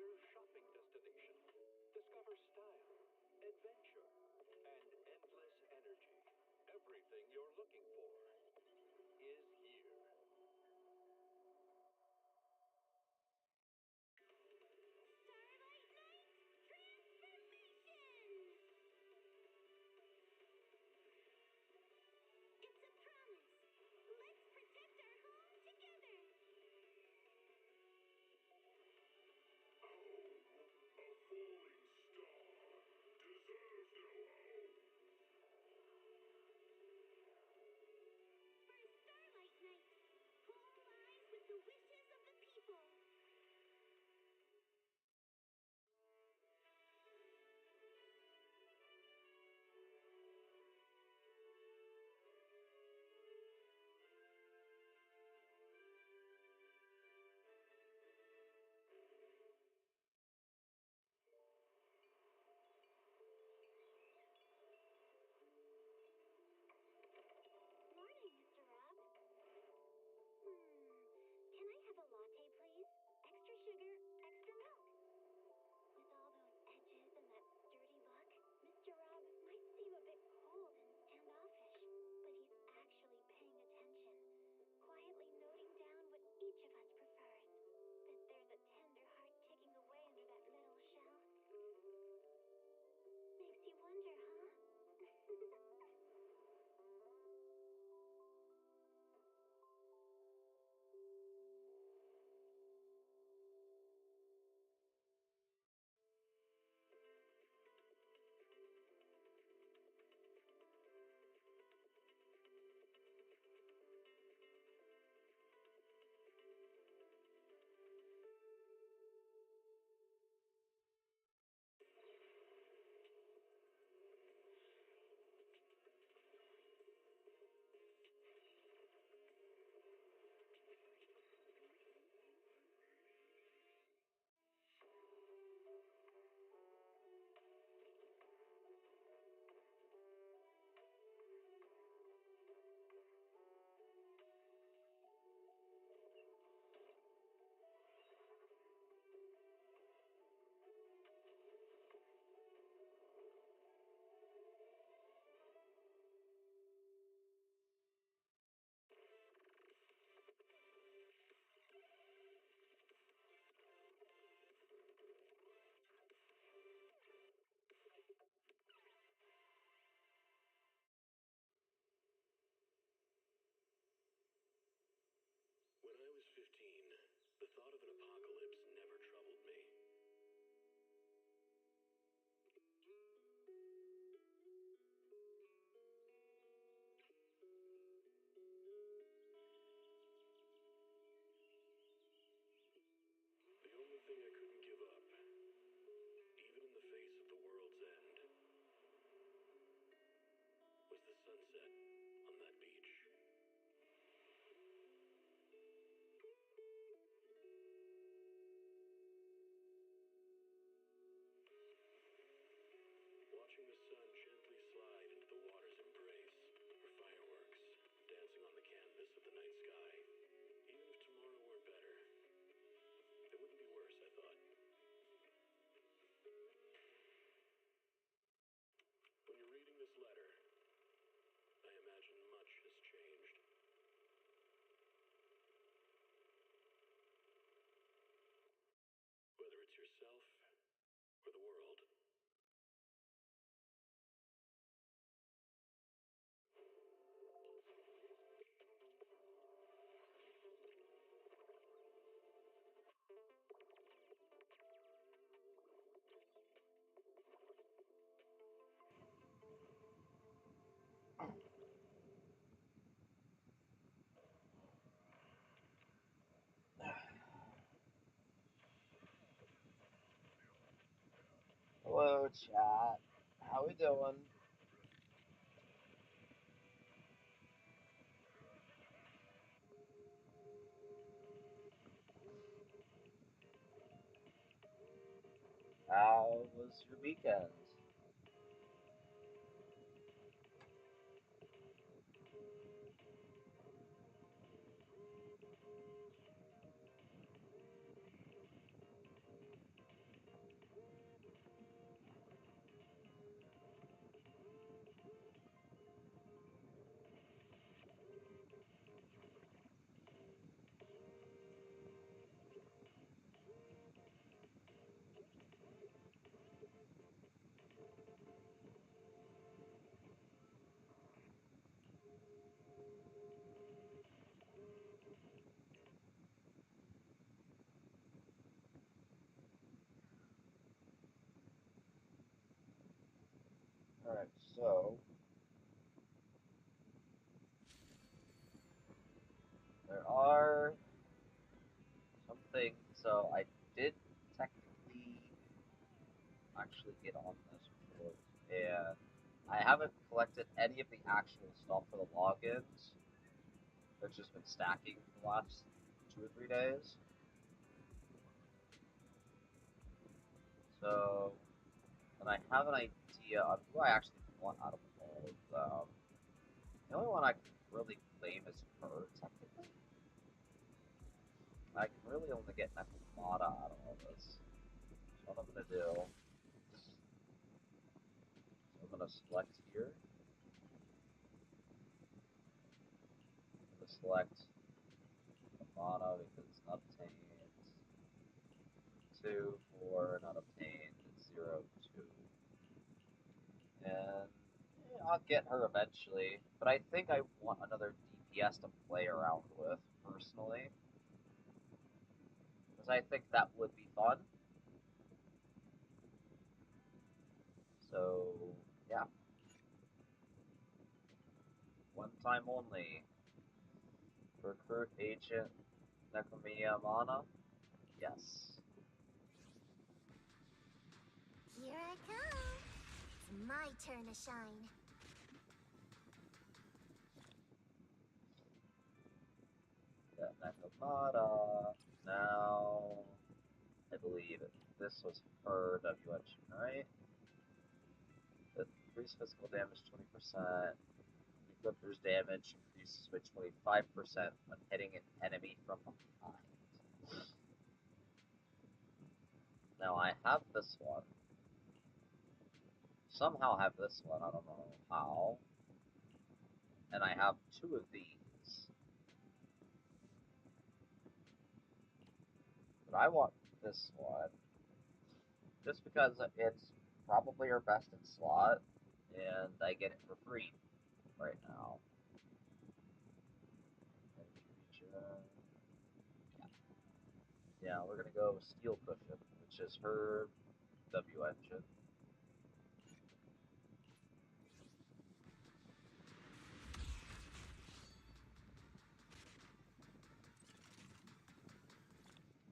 leisure shopping destination. Discover style, adventure, and endless energy. Everything you're looking for is here. Starlight Night Transformation! It's a promise. Let's protect our home together. Home, a falling star, deserves no home. For a Starlight Night, home lies with the wishes of the people. Morning, Mr. Rob. Can I have a latte, please? Extra sugar, extra milk. With all those edges and that sturdy look, Mr. Rob might seem a bit cold and standoffish, but he's actually paying attention, quietly noting down what each of us prefers. Bet there's a tender heart ticking away under that metal shell. Makes you wonder, huh? When I was 15, the thought of an apocalypse never troubled me. The only thing I couldn't give up, even in the face of the world's end, was the sunset on that beach. Watching the sun gently slide into the water's embrace, or fireworks dancing on the canvas of the night sky. Even if tomorrow weren't better, it wouldn't be worse, I thought. When you're reading this letter, I imagine much has changed. Whether it's yourself or the world. Hello, chat. How we doing? How was your weekend? So, there are some things. So, I did technically actually get on this before, and I haven't collected any of the actual stuff for the logins. It's just been stacking for the last 2 or 3 days. So, and I have an idea on who I actually want out of all of them. The only one I can really claim is her, technically. I can really only get Nakamata out of all this. So what I'm gonna do, I'm gonna select here. I'm gonna select Nakamata because it's not obtained. 2, 4, not obtained. 0, 2. And I'll get her eventually, but I think I want another DPS to play around with, personally. Because I think that would be fun. So, yeah. One time only. Recruit Agent Nekomiya Mana? Yes. Here I come. It's my turn to shine. Got Nakamata. Now, I believe this was her WH, right? Increase physical damage 20%. Equipper's damage increases by 25% when hitting an enemy from behind. Now I have this one. Somehow have this one, I don't know how. And I have 2 of these. But I want this one. Just because it's probably our best in slot, and I get it for free right now. Yeah, we're gonna go Steel Cushion, which is her W engine.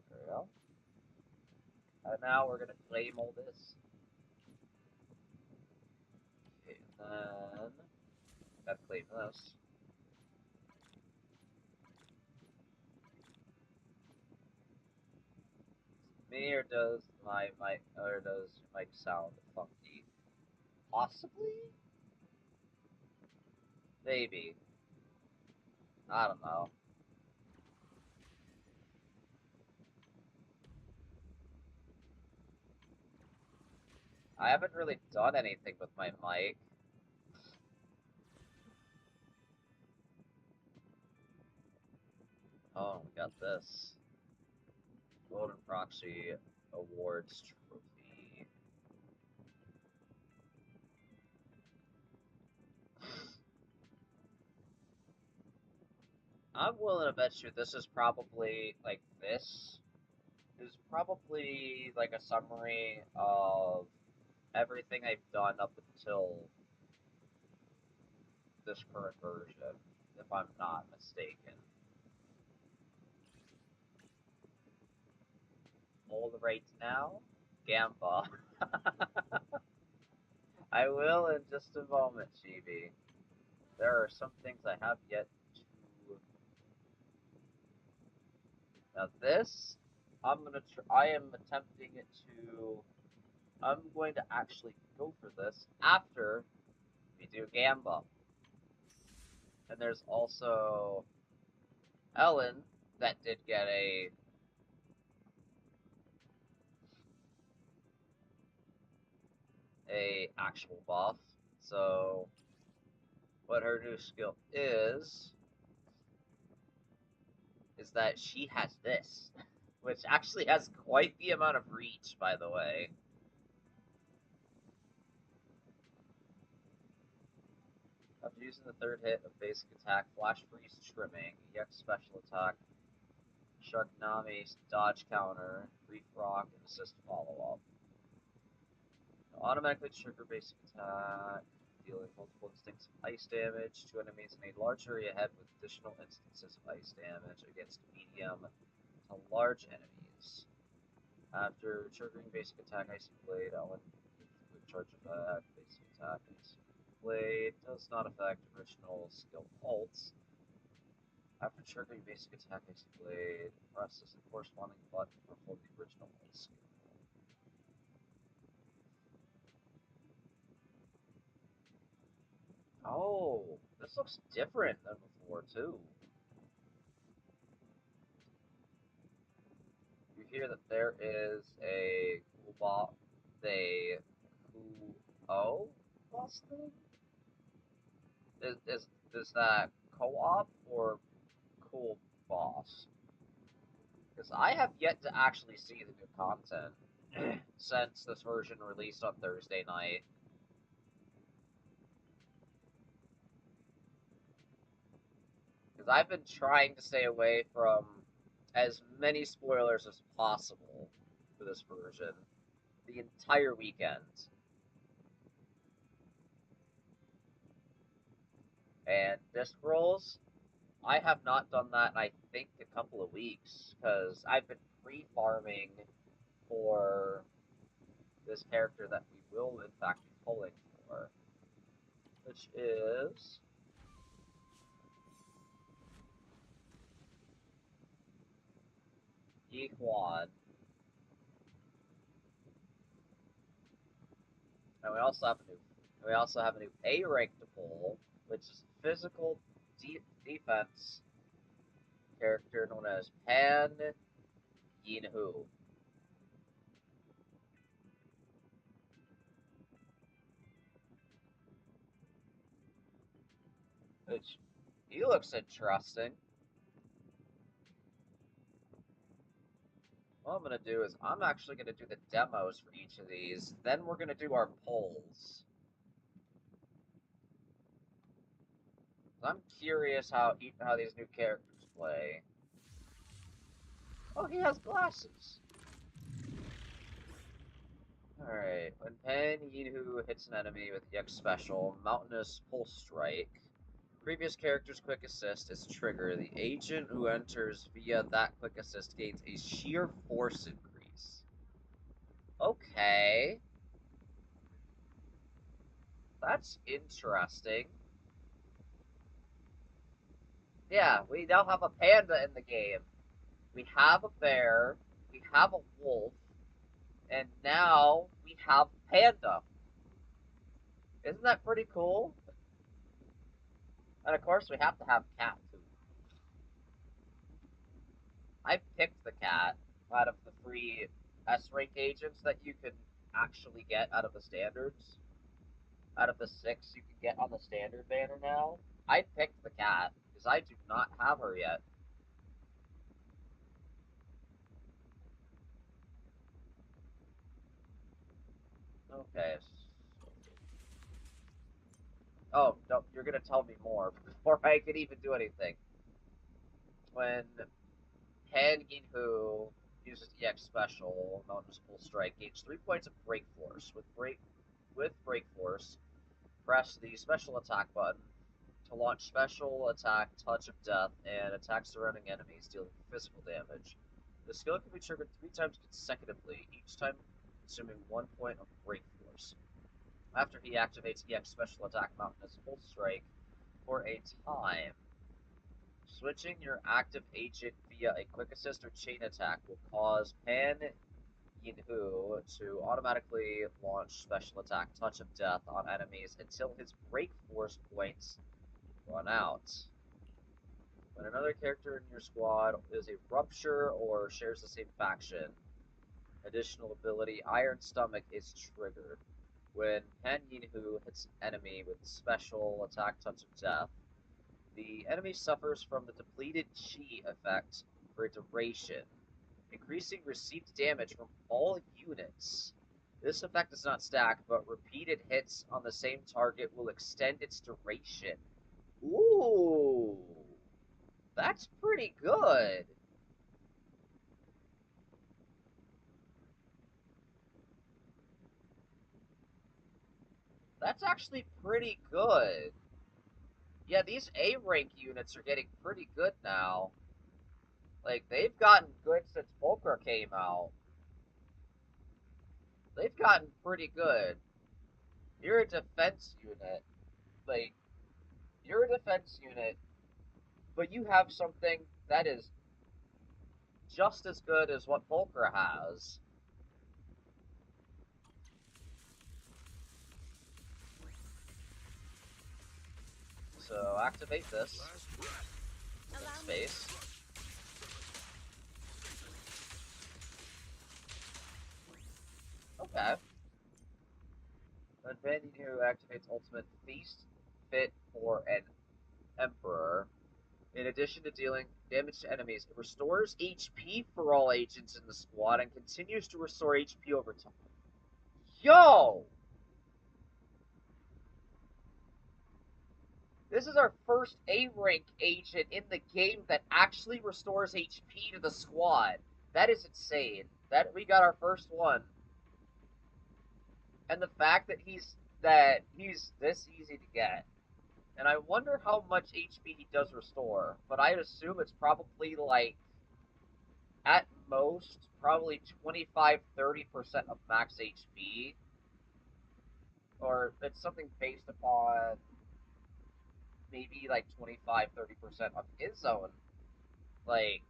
There we go. And now we're gonna claim all this. Okay, and then gotta claim this. Me, or does my mic, or does your mic sound funky? Possibly? Maybe. I don't know. I haven't really done anything with my mic. Oh, we got this. Golden Proxy Awards Trophy. I'm willing to bet you this is probably, like, this is probably, like, a summary of everything I've done up until this current version, if I'm not mistaken. Hold right now, Gamba. I will in just a moment, Chibi. There are some things I have yet to... Now this, I am attempting to... I'm going to actually go for this after we do Gamba. And there's also Ellen that did get a actual buff. So what her new skill is that she has this, which actually has quite the amount of reach, by the way. After using the 3rd hit of basic attack, Flash Freeze Trimming, EX Special Attack, Sharknami Dodge Counter, Brief Rock, and Assist Follow-Up. Automatically trigger basic attack. dealing multiple instincts of ice damage to enemies in a large area ahead with additional instances of ice damage against medium to large enemies. After triggering basic attack Icy Blade, Ellen with quick charge attack, basic attack Icy Blade does not affect original skill ults. After triggering basic attack Icy Blade, presses the corresponding button to perform the original ult skill. Oh, this looks different than before, too. You hear that there is a cool boss, boss thing? Is that co-op or cool boss? Because I have yet to actually see the new content since this version released on Thursday night. Because I've been trying to stay away from as many spoilers as possible for this version the entire weekend. And disc rolls, I have not done that in I think a couple of weeks, because I've been pre-farming for this character that we will in fact be pulling for, which is YiXuan. And we also have a new A rank to pull, which is physical defense character known as Pan Yinhu. Which he looks interesting. What I'm going to do is I'm actually going to do the demos for each of these. Then we're going to do our polls. I'm curious how these new characters play. Oh, he has glasses. Alright, when Pan Yinhu hits an enemy with YX Special, Mountainous Pulse Strike, previous character's quick assist is triggered. The agent who enters via that quick assist gains a sheer force increase. Okay. That's interesting. Yeah, we now have a panda in the game. We have a bear, we have a wolf, and now we have panda. Isn't that pretty cool? And of course, we have to have cat too. I picked the cat out of the free S rank agents that you can actually get out of the standards. Out of the 6 you can get on the standard banner now, I picked the cat because I do not have her yet. Okay. Oh, no, you're gonna tell me more before I can even do anything. When Pan Yinhu uses EX special, Mountainous Full Strike, gains 3 points of Break Force. With Break Force, press the special attack button to launch special attack Touch of Death and attack surrounding enemies, dealing physical damage. The skill can be triggered 3 times consecutively, each time consuming 1 point of Break Force. After he activates EX special attack Mountainous Full Strike for a time, switching your active agent via a quick assist or chain attack will cause Pan Yinhu to automatically launch special attack Touch of Death on enemies until his Break Force points run out. When another character in your squad is a Rupture or shares the same faction, additional ability Iron Stomach is triggered. When Pan Yinhu hits an enemy with special attack Touch of Death, the enemy suffers from the depleted chi effect for a duration, increasing received damage from all units. This effect does not stack, but repeated hits on the same target will extend its duration. Ooh, that's pretty good. That's actually pretty good. Yeah, these A rank units are getting pretty good now. Like, they've gotten good since Volcra came out. They've gotten pretty good. You're a defense unit. Like, you're a defense unit, but you have something that is just as good as what Volcra has. So activate this. Space. Okay. When Bandit Hero activates ultimate feast fit for an Emperor. In addition to dealing damage to enemies, it restores HP for all agents in the squad and continues to restore HP over time. Yo! This is our first A-rank agent in the game that actually restores HP to the squad. That is insane. That we got our first one. And the fact that he's this easy to get. And I wonder how much HP he does restore, but I assume it's probably like at most probably 25-30% of max HP. Or it's something based upon maybe like 25-30% of his own like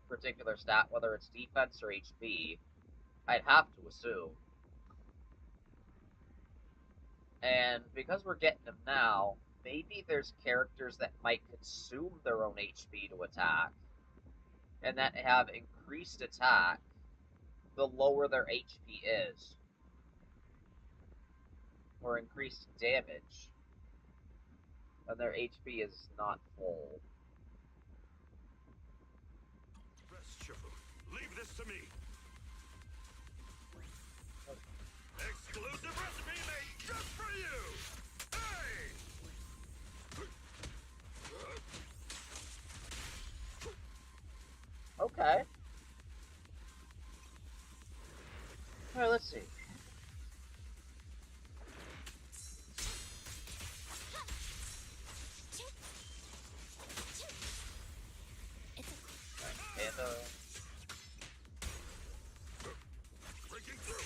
particular stat, whether it's defense or HP. I'd have to assume. And because we're getting them now, maybe there's characters that might consume their own HP to attack, and that have increased attack the lower their HP is, or increased damage, and their HP is not full. Rest, Shuffle. Leave this to me. Exclusive recipe made just for you. Hey! Okay. Alright, let's see. Panda. Breaking through.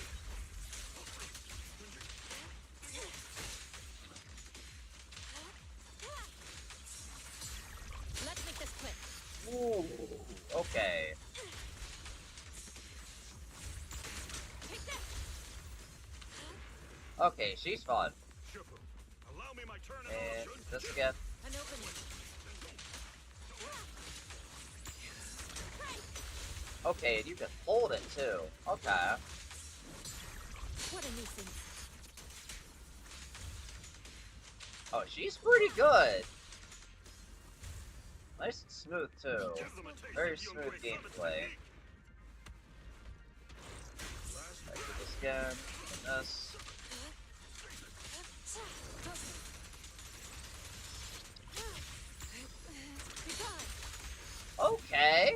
Let's make this quick. Ooh, okay. Okay, she's fun. Shuffle. Allow me my turn of And motion. this again. An opening. Okay, and you can hold it too. Okay. What a nuisance. Oh, she's pretty good. Nice and smooth too. Give them a taste Very of the smooth Umbrace Summit gameplay. technique. Alright, do this again. And this. Okay.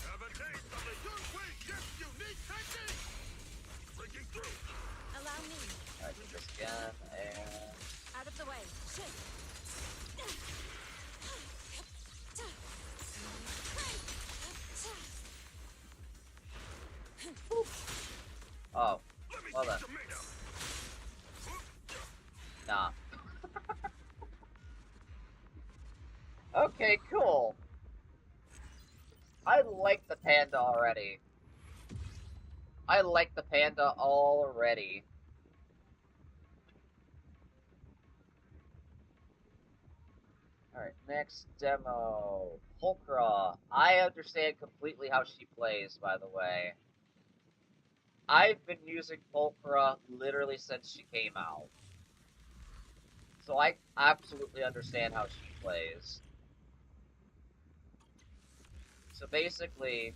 Have a taste of the Umbrace unique technique. Breaking through. Allow me. Alright, do this again. And Out of the way. Shit. oh, Let me well see then. tomato. Nah. Okay, cool. I like the panda already. I like the panda already. Alright, next demo. Pulchra. I understand completely how she plays, by the way. I've been using Pulchra literally since she came out. So I absolutely understand how she plays. So basically,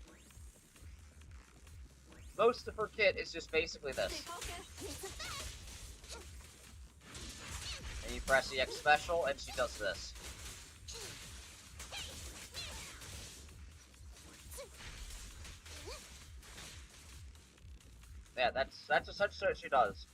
most of her kit is just basically this. And you press the X special, and she does this. That's essentially what she does.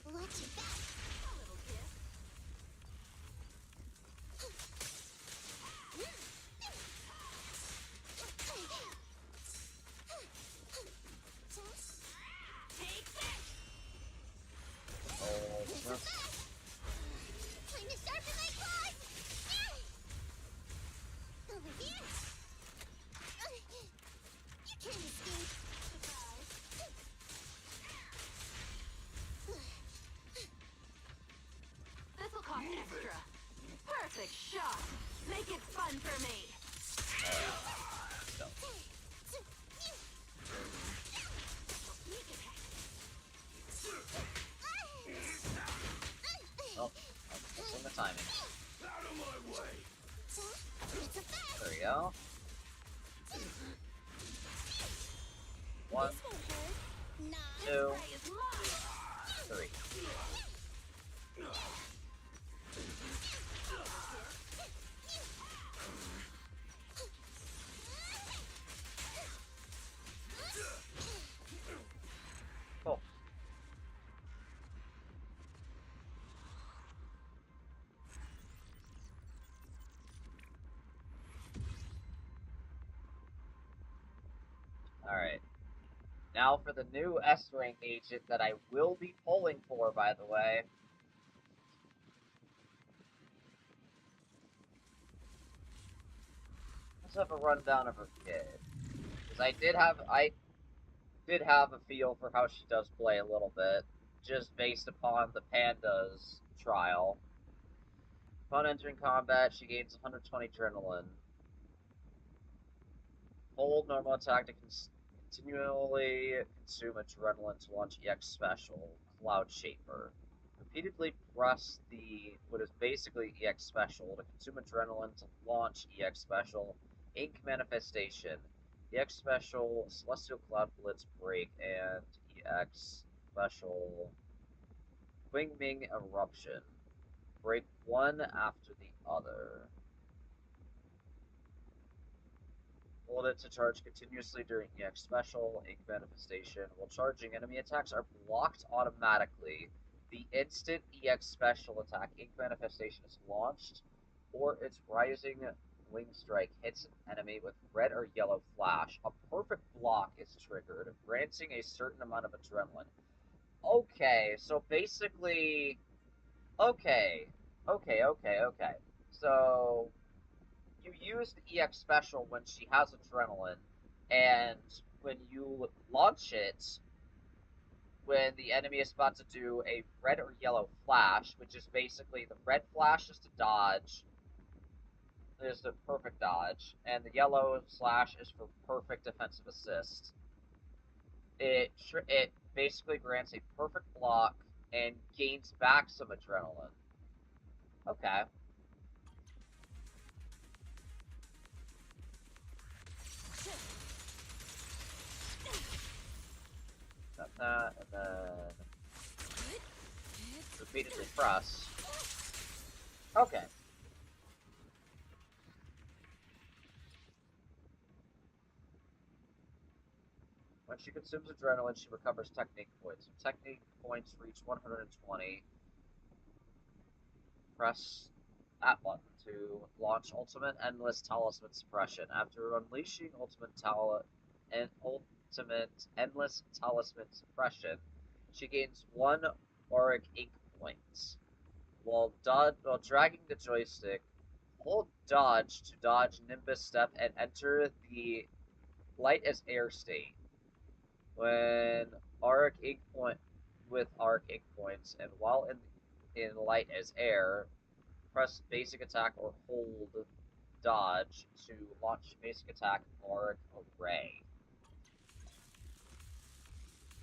Watch your back. A little gift. Take this. Oh, Time to sharpen my claws. Over here. You can't escape. This'll cost extra. Perfect shot. Make it fun for me. no. Oh, I'm missing the timing. Out of my way! There we go. 1, 2, 3. Cool. Alright. Now for the new S-rank agent that I will be pulling for, by the way. Let's have a rundown of her kid. Because I did have a feel for how she does play a little bit, just based upon the Panda's trial. Upon entering combat, she gains 120 adrenaline. Hold normal attack to continually consume adrenaline to launch EX special, Cloud Shaper. Repeatedly press what is basically EX special to consume adrenaline to launch EX special, Ink Manifestation, EX special, Celestial Cloud Blitz Break, and EX special, Qingming Eruption. Break one after the other. Hold it to charge continuously during EX Special, Ink Manifestation. While charging, enemy attacks are blocked automatically. The instant EX Special attack, Ink Manifestation, is launched, or its Rising Wing Strike hits an enemy with red or yellow flash. A perfect block is triggered, granting a certain amount of adrenaline. Okay, so basically... Okay. So... you use the EX special when she has adrenaline, and when you launch it, when the enemy is about to do a red or yellow flash, which is basically the red flash is to dodge, is the perfect dodge, and the yellow slash is for perfect defensive assist. It basically grants a perfect block and gains back some adrenaline. Okay. That, and then repeatedly press. Okay. When she consumes adrenaline, she recovers technique points. If technique points reach 120, press that button to launch Ultimate Endless Talisman Suppression. After unleashing Ultimate Endless Talisman Suppression, she gains 1 auric ink points. While dragging the joystick, hold dodge to dodge Nimbus Step and enter the light as air state. When auric ink points, and while in light as air, press basic attack or hold dodge to launch basic attack auric array.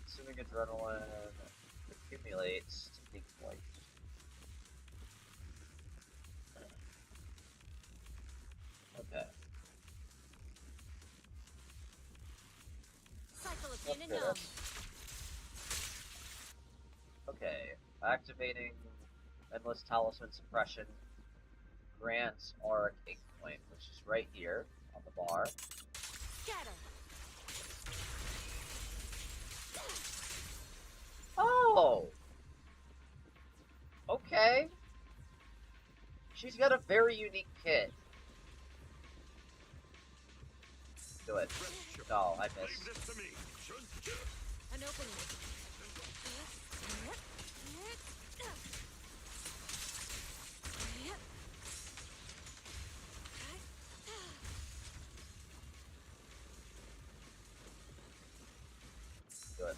Consuming adrenaline accumulates technique points. Okay. Cycle of pain and numb. Okay. activating Endless Talisman Suppression grants Auric Ink Point, which is right here on the bar. Scatter. Oh! Okay. She's got a very unique kit. Do it. No, I missed. An opening. Do it.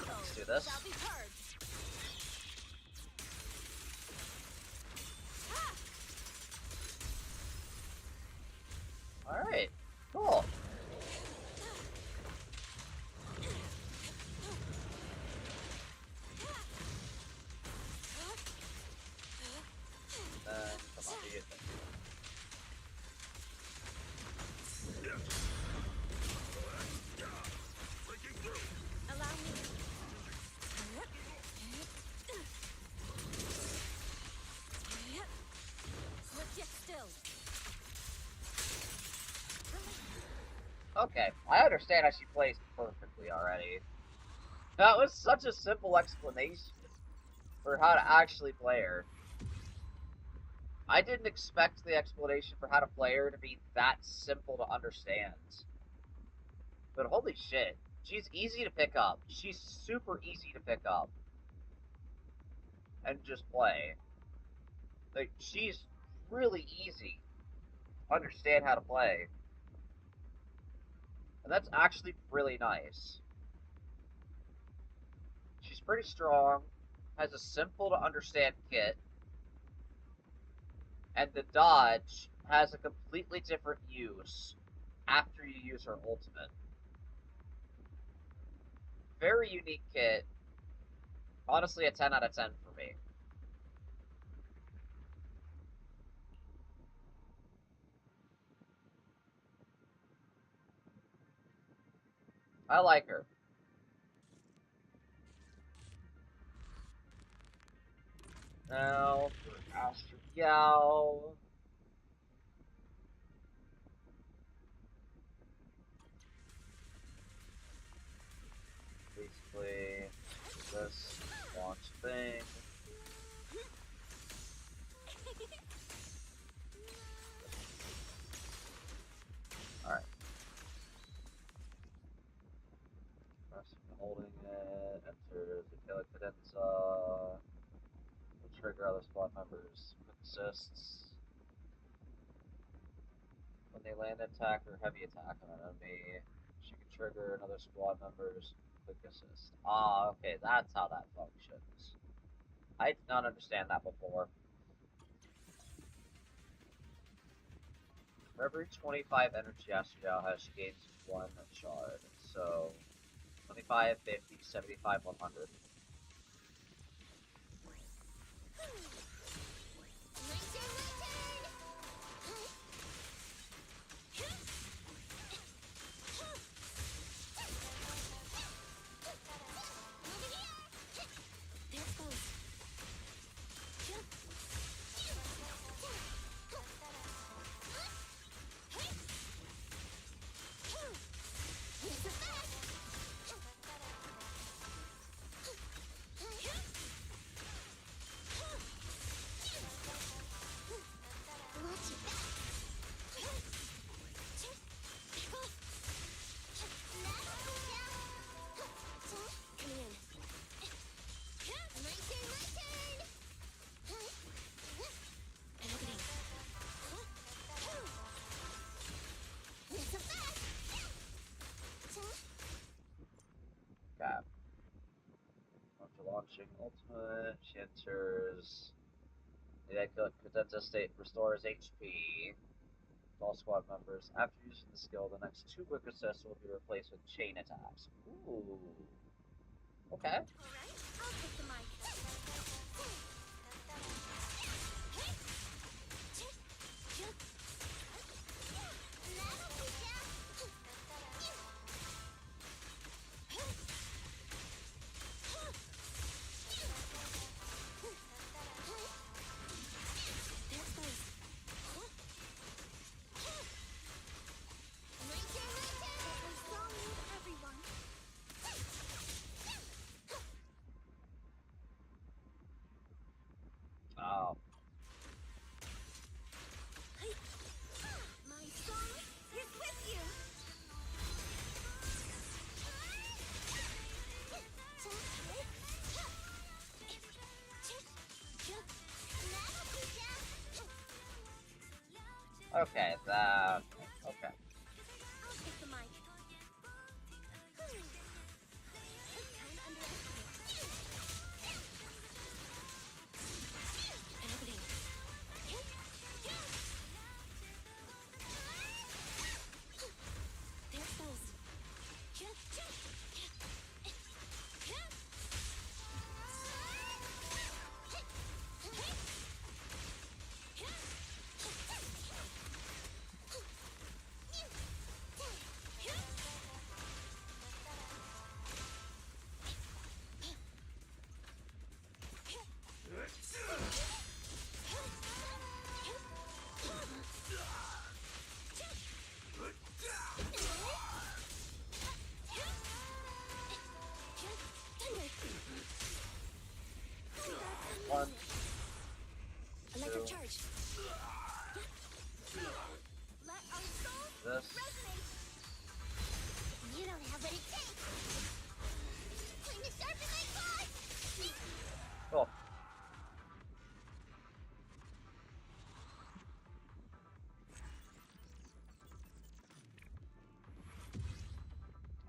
Let's do this. Shall be purged. Alright, cool. Come on, do your thing. Allow me. Sit still. Okay, I understand how she plays perfectly already. That was such a simple explanation for how to actually play her. I didn't expect the explanation for how to play her to be that simple to understand. But holy shit, she's easy to pick up. She's super easy to pick up. And just play. Like, she's really easy to understand how to play. And that's actually really nice. She's pretty strong, has a simple to understand kit, and the dodge has a completely different use after you use her ultimate. Very unique kit. Honestly, a 10 out of 10 for me. I like her. Now for Astro Yao. Basically, this launch thing. Alright. Pressing and holding it, enter the Killer Cadenza. Will trigger other squad members with assists. When they land attack or heavy attack on an enemy, she can trigger another squad member's quick assist. Ah, okay, that's how that functions. I did not understand that before. For every 25 energy Astral has, she gains 1 shard. So, 25, 50, 75, 100. Cap. After launching ultimate, she enters the Cadenza state, restores HP to all squad members. After using the skill, the next 2 quick assists will be replaced with chain attacks. Ooh. Okay. Alright, I'll take the mic. Okay, that... Okay. I'll take the mic. One, Electric two, charge. Let our souls this. resonate. You don't have what it takes. Time to sharpen my claws. Cool.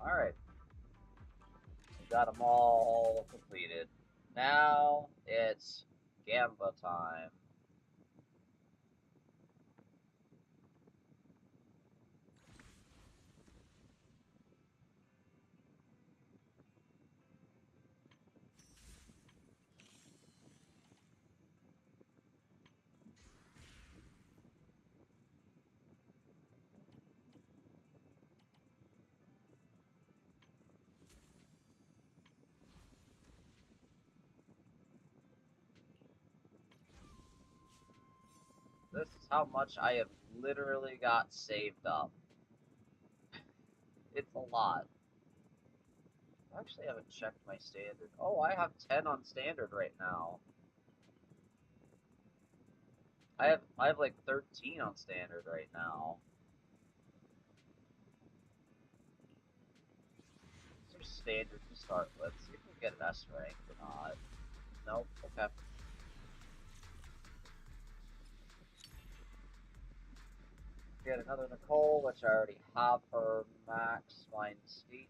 Alright. Got them all completed. Now it's Gamba time. This is how much I have literally got saved up. It's a lot. I actually haven't checked my standard. Oh, I have 10 on standard right now. I have like 13 on standard right now. What's our standard to start with? See if we can get an S rank or not. Nope, okay. Get another Nicole, which I already have her max minus 8.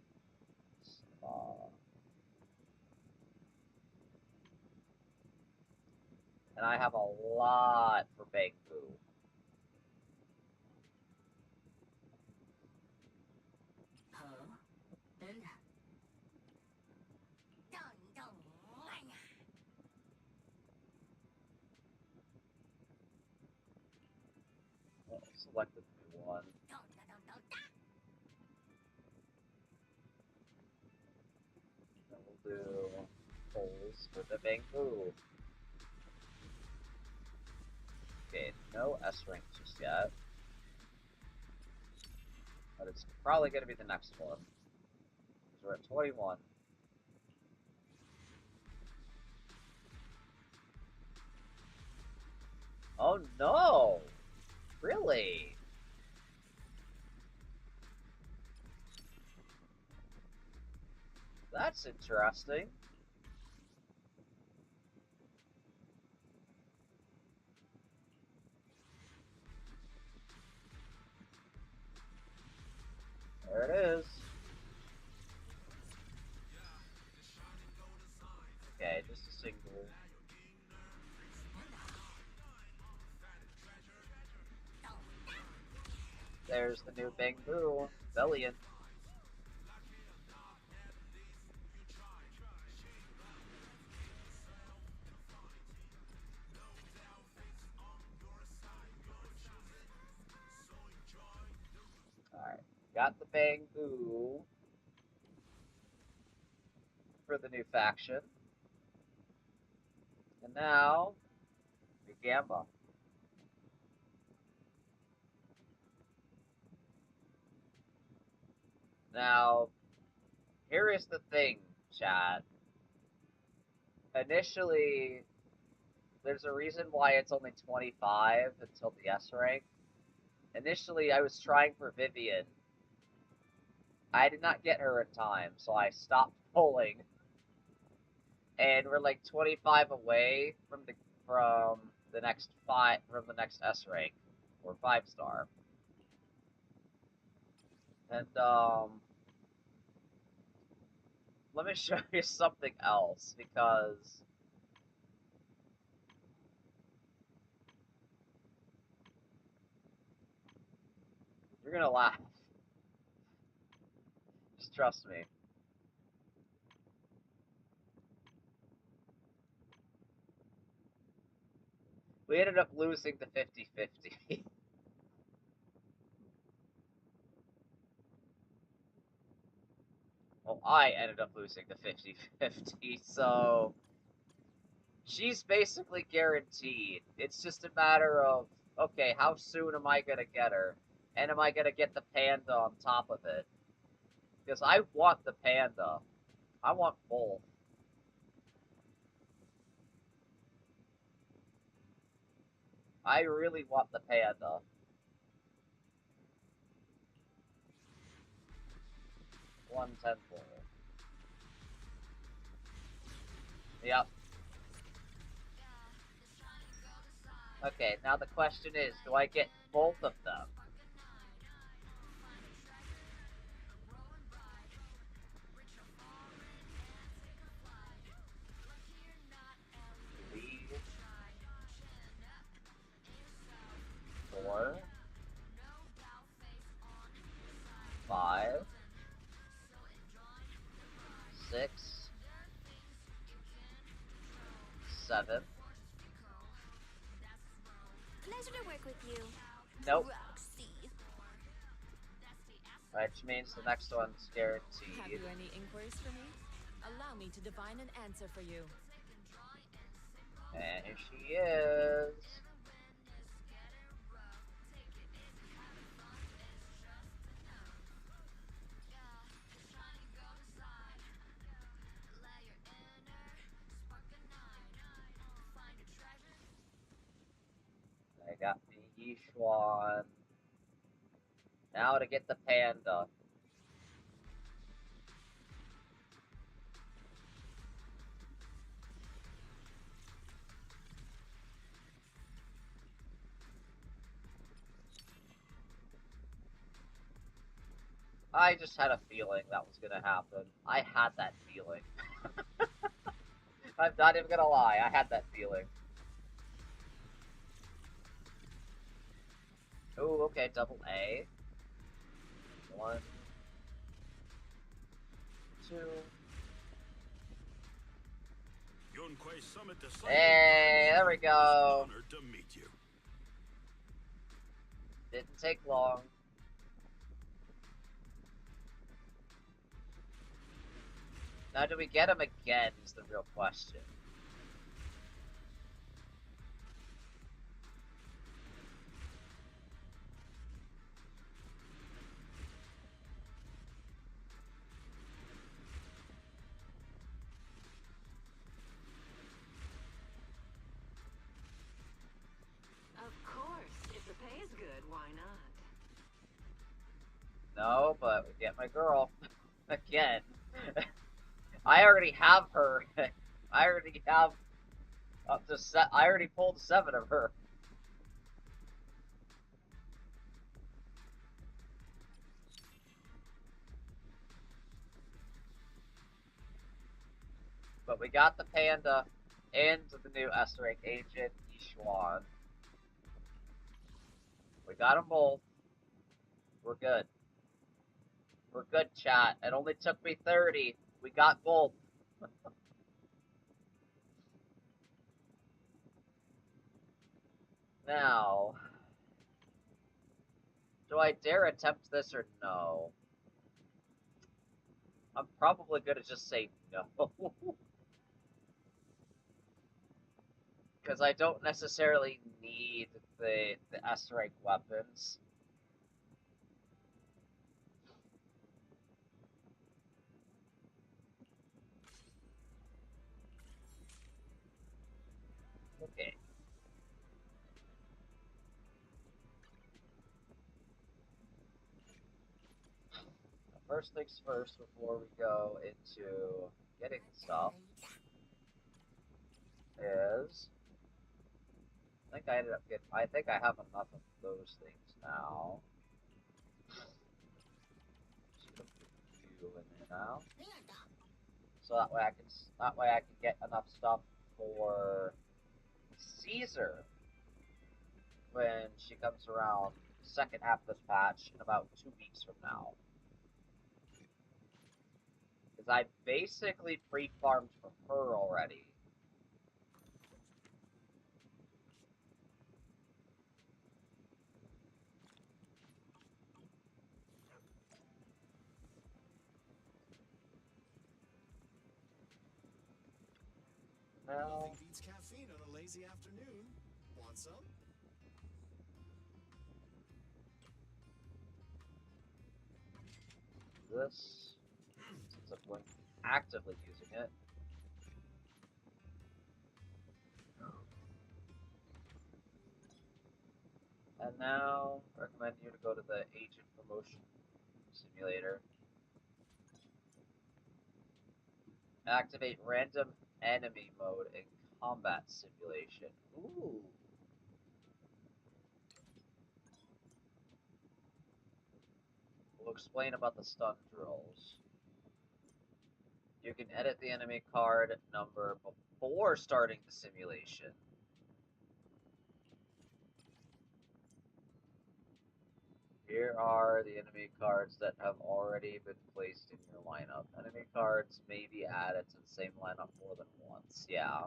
And I have a lot for Bangbu. Oh, select the new one. Then we'll do polls for the Bangbu. Okay, no S rank just yet. But it's probably going to be the next one. Because we're at 21. Oh no! Really? That's interesting. There it is. Okay, just a single. There's the new Bangbu, Bellion. Alright, got the Bangbu for the new faction. And now, the Gamba. Now, here is the thing, chat. Initially, there's a reason why it's only 25 until the S rank. Initially, I was trying for Vivian. I did not get her in time, so I stopped pulling. And we're like 25 away from the next S rank. or 5-star. And, let me show you something else, because you're gonna laugh. Just trust me. We ended up losing the 50-50. Well, I ended up losing the 50-50, so she's basically guaranteed. It's just a matter of, okay, how soon am I gonna get her? And am I gonna get the panda on top of it? Because I want the panda. I want both. I really want the panda. One tenfold. Yep. Okay, now the question is, do I get both of them? Three, 4, 5, 6, 7. Pleasure to work with you. Nope. Roxy. Which means the next one's guaranteed. Have you any inquiries for me? Allow me to divine an answer for you. And here she is. I got the YiXuan. Now to get the panda. I just had a feeling that was gonna happen. I had that feeling. I'm not even gonna lie, I had that feeling. Oh, okay, double A. 1, 2. Hey, there we go. Honored to meet you. Didn't take long. Now, do we get him again is the real question. Of course, if the pay is good, why not? No, but we get my girl. Again. I already have her. I already have up to I already pulled 7 of her. But we got the panda and the new S-rank agent, YiXuan. We got them both. We're good. We're good, chat. It only took me 30. We got both. Now, do I dare attempt this or no? I'm probably gonna just say no. Because I don't necessarily need the S-rank weapons. Okay. First things first, before we go into getting stuff, is think I ended up getting. I think I have enough of those things now. Just gonna put you in there now. So that way I can get enough stuff for Caesar when she comes around second half of this patch in about 2 weeks from now. Because I basically pre-farmed for her already. Now, Nothing beats caffeine on a lazy afternoon. Want some? this, since I'm going to be actively using it. And now, I recommend you to go to the Agent Promotion Simulator. Activate Random Enemy Mode in Combat Simulation. Ooh. We'll explain about the stun drills. You can edit the enemy card number before starting the simulation. Here are the enemy cards that have already been placed in your lineup. Enemy cards may be added to the same lineup more than once. Yeah.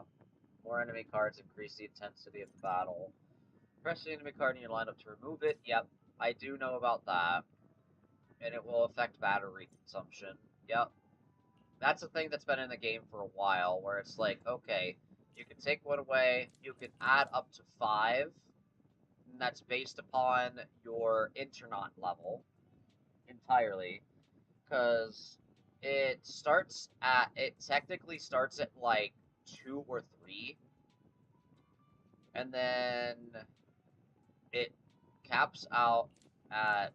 More enemy cards increase the intensity of the battle. Press the enemy card in your lineup to remove it. Yep, I do know about that. And it will affect battery consumption. Yep. That's a thing that's been in the game for a while, where it's like, okay, you can take one away, you can add up to 5, and that's based upon your internaut level entirely, because it technically starts at like 2 or 3, and then it caps out at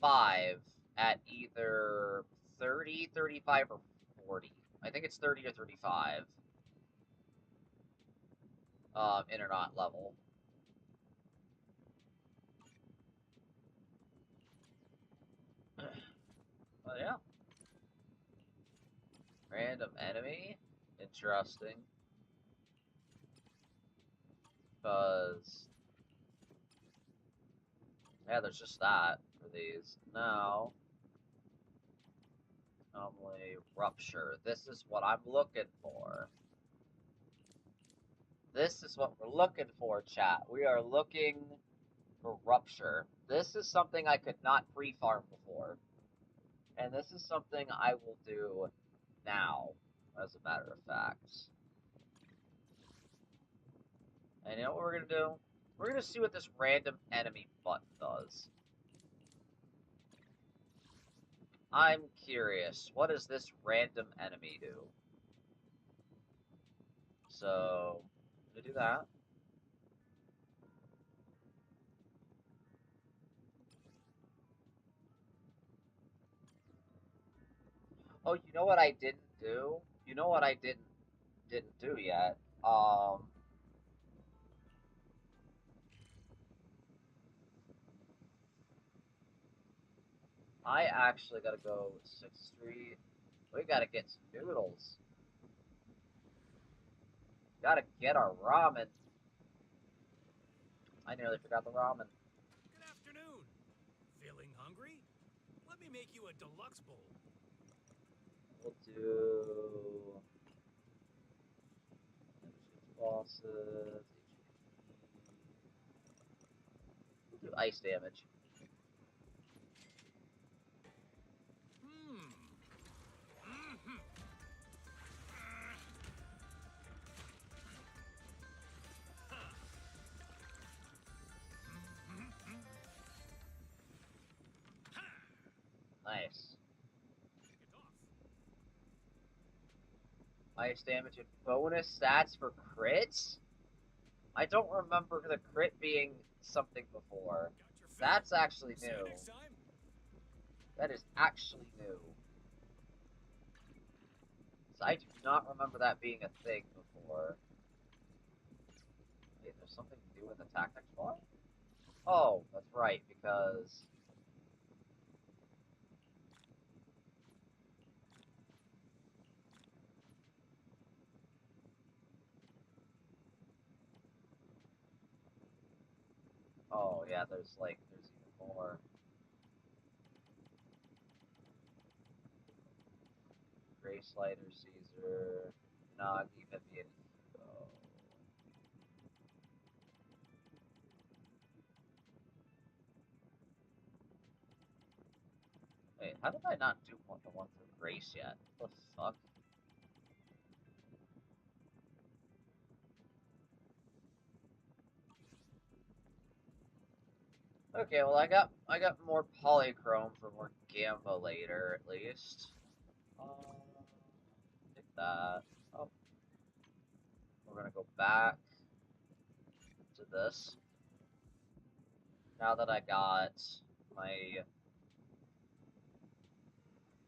5 at either 30, 35, or 40. I think it's 30 or 35. Internaut level. But yeah. Random enemy? Interesting. Because, yeah, there's just that for these. Now, anomaly rupture. This is what I'm looking for. This is what we're looking for, chat. We are looking for rupture. This is something I could not pre-farm before. And this is something I will do now, as a matter of fact. And you know what we're going to do? We're going to see what this random enemy button does. I'm curious. What does this random enemy do? So, I'm going to do that. Oh, you know what I didn't do? You know what I didn't do yet? I actually gotta go 6th Street. We gotta get some noodles. Gotta get our ramen. I nearly forgot the ramen. Good afternoon. Feeling hungry? Let me make you a deluxe bowl. We'll do bosses. We'll do ice damage. Nice. Ice damage and bonus stats for crits? I don't remember the crit being something before. That's actually new. That is actually new. So I do not remember that being a thing before. Wait, there's something to do with the tactics bar? Oh, that's right, because... Oh, yeah, there's even more. Grace Lighter, Caesar, Nagi, Vivian, Hugo. Wait, how did I not do the one for Grace yet? What the fuck? Okay, well I got more polychrome for more gamma later, at least. Take that. Oh, we're gonna go back to this. Now that I got my,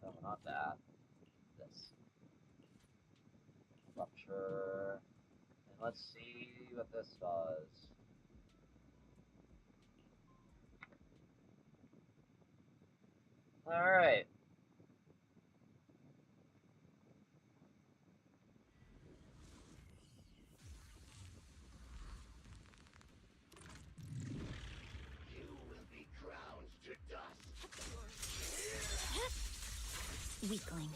no, not that. This rupture, and let's see what this does. All right. Weakling.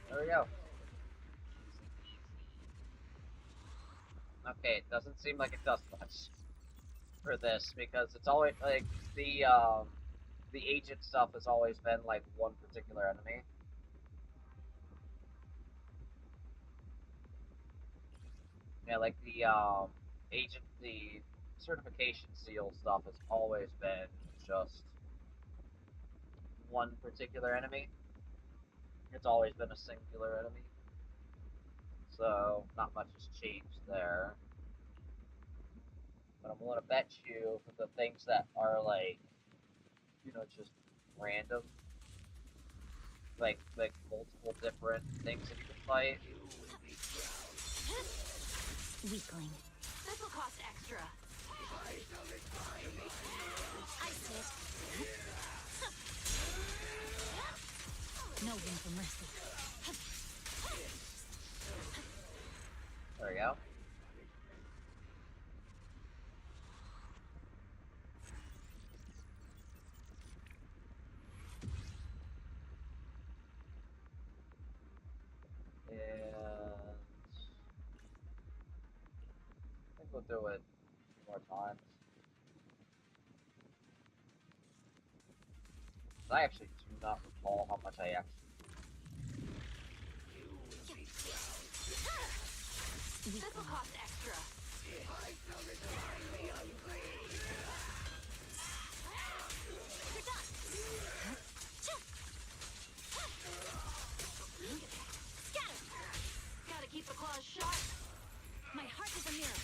There we go. Okay, it doesn't seem like it does much for this because it's always like the agent stuff has always been like one particular enemy. Yeah, like the agent, the certification seal stuff has always been just one particular enemy. It's always been a singular enemy. So not much has changed there. But I'm willing to bet you for the things that are like, you know, just random, like multiple different things that you can fight. Weakling. This will cost extra. I see it. No room for mercy. There we go. And I think we'll do it a few more times. I actually do not recall how much I actually. This will cost extra. You're done. Scatter. Gotta keep the claws sharp. My heart is a mirror.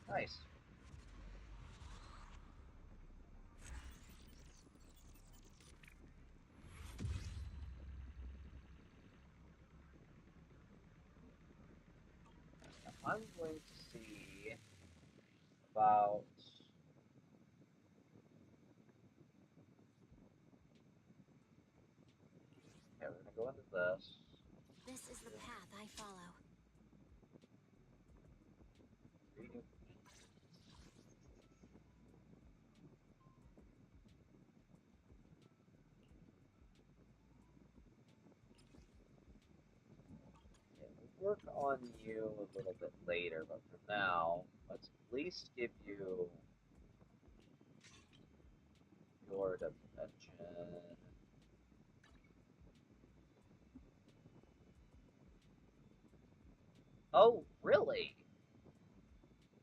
Nice. I'm going to see about. Okay, we're gonna go into this. This is the path I follow. Reading. Yeah, we'll work on you a little bit later, but for now, let's at least give you your dimension. Oh, really?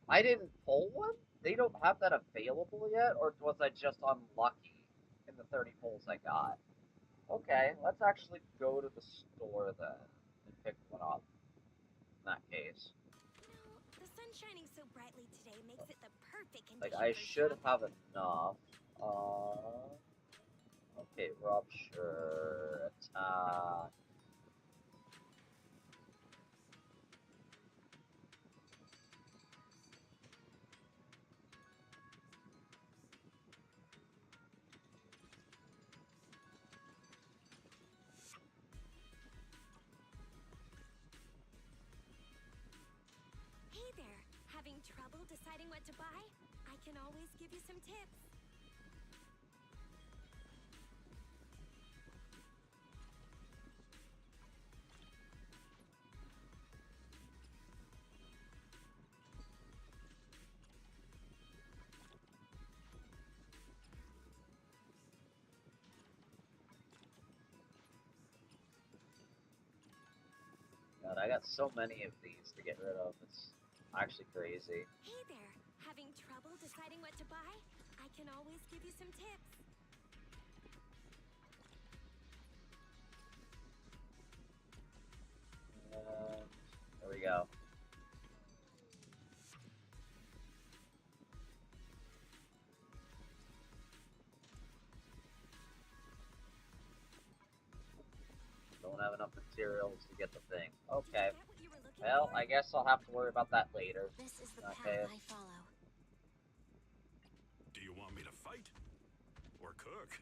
I didn't pull one? They don't have that available yet? Or was I just unlucky in the 30 pulls I got? Okay, let's actually go to the store then and pick one up. In that case, The sun shining so brightly today makes it the perfect like condition I for should shopping. have enough. Okay, rupture, attack. Hey there, having trouble deciding what to buy? I can always give you some tips. God, I got so many of these to get rid of. It's actually crazy. Hey there, having trouble deciding what to buy? I can always give you some tips. There we go. Don't have enough materials to get the thing. Okay. Did you get what you were looking Well, for? I guess I'll have to worry about that later. This is the Okay. path I follow. Do you want me to fight? Or cook?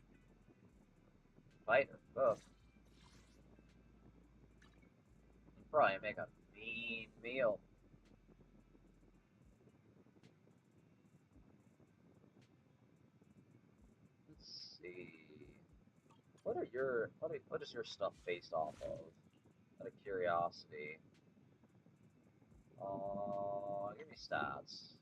Fight or cook? Probably make a mean meal. Let's see. What is your stuff based off of? Out of curiosity. Give me stats.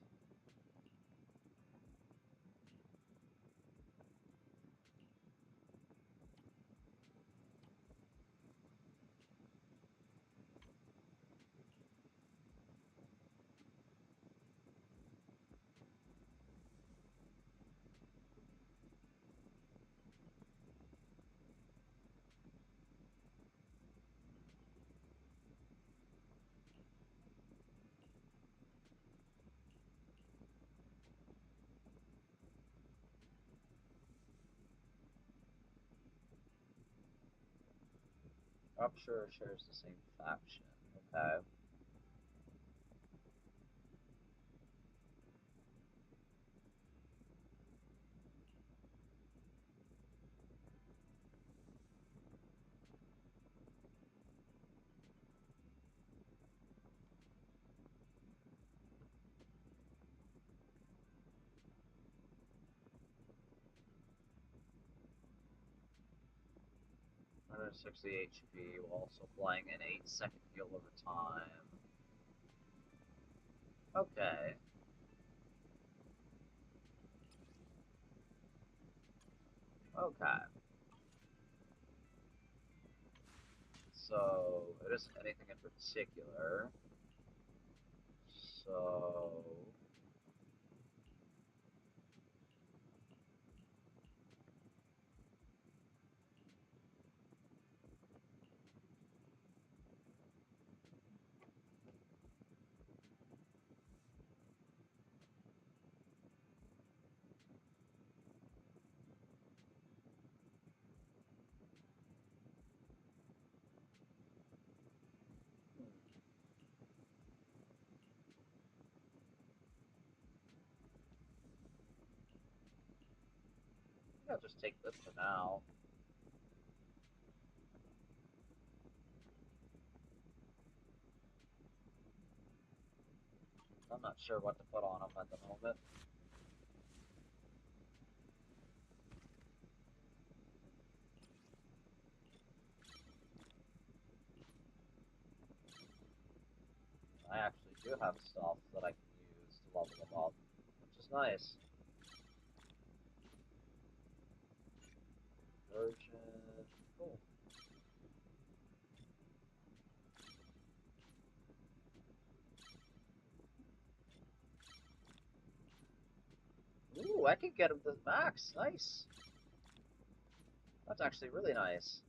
Rupture shares the same faction. Okay. Another 60 HP while also applying an 8-second heal over time. Okay. Okay. So, it isn't anything in particular. So... I'll just take this for now. I'm not sure what to put on them at the moment. I actually do have stuff that I can use to level them up, which is nice. Version... Cool. Ooh, I can get him to max. Nice. That That's actually really nice.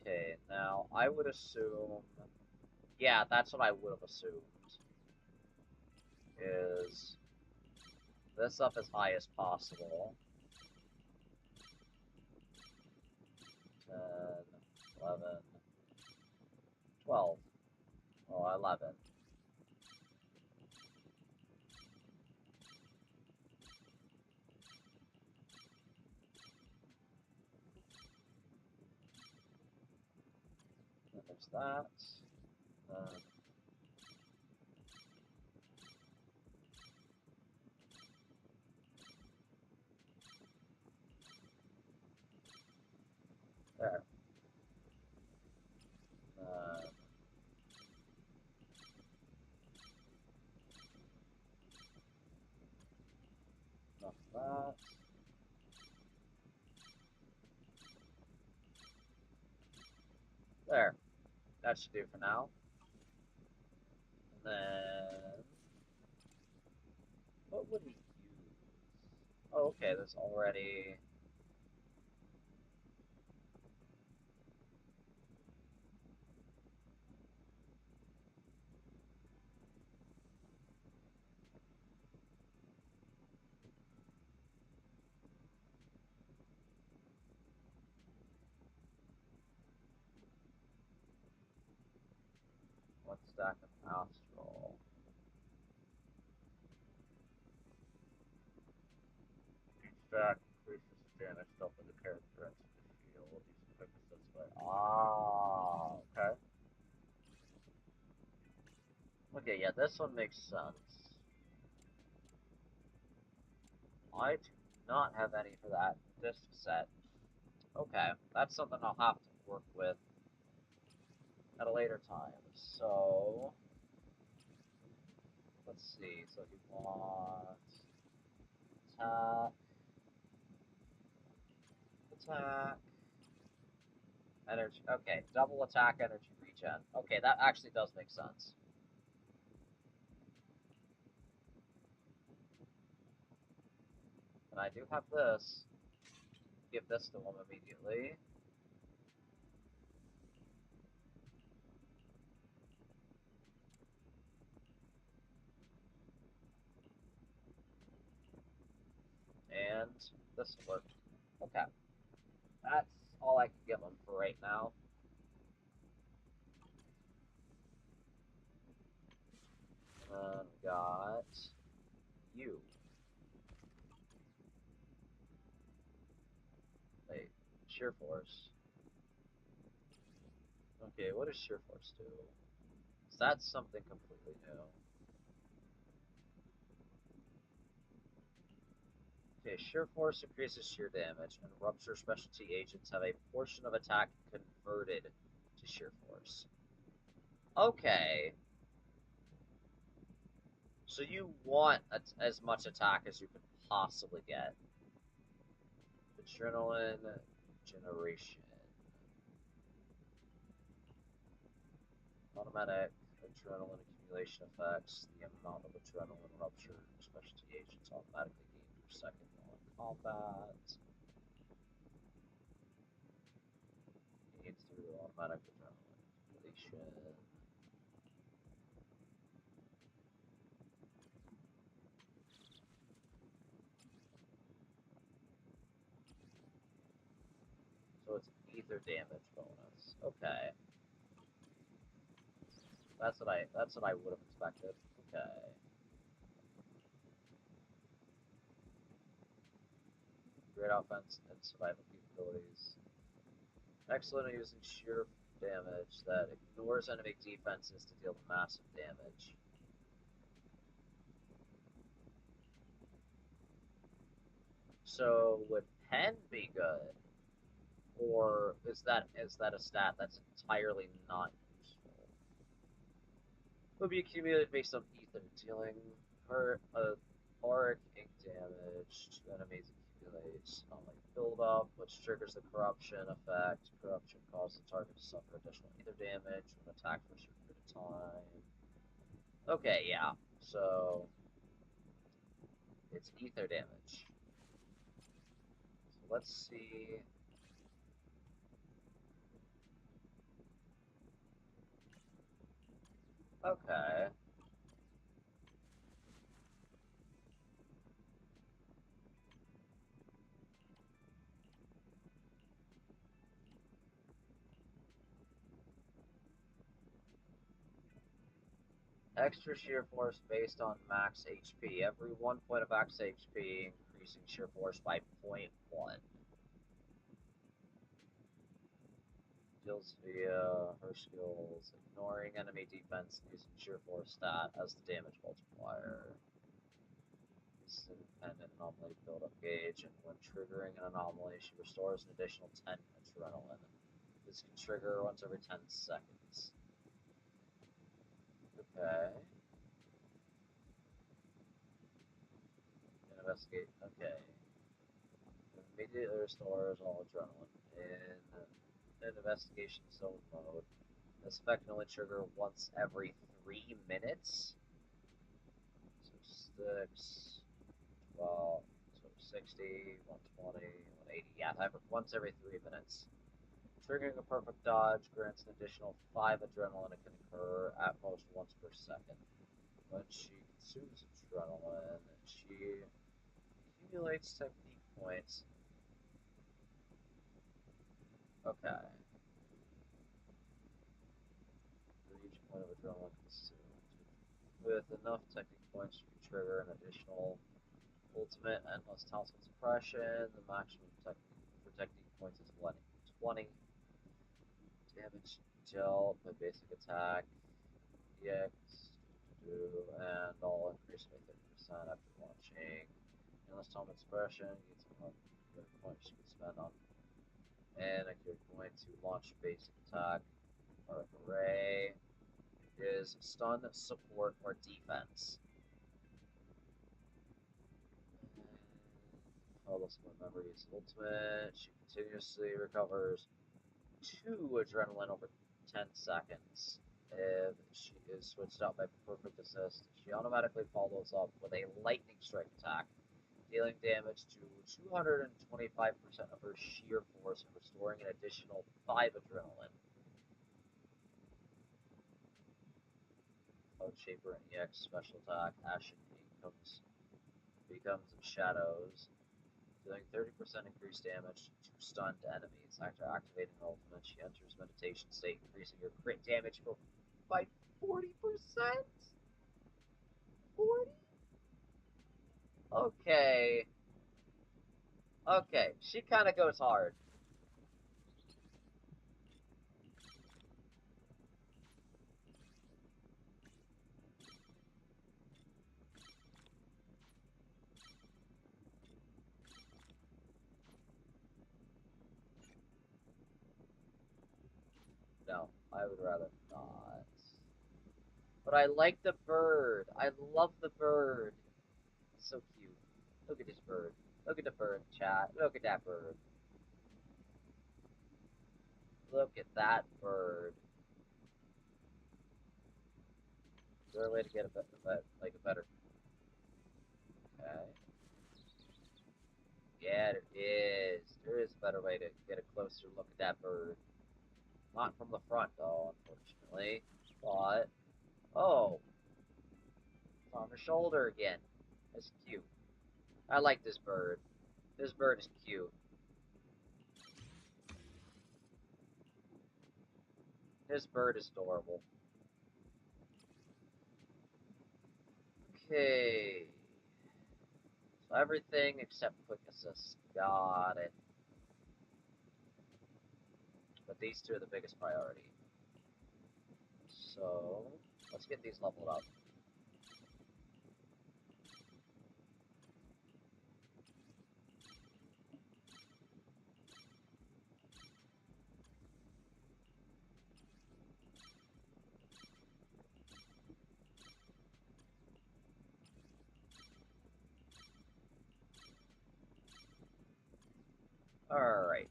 Okay, now I would assume... Yeah, that's what I would have assumed. Is this up as high as possible. 10, 11, 12. Oh, 11. And there's that. There. Enough of that. There. That should do for now. And then... what would we use? Oh, okay, there's already... one stack of Astral. Each stack increases damage dealt by the character into the shield. Using quick assist by... Ah, okay. Okay, yeah, this one makes sense. I do not have any for that disc set. Okay, that's something I'll have to work with at a later time. So, let's see. So you want attack, energy. Okay, double attack, energy regen. Okay, that actually does make sense. And I do have this. Give this to him immediately. And this will work. Okay. That's all I can give him for right now. And then we got you. Wait, Sheer Force. Okay, what does Sheer Force do? So that's something completely new. Okay, Sheer Force increases sheer damage, and Rupture specialty agents have a portion of attack converted to Sheer Force. Okay. So you want as much attack as you could possibly get. Adrenaline generation. Automatic adrenaline accumulation effects. The amount of adrenaline rupture specialty agents automatically gain per second while in combat. Gains through automatic adrenaline accumulation. So it's ether damage bonus. Okay. That's what I would have expected. Okay. Great offense and survival capabilities. Excellent at using sheer damage that ignores enemy defenses to deal massive damage. So would Pen be good? Or is that a stat that's entirely not useful? Will be accumulated based on ether, dealing auric ink damage to enemies accumulates on like buildup, which triggers the corruption effect. Corruption causes the target to suffer additional ether damage when attacked for a certain period of time. Okay, yeah. So it's ether damage. So let's see. Okay. Extra shear force based on max HP. Every 1 point of max HP, increasing shear force by 0.1. Deals via her skills, ignoring enemy defense using sheer force stat as the damage multiplier. This is an independent anomaly build-up gauge, and when triggering an anomaly, she restores an additional 10 adrenaline. This can trigger once every 10 seconds. Okay. Investigate. Okay. Immediately restores all adrenaline in investigation zone mode. This effect can only trigger once every 3 minutes. So 6, 12, so 60, 120, 180. Yeah, once every 3 minutes. Triggering a perfect dodge grants an additional 5 adrenaline. It can occur at most once per second. When she consumes adrenaline, she accumulates technique points. Okay. For each point of adrenaline consumed. With enough technique points, you can trigger an additional ultimate endless townsend suppression. The maximum for technique points is 20. Damage dealt by basic attack, EX, and all increased by 30% after launching. Endless townsend suppression, gains points you can spend on. And if you're going to launch basic attack or array, is stun, support, or defense. Follows my memories ultimate. She continuously recovers 2 adrenaline over 10 seconds. If she is switched out by perfect assist, she automatically follows up with a lightning strike attack, dealing damage to 225% of her sheer force and restoring an additional 5 adrenaline. Cloud Shaper and EX special attack, Ashen becomes shadows, dealing 30% increased damage to stunned enemies. After activating her ultimate, she enters meditation state, increasing her crit damage by 40%? 40? Okay. Okay, she kind of goes hard. No, I would rather not. But I like the bird. I love the bird. It's so cute. Look at this bird. Look at the bird, chat. Look at that bird. Look at that bird. Is there a way to get a better? Okay. Yeah, there is. There is a better way to get a closer look at that bird. Not from the front, though, unfortunately. But, oh, it's on her shoulder again. That's cute. I like this bird. This bird is cute. This bird is adorable. Okay. So everything except quick assist. Got it. But these two are the biggest priority. So, let's get these leveled up. Alright.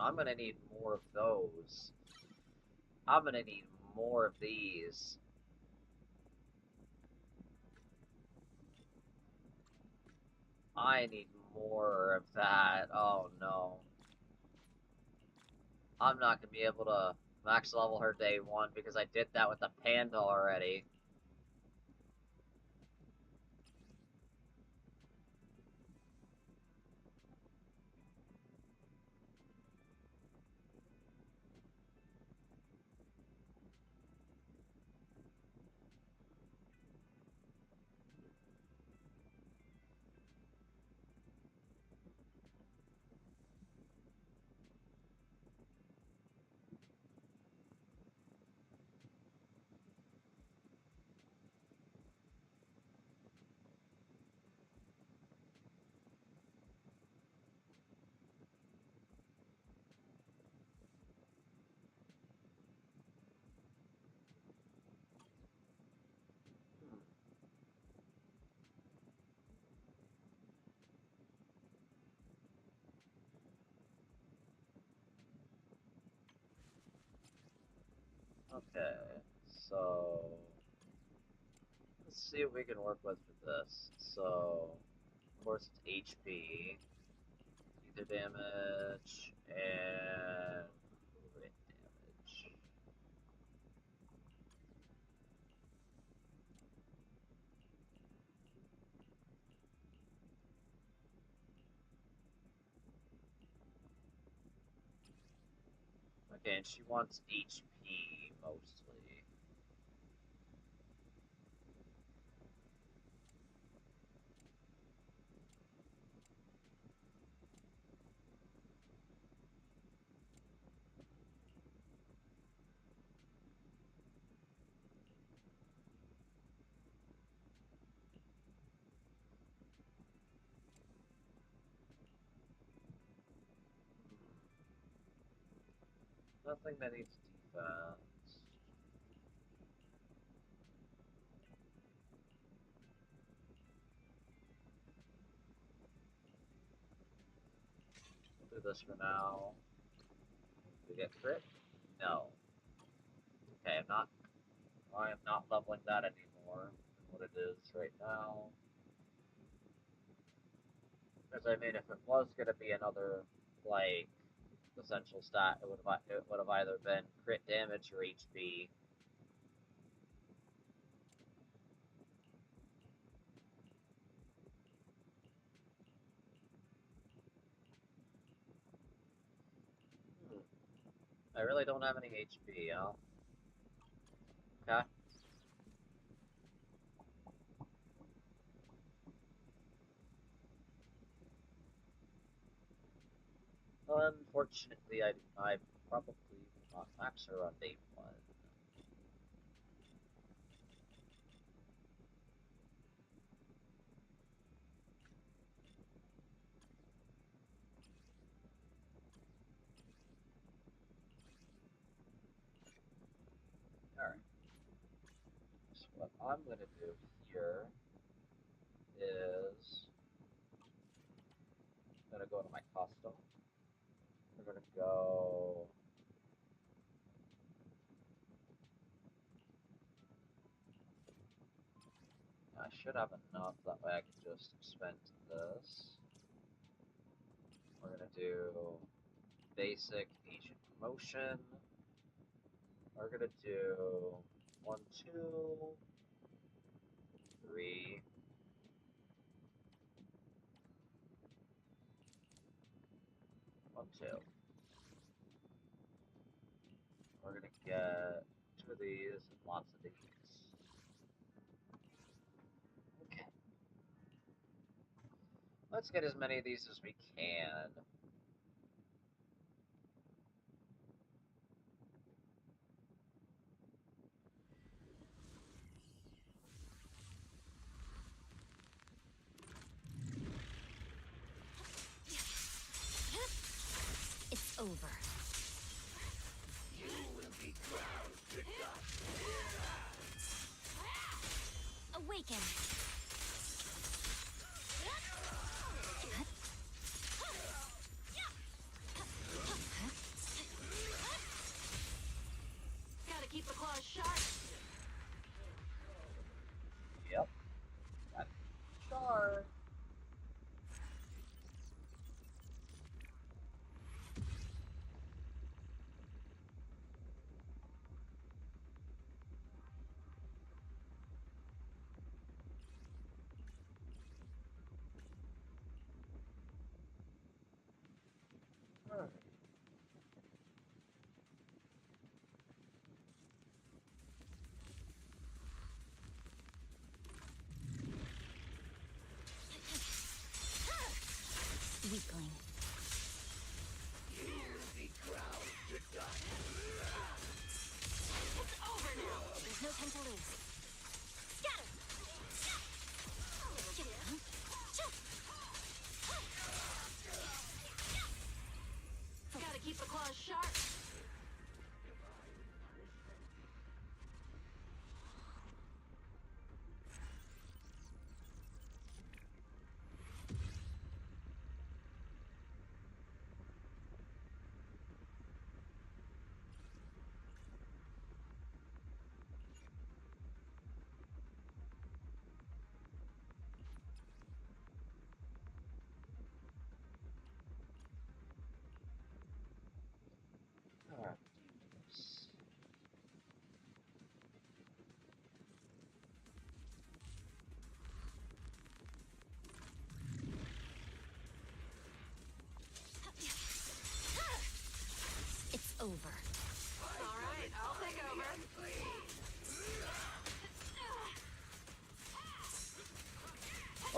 I'm gonna need more of those. I'm gonna need more of these. I need more of that. Oh no. I'm not gonna be able to max level her day 1 because I did that with the panda already. Okay, so let's see what we can work with for this. So, of course, it's HP, ether damage, and crit damage. Okay, and she wants HP mostly. Nothing that needs defense. We'll do this for now. Do we get crit? No. Okay, I am not leveling that anymore than what it is right now. Because I mean, if it was gonna be another, like, essential stat, it would have either been crit damage or HP. I really don't have any HP, huh? Okay. Unfortunately, I probably will not max her on day 1. Alright. So what I'm gonna do here is I'm gonna go to my custom. We're gonna go I should have enough, that way I can just expend this. We're gonna do basic agent motion. We're gonna do 1, 2, 3. One, two. We're gonna get 2 of these and lots of these. Okay. Let's get as many of these as we can. It's over. You will be ground picked up. Awaken.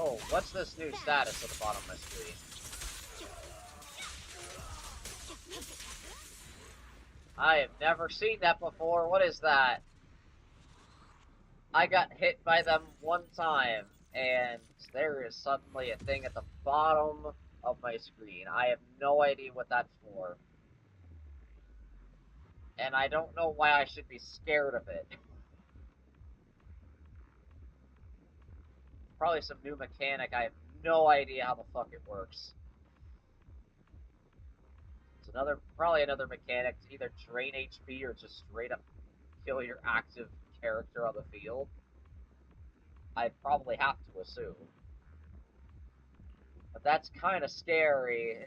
Oh, what's this new status at the bottom of my screen? I have never seen that before. What is that? I got hit by them one time, and there is suddenly a thing at the bottom of my screen. I have no idea what that's for. And I don't know why I should be scared of it. Probably some new mechanic. I have no idea how the fuck it works. It's probably another mechanic to either drain HP or just straight up kill your active character on the field. I'd probably have to assume. But that's kind of scary.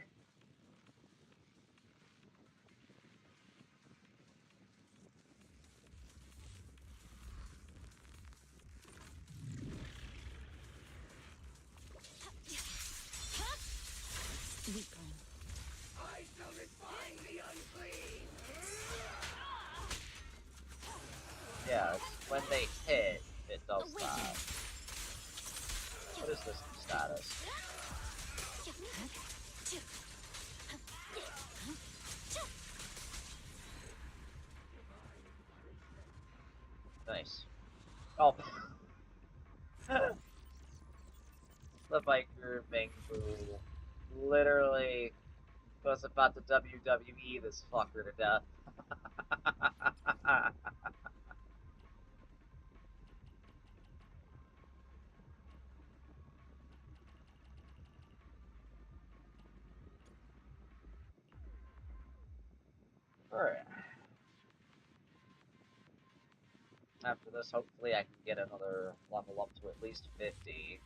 Weakling. I shall refine the unclean. Yeah, when they hit, it does that. What is this status? Nice. Oh. The biker Bangbu literally was about to WWE this fucker to death. Alright. After this, hopefully I can get another level up to at least 50.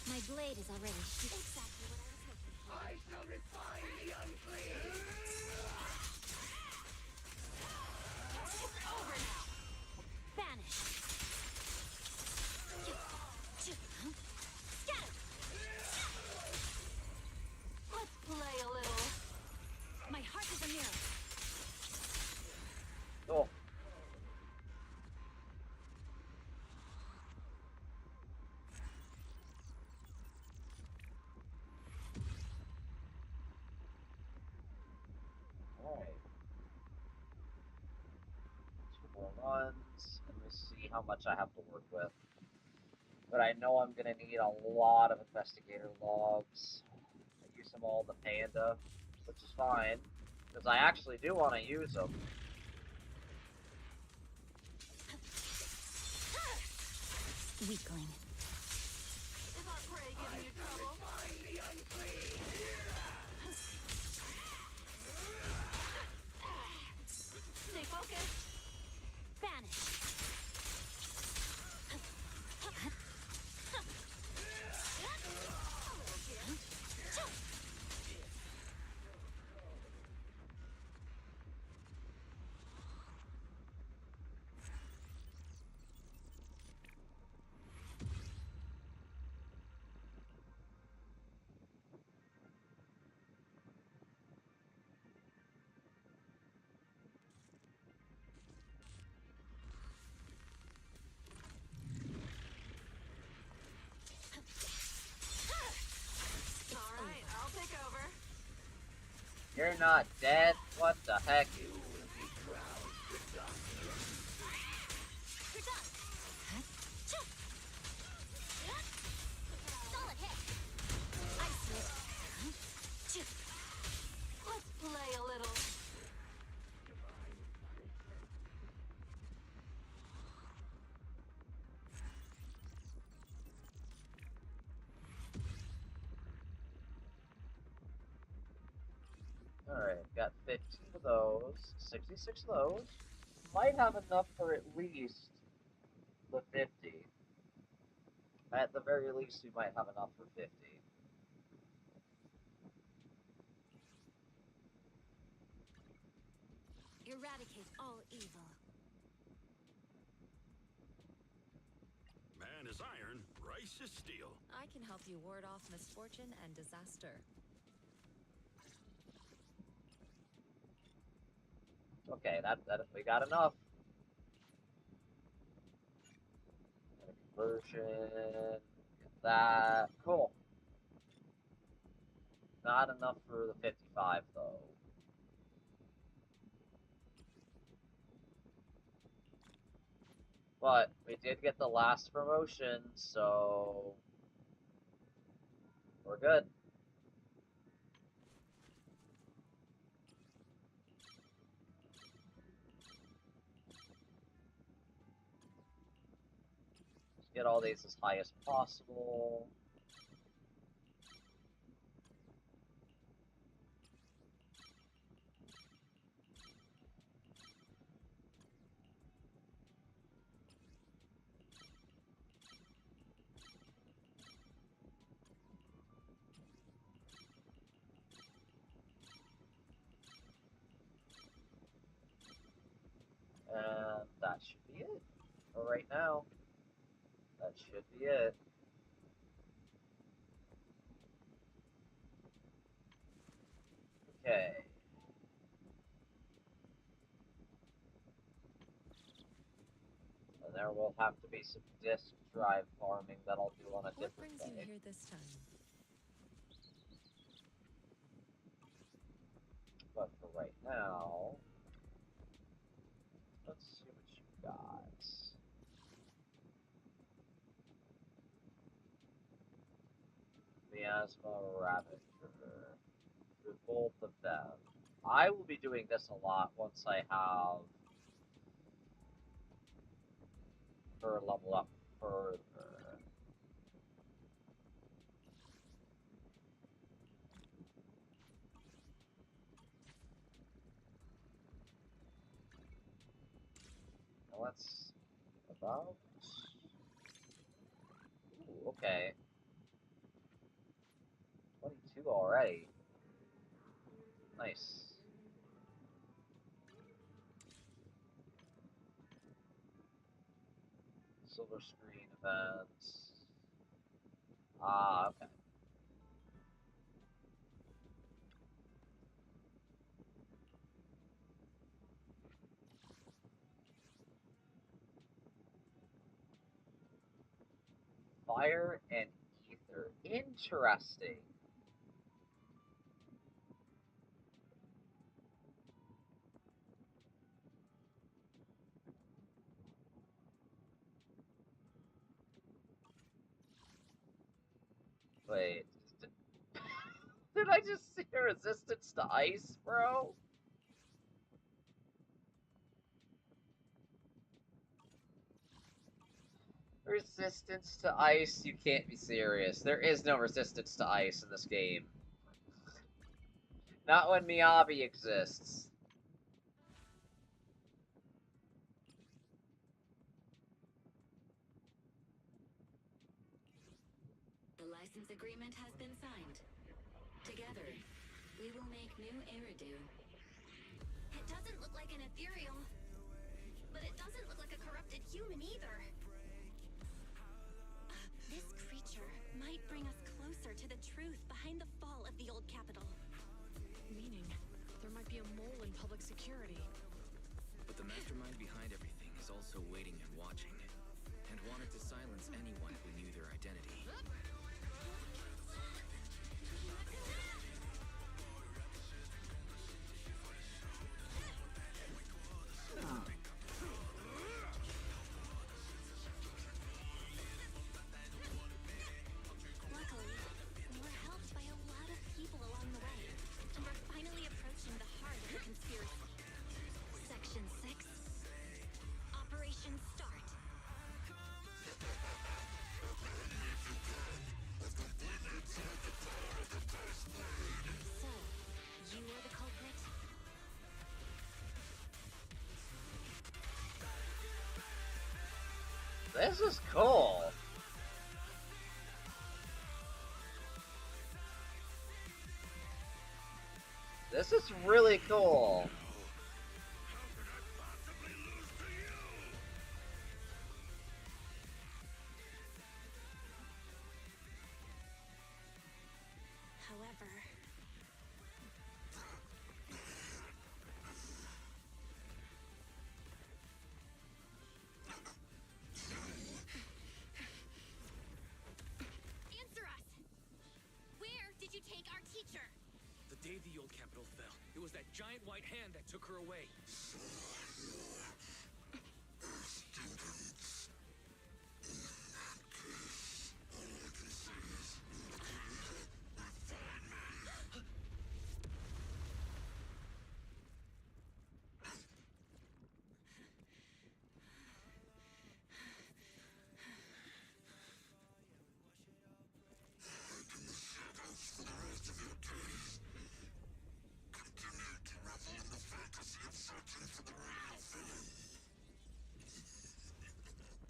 My blade is already exactly what I was looking for. I shall refine the unclean. It's over now. Vanish. Scatter. Let's play a little. My heart is a mirror. Oh. Alright. 2 more runs. Let me see how much I have to work with. But I know I'm gonna need a lot of investigator logs. I use them all in the panda, which is fine, because I actually do want to use them. Weakling. Is our prey giving you trouble? Refine the unclean. Stay focused. Vanish. All right, I'll take over. You're not dead? What the heck? You're done. Solid hit. I see it. Let's play a little. Alright, got 15 of those, 66 of those. Might have enough for at least the 50. At the very least, we might have enough for 50. Eradicate all evil. Man is iron, rice is steel. I can help you ward off misfortune and disaster. Okay, that we got enough. Conversion. Get that. Cool. Not enough for the 55, though. But we did get the last promotion, so we're good. Let's get all these as high as possible. And that should be it for right now. That should be it. Okay. And there will have to be some disk drive farming that I'll do on a What different brings day. you here this time? But for right now, let's see what you got. Miasma Ravager. For both of them. I will be doing this a lot once I have her level up further. Now let's about. Ooh, okay. 22 already. Nice. Silver screen events. Ah, okay. Fire and ether. Interesting. Wait. Did I just see a resistance to ice, bro? Resistance to ice? You can't be serious. There is no resistance to ice in this game. Not when Miyabi exists. The license agreement has been signed. Together, we will make new Eridu. It doesn't look like an ethereal, but it doesn't look like a corrupted human either. This creature might bring us closer to the truth behind the fall of the old capital. Meaning, there might be a mole in public security. But the mastermind behind everything is also waiting and watching, and wanted to silence anyone who knew their identity. Luckily, we were helped by a lot of people along the way, and we're finally approaching the heart of the conspiracy. Section 6. Operation Start. So, you are the culprit? This is cool. This is really cool. However, day the old capital fell. It was that giant white hand that took her away.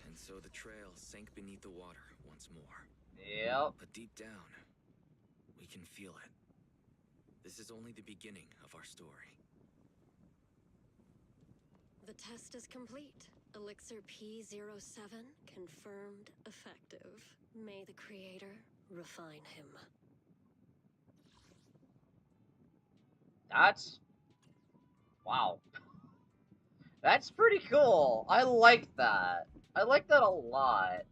And so the trail sank beneath the water once more. Yep. But deep down, we can feel it. This is only the beginning of our story. The test is complete. Elixir P07 confirmed effective. May the Creator refine him. That's... Wow. That's pretty cool. I like that. I like that a lot.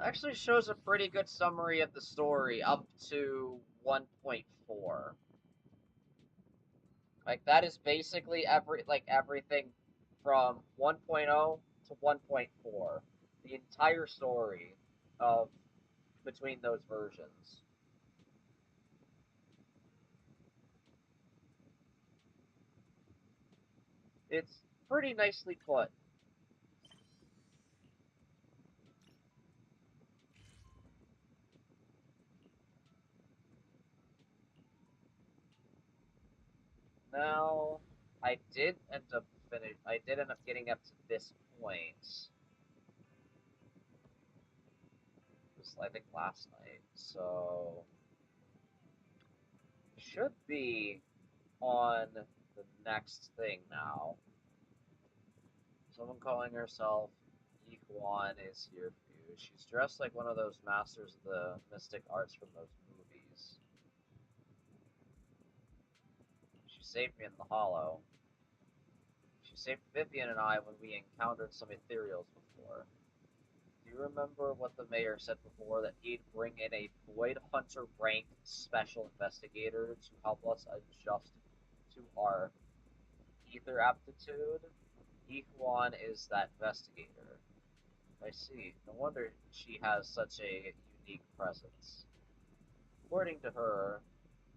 Actually shows a pretty good summary of the story up to 1.4. Like, that is basically everything from 1.0 to 1.4. The entire story of between those versions. It's pretty nicely put. Now, I did end up getting up to this point. It was, I think, last night. So, should be on the next thing now. Someone calling herself YiXuan is here for you. She's dressed like one of those masters of the mystic arts from those movies. She saved me in the hollow. She saved Vivian and I when we encountered some ethereals before. Do you remember what the mayor said before, that he'd bring in a Void Hunter ranked special investigator to help us adjust to our ether aptitude? YiXuan is that investigator. I see. No wonder she has such a unique presence. According to her,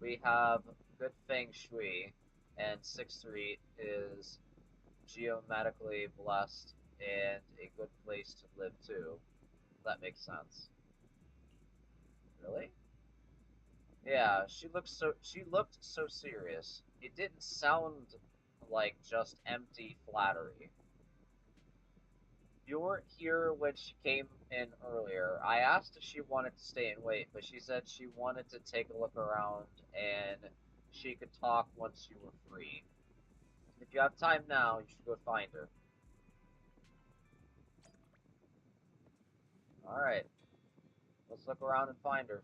we have good feng shui, and 6th Street is geometrically blessed and a good place to live too. That makes sense. Really? Yeah, she looked so serious. It didn't sound like just empty flattery. You weren't here when she came in earlier. I asked if she wanted to stay and wait, but she said she wanted to take a look around and she could talk once you were free. If you have time now, you should go find her. Alright. Let's look around and find her.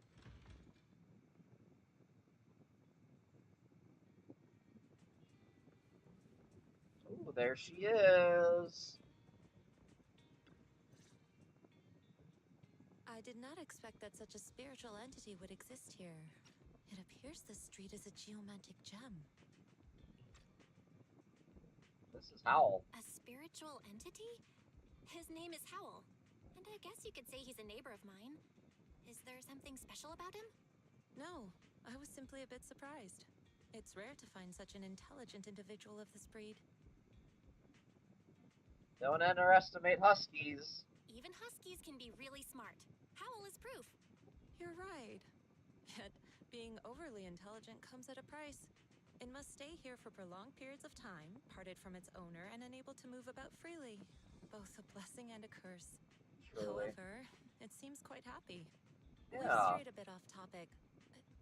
Ooh, there she is. I did not expect that such a spiritual entity would exist here. It appears this street is a geomantic gem. This is Howl. A spiritual entity? His name is Howl, and I guess you could say he's a neighbor of mine. Is there something special about him? No, I was simply a bit surprised. It's rare to find such an intelligent individual of this breed. Don't underestimate huskies. Even huskies can be really smart. Howl is proof. You're right. Yet, being overly intelligent comes at a price. It must stay here for prolonged periods of time, parted from its owner, and unable to move about freely. Both a blessing and a curse. Truly. However, it seems quite happy. Yeah. We've strayed a bit off topic.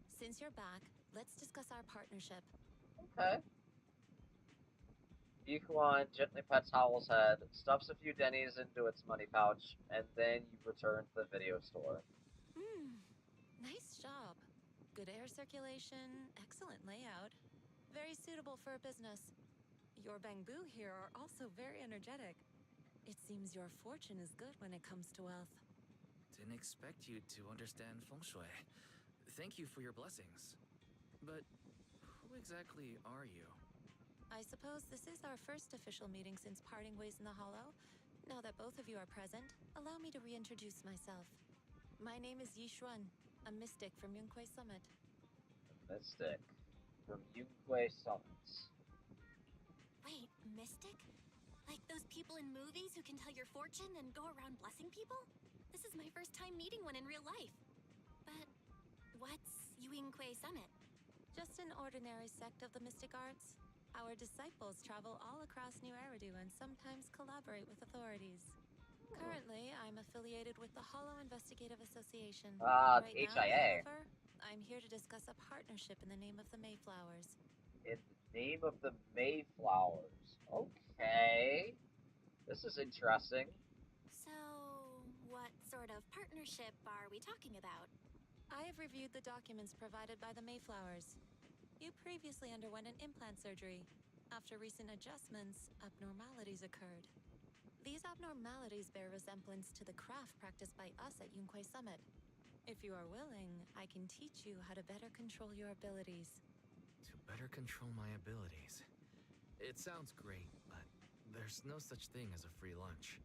Since you're back, let's discuss our partnership. Okay. YiXuan gently pets Howl's head, stuffs a few dennies into its money pouch, and then you return to the video store. Nice job. Good air circulation, excellent layout. Very suitable for a business. Your bamboo here are also very energetic. It seems your fortune is good when it comes to wealth. Didn't expect you to understand feng shui. Thank you for your blessings. But who exactly are you? I suppose this is our first official meeting since parting ways in the Hollow. Now that both of you are present, allow me to reintroduce myself. My name is YiXuan, a mystic from YiXuan Summit. A mystic from YiXuan Summit. Wait, mystic? Like those people in movies who can tell your fortune and go around blessing people? This is my first time meeting one in real life. But what's YiXuan Summit? Just an ordinary sect of the mystic arts. Our disciples travel all across New Eridu and sometimes collaborate with authorities. Currently, I'm affiliated with the Hollow Investigative Association. Right Right HIA. now, however, I'm here to discuss a partnership in the name of the Mayflowers. In the name of the Mayflowers. Okay. This is interesting. So, what sort of partnership are we talking about? I have reviewed the documents provided by the Mayflowers. You previously underwent an implant surgery. After recent adjustments, abnormalities occurred. These abnormalities bear resemblance to the craft practiced by us at YiXuan Summit. If you are willing, I can teach you how to better control your abilities. To better control my abilities. It sounds great, but there's no such thing as a free lunch.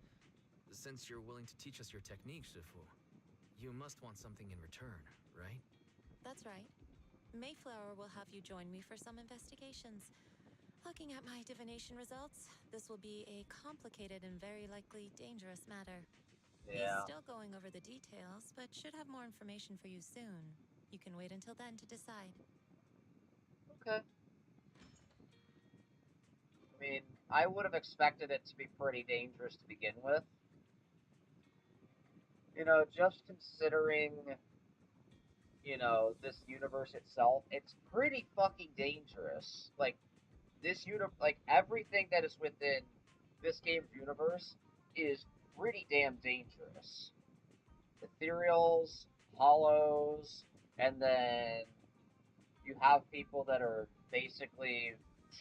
Since you're willing to teach us your technique, Shifu, you must want something in return, right? That's right. Mayflower will have you join me for some investigations. Looking at my divination results, this will be a complicated and very likely dangerous matter. Yeah. He's still going over the details, but should have more information for you soon. You can wait until then to decide. Okay. I mean, I would have expected it to be pretty dangerous to begin with. You know, just considering, you know, this universe itself, it's pretty fucking dangerous. Like, like, everything that is within this game's universe is pretty damn dangerous. Ethereals, hollows, and then you have people that are basically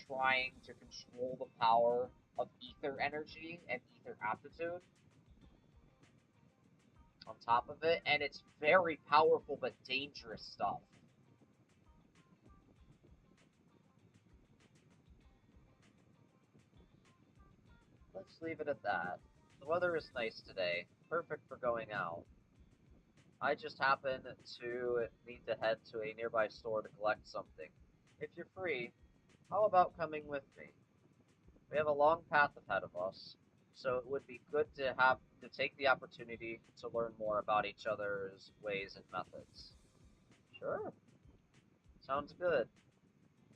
trying to control the power of ether energy and ether aptitude on top of it, and it's very powerful but dangerous stuff. Let's leave it at that. The weather is nice today, perfect for going out. I just happen to need to head to a nearby store to collect something. If you're free, how about coming with me? We have a long path ahead of us, so it would be good to take the opportunity to learn more about each other's ways and methods. Sure. Sounds good.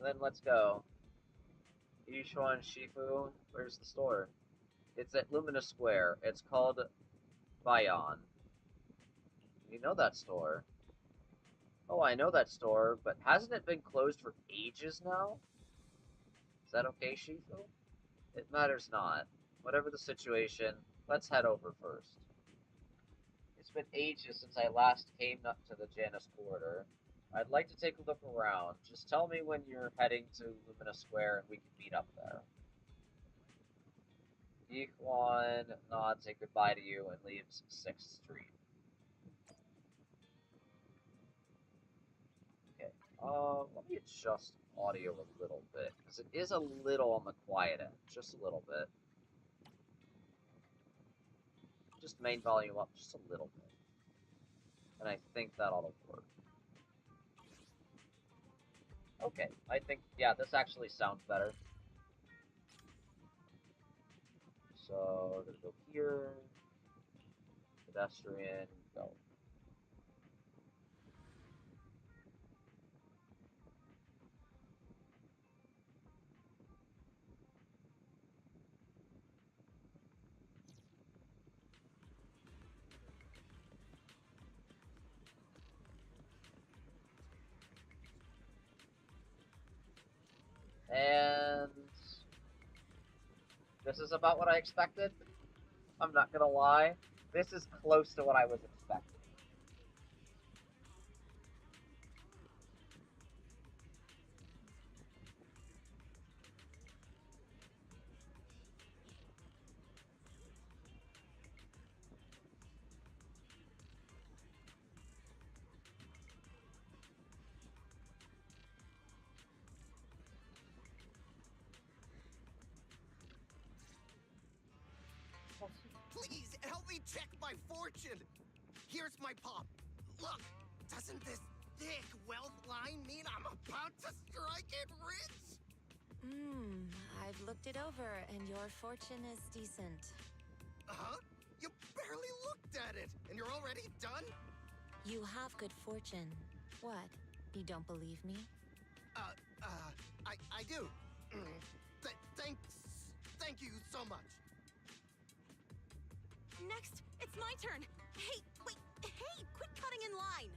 Then let's go. Yishuan Shifu, where's the store? It's at Lumina Square. It's called Bayan. You know that store. Oh, I know that store, but hasn't it been closed for ages now? Is that okay, Shifu? It matters not. Whatever the situation, let's head over first. It's been ages since I last came up to the Janus Corridor. I'd like to take a look around. Just tell me when you're heading to Lumina Square and we can meet up there. YiXuan nods a goodbye to you and leaves 6th Street. Okay, let me adjust audio a little bit, because it is a little on the quiet end, just a little bit. Just main volume up just a little bit. And I think that ought to work. Okay, I think, yeah, this actually sounds better. So, we're gonna go here. Pedestrian, go. And this is about what I expected. I'm not gonna lie. This is close to what I was expecting. Please help me check my fortune. Here's my palm. Look, doesn't this thick wealth line mean I'm about to strike it rich? I've looked it over, and your fortune is decent. Huh? You barely looked at it, and you're already done? You have good fortune. What? You don't believe me? I do. Thank you so much. Next, it's my turn. Hey, wait, hey, quit cutting in line.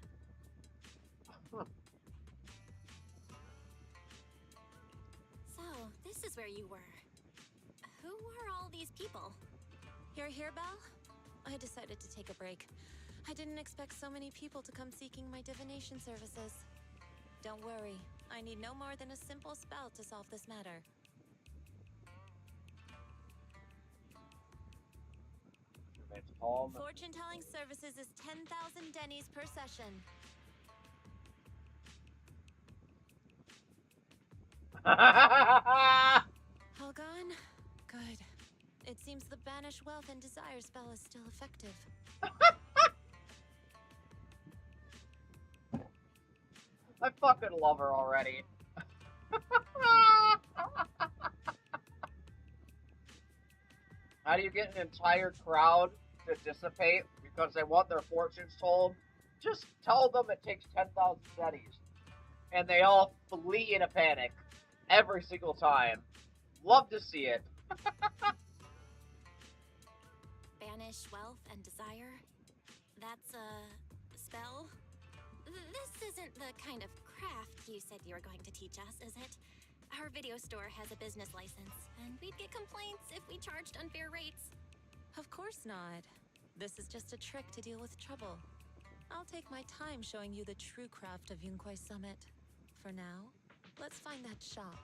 So, this is where you were. Who are all these people? You're here, Belle? I decided to take a break. I didn't expect so many people to come seeking my divination services. Don't worry, I need no more than a simple spell to solve this matter. Fortune-telling services is 10,000 dennies per session. All gone? Good. It seems the banish wealth and desire spell is still effective. I fucking love her already. How do you get an entire crowd to dissipate because they want their fortunes told? Just tell them it takes 10,000 dennies. And they all flee in a panic. Every single time. Love to see it. Banish wealth and desire? That's a spell? This isn't the kind of craft you said you were going to teach us, is it? Our video store has a business license, and we'd get complaints if we charged unfair rates. Of course not. This is just a trick to deal with trouble. I'll take my time showing you the true craft of Yunquai Summit. For now, let's find that shop.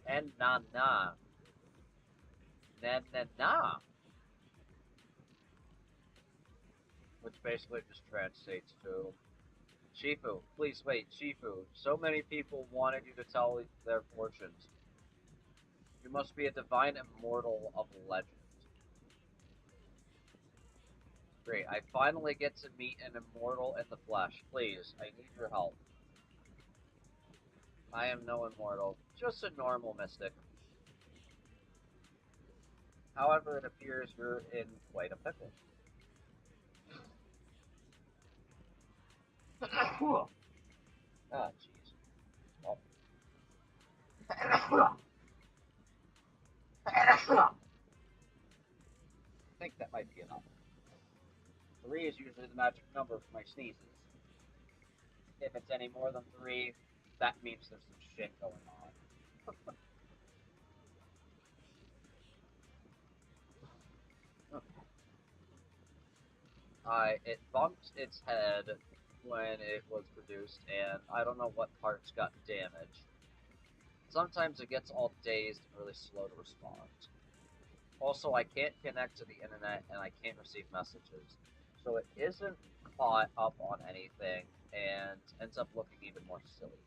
And na. Na. Which basically just translates to Shifu, please wait, Shifu. So many people wanted you to tell their fortunes. You must be a divine immortal of legend. Great, I finally get to meet an immortal in the flesh. Please, I need your help. I am no immortal, just a normal mystic. However, it appears you're in quite a pickle. Ah, jeez. Oh. I think that might be enough. 3 is usually the magic number for my sneezes. If it's any more than 3, that means there's some shit going on. It bumped its head when it was produced, and I don't know what parts got damaged. Sometimes it gets all dazed and really slow to respond. Also, I can't connect to the internet, and I can't receive messages. So it isn't caught up on anything, and ends up looking even more silly.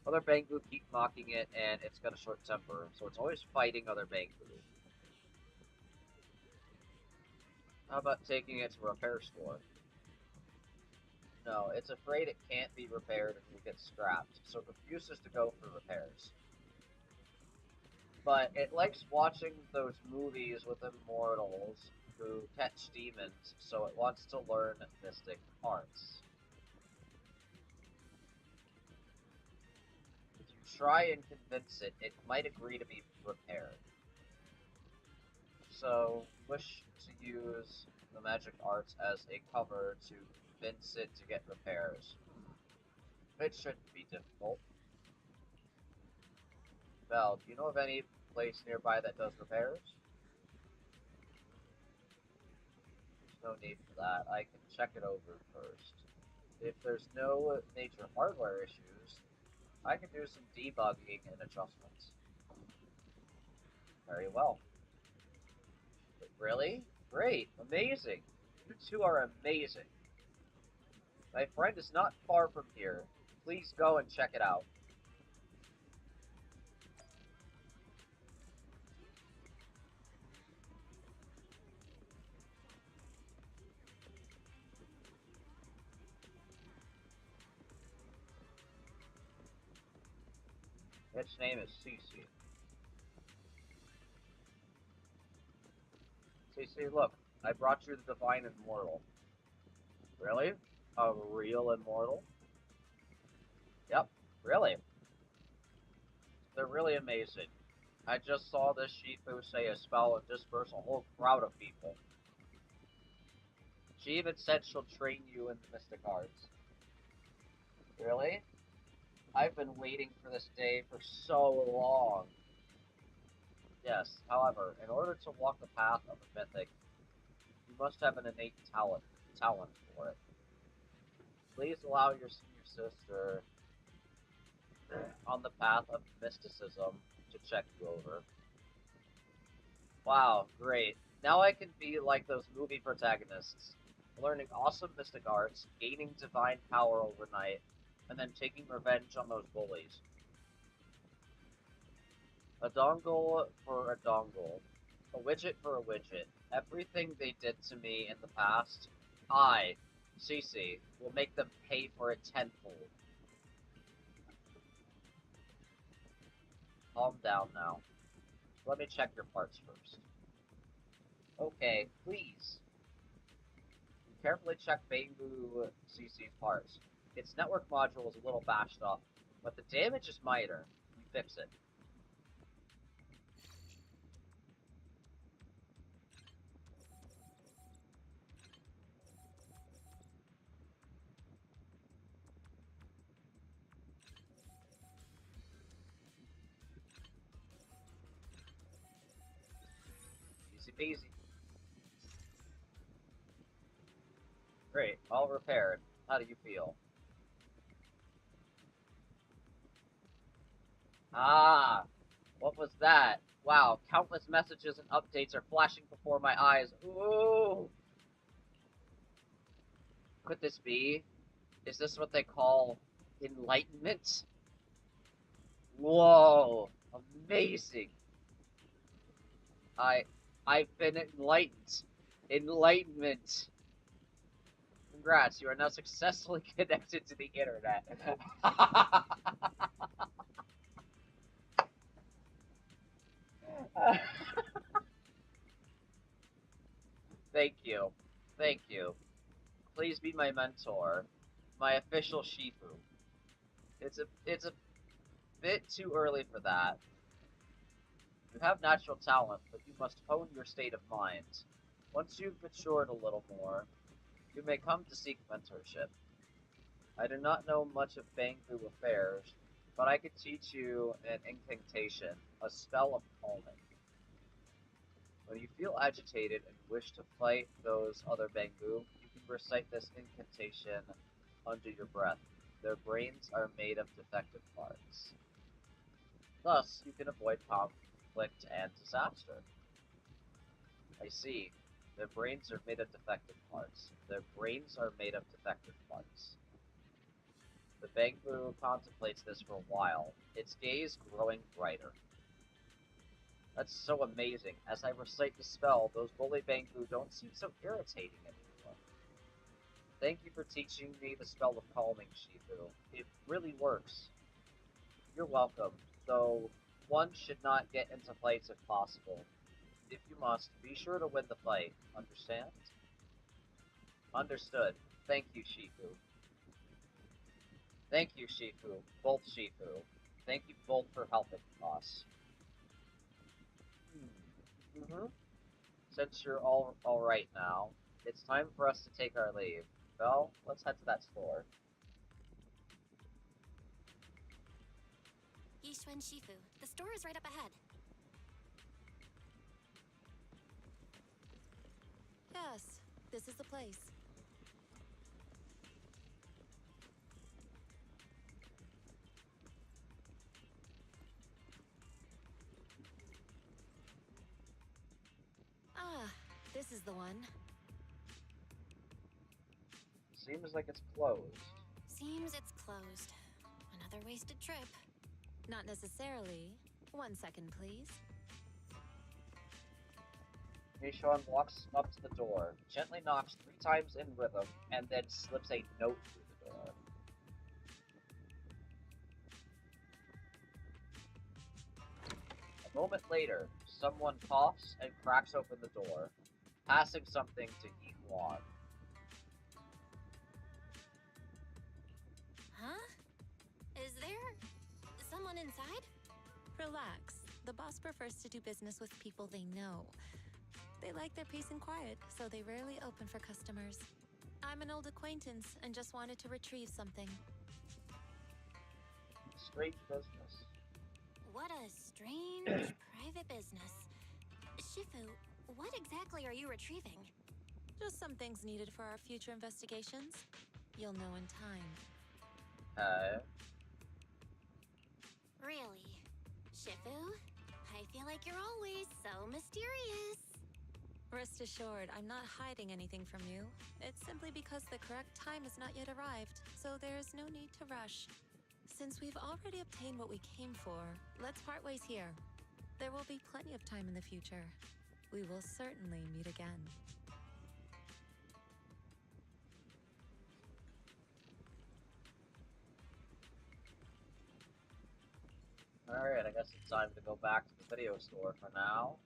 Other Bangu keep mocking it, and it's got a short temper, so it's always fighting other Bangu. How about taking it to a repair store? No, it's afraid it can't be repaired and will get scrapped, so it refuses to go for repairs. But it likes watching those movies with immortals who catch demons, so it wants to learn mystic arts. If you try and convince it, it might agree to be repaired. So, wish to use the magic arts as a cover to convince it to get repairs. It shouldn't be difficult. Val, do you know of any place nearby that does repairs? There's no need for that. I can check it over first. If there's no major hardware issues, I can do some debugging and adjustments. Very well. Really? Great. Amazing. You two are amazing. My friend is not far from here. Please go and check it out. Its name is Cece. Cece, look, I brought you the Divine Immortal. Really? A real immortal? Yep, really. They're really amazing. I just saw this Shifu say a spell and disperse a whole crowd of people. She even said she'll train you in the mystic arts. Really? I've been waiting for this day for so long. Yes, however, in order to walk the path of a mythic, you must have an innate talent for it. Please allow your senior sister on the path of mysticism to check you over. Wow, great. Now I can be like those movie protagonists, learning awesome mystic arts, gaining divine power overnight, and then taking revenge on those bullies. A dongle for a dongle. A widget for a widget. Everything they did to me in the past, I, Cece, will make them pay for it tenfold. Calm down now. Let me check your parts first. Okay, please. Carefully check Bangu CC's parts. Its network module is a little bashed up, but the damage is minor. You fix it. Easy peasy. Great, all repaired. How do you feel? Ah, what was that? Wow, countless messages and updates are flashing before my eyes. Ooh! Could this be? Is this what they call enlightenment? Whoa, amazing. I've been enlightened. Enlightenment. Congrats, you are now successfully connected to the internet. Thank you. Thank you. Please be my mentor. My official Shifu. It's a bit too early for that. You have natural talent, but you must hone your state of mind. Once you've matured a little more, you may come to seek mentorship. I do not know much of Bangu affairs, but I could teach you an incantation, a spell of calming. When you feel agitated and wish to fight those other Bangu, you can recite this incantation under your breath. Their brains are made of defective parts. Thus, you can avoid conflict and disaster. I see. Their brains are made of defective parts. Their brains are made of defective parts. The Bangu contemplates this for a while, its gaze growing brighter. That's so amazing. As I recite the spell, those bully Bangu don't seem so irritating anymore. Thank you for teaching me the spell of calming, Shifu. It really works. You're welcome, though one should not get into fights if possible. If you must, be sure to win the fight. Understand? Understood. Thank you, Shifu. Thank you, Shifu. Both Shifu. Thank you both for helping us. Since you're all right now, it's time for us to take our leave. Well, let's head to that store. YiXuan Shifu. The store is right up ahead. Yes, this is the place. Ah, this is the one. Seems like it's closed. Seems it's closed. Another wasted trip. Not necessarily. 1 second, please. YiXuan walks up to the door, gently knocks 3 times in rhythm, and then slips a note through the door. A moment later, someone coughs and cracks open the door, passing something to YiXuan. Huh? Is there someone inside? Relax. The boss prefers to do business with people they know. They like their peace and quiet, so they rarely open for customers. I'm an old acquaintance and just wanted to retrieve something. Strange business. What a strange private business. Shifu, what exactly are you retrieving? Just some things needed for our future investigations. You'll know in time. Really? Shifu? I feel like you're always so mysterious. Rest assured, I'm not hiding anything from you. It's simply because the correct time has not yet arrived, so there's no need to rush. Since we've already obtained what we came for, let's part ways here. There will be plenty of time in the future. We will certainly meet again. Alright, I guess it's time to go back to the video store for now.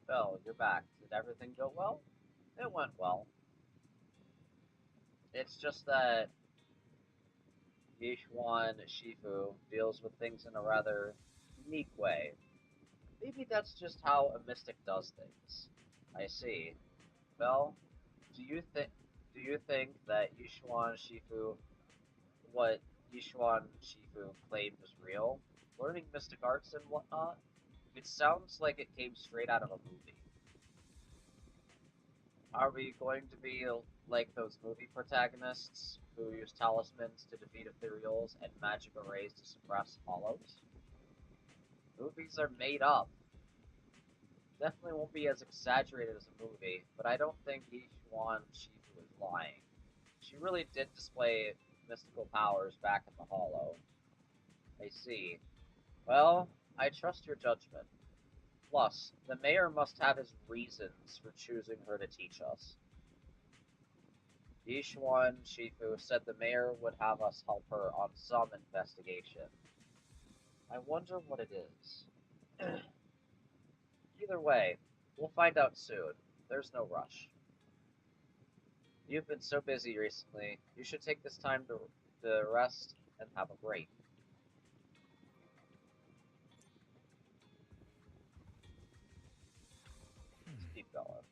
Belle, you're back. Did everything go well? It went well. It's just that YiXuan Shifu deals with things in a rather unique way. Maybe that's just how a mystic does things. I see. Belle, do you think that what YiXuan Shifu claimed is real? Learning mystic arts and whatnot? It sounds like it came straight out of a movie. Are we going to be like those movie protagonists who use talismans to defeat ethereals and magic arrays to suppress hollows? Movies are made up. Definitely won't be as exaggerated as a movie, but I don't think YiXuan Shifu is lying. She really did display mystical powers back in the hollow. I see. Well, I trust your judgment. Plus, the mayor must have his reasons for choosing her to teach us. YiXuan Shifu said the mayor would have us help her on some investigation. I wonder what it is. Either way, we'll find out soon. There's no rush. You've been so busy recently, you should take this time to rest and have a break. Let's keep going.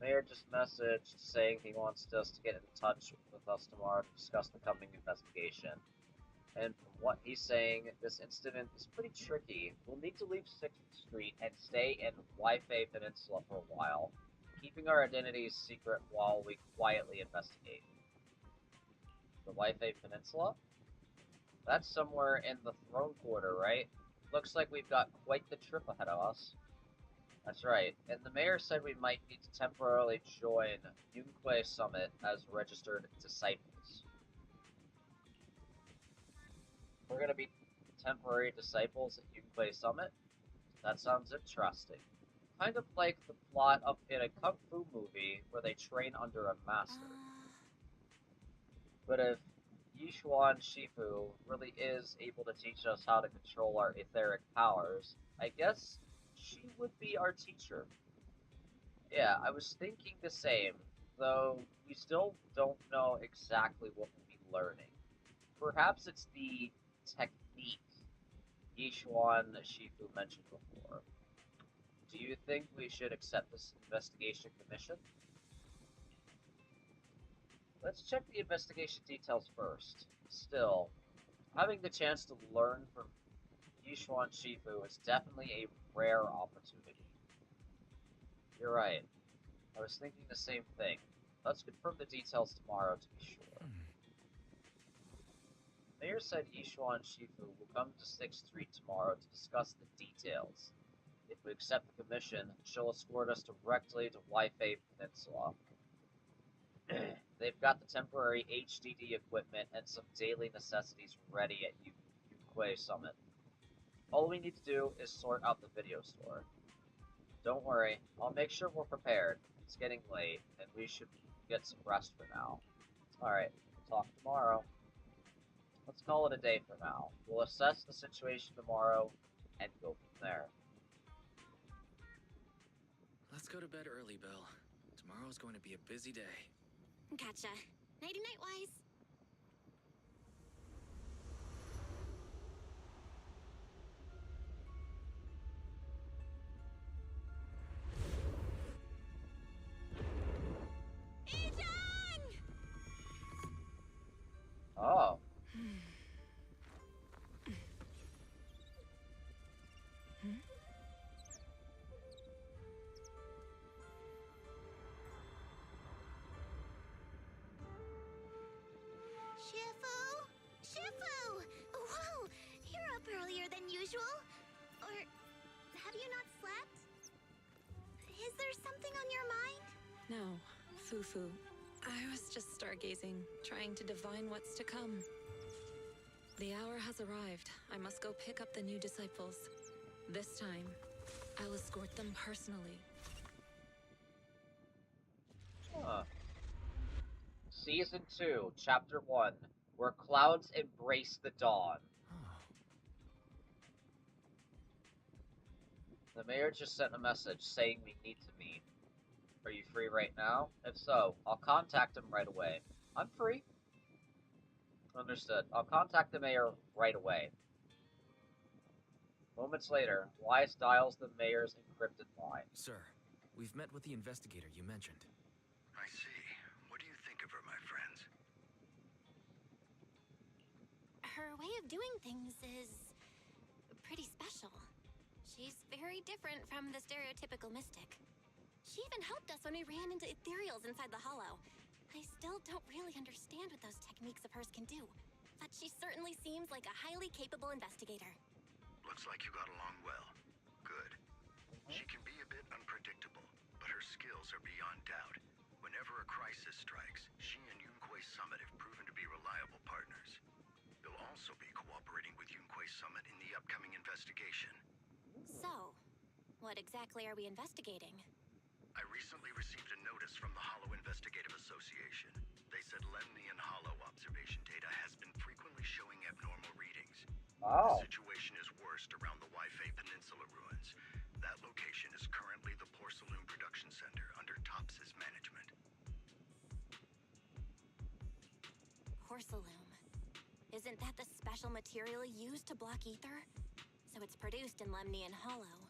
Mayor just messaged saying he wants us to get in touch with us tomorrow to discuss the coming investigation. And from what he's saying, this incident is pretty tricky. We'll need to leave 6th Street and stay in Wi-Fi Peninsula for a while, keeping our identities secret while we quietly investigate. The Wi-Fi Peninsula? That's somewhere in the Throne Quarter, right? Looks like we've got quite the trip ahead of us. That's right, and the mayor said we might need to temporarily join YiXuan Summit as registered disciples. We're gonna be temporary disciples at YiXuan Summit? That sounds interesting. Kind of like the plot of in a kung fu movie where they train under a master. But if YiXuan Shifu really is able to teach us how to control our etheric powers, I guess she would be our teacher. Yeah, I was thinking the same, though we still don't know exactly what we'll be learning. Perhaps it's the technique YiXuan Shifu mentioned before. Do you think we should accept this investigation commission? Let's check the investigation details first. Still, having the chance to learn from YiXuan Shifu is definitely a rare opportunity. You're right. I was thinking the same thing. Let's confirm the details tomorrow to be sure. Mayor said YiXuan Shifu will come to 6th Street tomorrow to discuss the details. If we accept the commission, she'll escort us directly to Wi-Fi Peninsula. They've got the temporary HDD equipment and some daily necessities ready at YiXuan Summit. All we need to do is sort out the video store. Don't worry, I'll make sure we're prepared. It's getting late, and we should get some rest for now. Alright, we'll talk tomorrow. Let's call it a day for now. We'll assess the situation tomorrow and go from there. Let's go to bed early, Bill. Tomorrow's going to be a busy day. Gotcha. Nighty-night, Wise. Oh. Shifu! Whoa! You're up earlier than usual? Or have you not slept? Is there something on your mind? No, Fufu. I was just stargazing, trying to divine what's to come. The hour has arrived. I must go pick up the new disciples. This time, I'll escort them personally. Huh. Season 2, Chapter 1, Where Clouds Embrace the Dawn. The mayor just sent a message saying we need to meet. Are you free right now? If so, I'll contact him right away. I'm free. Understood. I'll contact the mayor right away. Moments later, Wise dials the mayor's encrypted line. Sir, we've met with the investigator you mentioned. I see. What do you think of her, my friends? Her way of doing things is pretty special. She's very different from the stereotypical mystic. She even helped us when we ran into ethereals inside the hollow. I still don't really understand what those techniques of hers can do, but she certainly seems like a highly capable investigator. Looks like you got along well. Good. She can be a bit unpredictable, but her skills are beyond doubt. Whenever a crisis strikes, she and YiXuan Summit have proven to be reliable partners. They'll also be cooperating with YiXuan Summit in the upcoming investigation. So, what exactly are we investigating? I recently received a notice from the Hollow Investigative Association. They said Lemnian Hollow observation data has been frequently showing abnormal readings. Oh. The situation is worst around the Wi-Fi Peninsula ruins. That location is currently the Porcelain Production Center under Tops's management. Porcelain. Isn't that the special material used to block ether? So it's produced in Lemnian Hollow.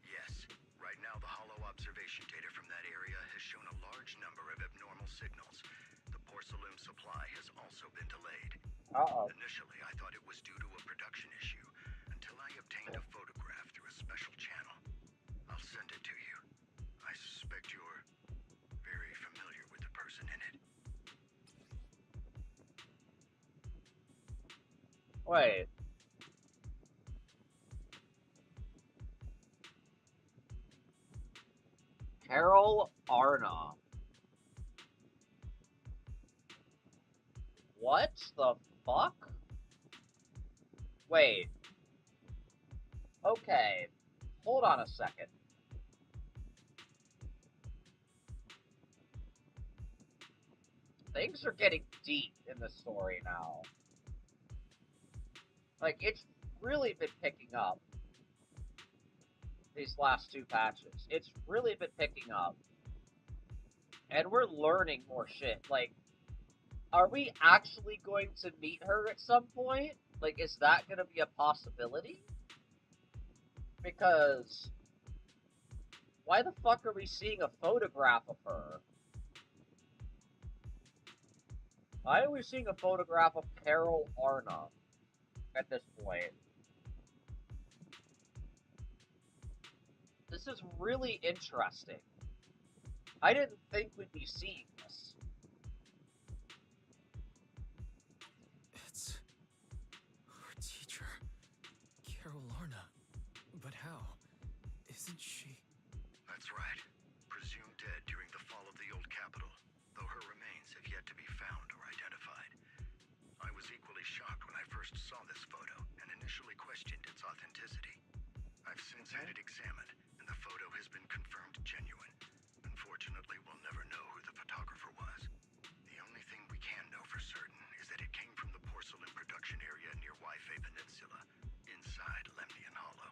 Yes. Right now, the Hollow observation data from that area has shown a large number of abnormal signals. The porcelain supply has also been delayed. Initially, I thought it was due to a production issue, until I obtained a photograph through a special channel. I'll send it to you. I suspect you're very familiar with the person in it. Wait. Carol Arna. What the fuck? Wait. Okay. Hold on a second. Things are getting deep in the story now. Like, it's really been picking up these last two patches. It's really been picking up. And we're learning more shit. Like, are we actually going to meet her at some point? Like, is that going to be a possibility? Because why the fuck are we seeing a photograph of her? Why are we seeing a photograph of Carol Arna at this point? This is really interesting. I didn't think we'd be seeing this. Carol Lorna. But how? Isn't she... That's right. Presumed dead during the fall of the old capital, though her remains have yet to be found or identified. I was equally shocked when I first saw this photo and initially questioned its authenticity. I've since had it examined, and the photo has been confirmed genuine. Unfortunately, we'll never know who the photographer was. The only thing we can know for certain is that it came from the porcelain production area near YiXuan Peninsula, inside Lemnian Hollow.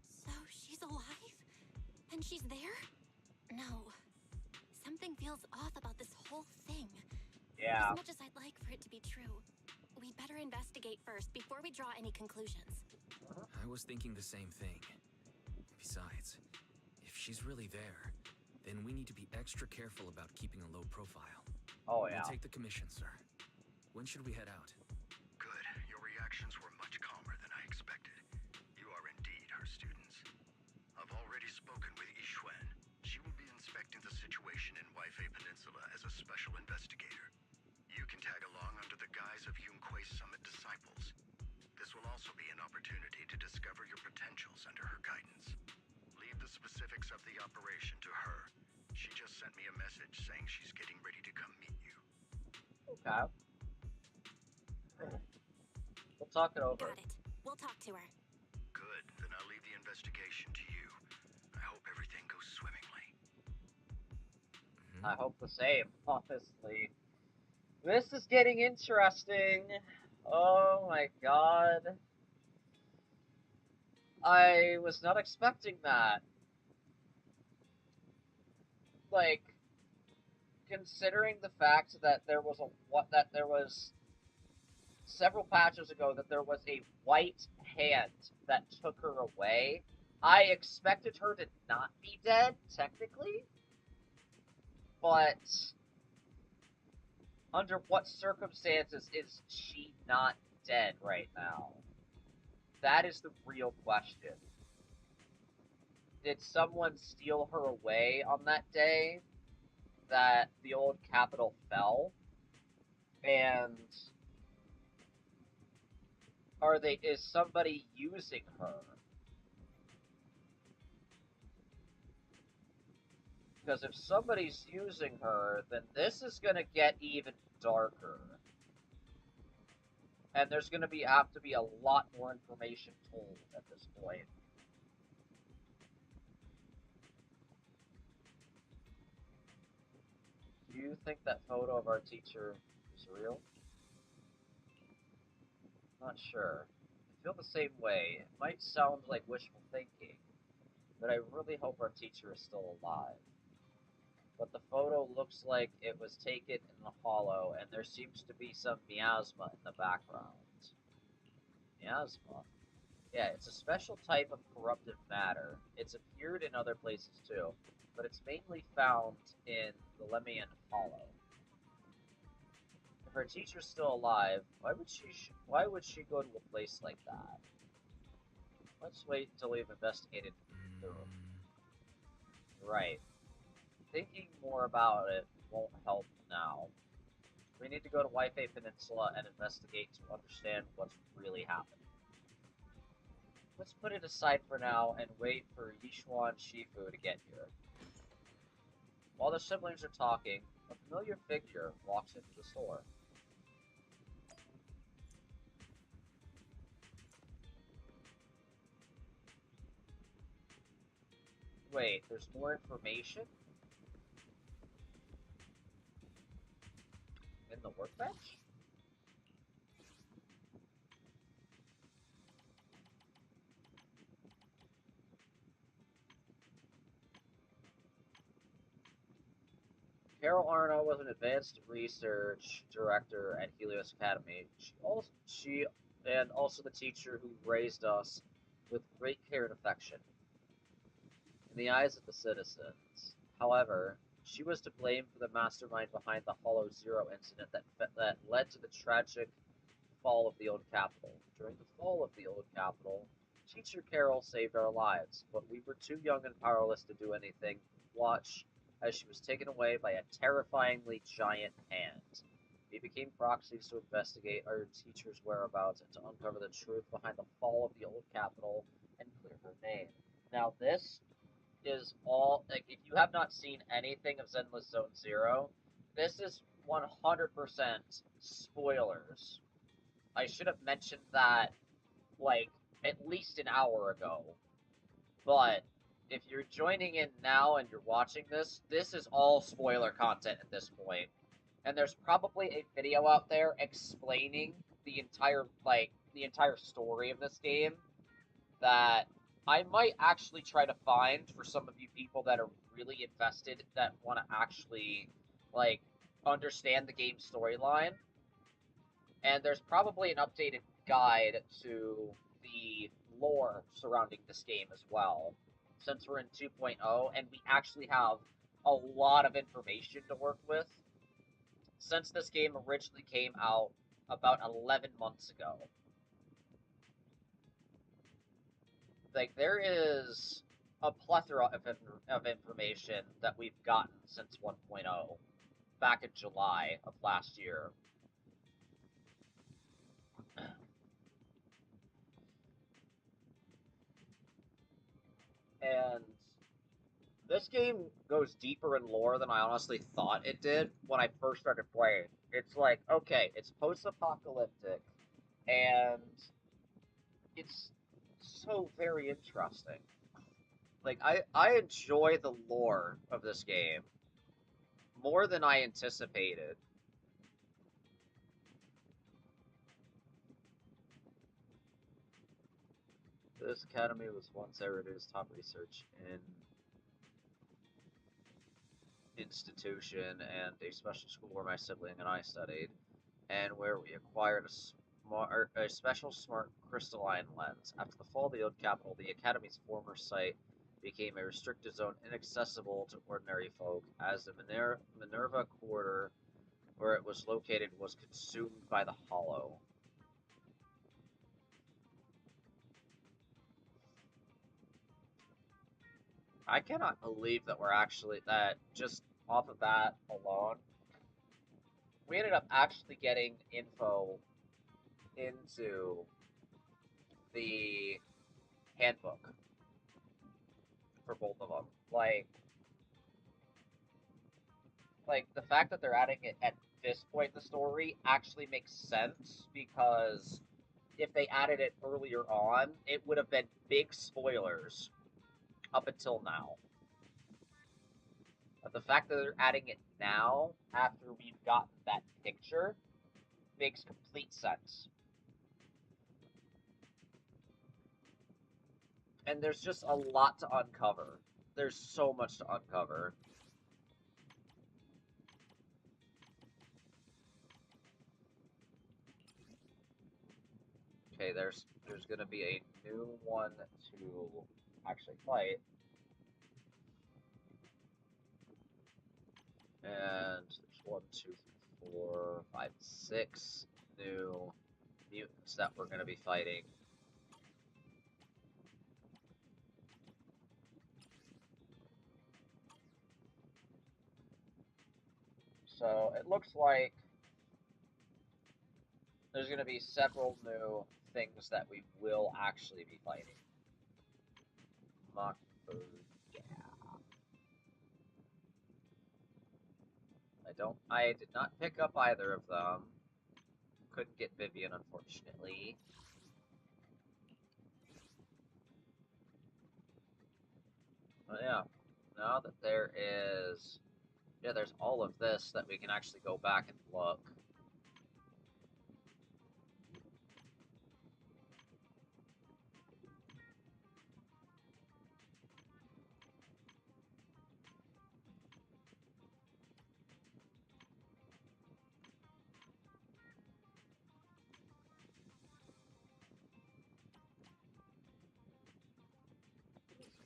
So she's alive? And she's there? No. Something feels off about this whole thing. Yeah. As much as I'd like for it to be true, we'd better investigate first before we draw any conclusions. I was thinking the same thing. Besides, if she's really there, then we need to be extra careful about keeping a low profile. Oh, yeah. We'll take the commission, sir. When should we head out? Good. Your reactions were much calmer than I expected. You are indeed her students. I've already spoken with YiXuan. She will be inspecting the situation in YiXuan Peninsula as a special investigator. You can tag along under the guise of Yunque's Summit Disciples. This will also be an opportunity to discover your potentials under her guidance. Leave the specifics of the operation to her. She just sent me a message saying she's getting ready to come meet you. Okay. We'll talk it over. Got it. We'll talk to her. Good. Then I'll leave the investigation to you. I hope everything goes swimmingly. I hope the same, honestly. This is getting interesting. Oh my god. I was not expecting that. Like, considering the fact that there was several patches ago that there was a white hand that took her away, I expected her to not be dead, technically. But under what circumstances is she not dead right now? That is the real question. Did someone steal her away on that day that the old capital fell? And is somebody using her? Because if somebody's using her, then this is going to get even darker. And there's going to have to be a lot more information told at this point. Do you think that photo of our teacher is real? Not sure. I feel the same way. It might sound like wishful thinking, but I really hope our teacher is still alive. But the photo looks like it was taken in the hollow, and there seems to be some miasma in the background. Miasma? Yeah, it's a special type of corruptive matter. It's appeared in other places too, but it's mainly found in the Lemnian Hollow. If her teacher's still alive, why would she go to a place like that? Let's wait until we've investigated the room. Right. Thinking more about it won't help now. We need to go to YiXuan Peninsula and investigate to understand what's really happening. Let's put it aside for now and wait for YiXuan Shifu to get here. While the siblings are talking, a familiar figure walks into the store. Wait, there's more information? In the workbench? Carol Arno was an advanced research director at Helios Academy. She and also the teacher who raised us with great care and affection in the eyes of the citizens. However, she was to blame for the mastermind behind the Hollow Zero incident that led to the tragic fall of the old capital. During the fall of the old capital, Teacher Carol saved our lives, but we were too young and powerless to do anything. Watch as she was taken away by a terrifyingly giant hand. We became proxies to investigate our teacher's whereabouts and to uncover the truth behind the fall of the old capital and clear her name. Now, this is all, like, if you have not seen anything of Zenless Zone Zero, this is 100% spoilers. I should have mentioned that, like, at least an hour ago. But if you're joining in now and you're watching this, this is all spoiler content at this point. And there's probably a video out there explaining the entire story of this game that I might actually try to find for some of you people that are really invested, that want to actually, like, understand the game storyline. And there's probably an updated guide to the lore surrounding this game as well, since we're in 2.0, and we actually have a lot of information to work with, since this game originally came out about 11 months ago. Like, there is a plethora of information that we've gotten since 1.0, back in July of last year. And this game goes deeper in lore than I honestly thought it did when I first started playing. It's like, okay, it's post-apocalyptic, and it's so very interesting. Like, I enjoy the lore of this game more than I anticipated. This academy was once Eridu's top research institution and a special school where my sibling and I studied, and where we acquired a special smart crystalline lens. After the fall of the old capital, the academy's former site became a restricted zone inaccessible to ordinary folk, as the Minerva quarter where it was located was consumed by the Hollow. I cannot believe that just off of that alone, we ended up actually getting info into the handbook for both of them. Like the fact that they're adding it at this point in the story actually makes sense, because if they added it earlier on, it would have been big spoilers up until now. But the fact that they're adding it now, after we've gotten that picture, makes complete sense. And there's just a lot to uncover. There's so much to uncover. Okay, there's gonna be a new one to actually fight. And there's 1, 2, 3, 4, 5, 6 new mutants that we're gonna be fighting. So it looks like there's going to be several new things that we will actually be fighting. Mockingbird, yeah. I did not pick up either of them. Couldn't get Vivian, unfortunately. But yeah, now that there's all of this that we can actually go back and look.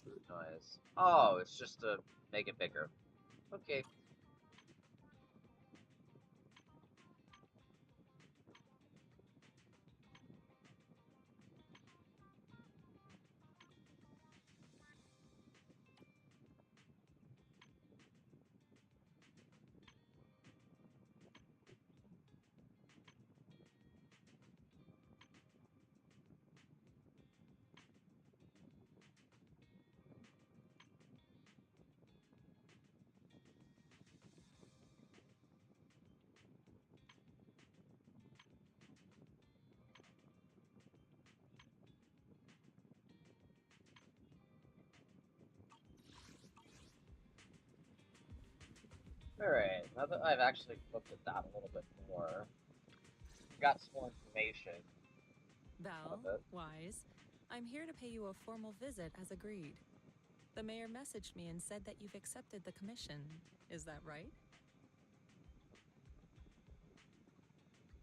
Food noise. Oh, it's just to make it bigger. Okay. Alright, now that I've actually looked at that a little bit more, got some more information. Val, Wise, I'm here to pay you a formal visit as agreed. The mayor messaged me and said that you've accepted the commission. Is that right?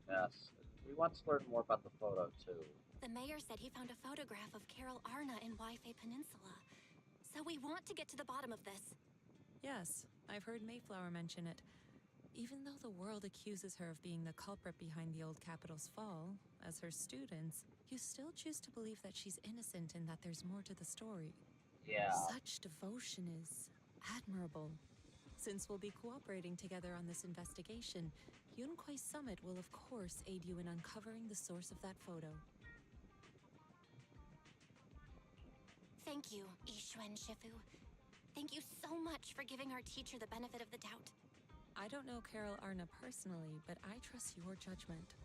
Yes. We want to learn more about the photo, too. The mayor said he found a photograph of Carol Arna in Wi-Fi Peninsula. So we want to get to the bottom of this. Yes, I've heard Mayflower mention it. Even though the world accuses her of being the culprit behind the old capital's fall, as her students, you still choose to believe that she's innocent and that there's more to the story. Yeah. Such devotion is admirable. Since we'll be cooperating together on this investigation, Yunquai Summit will of course aid you in uncovering the source of that photo. Thank you, YiXuan Shifu. Thank you so much for giving our teacher the benefit of the doubt. I don't know Carol Arna personally, but I trust your judgment.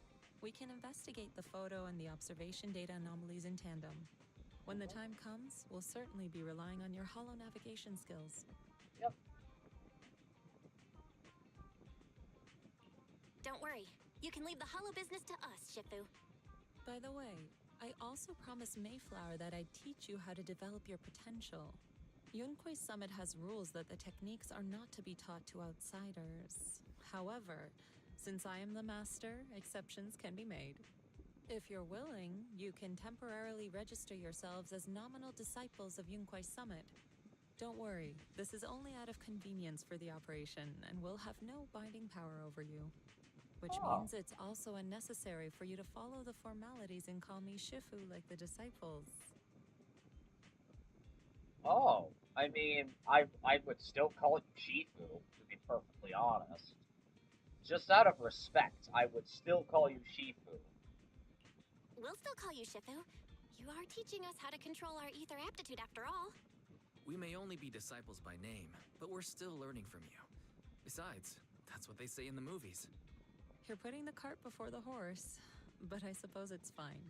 We can investigate the photo and the observation data anomalies in tandem. When the time comes, we'll certainly be relying on your holo navigation skills. Yep. Don't worry. You can leave the holo business to us, Shifu. By the way, I also promised Mayflower that I'd teach you how to develop your potential. Yunquai Summit has rules that the techniques are not to be taught to outsiders. However, since I am the master, exceptions can be made. If you're willing, you can temporarily register yourselves as nominal disciples of Yunquai Summit. Don't worry, this is only out of convenience for the operation, and will have no binding power over you. Which means it's also unnecessary for you to follow the formalities and call me Shifu like the disciples. Oh, I mean, I would still call you Shifu, to be perfectly honest. Just out of respect, I would still call you Shifu. We'll still call you Shifu. You are teaching us how to control our ether aptitude after all. We may only be disciples by name, but we're still learning from you. Besides, that's what they say in the movies. You're putting the cart before the horse, but I suppose it's fine.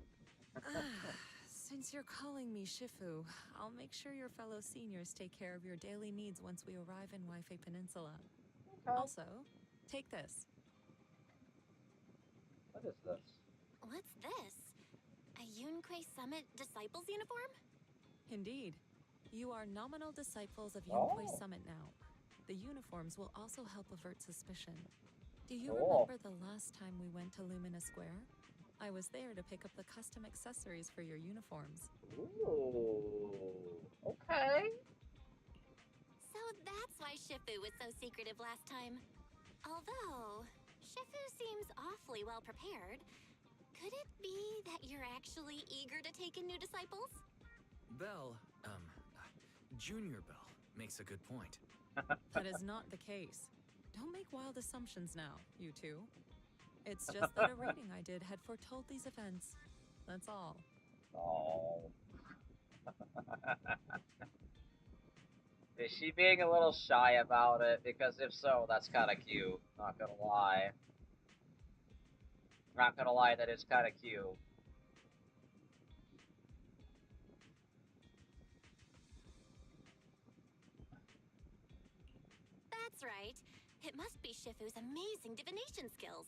Since you're calling me Shifu, I'll make sure your fellow seniors take care of your daily needs once we arrive in Wi-Fi Peninsula. Okay. Also, take this. What is this? What's this? A Yunquai Summit Disciples uniform? Indeed. You are nominal disciples of Yunquai Oh. Summit now. The uniforms will also help avert suspicion. Do you Cool. remember the last time we went to Lumina Square? I was there to pick up the custom accessories for your uniforms. Ooh, okay. So that's why Shifu was so secretive last time. Although, Shifu seems awfully well prepared. Could it be that you're actually eager to take in new disciples? Bell, Junior Bell makes a good point. That is not the case. Don't make wild assumptions now, you two. It's just that a reading I did had foretold these events. That's all. Oh. Is she being a little shy about it? Because if so, that's kind of cute. Not gonna lie. Not gonna lie, that is kind of cute. That's right. It must be Shifu's amazing divination skills.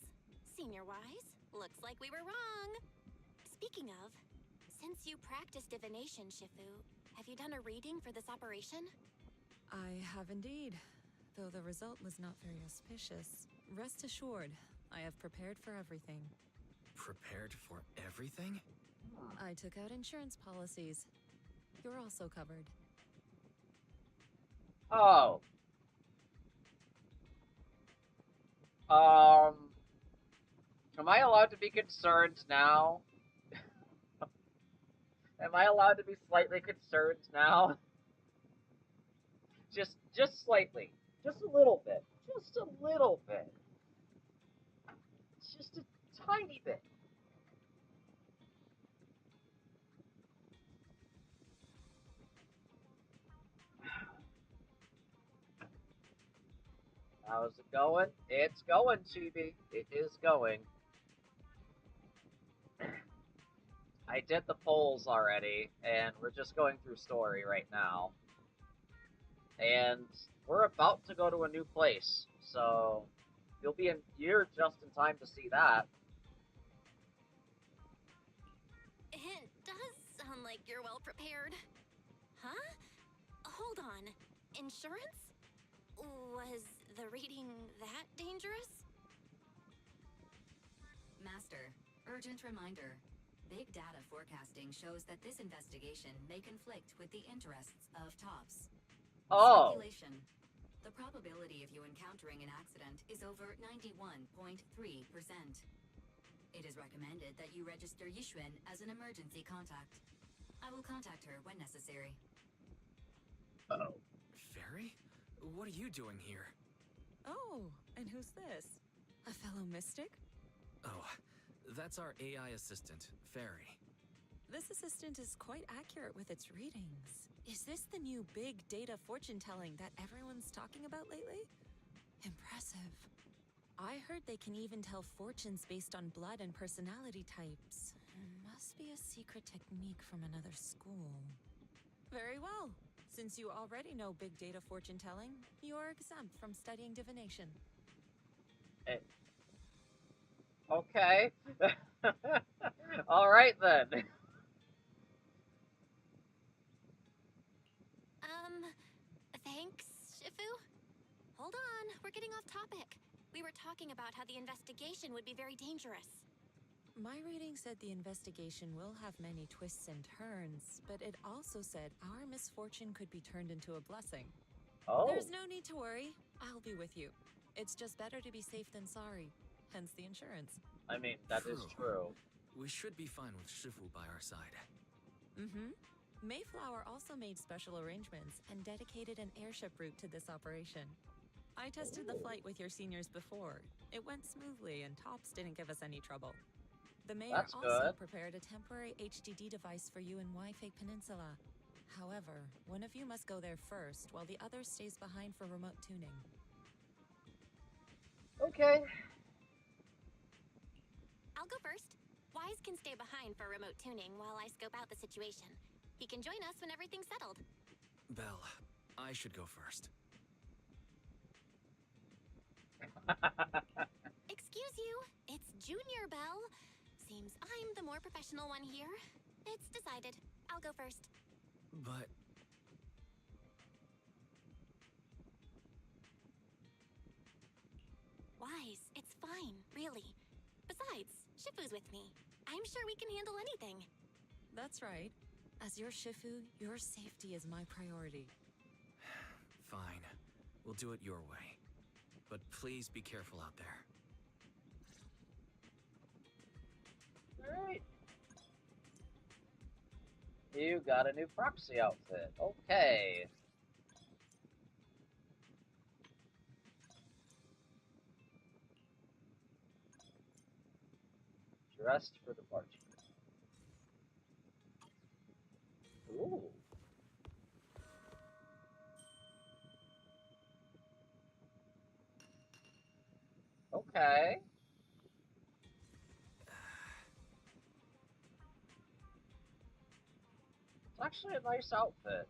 Senior-wise, looks like we were wrong. Speaking of, since you practice divination, Shifu, have you done a reading for this operation? I have indeed, though the result was not very auspicious. Rest assured, I have prepared for everything. Prepared for everything? I took out insurance policies. You're also covered. Oh. Am I allowed to be concerned now? Am I allowed to be slightly concerned now? Just slightly. Just a little bit. Just a little bit. Just a tiny bit. How's it going? It's going, Chibi. It is going. I did the polls already, and we're just going through story right now. And we're about to go to a new place, so you'll be in here just in time to see that. It does sound like you're well prepared. Huh? Hold on. Insurance? Was the reading that dangerous? Master, urgent reminder. Big data forecasting shows that this investigation may conflict with the interests of TOPS. Oh. Speculation. The probability of you encountering an accident is over 91.3%. It is recommended that you register YiXuan as an emergency contact. I will contact her when necessary. Uh-oh. Fairy? What are you doing here? Oh, and who's this? A fellow mystic? Oh, that's our AI assistant, Fairy. This assistant is quite accurate with its readings. Is this the new big data fortune telling that everyone's talking about lately? Impressive. I heard they can even tell fortunes based on blood and personality types. Must be a secret technique from another school. Very well. Since you already know big data fortune telling, you are exempt from studying divination. Hey. Okay. All right then. Thanks, Shifu? Hold on, we're getting off topic. We were talking about how the investigation would be very dangerous. My reading said the investigation will have many twists and turns, but it also said our misfortune could be turned into a blessing. Oh. There's no need to worry. I'll be with you. It's just better to be safe than sorry. Hence the insurance. I mean, that is true. We should be fine with Shifu by our side. Mm-hmm. Mayflower also made special arrangements and dedicated an airship route to this operation. I tested the flight with your seniors before. It went smoothly and TOPS didn't give us any trouble. The mayor also prepared a temporary HDD device for you in Wi-Fi Peninsula. However, one of you must go there first while the other stays behind for remote tuning. Okay. I'll go first. Wise can stay behind for remote tuning while I scope out the situation. He can join us when everything's settled. Belle, I should go first. Excuse you, it's Junior Belle. Seems I'm the more professional one here. It's decided. I'll go first. But... Wise, it's fine, really. Besides, Shifu's with me. I'm sure we can handle anything. That's right. As your Shifu, your safety is my priority. Fine. We'll do it your way. But please be careful out there. Alright. You got a new proxy outfit. Okay. Dressed for departure. Ooh. Okay. It's actually a nice outfit.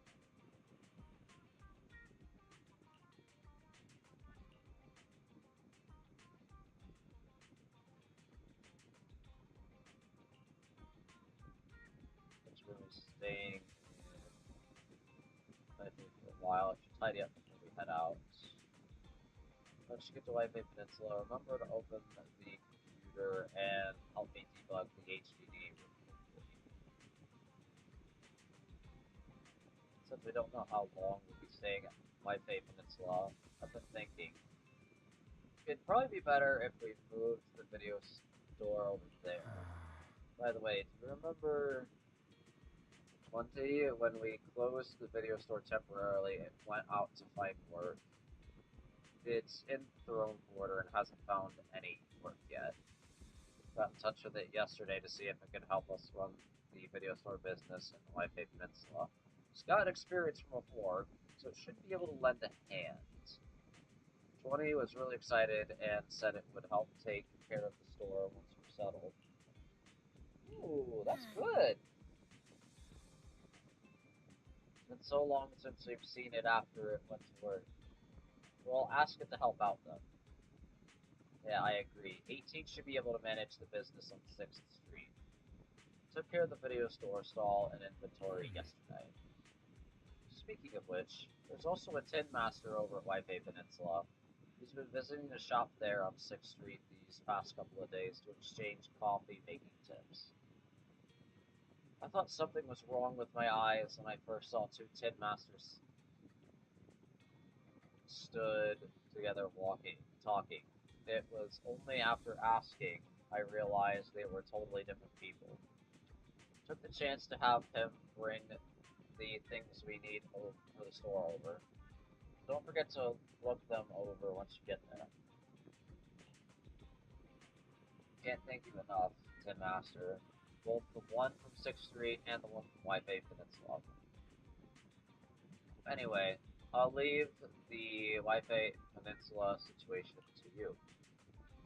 It's really staying in, I think, for a while. I should tidy up before we head out. Once you get to Wi-Fi Peninsula, remember to open the computer and help me debug the HDD. Since we don't know how long we'll be staying at Wi-Fi Peninsula, I've been thinking it'd probably be better if we moved the video store over there. By the way, do you remember 20 when we closed the video store temporarily and went out to find work? It's in Throne Quarter and hasn't found any work yet. Got in touch with it yesterday to see if it could help us run the video store business in the Wi-Fi Peninsula. It's got experience from before, so it should be able to lend a hand. 20 was really excited and said it would help take care of the store once we're settled. Ooh, that's good. It's been so long since we've seen it after it went to work. Well, ask it to help out, though. Yeah, I agree. 18 should be able to manage the business on 6th Street. Took care of the video store stall and inventory yesterday. Speaking of which, there's also a Tin Master over at White Peninsula. He's been visiting the shop there on 6th Street these past couple of days to exchange coffee-making tips. I thought something was wrong with my eyes when I first saw two Tin Masters stood together talking. It was only after asking I realized they were totally different people. Took the chance to have him bring the things we need for the store over. Don't forget to look them over once you get there. Can't thank you enough, Tin Master. Both the one from 6th Street and the one from Wi-Fi Peninsula. Anyway, I'll leave the Wi-Fi Peninsula situation to you.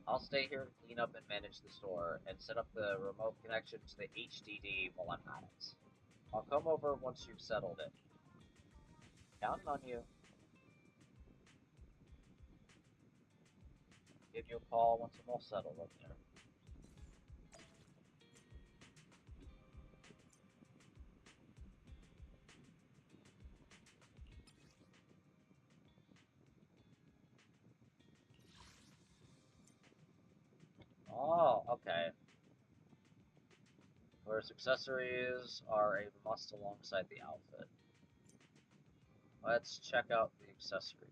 I'll stay here to clean up and manage the store, and set up the remote connection to the HDD while I'm at it. I'll come over once you've settled it. Counting on you. Give you a call once I'm all settled up there. Oh, okay. Whereas accessories are a must alongside the outfit. Let's check out the accessories.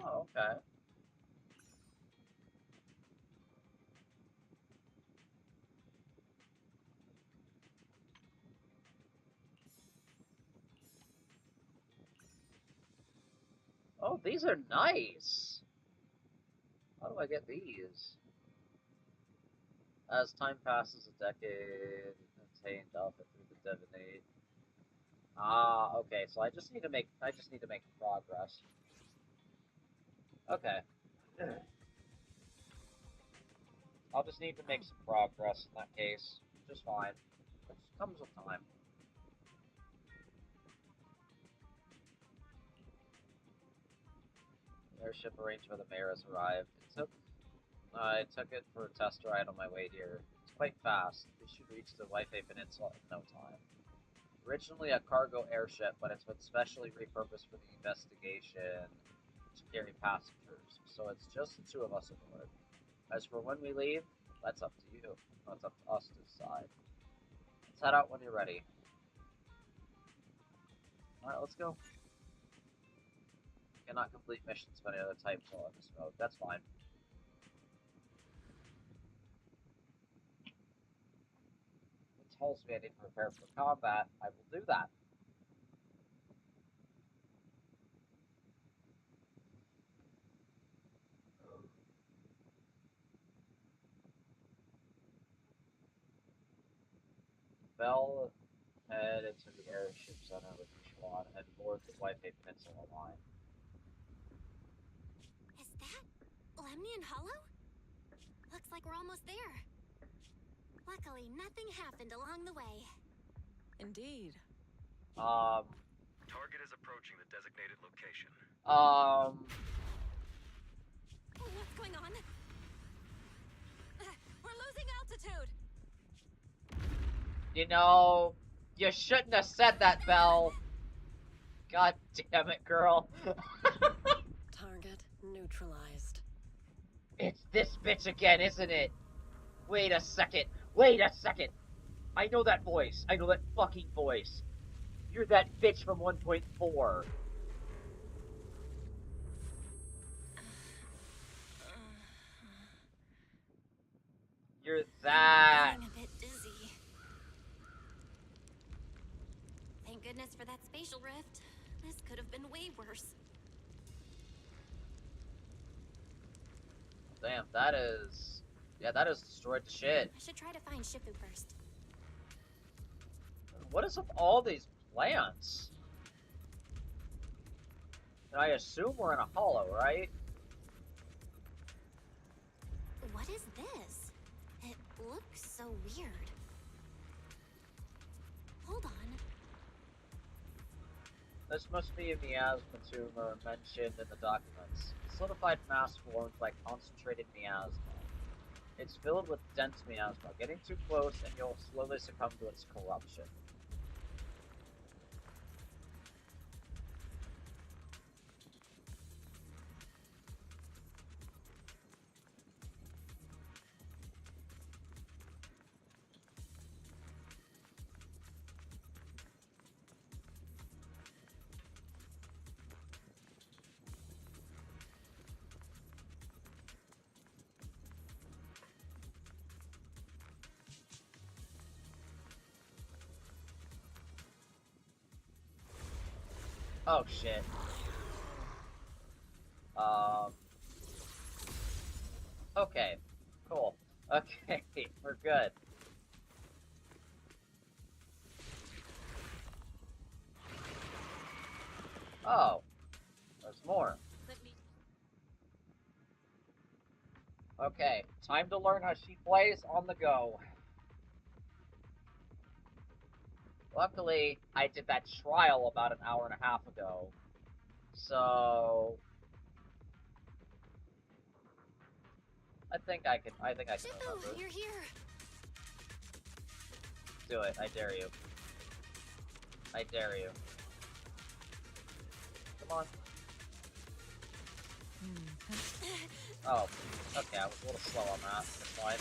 Oh, okay. Oh, these are nice. How do I get these? As time passes, a decade, attained up through the divinate. Ah, okay. So I just need to make progress. Okay. I'll just need to make some progress in that case. Just fine. It comes with time. Airship arranged for the mayor has arrived. I took it for a test ride on my way here. It's quite fast. We should reach the Wi-Fi Peninsula in no time. Originally a cargo airship, but it's been specially repurposed for the investigation to carry passengers. So it's just the two of us aboard. As for when we leave, that's up to you. That's up to us to decide. Let's head out when you're ready. Alright, let's go. Cannot complete missions of any other type while in this mode. That's fine. It tells me I need to prepare for combat. I will do that. Bell head into the airship center with YiXuan and board the Wi-Fi Peninsula line. Is that Lemnian Hollow? Looks like we're almost there. Luckily, nothing happened along the way. Indeed. Target is approaching the designated location. What's going on? We're losing altitude. You know, you shouldn't have said that, Belle. God damn it, girl. Target neutralized. It's this bitch again, isn't it? Wait a second. Wait a second. I know that voice. I know that fucking voice. You're that bitch from 1.4. You're that. I'm feeling a bit dizzy. Thank goodness for that spatial rift. This could have been way worse. Damn, that is... Yeah, that has destroyed the shit. I should try to find Shifu first. What is with all these plants? And I assume we're in a hollow, right? What is this? It looks so weird. Hold on. This must be a miasma tumor mentioned in the documents. Solidified mass formed by concentrated miasma. It's filled with dense miasma. Getting too close and you'll slowly succumb to its corruption. Oh shit. Okay. Cool. Okay, we're good. Oh. There's more. Okay, time to learn how she plays on the go. Luckily, I did that trial about an hour and a half ago. So I think I can remember. You're here. Do it, I dare you. I dare you. Come on. Oh, okay, I was a little slow on that. That's fine.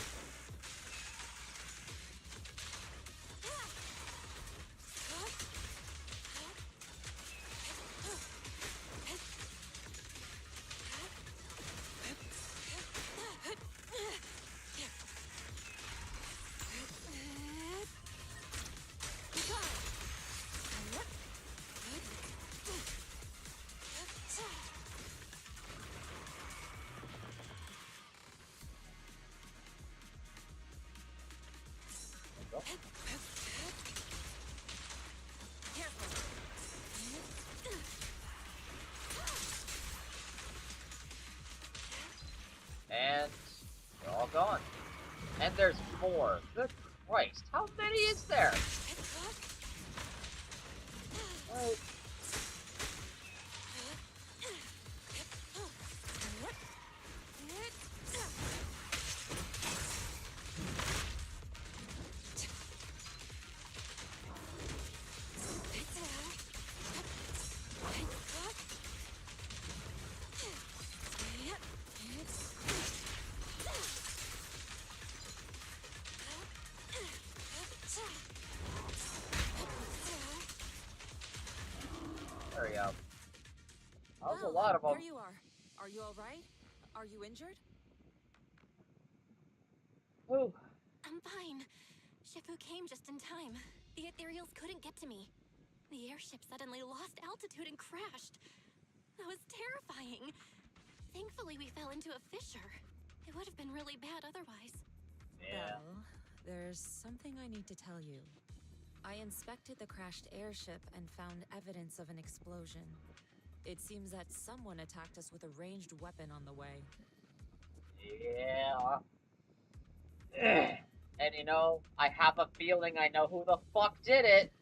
And they're all gone. And there's more. Good Christ, how many is there? Right. There we go. That was a lot of them. There you are. Are you all right? Are you injured? Whew. I'm fine. Shifu came just in time. The ethereals couldn't get to me. The airship suddenly lost altitude and crashed. That was terrifying. Thankfully, we fell into a fissure. It would have been really bad otherwise. Yeah. Well, there's something I need to tell you. I inspected the crashed airship and found evidence of an explosion. It seems that someone attacked us with a ranged weapon on the way. Yeah. And you know, I have a feeling I know who the fuck did it.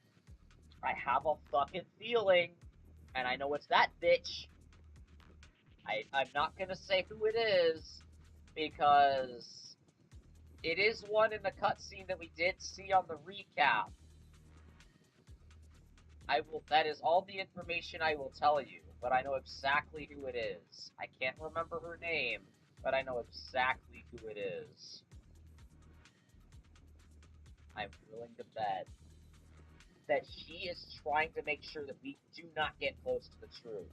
I have a fucking feeling. And I know it's that bitch. I'm not gonna say who it is, because it is one in the cutscene that we did see on the recap. That is all the information I will tell you, but I know exactly who it is. I can't remember her name, but I know exactly who it is. I'm willing to bet that she is trying to make sure that we do not get close to the truth.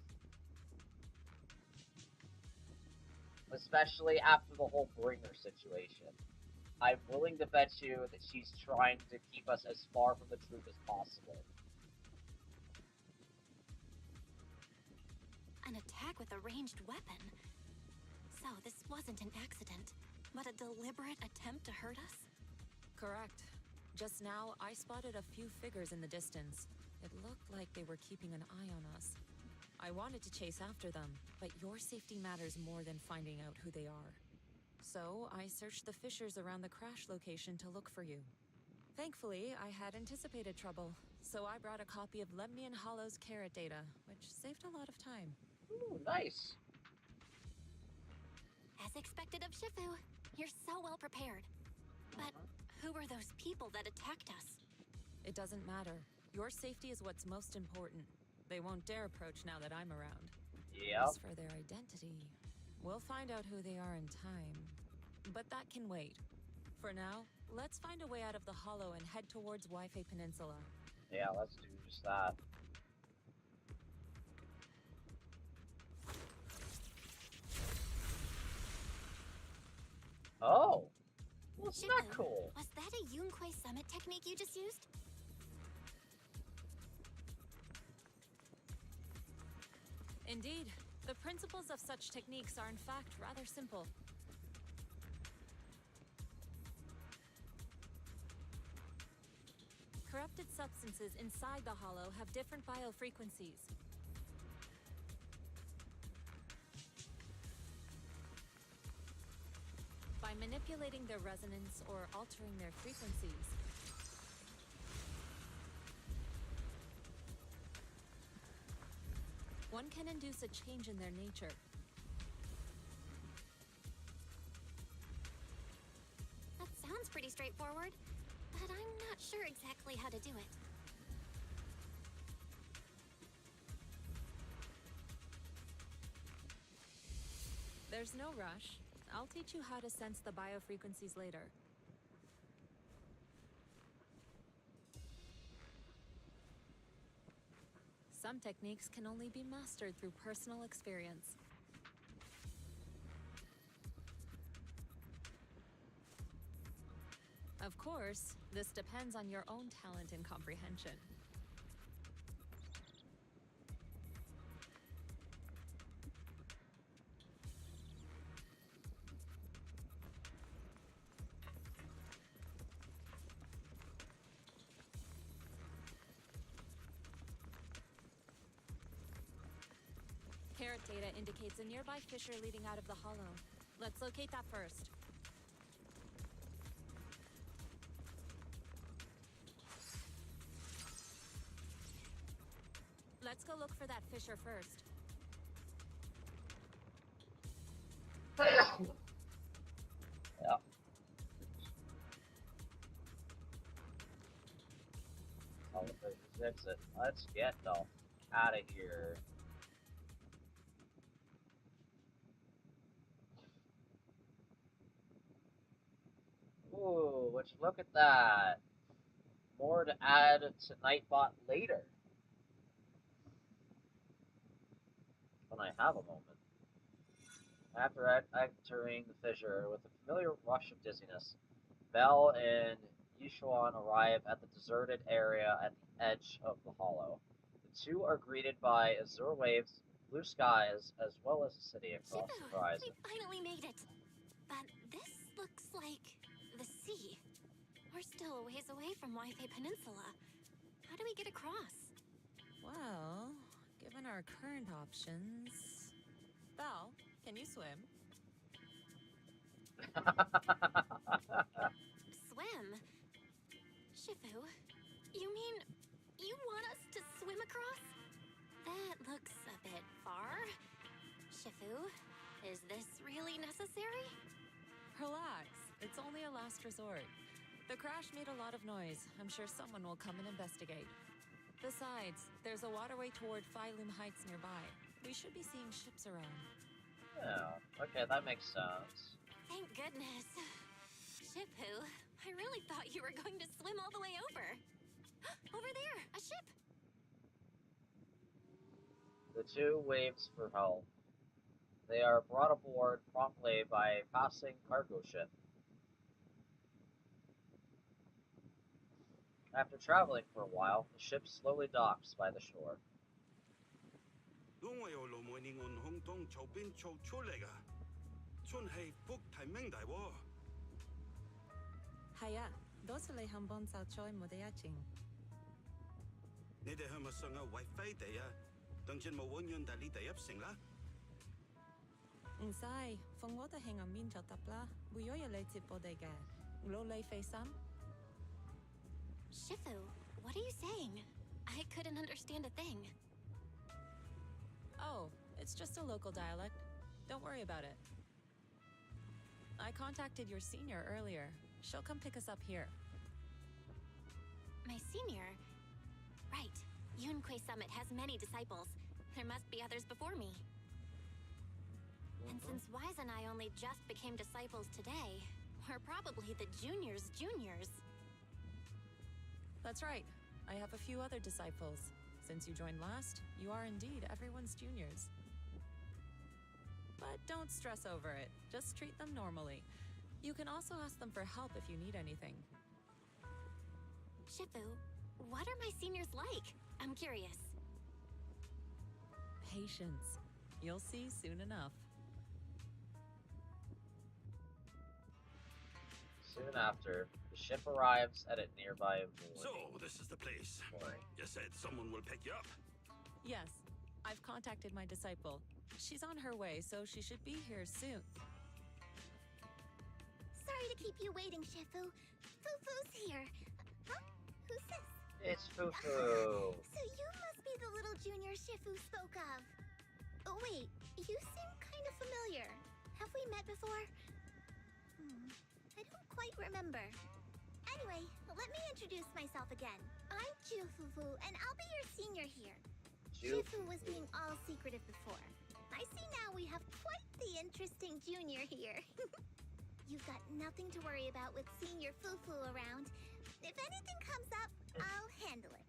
Especially after the whole bringer situation. I'm willing to bet you that she's trying to keep us as far from the truth as possible. An attack with a ranged weapon. So this wasn't an accident, but a deliberate attempt to hurt us? Correct. Just now, I spotted a few figures in the distance. It looked like they were keeping an eye on us. I wanted to chase after them, but your safety matters more than finding out who they are. So I searched the fissures around the crash location to look for you. Thankfully, I had anticipated trouble, so I brought a copy of Lemnian Hollow's carrot data, which saved a lot of time. Ooh, nice. As expected of Shifu, you're so well prepared. But who were those people that attacked us? It doesn't matter. Your safety is what's most important. They won't dare approach now that I'm around. Yeah. As for their identity, we'll find out who they are in time. But that can wait. For now, let's find a way out of the hollow and head towards Waifei Peninsula. Yeah, let's do just that. Oh! What's that cool? Was that a Yunquei summit technique you just used? Indeed. The principles of such techniques are in fact rather simple. Corrupted substances inside the hollow have different biofrequencies. By manipulating their resonance or altering their frequencies, one can induce a change in their nature. That sounds pretty straightforward, but I'm not sure exactly how to do it. There's no rush. I'll teach you how to sense the biofrequencies later. Some techniques can only be mastered through personal experience. Of course, this depends on your own talent and comprehension. Carrot data indicates a nearby fissure leading out of the hollow. Let's locate that first. Let's go look for that fissure first. Yeah. ZZZ. Let's get the out of here. Ooh, would you look at that? More to add to Nightbot later. When I have a moment. After entering the fissure with a familiar rush of dizziness, Belle and YiXuan arrive at the deserted area at the edge of the hollow. The two are greeted by azure waves, blue skies, as well as a city across the horizon. We finally made it! But this looks like the sea. We're still a ways away from Waifei Peninsula. How do we get across? Well, given our current options... Belle, can you swim? Swim? Shifu, you mean you want us to swim across? That looks a bit far. Shifu, is this really necessary? Relax. It's only a last resort. The crash made a lot of noise. I'm sure someone will come and investigate. Besides, there's a waterway toward Phylum Heights nearby. We should be seeing ships around. Yeah, okay, that makes sense. Thank goodness. Shifu, I really thought you were going to swim all the way over. Over there, a ship! The two waves for help. They are brought aboard promptly by a passing cargo ship. After traveling for a while, the ship slowly docks by the shore. Haya, 도스레 한번 살초에 모대야칭. Inside, phong the hang on min tapla, buyoya late bodega. Lo lay face some? Shifu, what are you saying? I couldn't understand a thing. Oh, it's just a local dialect. Don't worry about it. I contacted your senior earlier. She'll come pick us up here. My senior? Right. Yunkui Summit has many disciples. There must be others before me. And since Wise and I only just became disciples today, we're probably the juniors' juniors. That's right. I have a few other disciples. Since you joined last, you are indeed everyone's juniors. But don't stress over it. Just treat them normally. You can also ask them for help if you need anything. Shifu, what are my seniors like? I'm curious. Patience. You'll see soon enough. Soon after, the ship arrives at a nearby mooring. So, this is the place. You said someone will pick you up? Yes. I've contacted my disciple. She's on her way, so she should be here soon. Sorry to keep you waiting, Shifu. Fufu's here. Huh? Who's this? It's Fufu. So you must be the little junior Shifu spoke of. Oh, wait. You seem kind of familiar. Have we met before? I don't quite remember. Anyway, let me introduce myself again. I'm Fufu, and I'll be your senior here. Shifu was being all secretive before. I see now we have quite the interesting junior here. You've got nothing to worry about with senior Fufu around. If anything comes up, I'll handle it.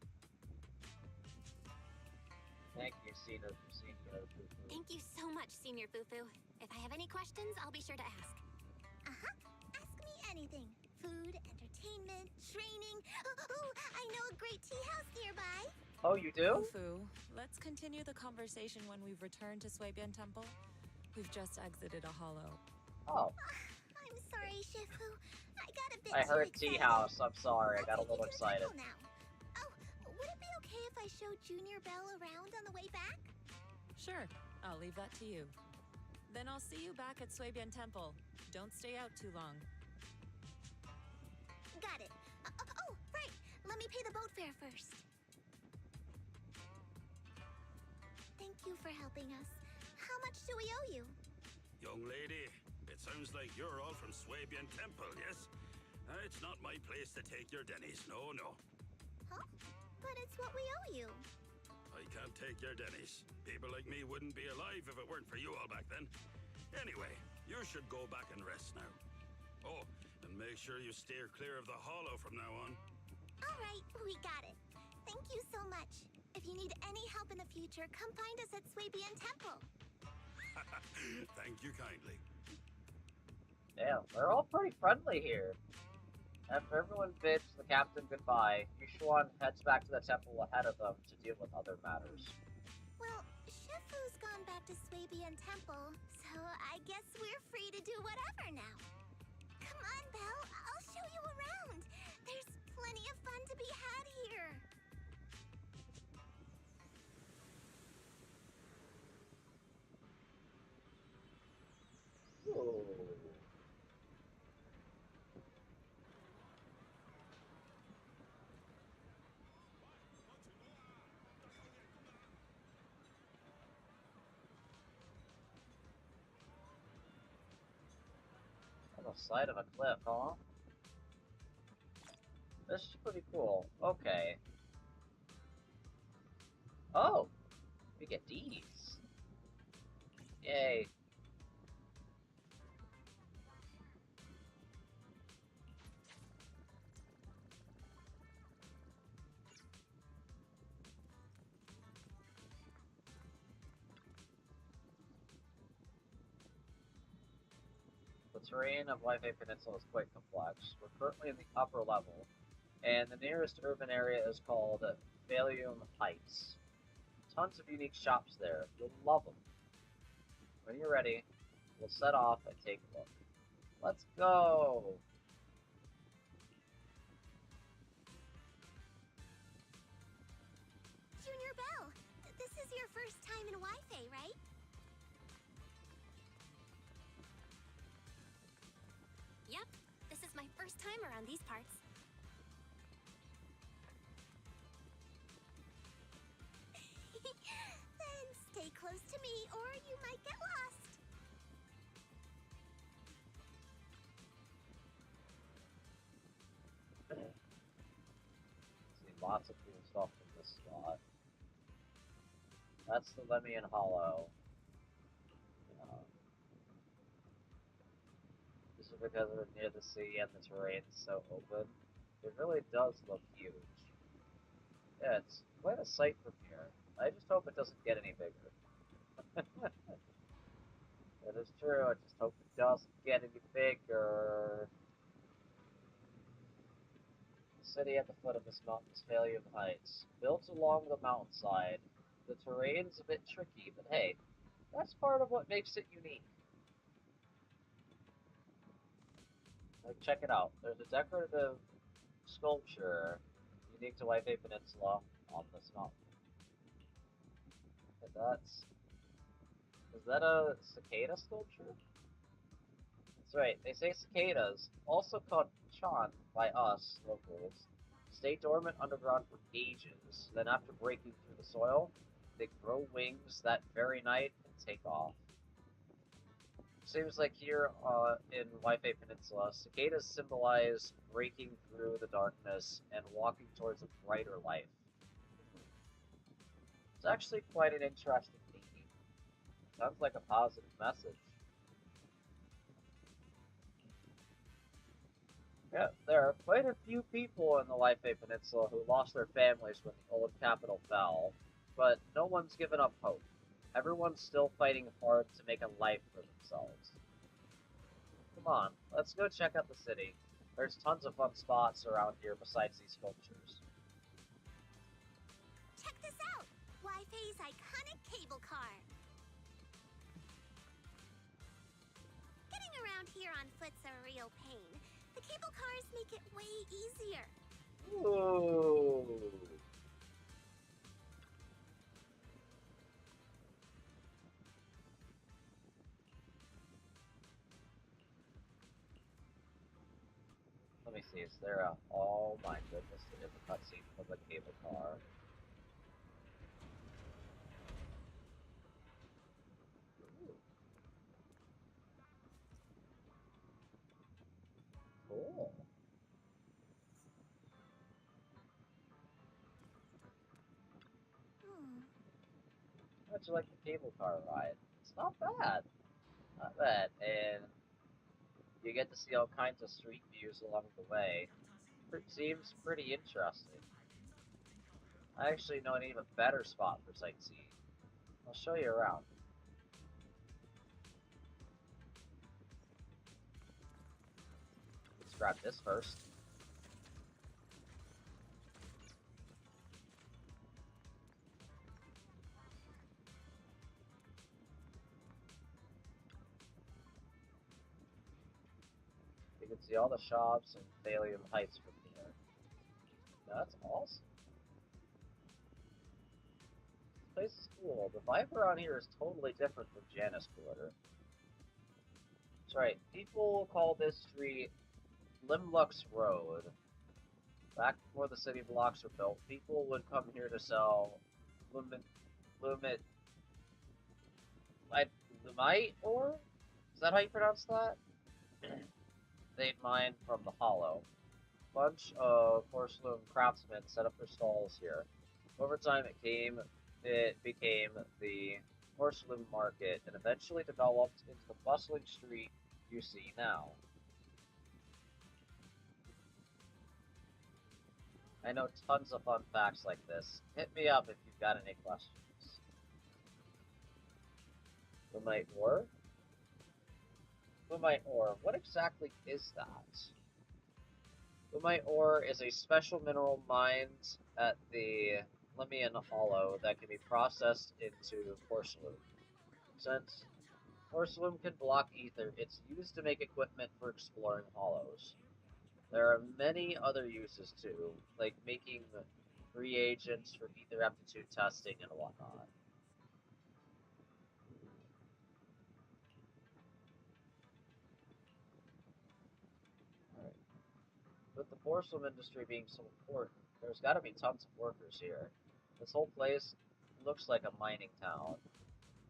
Thank you, Senior Fufu. Thank you so much, Senior Fufu. If I have any questions, I'll be sure to ask. Ask me anything. Food, entertainment, training. Oh, I know a great tea house nearby. Oh, you do? Fufu, let's continue the conversation when we've returned to Suibian Temple. We've just exited a hollow. Oh. I'm sorry, Shifu. I got a bit I heard too tea excited. house. I'm sorry. I got a little excited. Now. Oh, would it be okay if I show Junior Belle around on the way back? Sure, I'll leave that to you. Then I'll see you back at Suibian Temple. Don't stay out too long. Got it. Oh, right. Let me pay the boat fare first. Thank you for helping us. How much do we owe you? Young lady, it sounds like you're all from Suibian Temple, yes? It's not my place to take your dennies, no. Huh? But it's what we owe you. I can't take your dennies. People like me wouldn't be alive if it weren't for you all back then. Anyway, you should go back and rest now. Oh, and make sure you steer clear of the hollow from now on. All right, we got it. Thank you so much. If you need any help in the future, come find us at Suibian Temple. Thank you kindly. Damn, they're all pretty friendly here. After everyone bids the captain goodbye, YiXuan heads back to the temple ahead of them to deal with other matters. Well, Shifu's gone back to Suibian Temple, so I guess we're free to do whatever now. Come on, Belle, I'll show you around. There's plenty of fun to be had here. Ooh. On the side of a cliff, huh? This is pretty cool. Okay. Oh! We get these. Yay. The terrain of Lycan Peninsula is quite complex. We're currently in the upper level, and the nearest urban area is called Valium Heights. Tons of unique shops there. You'll love them. When you're ready, we'll set off and take a look. Let's go! Junior Belle, this is your first time in Wi-Fi, right? time around these parts. Then stay close to me, or you might get lost. See lots of cool stuff in this spot. That's the Lycan Hollow. This is because we're near the sea and the terrain's so open. It really does look huge. Yeah, it's quite a sight from here. I just hope it doesn't get any bigger. That is true, I just hope it doesn't get any bigger. The city at the foot of this mountain is Phalium Heights. Built along the mountainside, the terrain's a bit tricky, but hey, that's part of what makes it unique. Like, check it out. There's a decorative sculpture unique to White Peninsula on this mountain. And is that a cicada sculpture? That's right, they say cicadas, also called chan by us locals, stay dormant underground for ages. Then after breaking through the soil, they grow wings that very night and take off. Seems like here in White Peninsula, cicadas symbolize breaking through the darkness and walking towards a brighter life. It's actually quite an interesting meaning. Sounds like a positive message. Yeah, there are quite a few people in the White Peninsula who lost their families when the old capital fell, but no one's given up hope. Everyone's still fighting hard to make a life for themselves. Come on, let's go check out the city. There's tons of fun spots around here besides these sculptures. Check this out! Wi-Fi's iconic cable car. Getting around here on foot's a real pain. The cable cars make it way easier. Ooh. Let me see, is there a... Oh my goodness, there is a cutscene for the cable car. Ooh. Cool. How'd you like the cable car ride? It's not bad. Not bad. And you get to see all kinds of street views along the way. It seems pretty interesting. I actually know an even better spot for sightseeing. I'll show you around. Let's grab this first. You can see all the shops and Phalium Heights from here. That's awesome. This place is cool. The vibe around here is totally different from Janus Quarter. That's right. People call this street Limlux Road. Back before the city blocks were built, people would come here to sell lumite ore? Is that how you pronounce that? They'd mine from the hollow. A bunch of porcelain craftsmen set up their stalls here. Over time it became the porcelain market and eventually developed into the bustling street you see now. I know tons of fun facts like this. Hit me up if you've got any questions. Lumite ore? Lumite ore, what exactly is that? Lumite ore is a special mineral mined at the Lycan Hollow that can be processed into porcelain. Since porcelain can block ether, it's used to make equipment for exploring hollows. There are many other uses too, like making reagents for ether aptitude testing and whatnot. Alright. porcelain industry being so important, there's got to be tons of workers here. This whole place looks like a mining town.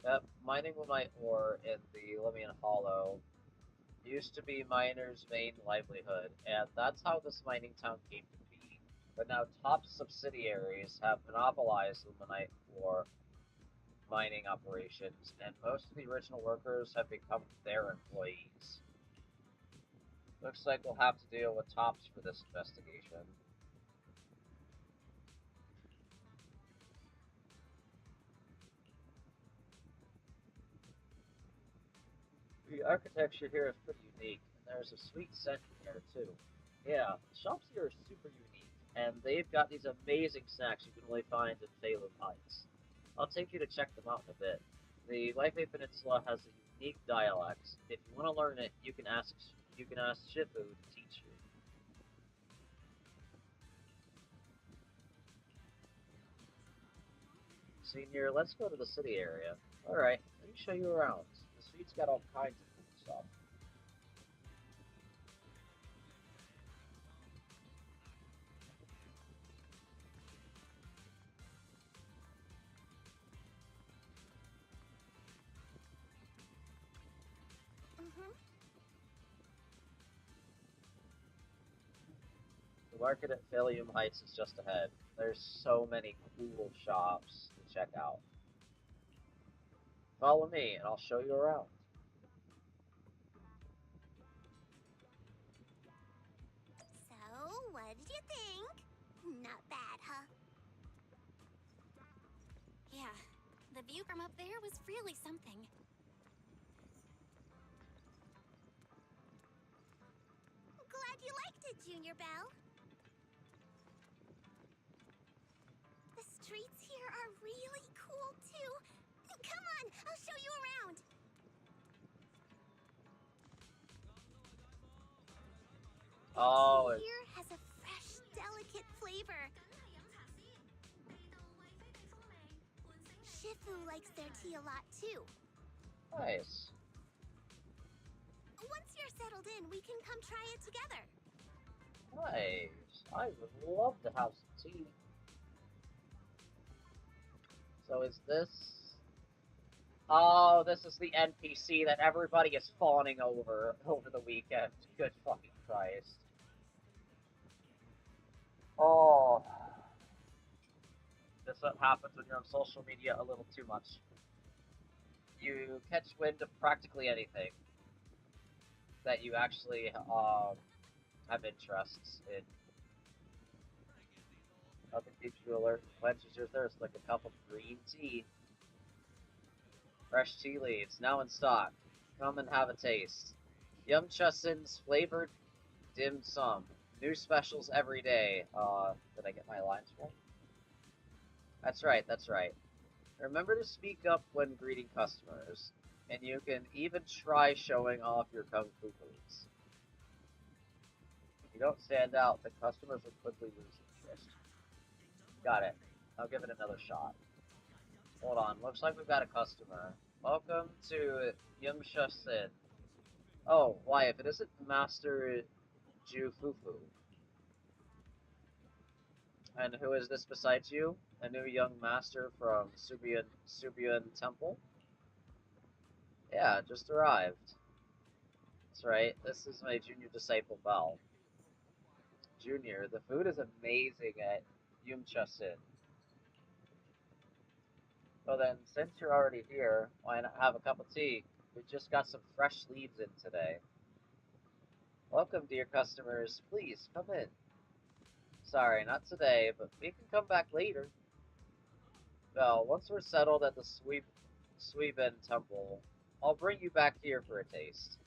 Yep, mining limonite ore in the Limian Hollow used to be miners' main livelihood, and that's how this mining town came to be. But now top subsidiaries have monopolized limonite for mining operations, and most of the original workers have become their employees. Looks like we'll have to deal with Tops for this investigation. The architecture here is pretty unique, and there's a sweet scent in here too. Yeah, the shops here are super unique, and they've got these amazing snacks you can only find in Salem Heights. I'll take you to check them out in a bit. The Life Peninsula has a unique dialect. If you want to learn it, you can ask Shifu to teach you. Senior, let's go to the city area. Alright, let me show you around. The street's got all kinds of cool stuff. The market at Philium Heights is just ahead. There's so many cool shops to check out. Follow me and I'll show you around. So, what did you think? Not bad, huh? Yeah, the view from up there was really something. Glad you liked it, Junior Belle. The streets here are really cool, too. Come on, I'll show you around. Oh, Tea here has a fresh, delicate flavor. Shifu likes their tea a lot, too. nice. Once you're settled in, we can come try it together. Nice. I would love to have some tea. So is this... Oh, this is the NPC that everybody is fawning over the weekend. Good fucking Christ. Oh. This is what happens when you're on social media a little too much. You catch wind of practically anything that you actually have interests in. Nothing keeps you alert and quenches your thirst like a cup of green tea. Fresh tea leaves, now in stock. Come and have a taste. Yum Chussin's flavored dim sum. New specials every day. Did I get my lines right? That's right, that's right. Remember to speak up when greeting customers, and you can even try showing off your kung fu moves. If you don't stand out, the customers will quickly lose interest. Got it. I'll give it another shot. Hold on, looks like we've got a customer. Welcome to Yumsha Sin. Oh, why, if it isn't Master Ju Fufu. And who is this besides you? A new young master from Subian Temple? Yeah, just arrived. That's right, this is my junior disciple, Belle. Junior, the food is amazing at Yumcha Sin. Well then, since you're already here, why not have a cup of tea? We just got some fresh leaves in today. Welcome, dear customers. Please, come in. Sorry, not today, but we can come back later. Well, once we're settled at the Suiben Temple, I'll bring you back here for a taste.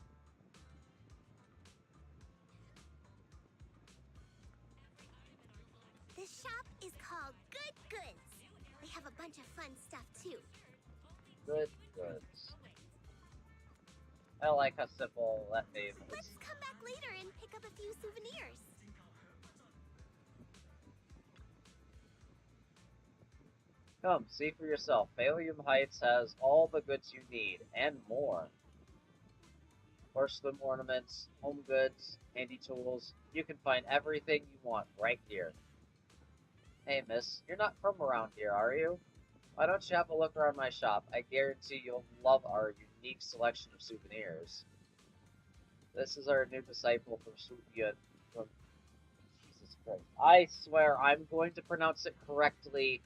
This shop is called Good Goods. They have a bunch of fun stuff, too. Good goods. I like how simple that name is. Let's come back later and pick up a few souvenirs. Come, see for yourself. Phalium Heights has all the goods you need, and more. porcelain ornaments, home goods, handy tools. You can find everything you want right here. Hey, miss, you're not from around here, are you? Why don't you have a look around my shop? I guarantee you'll love our unique selection of souvenirs. This is our new disciple from Subian. From Jesus Christ. I swear I'm going to pronounce it correctly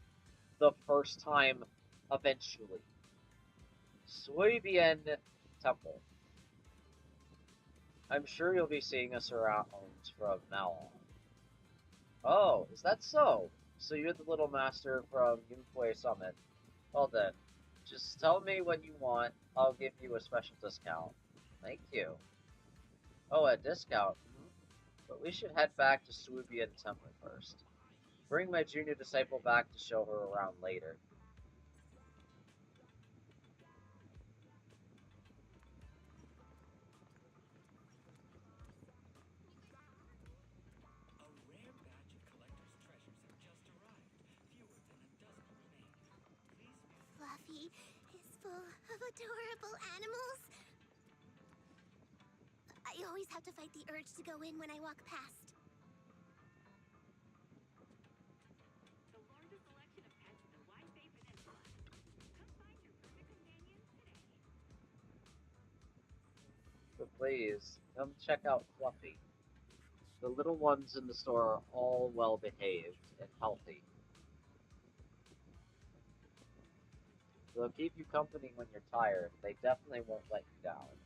the first time eventually. Subian Temple. I'm sure you'll be seeing us around from now on. Oh, is that so? So you're the little master from Yunhui Summit. Well then, just tell me what you want. I'll give you a special discount. Thank you. Oh, a discount? But we should head back to Subian Temple first. Bring my junior disciple back to show her around later. Fluffy is full of adorable animals. I always have to fight the urge to go in when I walk past. The largest selection of pets in the Wide Bay Peninsula. Come find your perfect companion today. But please, come check out Fluffy. The little ones in the store are all well behaved and healthy. They'll keep you company when you're tired. They definitely won't let you down.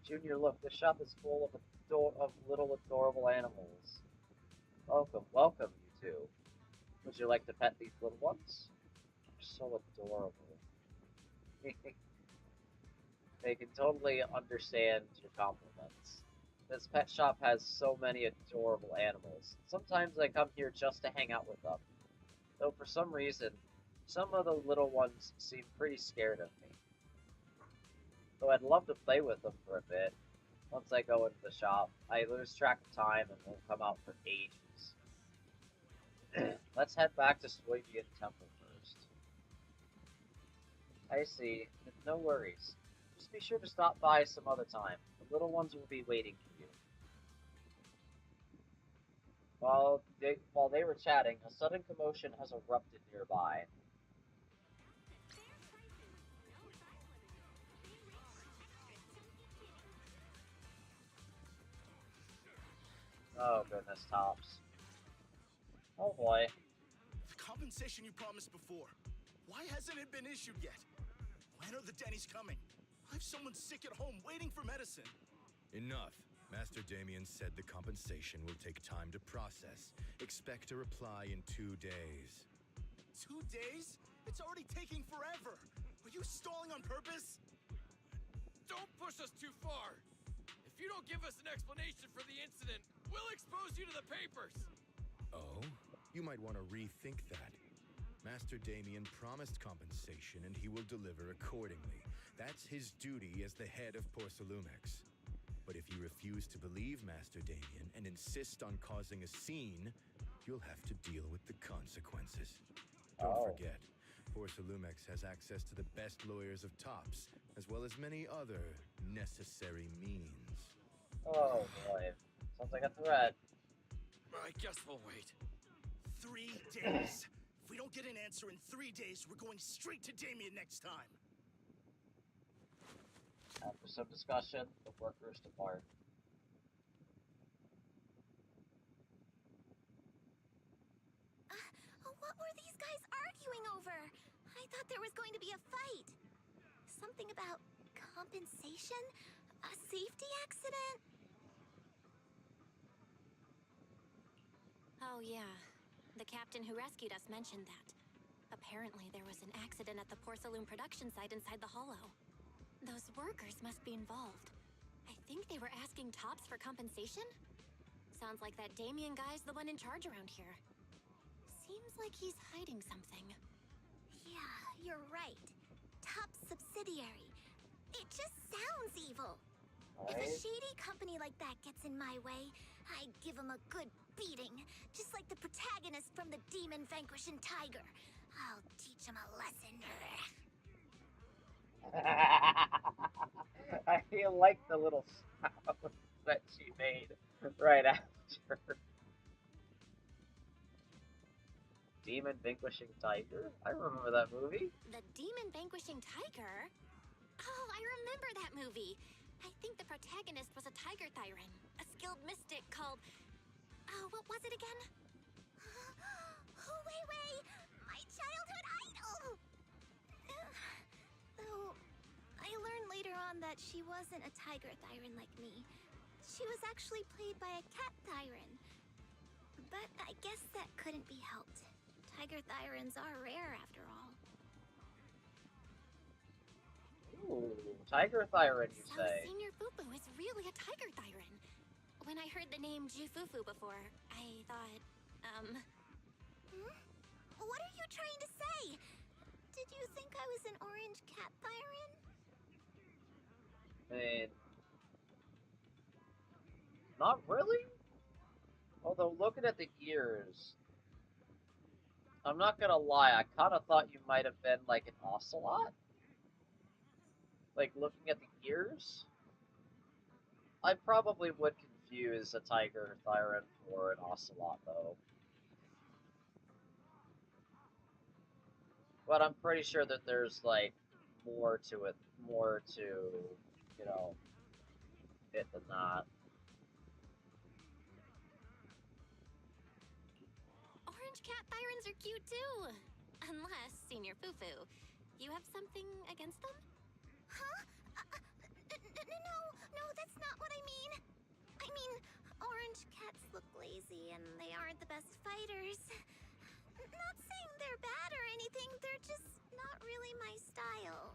Junior, look, this shop is full of little adorable animals. Welcome, welcome, you two. Would you like to pet these little ones? They're so adorable. They can totally understand your compliments. This pet shop has so many adorable animals. Sometimes I come here just to hang out with them. Though for some reason, some of the little ones seem pretty scared of me. Though I'd love to play with them for a bit. Once I go into the shop, I lose track of time and won't come out for ages. Let's head back to Suibian Temple first. I see. No worries. Just be sure to stop by some other time. The little ones will be waiting for you. While they were chatting, a sudden commotion has erupted nearby. Oh goodness, Tops. Oh boy. The compensation you promised before. Why hasn't it been issued yet? When are the Denny's coming? I have someone sick at home waiting for medicine. Enough. Master Damien said the compensation will take time to process. Expect a reply in 2 days. 2 days? It's already taking forever. Are you stalling on purpose? Don't push us too far. If you don't give us an explanation for the incident, we'll expose you to the papers. Oh? You might want to rethink that. Master Damien promised compensation and he will deliver accordingly. That's his duty as the head of Porcelumex. But if you refuse to believe Master Damien and insist on causing a scene, you'll have to deal with the consequences. Don't forget, Porcelumex has access to the best lawyers of Tops, as well as many other necessary means. Oh boy. Sounds like a threat. I guess we'll wait. 3 days. If we don't get an answer in 3 days, we're going straight to Damien next time. After some discussion, the workers depart. What were these guys arguing over? I thought there was going to be a fight. Something about compensation? A safety accident? Oh, yeah. The captain who rescued us mentioned that. Apparently, there was an accident at the porcelain production site inside the hollow. Those workers must be involved. I think they were asking Tops for compensation? Sounds like that Damien guy's the one in charge around here. Seems like he's hiding something. Yeah, you're right. Top subsidiary. It just sounds evil. If a shady company like that gets in my way, I'd give him a good beating. Just like the protagonist from the Demon Vanquishing Tiger. I'll teach him a lesson. I feel like the little sound that she made right after. Demon Vanquishing Tiger? I remember that movie. The Demon Vanquishing Tiger? Oh, I remember that movie. I think the protagonist was a tiger Thyran, a skilled mystic called... Oh, what was it again? Oh, wait! My childhood idol! Though, I learned later on that she wasn't a tiger Thyran like me. She was actually played by a cat Thyran. But I guess that couldn't be helped. Tiger Thyrans are rare after all. Ooh, Tiger Thyran, you So say? Senior Fufu is really a tiger Thyran. When I heard the name Jufufu before, I thought, What are you trying to say? Did you think I was an orange cat Thyran? I mean, not really? Although, looking at the ears, I'm not gonna lie, I kind of thought you might have been like an ocelot. Like, looking at the ears, I probably would confuse a tiger Thyran for an ocelot, though. But I'm pretty sure that there's, like, more to it, more to, you know, it than that. Orange cat Thyrans are cute too. Unless, Senior Fufu, you have something against them? Huh? No, that's not what I mean. I mean, orange cats look lazy and they aren't the best fighters. Not saying they're bad or anything, they're just not really my style.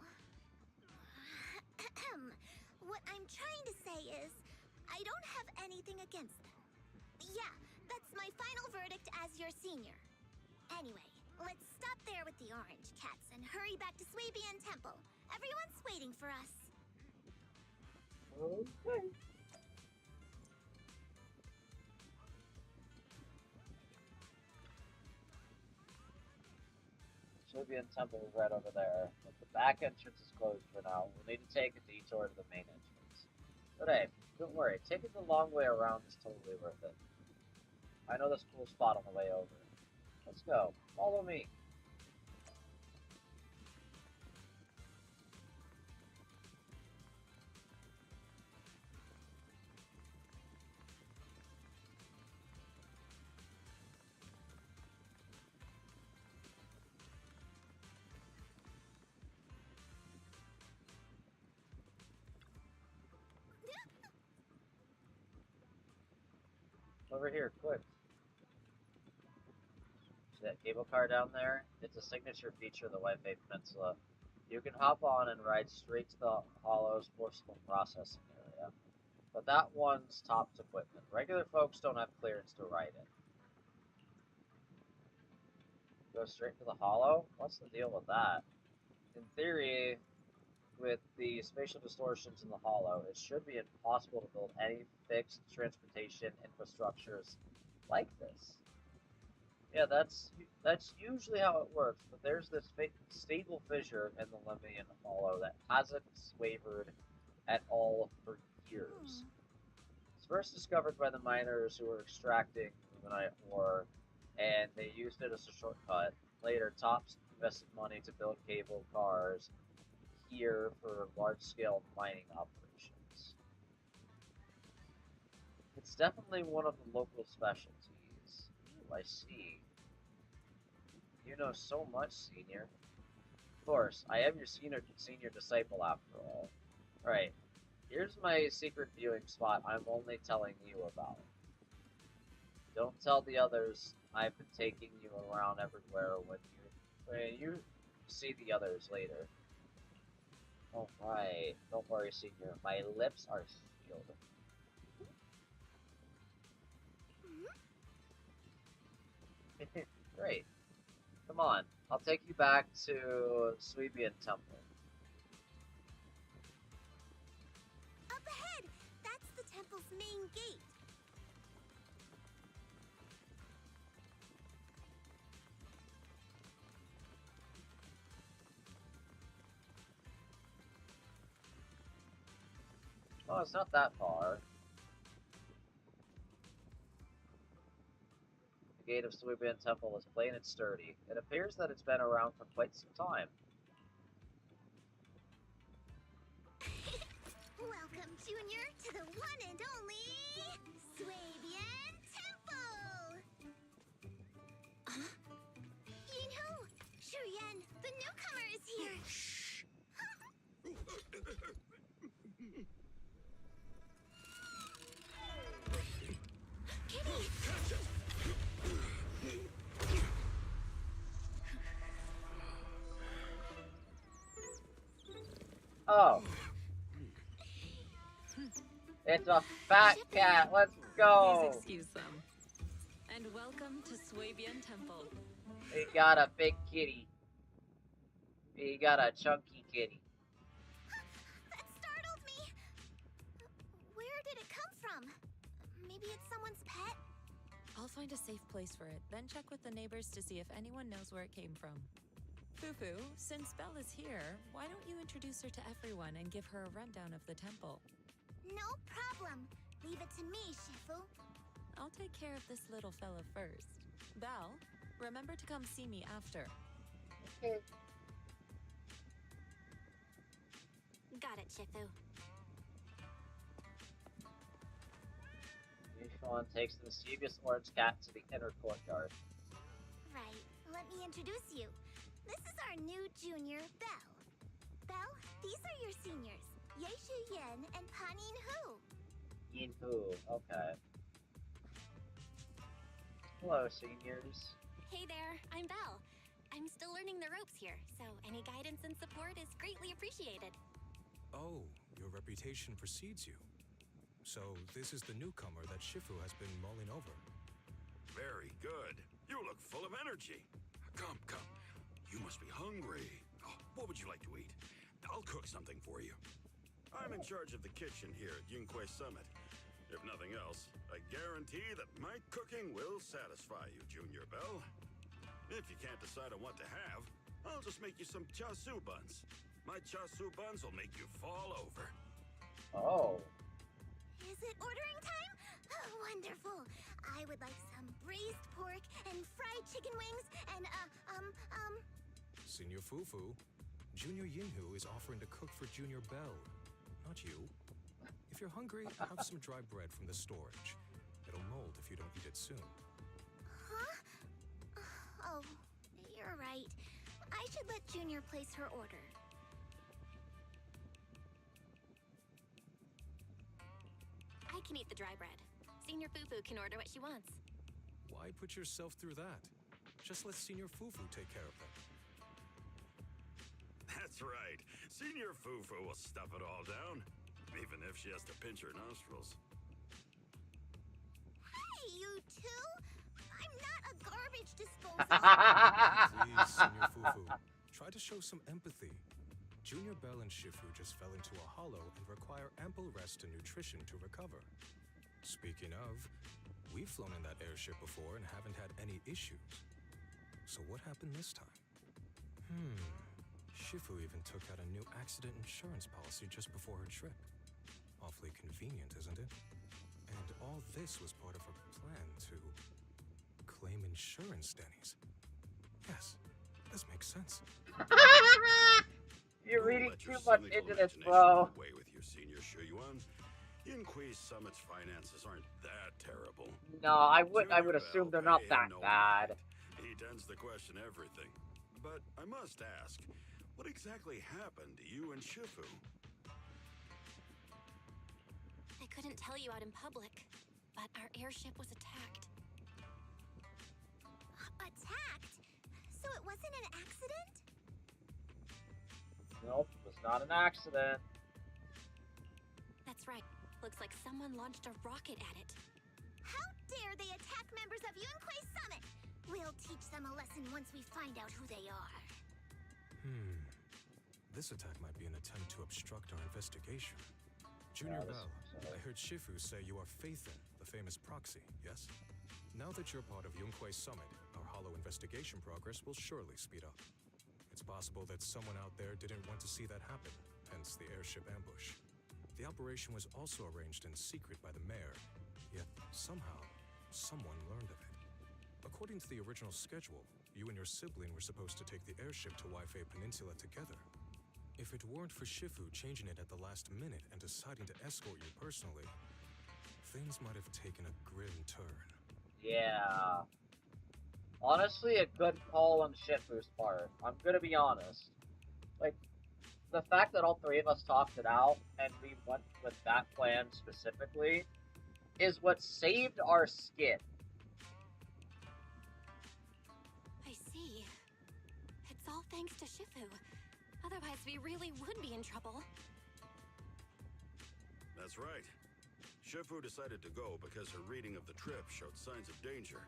What I'm trying to say is, I don't have anything against them. Yeah, that's my final verdict as your senior. Anyway, let's stop there with the orange cats and hurry back to Swabian Temple. Everyone's waiting for us. Okay. Swabian Temple is right over there, but the back entrance is closed for now. We'll need to take a detour to the main entrance. But hey, don't worry, taking the long way around is totally worth it. I know this cool spot on the way over. Let's go. Follow me. Over here, quick. See that cable car down there? It's a signature feature of the Wi-Fi Peninsula. You can hop on and ride straight to the Hollow's forcible processing area. But that one's topped equipment. Regular folks don't have clearance to ride it. Go straight to the Hollow? What's the deal with that? In theory, with the spatial distortions in the Hollow, it should be impossible to build any fixed transportation infrastructures like this. Yeah, that's usually how it works, but there's this stable fissure in the Lemnian Hollow that hasn't wavered at all for years. It's first discovered by the miners who were extracting Luminite ore, and they used it as a shortcut. Later, Tops invested money to build cable cars here for large-scale mining operations. It's definitely one of the local specialties. Ooh, I see. You know so much, Senior. Of course, I am your senior disciple after all. Alright, here's my secret viewing spot I'm only telling you about. Don't tell the others I've been taking you around everywhere when you see the others later. Alright, don't worry, Senior. My lips are sealed. Great. Come on, I'll take you back to Swabian Temple. Up ahead! That's the temple's main gate. Oh, it's not that far. The gate of Suibian Temple is plain and sturdy. It appears that it's been around for quite some time. Welcome, Junior, to the one and only Suibian Temple! Huh? Yinhu! Shuyan, the newcomer is here! Shh! Kitty! Oh. It's a fat cat. Let's go. Please excuse them. And welcome to Suibian Temple. We got a big kitty. We got a chunky kitty. That startled me! Where did it come from? Maybe it's someone's pet? I'll find a safe place for it, then check with the neighbors to see if anyone knows where it came from. Fufu, since Belle is here, why don't you introduce her to everyone and give her a rundown of the temple? No problem. Leave it to me, Shifu. I'll take care of this little fella first. Belle, remember to come see me after. Okay. Got it, Shifu. YiXuan takes the mischievous orange cat to the inner courtyard. Right. Let me introduce you. This is our new junior, Belle. Belle, these are your seniors, Yeishu Yen and Panin Hu. Yinhu, okay. Hello, seniors. Hey there, I'm Belle. I'm still learning the ropes here, so any guidance and support is greatly appreciated. Oh, your reputation precedes you. So this is the newcomer that Shifu has been mulling over. Very good. You look full of energy. Come, come. You must be hungry. Oh, what would you like to eat? I'll cook something for you. I'm in charge of the kitchen here at Yunquay Summit. If nothing else, I guarantee that my cooking will satisfy you, Junior Belle. If you can't decide on what to have, I'll just make you some chasu buns. My chasu buns will make you fall over. Oh. Is it ordering time? Oh, wonderful. I would like some braised pork and fried chicken wings and, Senior Fufu, Junior Yinhu is offering to cook for Junior Belle, not you. If you're hungry, have some dry bread from the storage. It'll mold if you don't eat it soon. Huh? Oh, you're right. I should let Junior place her order. I can eat the dry bread. Senior Fufu can order what she wants. Why put yourself through that? Just let Senior Fufu take care of them. That's right. Senior Fufu will stuff it all down, even if she has to pinch her nostrils. Hey, you two! I'm not a garbage disposal! Please, Senior Fufu, try to show some empathy. Junior Belle and Shifu just fell into a hollow and require ample rest and nutrition to recover. Speaking of, we've flown in that airship before and haven't had any issues. So what happened this time? Shifu even took out a new accident insurance policy just before her trip. Awfully convenient, isn't it? And all this was part of her plan to claim insurance, Denny's. Yes, this makes sense. You're reading too much into this, bro. Away with you, Senior Shuyuan. Yunquay's Summit's finances aren't that terrible. No, I would assume they're not that bad. He tends to question everything. But I must ask, what exactly happened to you and Shifu? I couldn't tell you out in public, but our airship was attacked. Attacked? So it wasn't an accident? Nope, it was not an accident. That's right. Looks like someone launched a rocket at it. How dare they attack members of Yunquay Summit? We'll teach them a lesson once we find out who they are. This attack might be an attempt to obstruct our investigation. Junior Belle, I heard Shifu say you are Faithin, the famous proxy, yes? Now that you're part of Yunquay Summit, our hollow investigation progress will surely speed up. It's possible that someone out there didn't want to see that happen, hence the airship ambush. The operation was also arranged in secret by the mayor, yet somehow, someone learned of it. According to the original schedule, you and your sibling were supposed to take the airship to Waifei Peninsula together. If it weren't for Shifu changing it at the last minute and deciding to escort you personally, things might have taken a grim turn. Yeah. Honestly, a good call on Shifu's part. I'm gonna be honest. Like, the fact that all three of us talked it out and we went with that plan specifically is what saved our skin. I see. It's all thanks to Shifu. Otherwise, we really would be in trouble. That's right. Shifu decided to go because her reading of the trip showed signs of danger.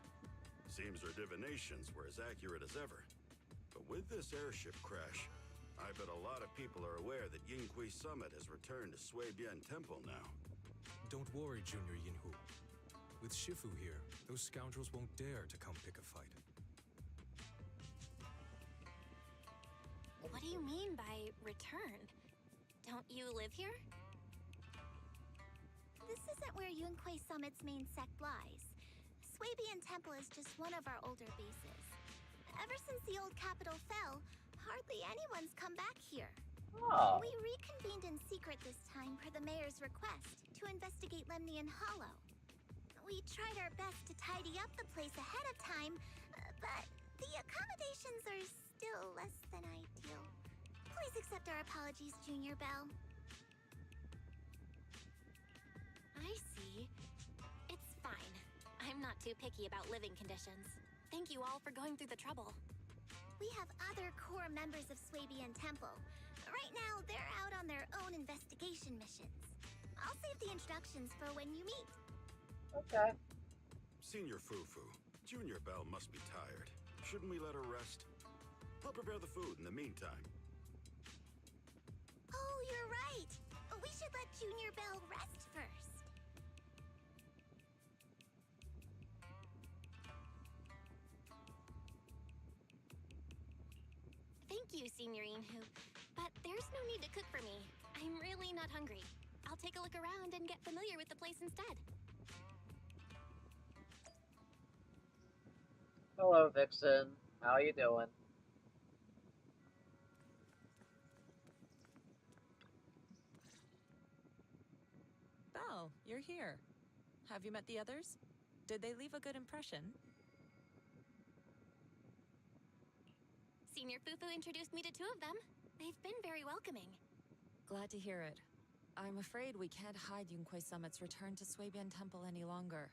Seems her divinations were as accurate as ever. But with this airship crash, I bet a lot of people are aware that Yinghui Summit has returned to Suibian Temple now. Don't worry, Junior Yinhu. With Shifu here, those scoundrels won't dare to come pick a fight. What do you mean by return? Don't you live here? This isn't where Yunquei Summit's main sect lies. Suibian Temple is just one of our older bases. Ever since the old capital fell, hardly anyone's come back here. Oh. We reconvened in secret this time per the mayor's request to investigate Lemnian Hollow. We tried our best to tidy up the place ahead of time, but the accommodations are still less than ideal. Please accept our apologies, Junior Belle. I see. It's fine. I'm not too picky about living conditions. Thank you all for going through the trouble. We have other core members of Suibian Temple. Right now, they're out on their own investigation missions. I'll save the introductions for when you meet. Okay. Senior Fufu, Junior Belle must be tired. Shouldn't we let her rest? I'll prepare the food in the meantime. Oh, you're right. We should let Junior Belle rest first. Thank you, Senior Yinhu. But there's no need to cook for me. I'm really not hungry. I'll take a look around and get familiar with the place instead. Hello, Vixen. How you doing? Belle, you're here. Have you met the others? Did they leave a good impression? Senior Fufu introduced me to two of them. They've been very welcoming. Glad to hear it. I'm afraid we can't hide Yunquei Summit's return to Suibian Temple any longer.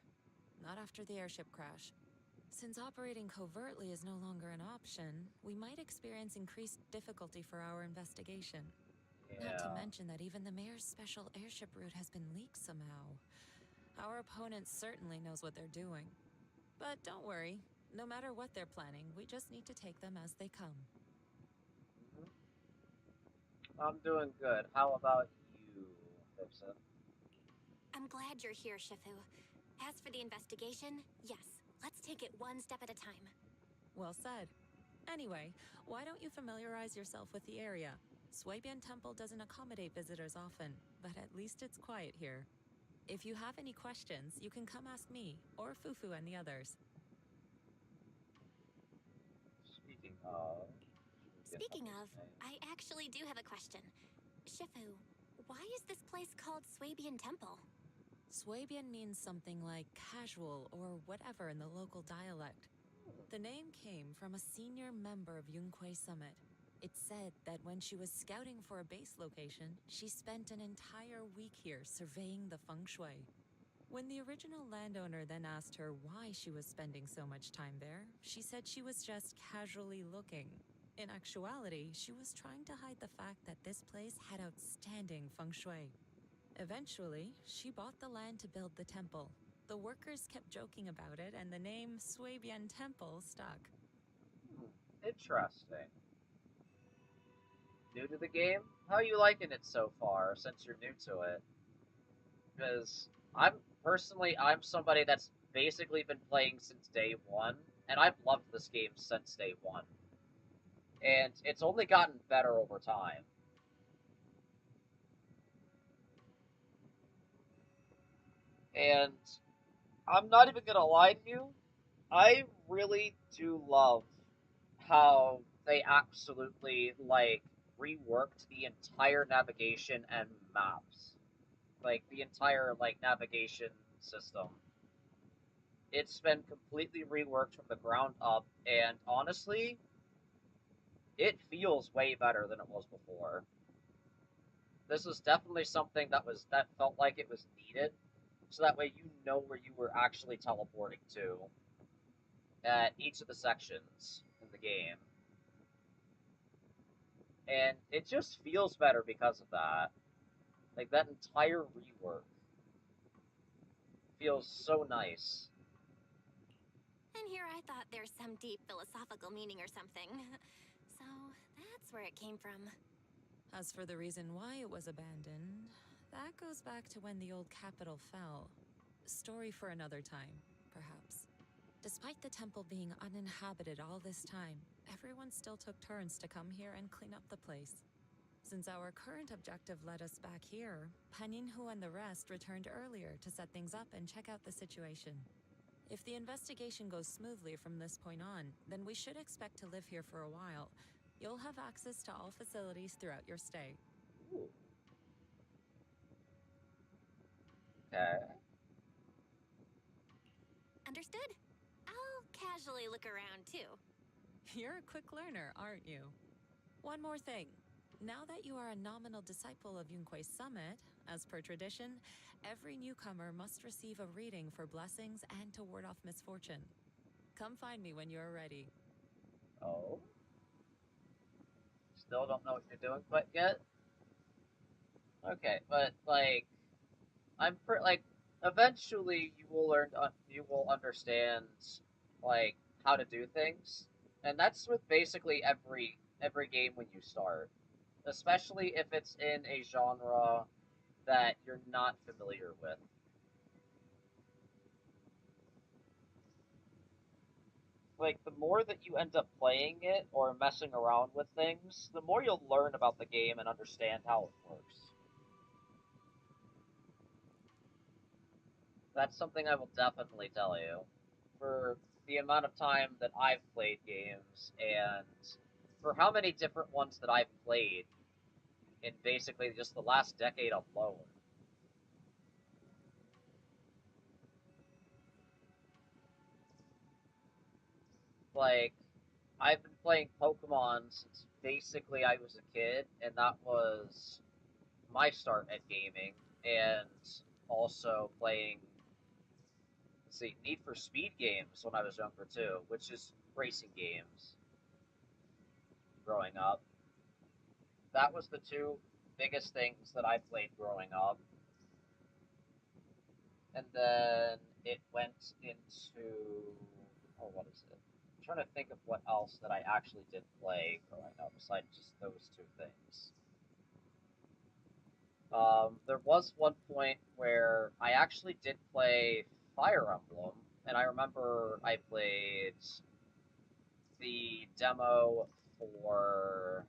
Not after the airship crash. Since operating covertly is no longer an option, we might experience increased difficulty for our investigation. Yeah. Not to mention that even the mayor's special airship route has been leaked somehow. Our opponent certainly knows what they're doing. But don't worry. No matter what they're planning, we just need to take them as they come. I'm doing good. How about you, Vixen? I'm glad you're here, Shifu. As for the investigation, yes, let's take it one step at a time. Well said. Anyway, why don't you familiarize yourself with the area? Suibian Temple doesn't accommodate visitors often, but at least it's quiet here. If you have any questions, you can come ask me, or Fufu and the others. Speaking of, I actually do have a question. Shifu, why is this place called Suibian Temple? Suibian means something like casual or whatever in the local dialect. The name came from a senior member of Yunquei Summit. It's said that when she was scouting for a base location, she spent an entire week here surveying the feng shui. When the original landowner then asked her why she was spending so much time there, she said she was just casually looking. In actuality, she was trying to hide the fact that this place had outstanding feng shui. Eventually, she bought the land to build the temple. The workers kept joking about it, and the name Suibian Temple stuck. Interesting. New to the game? How are you liking it so far, since you're new to it? Because I'm somebody that's basically been playing since day one, and I've loved this game since day one. And it's only gotten better over time. And I'm not even gonna lie to you, I really do love how they absolutely, like, reworked the entire navigation and maps. Like, the entire, like, navigation system. It's been completely reworked from the ground up, and honestly, it feels way better than it was before. This is definitely something that felt like it was needed, so that way you know where you were actually teleporting to at each of the sections in the game. And it just feels better because of that. Like, that entire rework feels so nice. And here I thought there's some deep philosophical meaning or something. So that's where it came from. As for the reason why it was abandoned, that goes back to when the old capital fell. Story for another time, perhaps. Despite the temple being uninhabited all this time, everyone still took turns to come here and clean up the place. Since our current objective led us back here, Paninhu and the rest returned earlier to set things up and check out the situation. If the investigation goes smoothly from this point on, then we should expect to live here for a while. You'll have access to all facilities throughout your stay. Ooh. Okay. Understood? I'll casually look around, too. You're a quick learner, aren't you? One more thing. Now that you are a nominal disciple of Yunque's summit, as per tradition, every newcomer must receive a reading for blessings and to ward off misfortune. Come find me when you're ready. Oh? Still don't know what you're doing quite yet? Okay, but, like, eventually you will you will understand, like, how to do things. And that's with basically every game when you start. Especially if it's in a genre that you're not familiar with. Like, the more that you end up playing it or messing around with things, the more you'll learn about the game and understand how it works. That's something I will definitely tell you. For the amount of time that I've played games, and for how many different ones that I've played in basically just the last decade alone. Like, I've been playing Pokemon since basically I was a kid, and that was my start at gaming, and also playing, let's see, Need for Speed games when I was younger too, which is racing games growing up. That was the two biggest things that I played growing up. And then it went into, oh, what is it? I'm trying to think of what else that I actually did play growing up besides just those two things. There was one point where I actually did play Fire Emblem, and I remember I played the demo for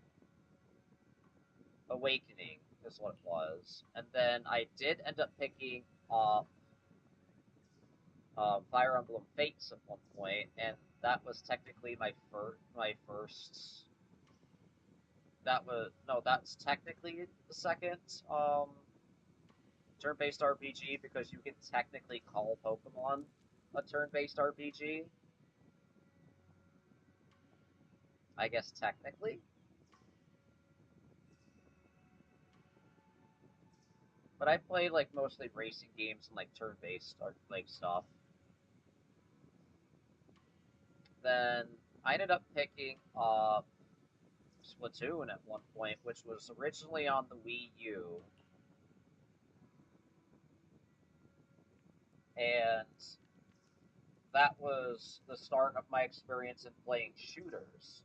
Awakening, is what it was. And then I did end up picking up Fire Emblem Fates at one point, and that was technically my first. That's technically the second turn-based RPG, because you can technically call Pokemon a turn-based RPG. I guess technically. But I played like mostly racing games and like turn-based like stuff. Then I ended up picking up Splatoon at one point, which was originally on the Wii U. And that was the start of my experience in playing shooters.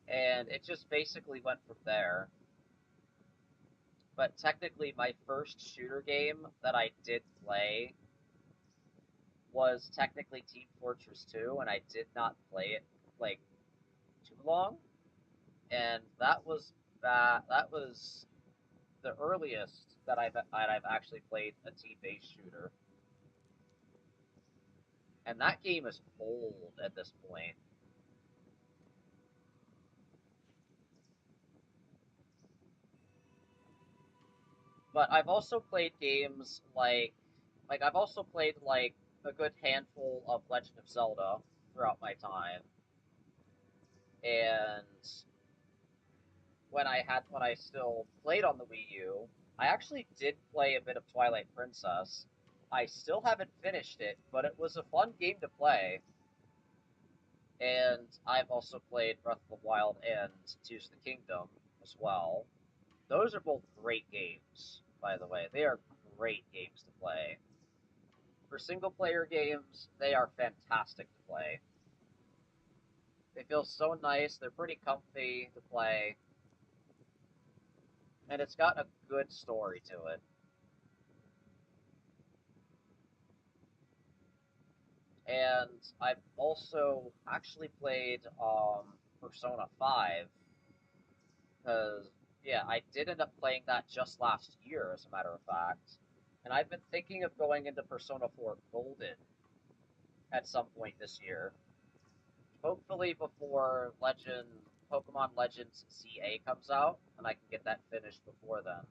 And it just basically went from there. But technically, my first shooter game that I did play was technically Team Fortress 2, and I did not play it, like, too long. And that was the earliest that I've actually played a team-based shooter. And that game is old at this point. But I've also played games like I've also played like a good handful of Legend of Zelda throughout my time. And when I still played on the Wii U, I actually did play a bit of Twilight Princess. I still haven't finished it, but it was a fun game to play. And I've also played Breath of the Wild and Tears of the Kingdom as well. Those are both great games, by the way. They are great games to play. For single-player games, they are fantastic to play. They feel so nice, they're pretty comfy to play, and it's got a good story to it. And I've also actually played Persona 5, because, yeah, I did end up playing that just last year, as a matter of fact. And I've been thinking of going into Persona 4 Golden at some point this year. Hopefully before Pokemon Legends ZA comes out, and I can get that finished before then.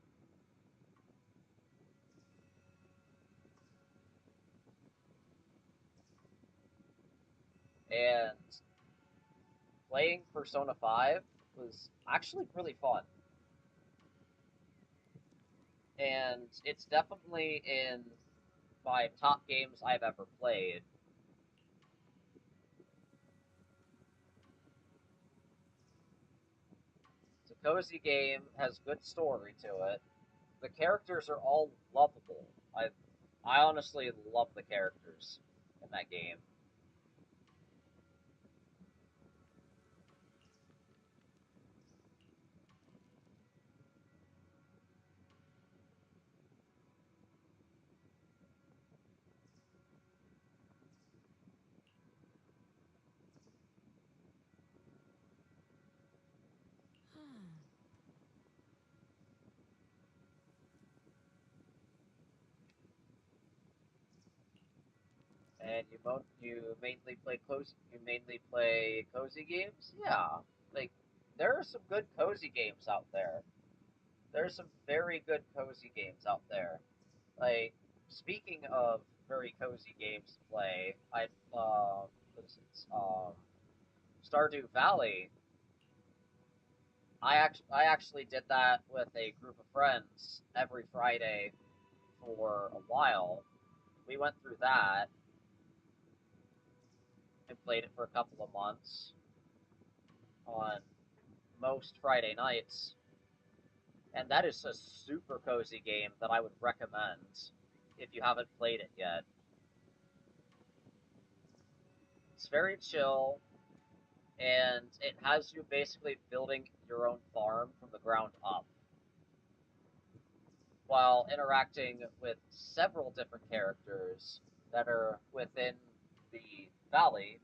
And playing Persona 5 was actually really fun. And it's definitely in my top games I've ever played. It's a cozy game, has good story to it. The characters are all lovable. I honestly love the characters in that game. And you mainly play cozy games? Yeah. Like there are some good cozy games out there. There's some very good cozy games out there. Like speaking of very cozy games to play, what is it? Stardew Valley. I actually did that with a group of friends every Friday for a while. We went through that and played it for a couple of months on most Friday nights. And that is a super cozy game that I would recommend if you haven't played it yet. It's very chill, and it has you basically building your own farm from the ground up, while interacting with several different characters that are within the valley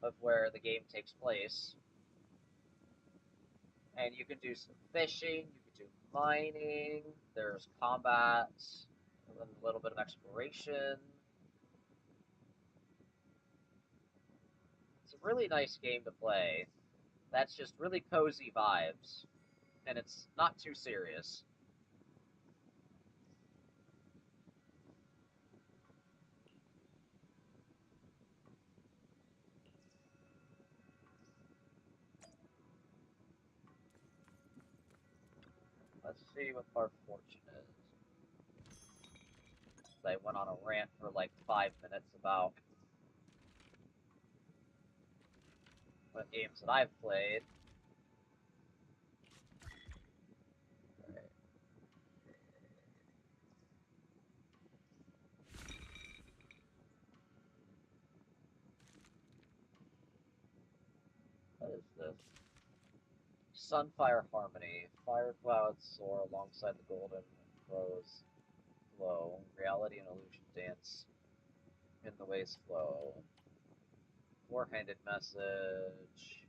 of where the game takes place. And you can do some fishing, you can do mining, there's combat, and then a little bit of exploration. It's a really nice game to play. That's just really cozy vibes, and it's not too serious. Let's see what our fortune is. I went on a rant for like 5 minutes about what games that I've played. What is this? Sunfire Harmony. Fire clouds soar alongside the golden rose flow. Reality and illusion dance in the waves flow. Four-handed message.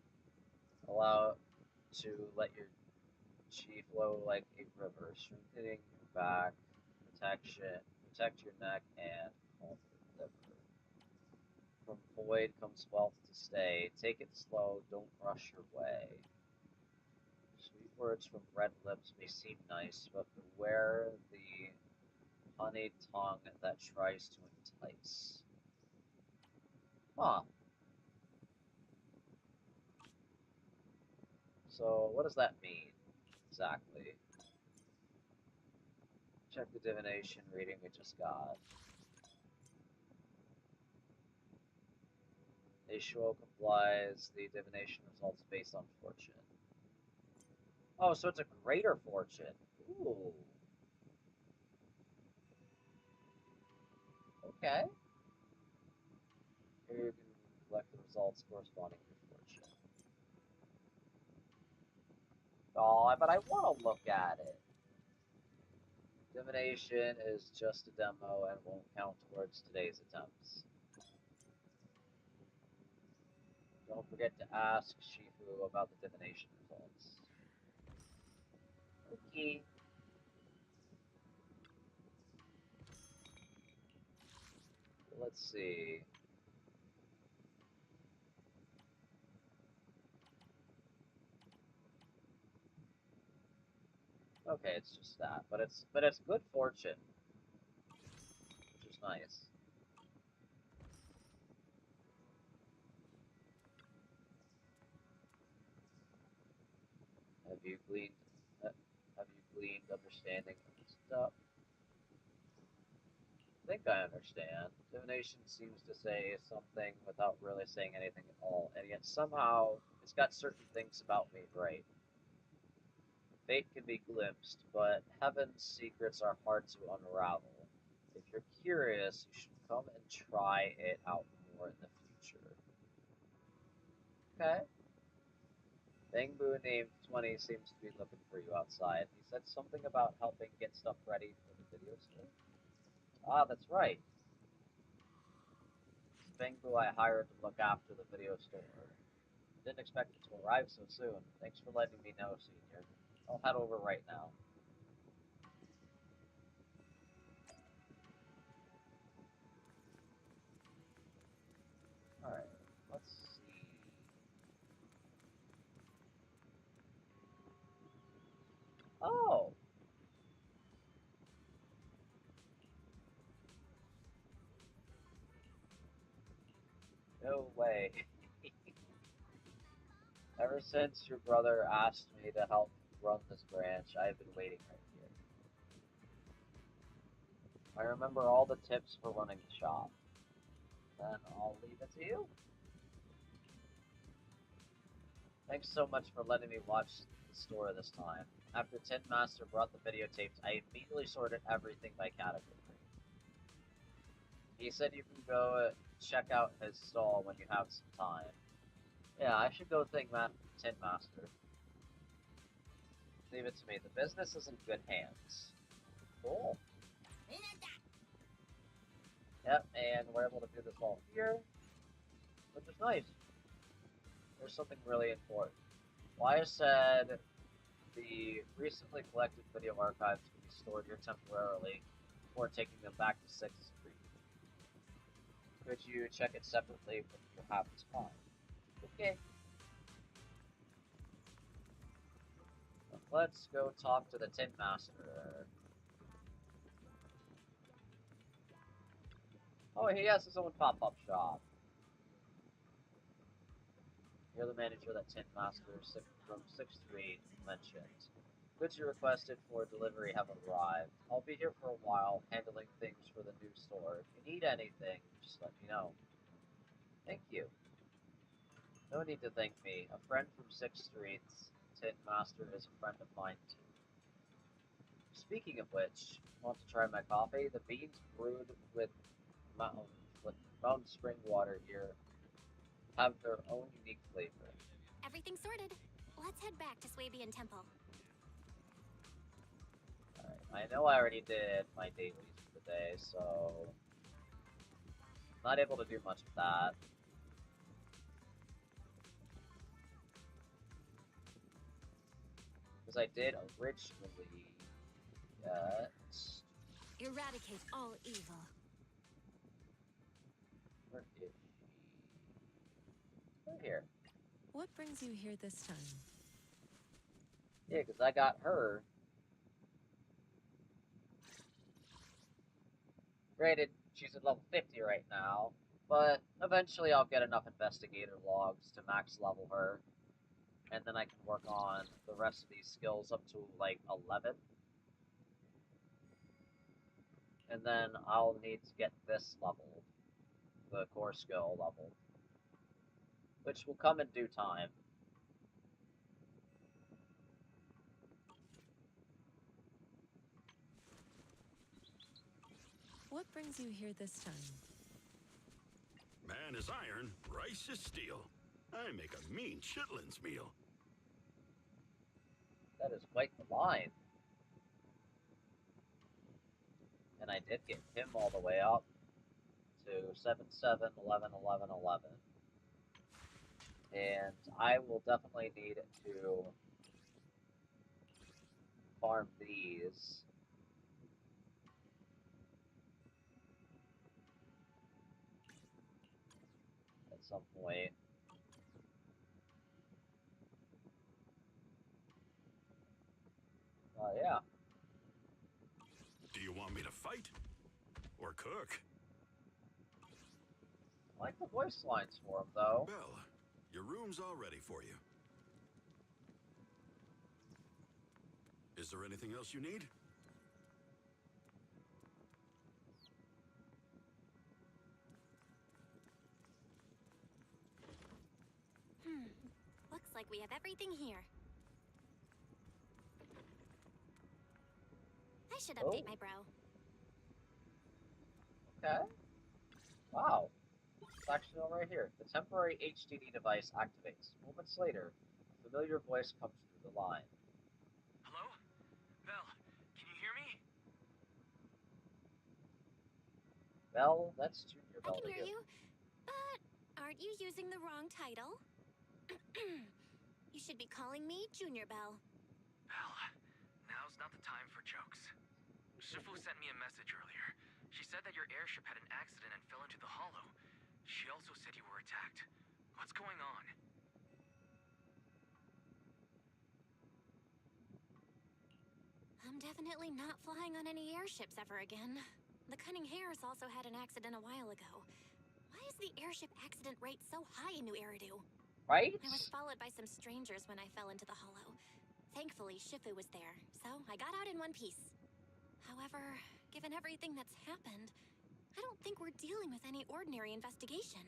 Allow to let your chi flow like a river, strengthening your back, protect your neck, and calm your liver. From void comes wealth to stay. Take it slow, don't rush your way. Sweet words from red lips may seem nice, but beware the honeyed tongue that tries to entice. Huh. So, what does that mean, exactly? Check the divination reading we just got. YiXuan complies the divination results based on fortune. Oh, so it's a greater fortune. Ooh. Okay. Here you can collect the results corresponding to your fortune. Oh, but I want to look at it. Divination is just a demo and won't count towards today's attempts. Don't forget to ask Shifu about the divination results. Okay. Let's see. Okay, it's just that, but it's good fortune, which is nice. Have you gleaned understanding of this stuff? I think I understand. Divination seems to say something without really saying anything at all, and yet somehow it's got certain things about me right. Fate can be glimpsed, but heaven's secrets are hard to unravel. If you're curious, you should come and try it out more in the future. Okay. Bangbu named 20 seems to be looking for you outside. He said something about helping get stuff ready for the video store. Ah, that's right. It's Bangbu I hired to look after the video store. Didn't expect it to arrive so soon. Thanks for letting me know, Senior. I'll head over right now. Alright, let's see. Oh! No way. Ever since your brother asked me to help run this branch, I've been waiting right here. I remember all the tips for running the shop. Then I'll leave it to you. Thanks so much for letting me watch the store this time. After Tin Master brought the videotapes, I immediately sorted everything by category. He said you can go check out his stall when you have some time. Yeah, I should go thank Tin Master. Leave it to me. The business is in good hands. Cool. Yep, and we're able to do this all here, which is nice. There's something really important. Why said the recently collected video archives can be stored here temporarily before taking them back to 6th Street. Could you check it separately when you have time? Okay. Let's go talk to the Tin Master. Oh, he has his own pop-up shop. You're the manager that Tin Master from 6th Street mentioned. Goods you requested for delivery have arrived. I'll be here for a while, handling things for the new store. If you need anything, just let me know. Thank you. No need to thank me. A friend from 6th Street's Tin Master is a friend of mine too. Speaking of which, want to try my coffee? The beans brewed with Mountain Spring water here have their own unique flavor. Everything's sorted. Let's head back to Swabian Temple. Alright, I know I already did my dailies for the day, so not able to do much with that. Because I did originally get... Eradicate all evil. Where is she? Right here. What brings you here this time? Yeah, because I got her. Granted, she's at level 50 right now, but eventually I'll get enough investigator logs to max level her. And then I can work on the rest of these skills up to, like, 11. And then I'll need to get this level, the core skill level, which will come in due time. What brings you here this time? Man is iron, rice is steel. I make a mean chitlins meal. That is quite the line. And I did get him all the way up to 7, 7, 11, 11, 11. And I will definitely need to farm these. At some point. Yeah. Do you want me to fight? Or cook? I like the voice lines for him, though. Belle, your room's all ready for you. Is there anything else you need? Looks like we have everything here. I should update my brow. Okay. Wow. It's actually all right here. The temporary HDD device activates. Moments later, a familiar voice comes through the line. Hello? Belle, can you hear me? Belle, that's Junior Belle. I can hear you, but aren't you using the wrong title? You should be calling me Junior Belle. Belle, now's not the time for jokes. Shifu sent me a message earlier. She said that your airship had an accident and fell into the hollow. She also said you were attacked. What's going on? I'm definitely not flying on any airships ever again. The Cunning Hares also had an accident a while ago. Why is the airship accident rate so high in New Eridu? Right? I was followed by some strangers when I fell into the hollow. Thankfully, Shifu was there, so I got out in one piece. However, given everything that's happened, I don't think we're dealing with any ordinary investigation.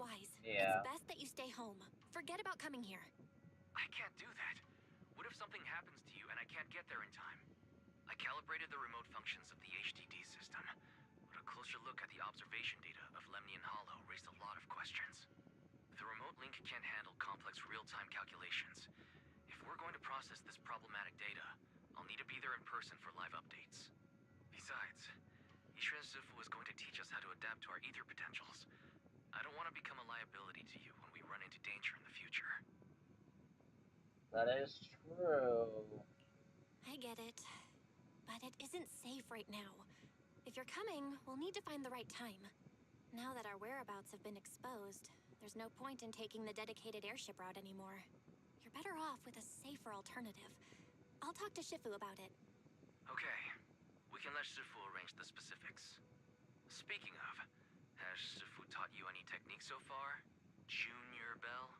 Wise, yeah. It's best that you stay home. Forget about coming here. I can't do that. What if something happens to you and I can't get there in time? I calibrated the remote functions of the HDD system, but a closer look at the observation data of Lemnian Hollow raised a lot of questions. The remote link can't handle complex real-time calculations. If we're going to process this problematic data, I'll need to be there in person for live updates. Besides, YiXuan Sifu is going to teach us how to adapt to our ether potentials. I don't want to become a liability to you when we run into danger in the future. That is true. I get it. But it isn't safe right now. If you're coming, we'll need to find the right time. Now that our whereabouts have been exposed, there's no point in taking the dedicated airship route anymore. You're better off with a safer alternative. I'll talk to Shifu about it. Okay. We can let Shifu arrange the specifics. Speaking of, has Shifu taught you any techniques so far? Junior Belle?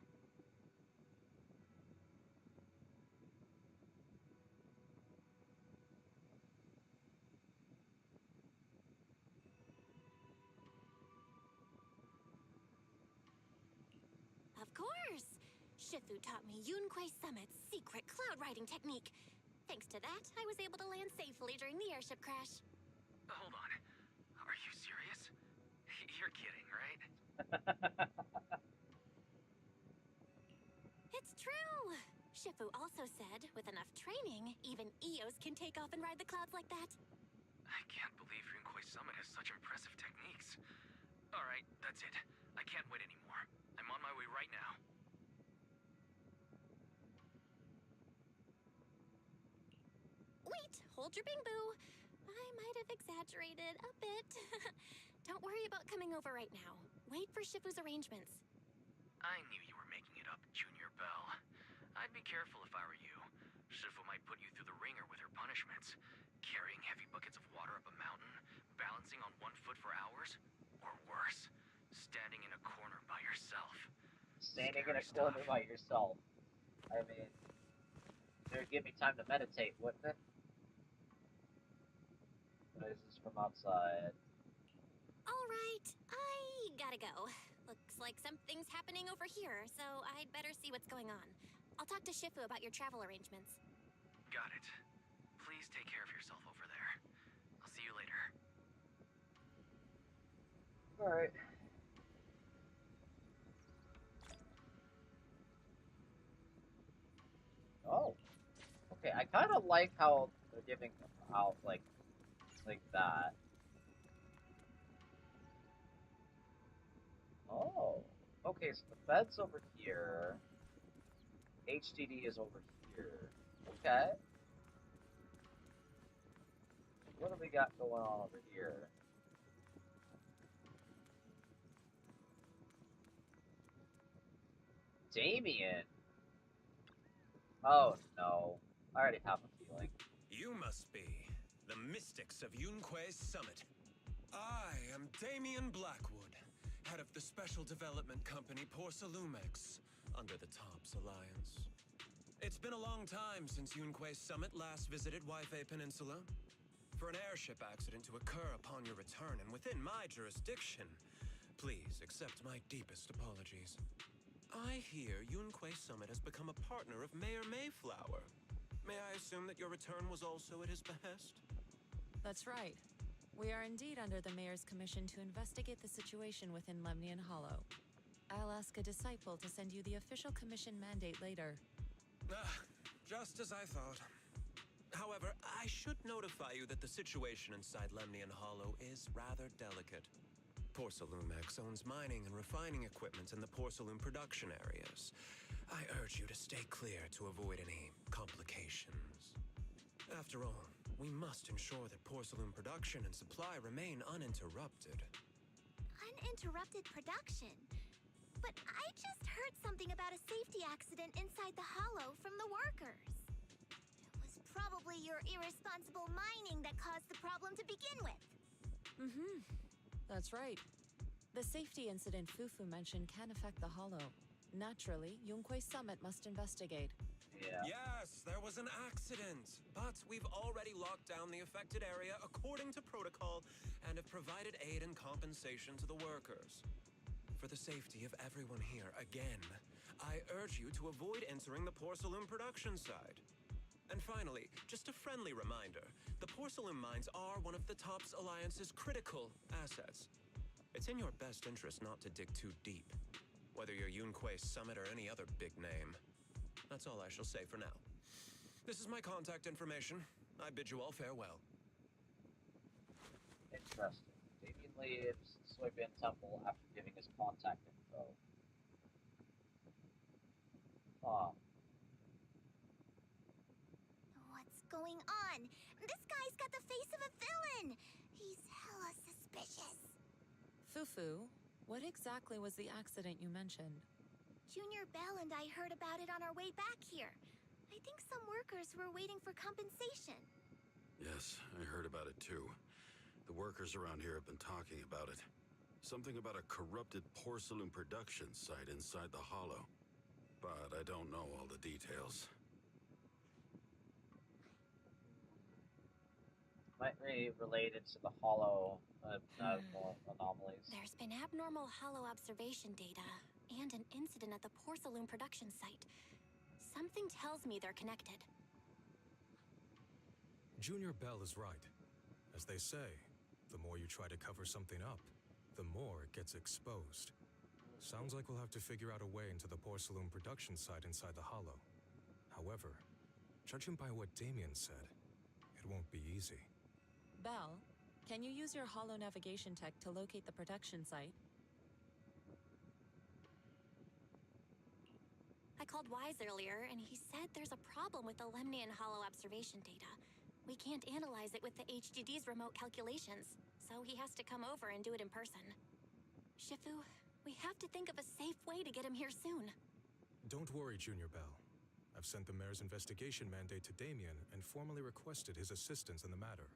Of course! Shifu taught me Yunquei Summit's secret cloud riding technique. Thanks to that, I was able to land safely during the airship crash. Hold on. Are you serious? You're kidding, right? It's true! Shifu also said, with enough training, even Eos can take off and ride the clouds like that. I can't believe Yunquei Summit has such impressive techniques. Alright, that's it. I can't wait anymore. I'm on my way right now. Hold your bing boo. I might have exaggerated a bit. Don't worry about coming over right now. Wait for Shifu's arrangements. I knew you were making it up, Junior Bell. I'd be careful if I were you. Shifu might put you through the ringer with her punishments. Carrying heavy buckets of water up a mountain, balancing on one foot for hours, or worse, standing in a corner by yourself. Standing in a corner by yourself. I mean, it would give me time to meditate, wouldn't it? Noises from outside. All right, I gotta go. Looks like something's happening over here, so I'd better see what's going on. I'll talk to Shifu about your travel arrangements. Got it. Please take care of yourself over there. I'll see you later. Alright. Oh. Okay, I kind of like how they're giving out, like that. Oh. Okay, so the bed's over here. HDD is over here. Okay. What do we got going on over here? Damien! Oh no. I already have a feeling. You must be the mystics of YiXuan's summit. I am Damien Blackwood, head of the special development company Porcelumex, under the TOPS Alliance. It's been a long time since YiXuan's summit last visited Waifei Peninsula. For an airship accident to occur upon your return and within my jurisdiction, please accept my deepest apologies. I hear YiXuan's summit has become a partner of Mayor Mayflower. May I assume that your return was also at his behest? That's right. We are indeed under the Mayor's commission to investigate the situation within Lemnian Hollow. I'll ask a disciple to send you the official commission mandate later. Just as I thought. However, I should notify you that the situation inside Lemnian Hollow is rather delicate. Porcelumex owns mining and refining equipment in the porcelain production areas. I urge you to stay clear to avoid any complications. After all, we must ensure that porcelain production and supply remain uninterrupted. Uninterrupted production? But I just heard something about a safety accident inside the hollow from the workers. It was probably your irresponsible mining that caused the problem to begin with. Mm-hmm. That's right. The safety incident Fufu mentioned can affect the hollow. Naturally, YiXuan's summit must investigate. Yeah. Yes, there was an accident, but we've already locked down the affected area according to protocol and have provided aid and compensation to the workers. For the safety of everyone here, again, I urge you to avoid entering the porcelain production side. And finally, just a friendly reminder, the porcelain mines are one of the TOPS Alliance's critical assets. It's in your best interest not to dig too deep, whether you're YiXuan's summit or any other big name. That's all I shall say for now. This is my contact information. I bid you all farewell. Interesting. Damien leaves Soybean Temple after giving his contact info. What's going on? This guy's got the face of a villain! He's hella suspicious. Fufu, what exactly was the accident you mentioned? Junior Bell and I heard about it on our way back here. I think some workers were waiting for compensation. Yes, I heard about it too. The workers around here have been talking about it. Something about a corrupted porcelain production site inside the hollow. But I don't know all the details. Might be related to the hollow anomalies. There's been abnormal hollow observation data and an incident at the porcelain production site. Something tells me they're connected. Junior Bell is right. As they say, the more you try to cover something up, the more it gets exposed. Sounds like we'll have to figure out a way into the porcelain production site inside the hollow. However, judging by what Damien said, it won't be easy. Bell, can you use your hollow navigation tech to locate the production site? I called Wise earlier, and he said there's a problem with the Lemnian Hollow observation data. We can't analyze it with the HGD's remote calculations, so he has to come over and do it in person. Shifu, we have to think of a safe way to get him here soon. Don't worry, Junior Bell. I've sent the mayor's investigation mandate to Damien and formally requested his assistance in the matter.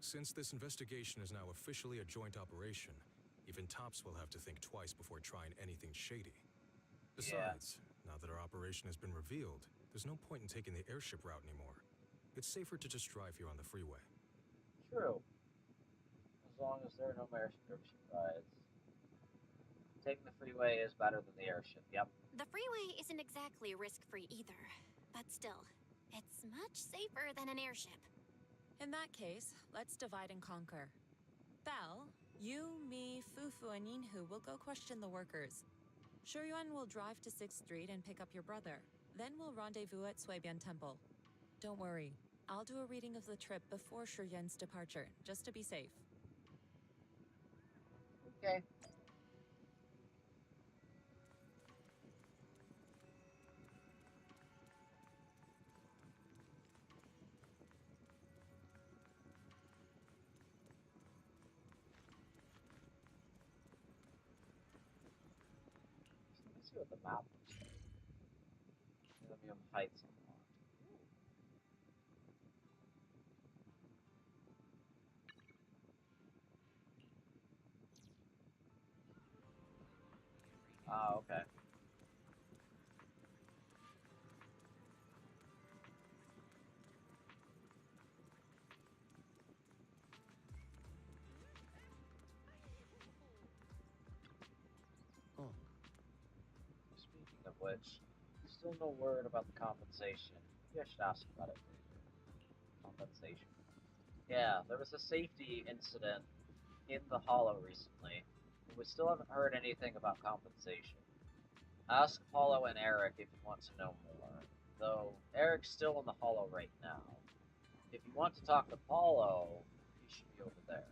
Since this investigation is now officially a joint operation, even Tops will have to think twice before trying anything shady. Besides, now that our operation has been revealed, there's no point in taking the airship route anymore. It's safer to just drive here on the freeway. True. As long as there are no airship rides. Taking the freeway is better than the airship, yep. The freeway isn't exactly risk-free either, but still, it's much safer than an airship. In that case, let's divide and conquer. Belle, you, me, Fufu, and Yinhu will go question the workers. Shuyuan will drive to 6th Street and pick up your brother. Then we'll rendezvous at Shuibian Temple. Don't worry, I'll do a reading of the trip before Shuyuan's departure, just to be safe. Okay. Let's see what the map looks like. Millennium Heights unlocked. Ah, okay. Oh. Speaking of which, still no word about the compensation. Maybe I should ask about it later. Compensation. Yeah, there was a safety incident in the Hollow recently, but we still haven't heard anything about compensation. Ask Paulo and Eric if you want to know more, though Eric's still in the Hollow right now. If you want to talk to Paulo, he should be over there.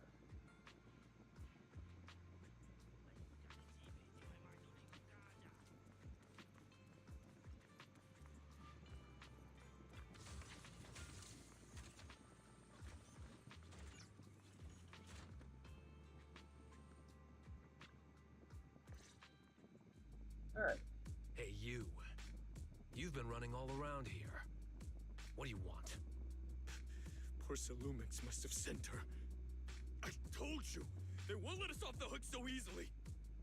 Alright. Hey, you. You've been running all around here. What do you want? Porcelumix must have sent her. I told you! They won't let us off the hook so easily!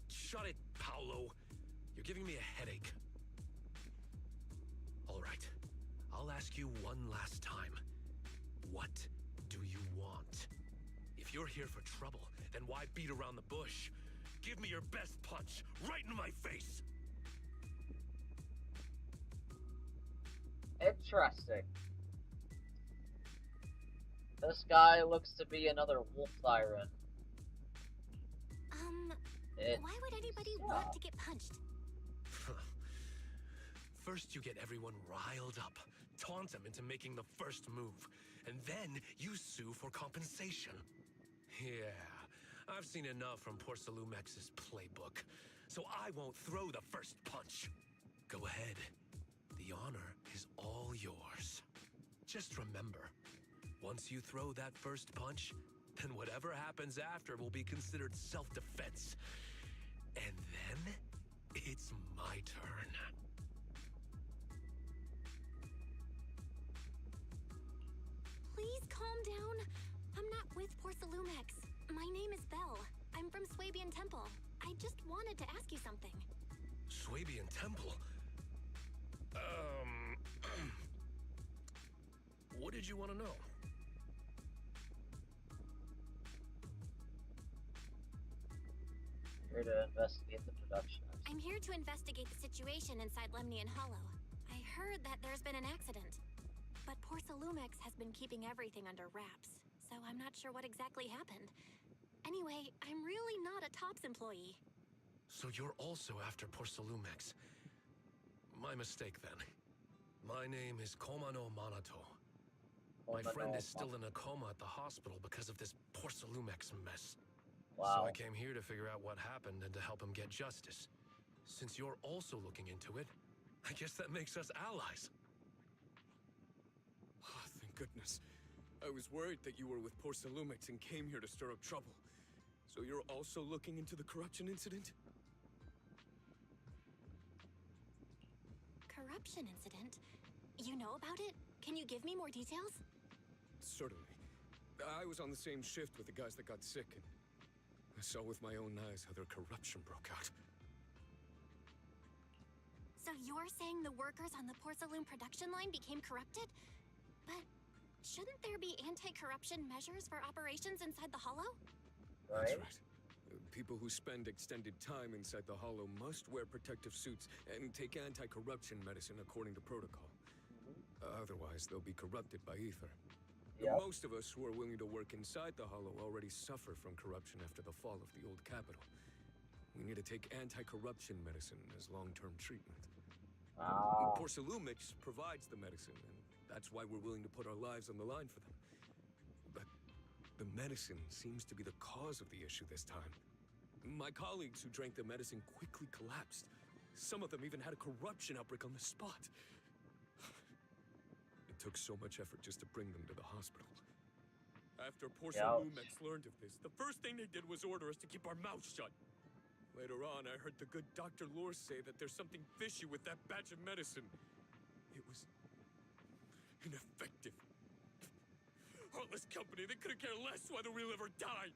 Shut it, Paolo. You're giving me a headache. All right. I'll ask you one last time. What do you want? If you're here for trouble, then why beat around the bush? Give me your best punch, right in my face! Interesting. This guy looks to be another wolf tyrant. Why would anybody want to get punched? First you get everyone riled up, taunt them into making the first move, and then you sue for compensation. Yeah, I've seen enough from Porcelumex's playbook, so I won't throw the first punch. Go ahead. The honor is all yours. Just remember, once you throw that first punch, then whatever happens after will be considered self-defense. And then, it's my turn. Please calm down. I'm not with Porcelumex. My name is Belle. I'm from Swabian Temple. I just wanted to ask you something. Swabian Temple? What did you want to know? Here to investigate the production. I'm here to investigate the situation inside Lemnian Hollow. I heard that there's been an accident, but Porcelumix has been keeping everything under wraps, so I'm not sure what exactly happened. Anyway, I'm really not a TOPS employee. So you're also after Porcelumix. My mistake then. My name is Komano Manato. My friend is still in a coma at the hospital because of this Porcelumix mess. Wow. So I came here to figure out what happened and to help him get justice. Since you're also looking into it, I guess that makes us allies. Oh, thank goodness. I was worried that you were with Porcelumix and came here to stir up trouble. So you're also looking into the corruption incident? Corruption incident? You know about it? Can you give me more details? Certainly. I was on the same shift with the guys that got sick, and I saw with my own eyes how their corruption broke out. So you're saying the workers on the Porcelain production line became corrupted? But shouldn't there be anti-corruption measures for operations inside the Hollow? Right. That's right. People who spend extended time inside the Hollow must wear protective suits and take anti-corruption medicine according to protocol. Otherwise, they'll be corrupted by ether. Yep. Most of us who are willing to work inside the Hollow already suffer from corruption after the fall of the old capital. We need to take anti-corruption medicine as long-term treatment. Porcelumix provides the medicine, and that's why we're willing to put our lives on the line for them. But the medicine seems to be the cause of the issue this time. My colleagues who drank the medicine quickly collapsed. Some of them even had a corruption outbreak on the spot. It took so much effort just to bring them to the hospital. After Porcelumix learned of this, the first thing they did was order us to keep our mouths shut. Later on, I heard the good Dr. Lore say that there's something fishy with that batch of medicine. It was ineffective. Heartless company, they couldn't care less whether we live or die.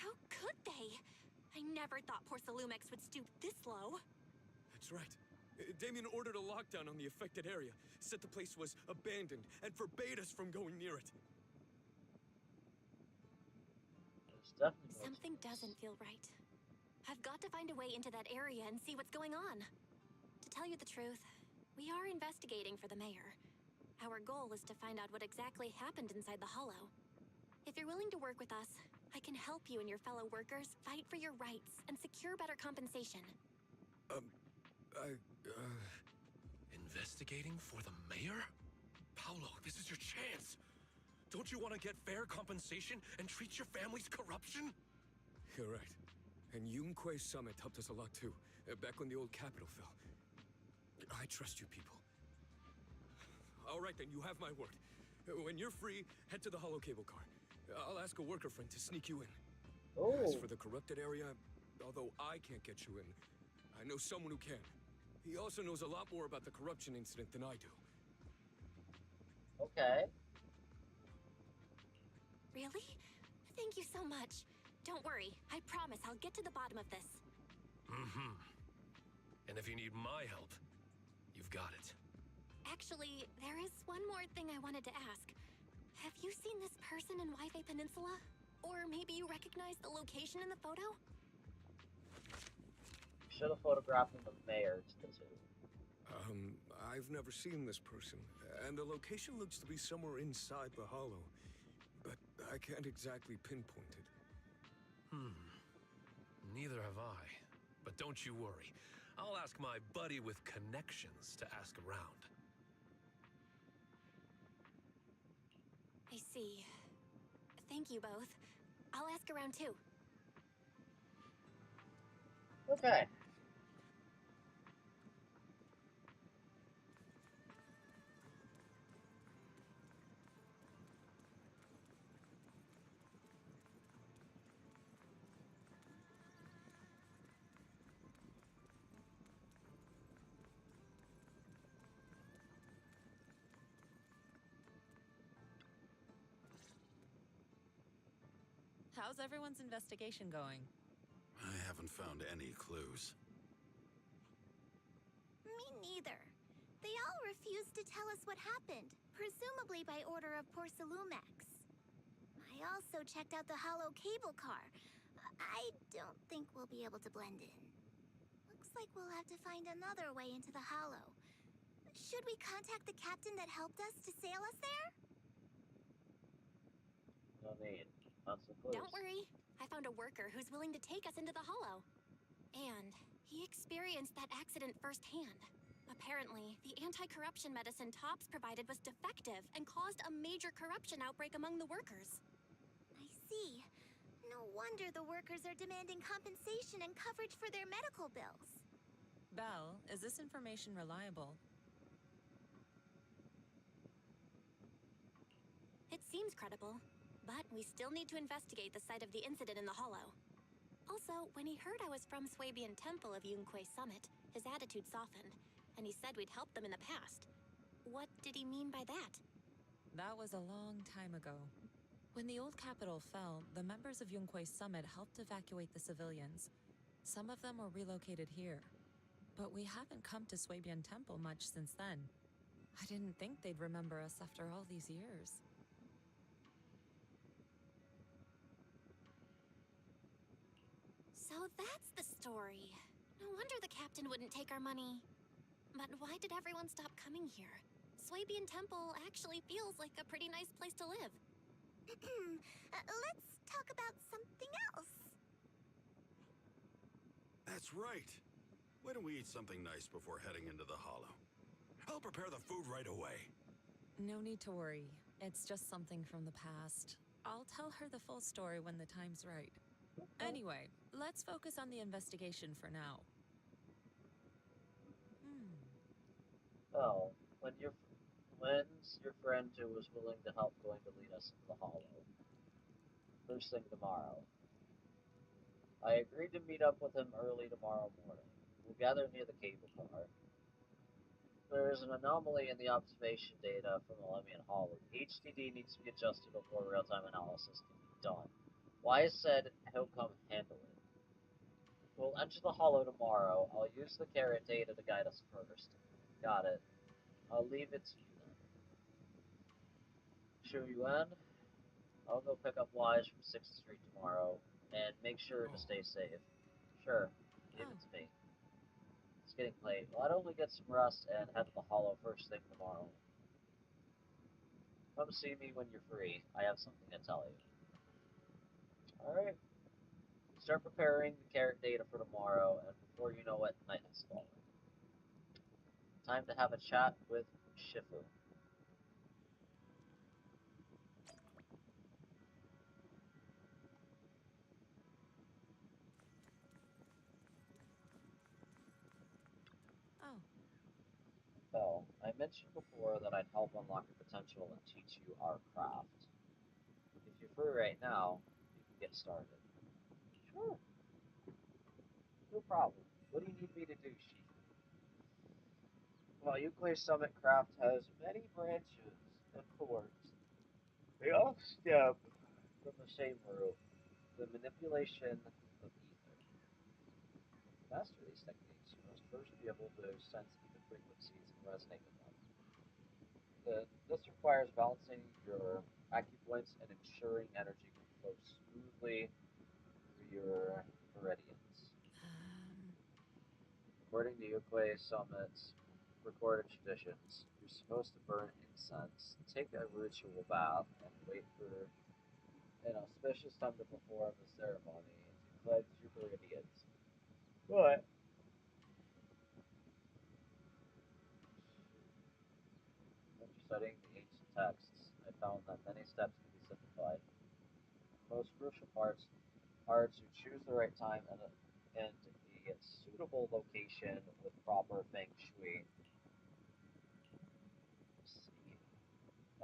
How could they? I never thought Porcelumix would stoop this low. That's right. Damien ordered a lockdown on the affected area, said the place was abandoned, and forbade us from going near it. Something doesn't feel right. I've got to find a way into that area and see what's going on. To tell you the truth, we are investigating for the mayor. Our goal is to find out what exactly happened inside the Hollow. If you're willing to work with us, I can help you and your fellow workers fight for your rights and secure better compensation. Investigating for the mayor? Paolo, this is your chance. Don't you want to get fair compensation and treat your family's corruption? You're right. And Yunque's summit helped us a lot too, back when the old capital fell. I trust you people. All right then, you have my word. When you're free, head to the hollow cable car. I'll ask a worker friend to sneak you in. As for the corrupted area, although I can't get you in, I know someone who can. He also knows a lot more about the corruption incident than I do. Okay. Really? Thank you so much. Don't worry, I promise I'll get to the bottom of this. Mm-hmm. And if you need my help, you've got it. Actually, there is one more thing I wanted to ask. Have you seen this person in Waifei Peninsula? Or maybe you recognize the location in the photo? Should have photographed the mayor too. I've never seen this person, and the location looks to be somewhere inside the hollow, but I can't exactly pinpoint it. Neither have I. But don't you worry. I'll ask my buddy with connections to ask around. I see. Thank you both. I'll ask around too. Okay. How's everyone's investigation going? I haven't found any clues. Me neither. They all refused to tell us what happened, presumably by order of Porcelumix. I also checked out the hollow cable car. I don't think we'll be able to blend in. Looks like we'll have to find another way into the hollow. Should we contact the captain that helped us to sail us there? No need. Don't worry. I found a worker who's willing to take us into the hollow. And he experienced that accident firsthand. Apparently, the anti-corruption medicine Tops provided was defective and caused a major corruption outbreak among the workers. I see. No wonder the workers are demanding compensation and coverage for their medical bills. Belle, is this information reliable? It seems credible, but we still need to investigate the site of the incident in the Hollow. Also, when he heard I was from Swabian Temple of Yunquay Summit, his attitude softened, and he said we'd helped them in the past. What did he mean by that? That was a long time ago. When the old capital fell, the members of Yunquay Summit helped evacuate the civilians. Some of them were relocated here. But we haven't come to Swabian Temple much since then. I didn't think they'd remember us after all these years. So that's the story. No wonder the captain wouldn't take our money. But why did everyone stop coming here? Swabian Temple actually feels like a pretty nice place to live. Let's talk about something else. That's right. Why don't we eat something nice before heading into the Hollow? I'll prepare the food right away. No need to worry. It's just something from the past. I'll tell her the full story when the time's right. Anyway, let's focus on the investigation for now. Well, when's your friend who was willing to help going to lead us into the Hollow? First thing tomorrow. I agreed to meet up with him early tomorrow morning. We'll gather near the cable car. There is an anomaly in the observation data from the Lemian Hollow. HDD needs to be adjusted before real-time analysis can be done. Wise said he'll come handle it. We'll enter the Hollow tomorrow. I'll use the carrot data to guide us first. Got it. I'll leave it to you then. YiXuan, I'll go pick up Wise from 6th Street tomorrow, and make sure to stay safe. Sure, leave it to me. It's getting late. Why don't we get some rest and head to the Hollow first thing tomorrow? Come see me when you're free. I have something to tell you. Alright. Start preparing the carrot data for tomorrow, and before you know it, night has fallen. Time to have a chat with Shifu. Oh. Belle, I mentioned before that I'd help unlock your potential and teach you our craft. If you're free right now, you can get started. Sure. No problem. What do you need me to do, Shifu? Well, Yunquay Summit Craft has many branches and forms. They all stem from the same root, the manipulation of ether. To master these techniques, you must first be able to sense ether frequencies and resonate with them. This requires balancing your acupoints and ensuring energy can flow smoothly through your meridians. According to Yunquay Summit's recorded traditions, you're supposed to burn incense, take a ritual bath, and wait for an auspicious time to perform the ceremony to cleanse your meridians. But after studying the ancient texts, I found that many steps can be simplified. The most crucial parts are to choose the right time and a suitable location with proper feng shui.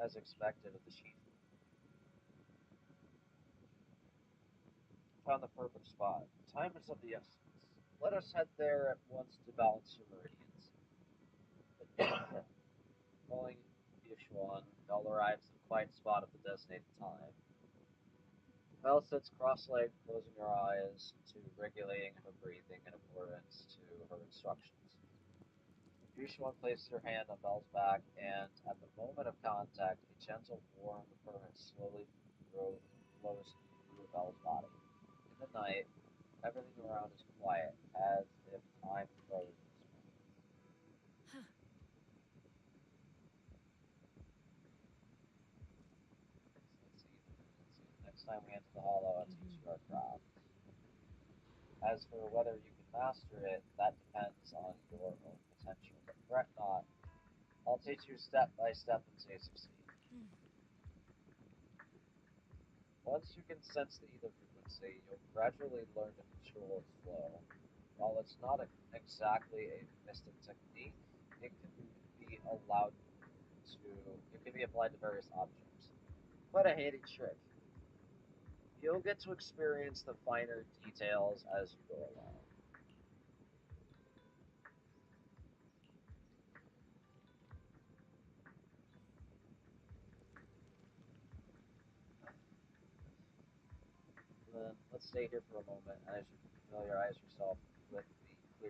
As expected of the Shifu. Found the perfect spot. Time is of the essence. Let us head there at once to balance your meridians. Following YiXuan, Belle arrives in a quiet spot at the designated time. Belle sits cross-legged, closing her eyes to regulating her breathing in accordance to her instructions. YiXuan places her hand on Belle's back, and at the moment of contact, a gentle, warm current slowly flows through Belle's body. In the night, everything around is quiet, as if time froze in this moment. Next time we enter the Hollow, I'll teach you our craft. As for whether you can master it, that depends on your own potential. But fret not. I'll teach you step by step until you succeed. Once you can sense the ether frequency, you'll gradually learn to control its flow. while it's not exactly a mystic technique, it can be allowed to it can be applied to various objects. Quite a handy trick. You'll get to experience the finer details as you go along. Then let's stay here for a moment as you familiarize yourself with the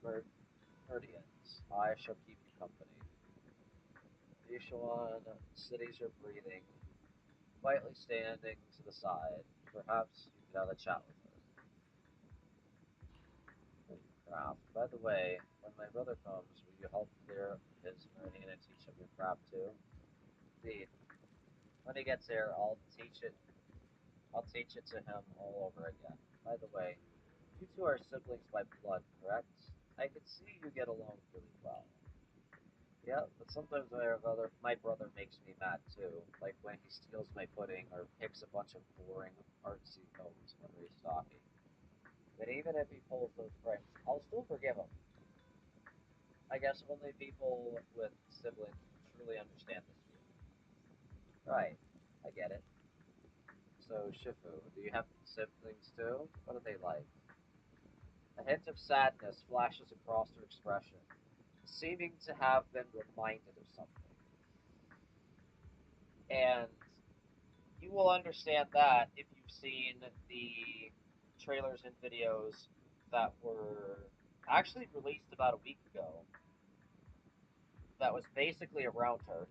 cleared meridians. I shall keep you company. YiXuan, cities are breathing, quietly standing to the side. Perhaps you could have a chat with her. Craft. By the way, when my brother comes, will you help clear his meridian and teach him your craft too? Indeed. When he gets here, I'll teach it to him all over again. By the way, you two are siblings by blood, correct? I can see you get along really well. Yeah, but sometimes my brother makes me mad too, like when he steals my pudding or picks a bunch of boring, artsy notes when we're talking. But even if he pulls those pranks, I'll still forgive him. I guess only people with siblings truly understand this feeling. Right, I get it. So, Shifu, do you have siblings too? What are they like? A hint of sadness flashes across her expression, seeming to have been reminded of something. And you will understand that if you've seen the trailers and videos that were actually released about a week ago that was basically around her.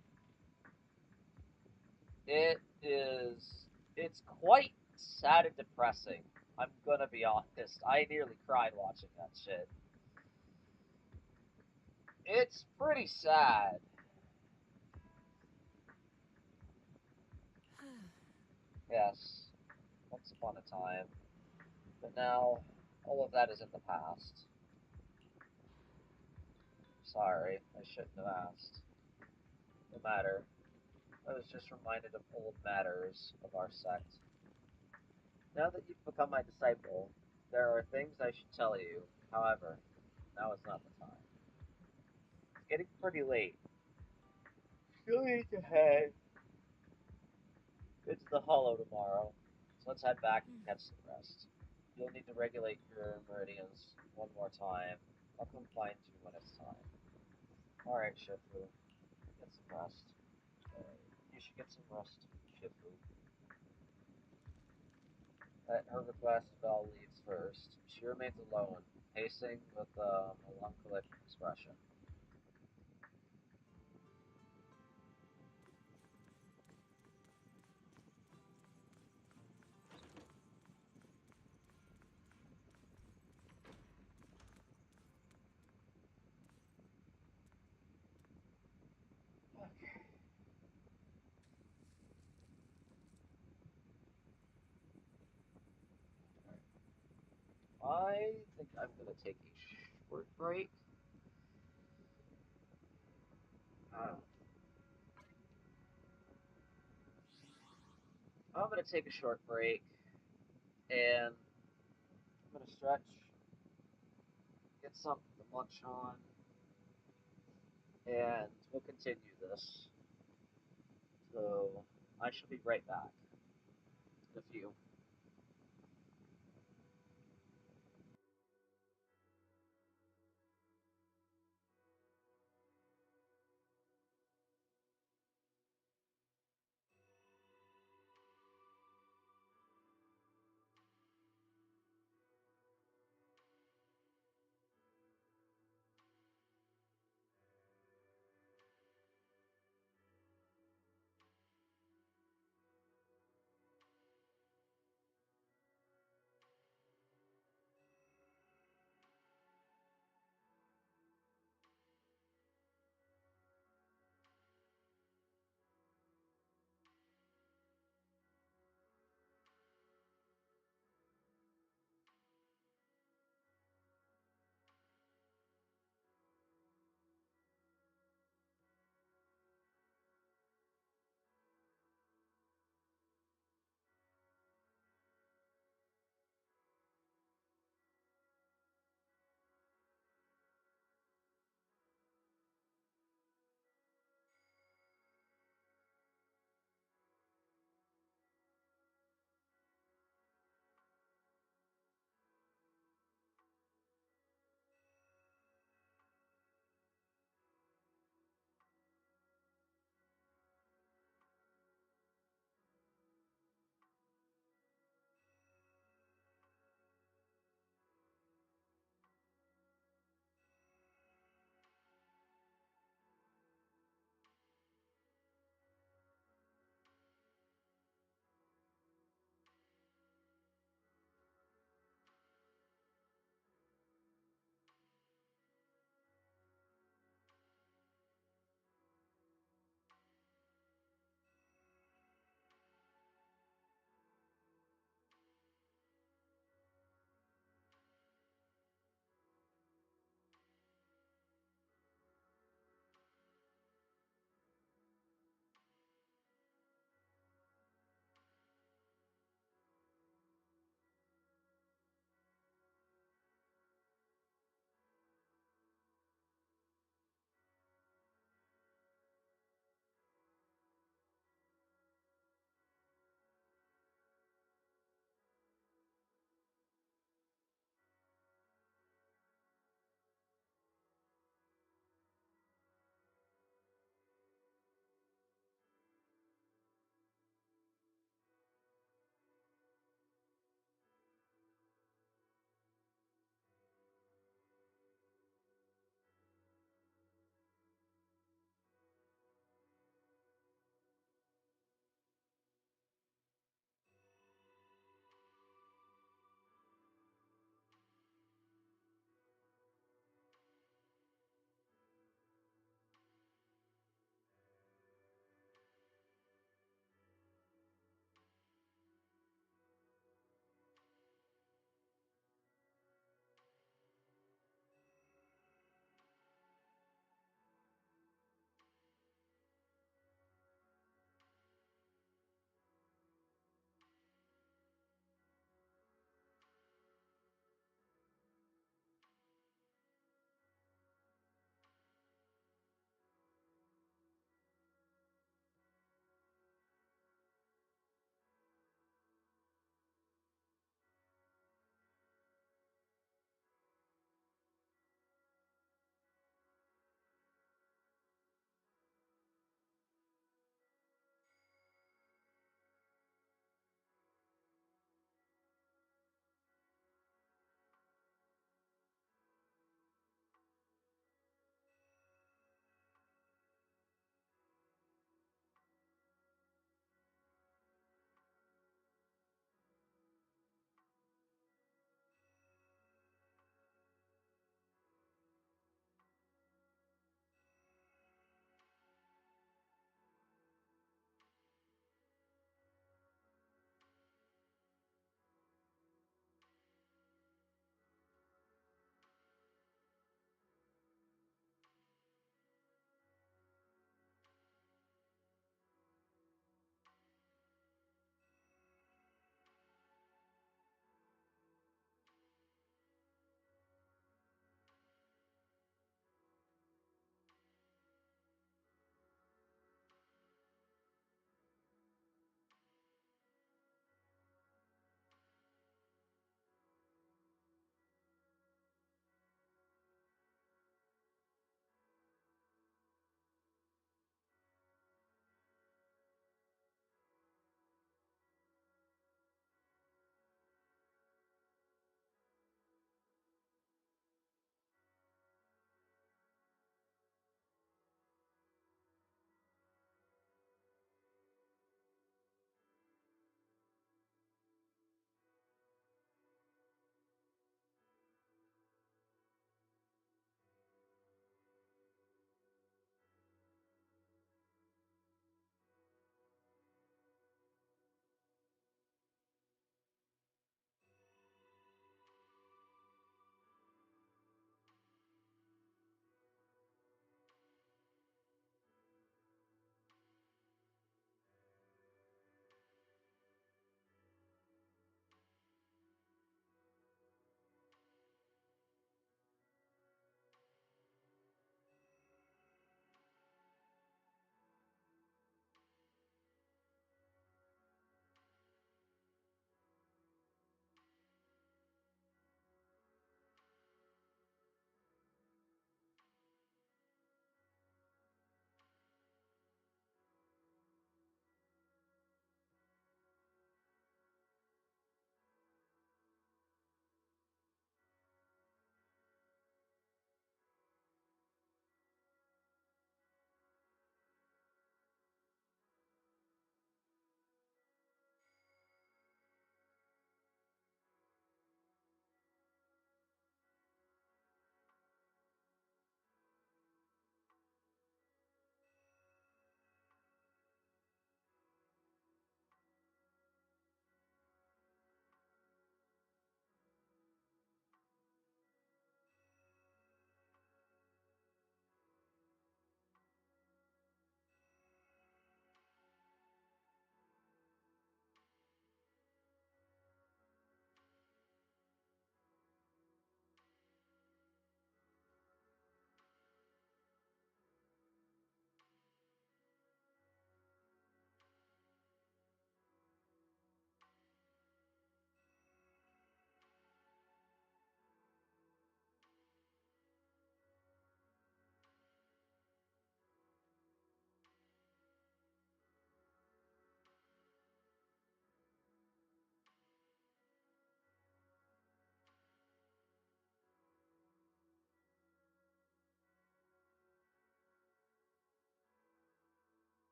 It's quite sad and depressing. I'm gonna be honest. I nearly cried watching that shit. It's pretty sad. Yes, once upon a time. But now, all of that is in the past. Sorry, I shouldn't have asked. No matter. I was just reminded of old matters of our sect. Now that you've become my disciple, there are things I should tell you. However, now is not the time. It's getting pretty late. You'll need to head into the hollow tomorrow. So let's head back and catch some rest. You'll need to regulate your meridians one more time. I'll come find you when it's time. Alright, Shifu. Get some rest. You should get some rest, Shifu. At her request, Belle leaves first. She remains alone, pacing with a melancholic expression. I think I'm gonna take a short break. I'm gonna take a short break and I'm gonna stretch, get something to munch on, and we'll continue this. So I shall be right back in a few.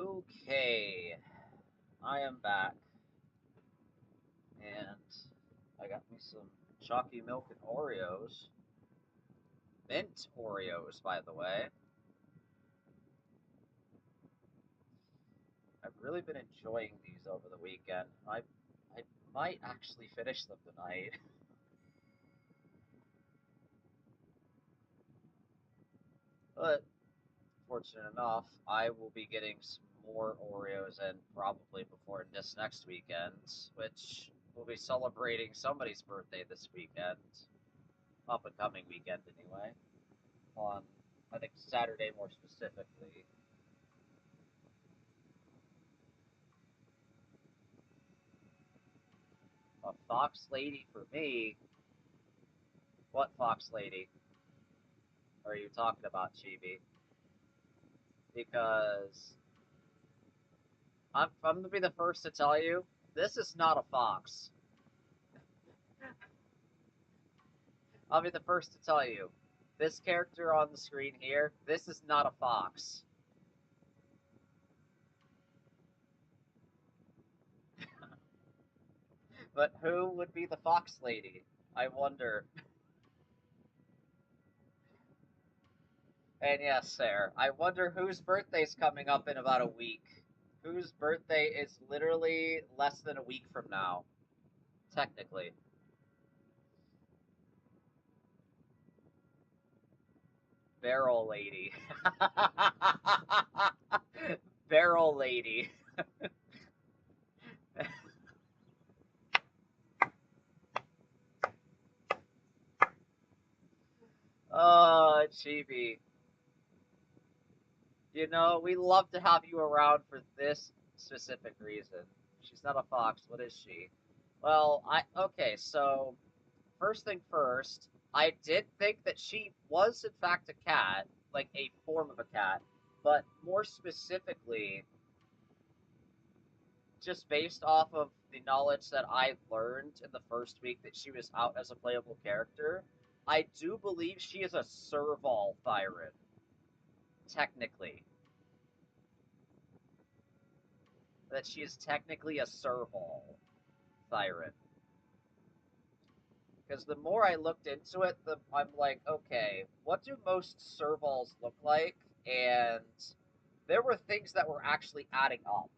Okay, I am back, and I got me some chalky milk and Oreos. Mint Oreos, by the way. I've really been enjoying these over the weekend. I might actually finish them tonight. But, fortunate enough, I will be getting some more Oreos in probably before this next weekend, which we'll be celebrating somebody's birthday this weekend. Up and coming weekend, anyway. On, I think, Saturday more specifically. A fox lady for me? What fox lady are you talking about, Chibi? Because I'm going to be the first to tell you, this is not a fox. I'll be the first to tell you, this character on the screen here, this is not a fox. But who would be the fox lady? I wonder. And yes, Sarah, I wonder whose birthday's coming up in about a week. Whose birthday is literally less than a week from now. Technically. Barrel Lady. Barrel Lady. Oh, Chibi. You know, we love to have you around for this specific reason. She's not a fox. What is she? Well, okay, so first thing first, I did think that she was in fact a cat, like a form of a cat, but more specifically, just based off of the knowledge that I learned in the first week that she was out as a playable character, I do believe she is a serval Thyran. Technically. That she is technically a serval Thyran. Because the more I looked into it, I'm like, okay, what do most servals look like? And there were things that were actually adding up.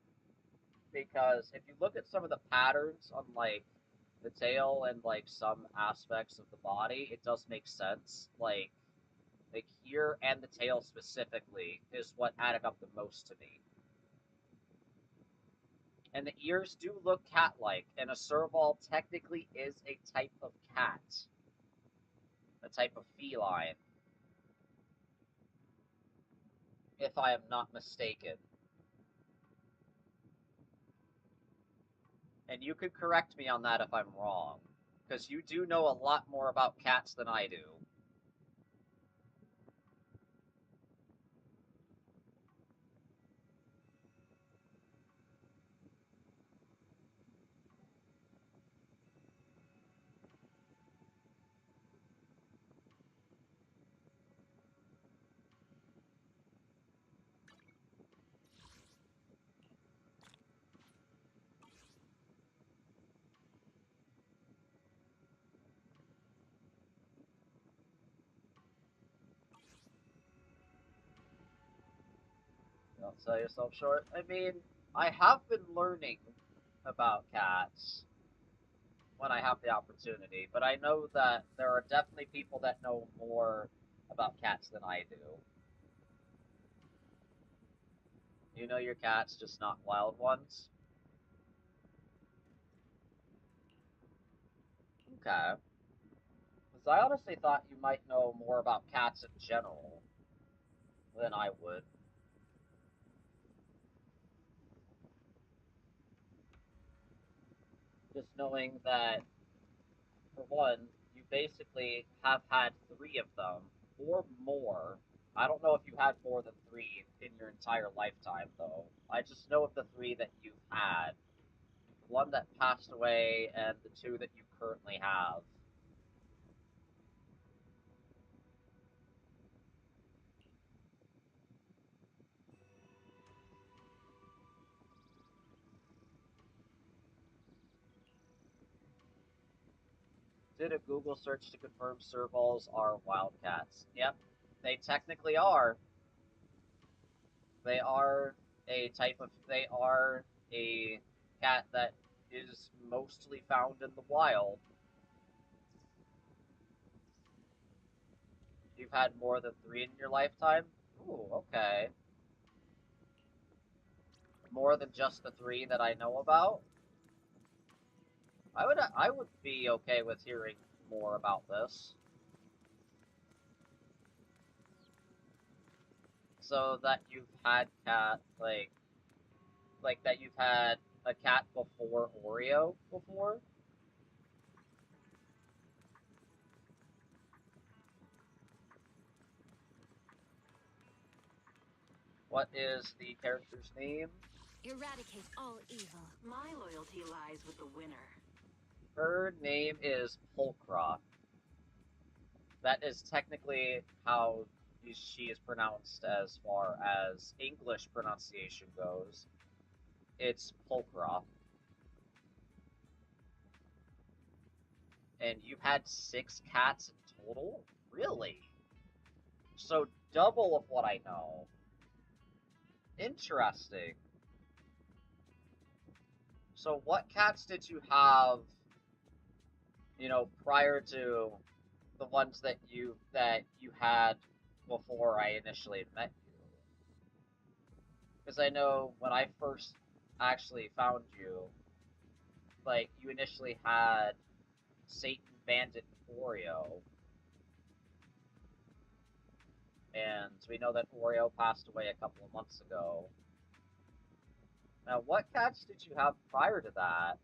Because if you look at some of the patterns on, like, the tail and, like, some aspects of the body, it does make sense. Like here and the tail specifically is what added up the most to me. And the ears do look cat-like, and a serval technically is a type of cat. A type of feline. If I am not mistaken. And you could correct me on that if I'm wrong, because you do know a lot more about cats than I do. Don't sell yourself short. I mean, I have been learning about cats when I have the opportunity, but I know that there are definitely people that know more about cats than I do. You know your cats, just not wild ones? Okay. Because I honestly thought you might know more about cats in general than I would. Just knowing that, for one, you basically have had 3 of them, or more. I don't know if you had more than 3 in your entire lifetime, though. I just know of the 3 that you've had. The one that passed away, and the 2 that you currently have. Did a Google search to confirm servals are wildcats. Yep, they technically are. They are a type of. They are a cat that is mostly found in the wild. You've had more than 3 in your lifetime? Ooh, okay. More than just the 3 that I know about? I would be okay with hearing more about this. So that you've had cat, like that you've had a cat before Oreo before? What is the character's name? Eradicate all evil. My loyalty lies with the winner. Her name is Polkroft. That is technically how she is pronounced as far as English pronunciation goes. It's Polkroft. And you've had 6 cats in total? Really? So double of what I know. Interesting. So what cats did you have, prior to the ones that you had before I initially met you? Because I know when I first actually found you, you initially had Satan, Bandit, and Oreo. And we know that Oreo passed away a couple of months ago. Now, what cats did you have prior to that?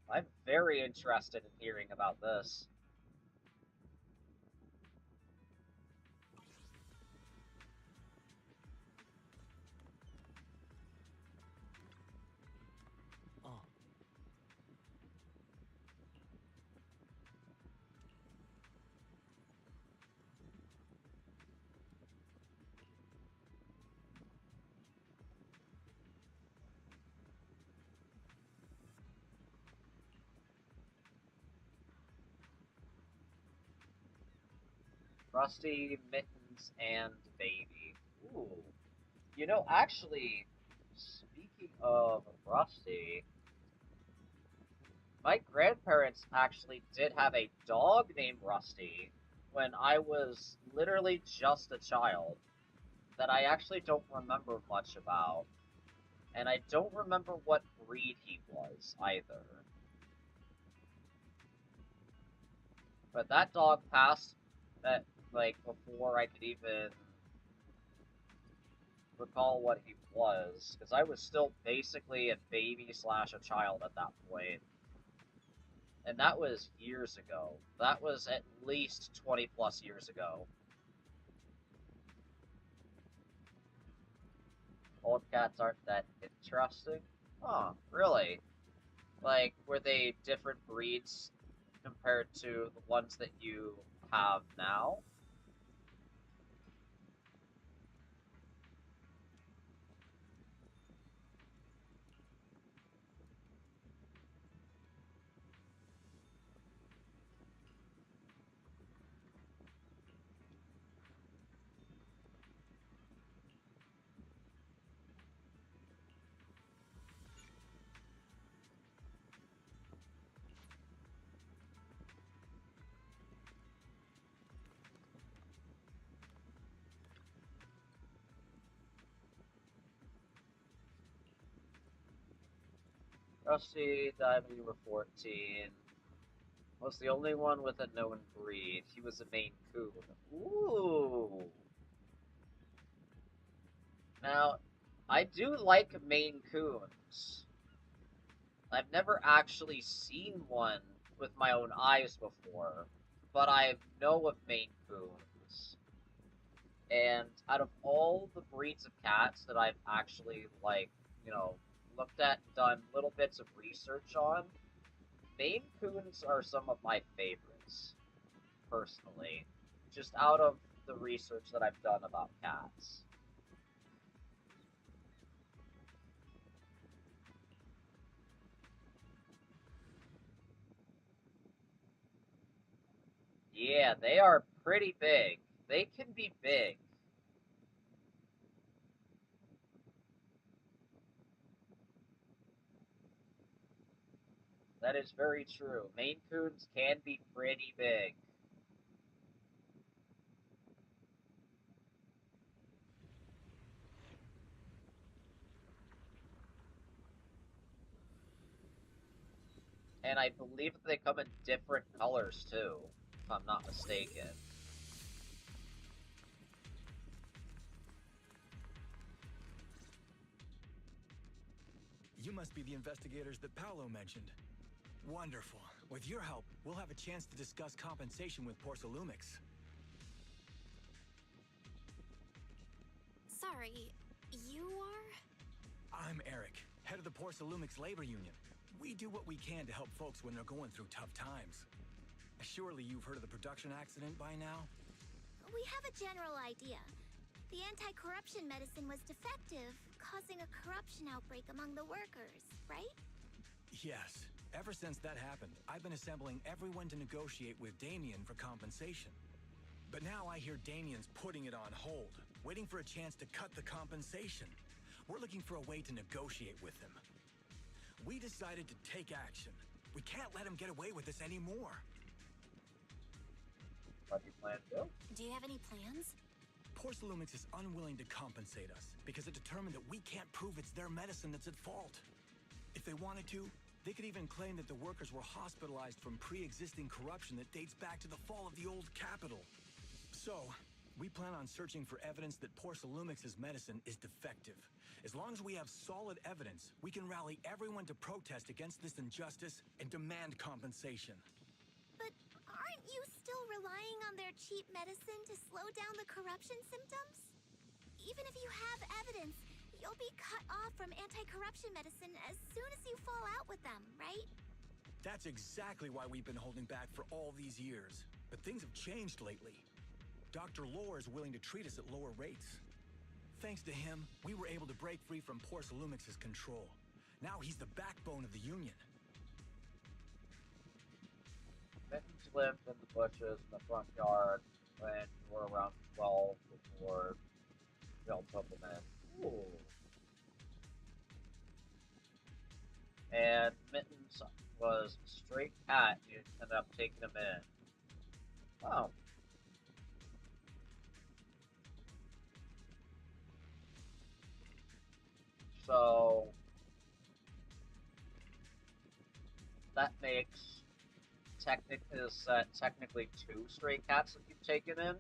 I'm very interested in hearing about this. Rusty, Mittens, and Baby. Ooh. Actually, speaking of Rusty, my grandparents actually did have a dog named Rusty when I was literally just a child that I actually don't remember much about. And I don't remember what breed he was either. But that dog passed before I could even recall what he was, because I was still basically a baby / a child at that point. And that was years ago. That was at least 20 plus years ago. Old cats aren't that interesting? Huh, really? Were they different breeds compared to the ones that you have now? Rusty died when you were 14. Was the only one with a known breed. He was a Maine Coon. Ooh. Now, I do like Maine Coons. I've never actually seen one with my own eyes before, but I know of Maine Coons. And out of all the breeds of cats that I've actually, looked at and done little bits of research on, Maine Coons are some of my favorites, personally. Just out of the research that I've done about cats. Yeah, they are pretty big. They can be big. That is very true. Maine Coons can be pretty big. And I believe that they come in different colors too, if I'm not mistaken. You must be the investigators that Paolo mentioned. Wonderful. With your help, we'll have a chance to discuss compensation with Porcelumix. Sorry, you are? I'm Eric, head of the Porcelumix Labor Union. We do what we can to help folks when they're going through tough times. Surely you've heard of the production accident by now? We have a general idea. The anti-corruption medicine was defective, causing a corruption outbreak among the workers, right? Yes. Ever since that happened, I've been assembling everyone to negotiate with Damien for compensation. But now I hear Damien's putting it on hold, waiting for a chance to cut the compensation. We're looking for a way to negotiate with him. We decided to take action. We can't let him get away with this anymore. What do you plan to do? Do you have any plans? Porcelumix is unwilling to compensate us because it determined that we can't prove it's their medicine that's at fault. If they wanted to, they could even claim that the workers were hospitalized from pre-existing corruption that dates back to the fall of the old capital. So, we plan on searching for evidence that Porcelumix's medicine is defective. As long as we have solid evidence, we can rally everyone to protest against this injustice and demand compensation. But aren't you still relying on their cheap medicine to slow down the corruption symptoms? Even if you have evidence, you'll be cut off from anti-corruption medicine as soon as you fall out with them, right? That's exactly why we've been holding back for all these years. But things have changed lately. Dr. Lore is willing to treat us at lower rates. Thanks to him, we were able to break free from Porcelumix's control. Now he's the backbone of the Union. Mittens lived in the bushes in the front yard when you were around 12 before Bill took him in. Ooh. And Mittens was a stray cat, and you ended up taking him in. Wow. So that makes technically 2 stray cats that you've taken in.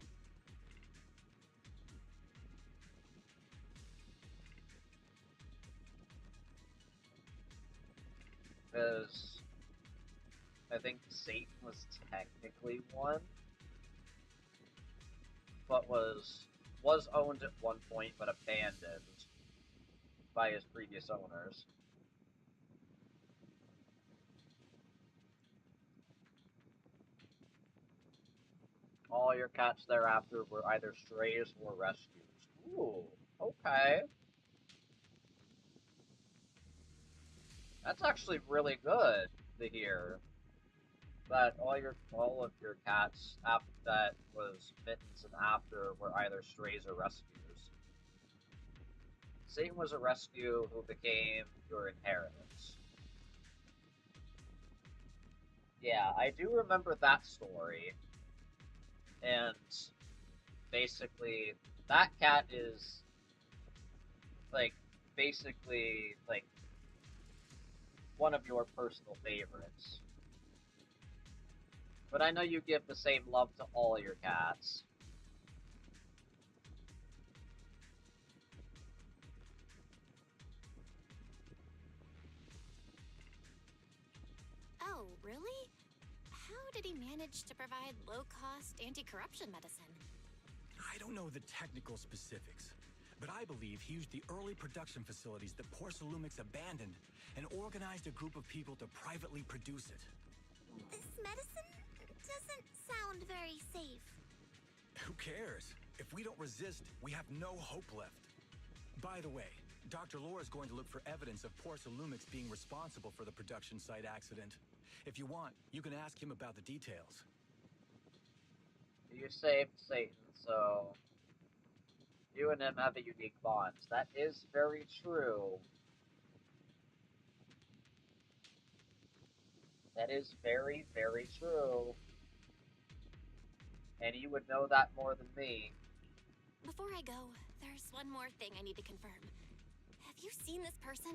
Because I think Satan was technically 1, but was owned at one point but abandoned by his previous owners. All your cats thereafter were either strays or rescues. Ooh, okay. That's actually really good to hear. That all of your cats after that was Mittens and after were either strays or rescues. Satan was a rescue who became your inheritance. Yeah, I do remember that story. And basically, that cat is basically one of your personal favorites. But I know you give the same love to all your cats. Oh, really? How did he manage to provide low-cost anti-corruption medicine? I don't know the technical specifics, but I believe he used the early production facilities that Porcelumix abandoned and organized a group of people to privately produce it. This medicine doesn't sound very safe. Who cares? If we don't resist, we have no hope left. By the way, Dr. Lore is going to look for evidence of Porcelumix being responsible for the production site accident. If you want, you can ask him about the details. You saved Satan, so you and him have a unique bond. That is very true. That is very, very true. And you would know that more than me. Before I go, there's one more thing I need to confirm. Have you seen this person?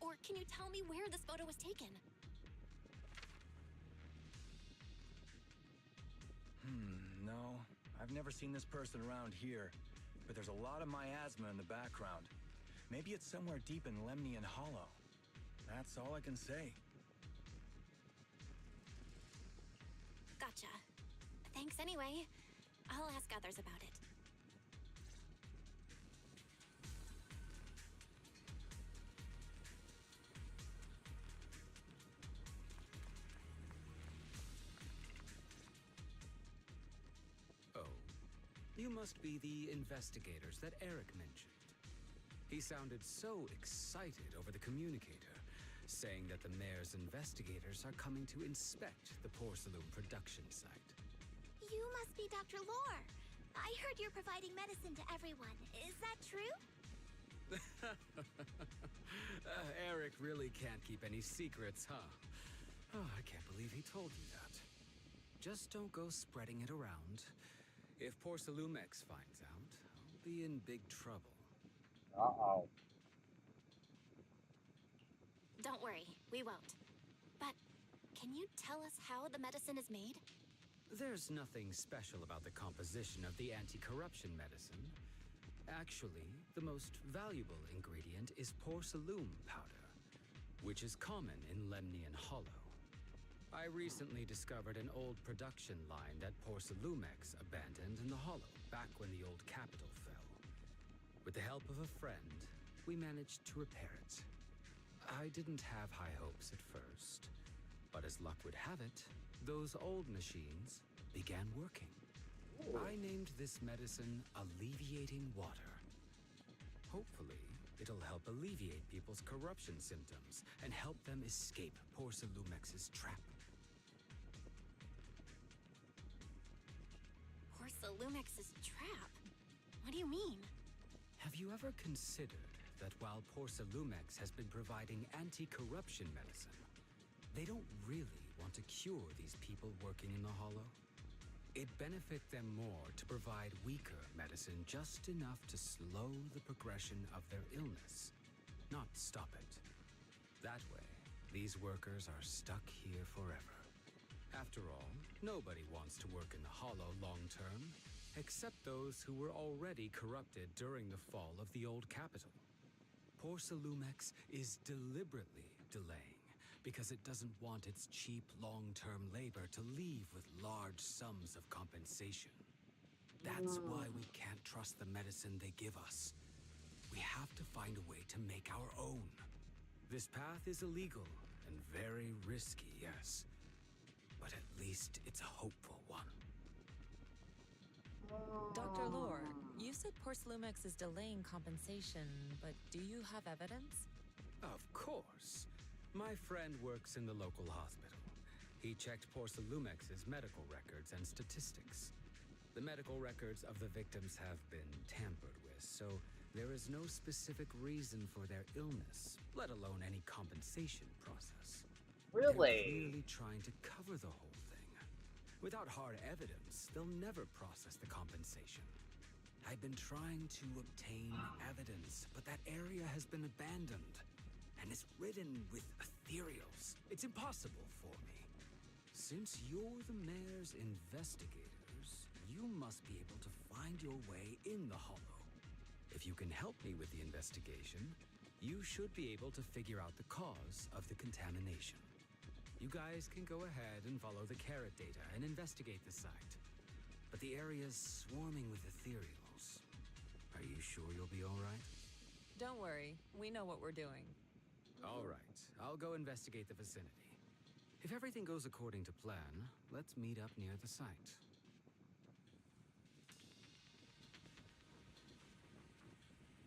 Or can you tell me where this photo was taken? No. I've never seen this person around here. But there's a lot of miasma in the background. Maybe it's somewhere deep in Lemnian Hollow. That's all I can say. Gotcha. Thanks anyway. I'll ask others about it. You must be the investigators that Eric mentioned. He sounded so excited over the communicator, saying that the mayor's investigators are coming to inspect the porcelain production site. You must be Dr. Lore. I heard you're providing medicine to everyone. Is that true? Eric really can't keep any secrets, huh? Oh, I can't believe he told you that. Just don't go spreading it around. If Porcelumix finds out, I'll be in big trouble. Uh-oh. Don't worry, we won't. But can you tell us how the medicine is made? There's nothing special about the composition of the anti-corruption medicine. Actually, the most valuable ingredient is porcelain powder, which is common in Lemnian Hollow. I recently discovered an old production line that Porcelumix abandoned in the Hollow back when the old capital fell. With the help of a friend, we managed to repair it. I didn't have high hopes at first, but as luck would have it, those old machines began working. Ooh. I named this medicine Alleviating Water. Hopefully, it'll help alleviate people's corruption symptoms and help them escape Porcelumix's trap. Porcelumix's trap? What do you mean? Have you ever considered that while Porcelumix has been providing anti-corruption medicine, they don't really want to cure these people working in the Hollow? It'd benefit them more to provide weaker medicine just enough to slow the progression of their illness, not stop it. That way, these workers are stuck here forever. After all, nobody wants to work in the Hollow long-term, except those who were already corrupted during the fall of the old capital. Porcelumix is deliberately delaying because it doesn't want its cheap long-term labor to leave with large sums of compensation. That's why we can't trust the medicine they give us. We have to find a way to make our own. This path is illegal and very risky, yes. But at least it's a hopeful one. Dr. Lore, you said Porcelumix is delaying compensation, but do you have evidence? Of course. My friend works in the local hospital. He checked Porcelumix's medical records and statistics. The medical records of the victims have been tampered with, so there is no specific reason for their illness, let alone any compensation process. Really? They're clearly trying to cover the whole thing. Without hard evidence, they'll never process the compensation. I've been trying to obtain evidence, but that area has been abandoned and is ridden with ethereals. It's impossible for me. Since you're the mayor's investigators, you must be able to find your way in the Hollow. If you can help me with the investigation, you should be able to figure out the cause of the contamination. You guys can go ahead and follow the carrot data and investigate the site. But the area's swarming with ethereals. Are you sure you'll be all right? Don't worry, we know what we're doing. All right, I'll go investigate the vicinity. If everything goes according to plan, let's meet up near the site.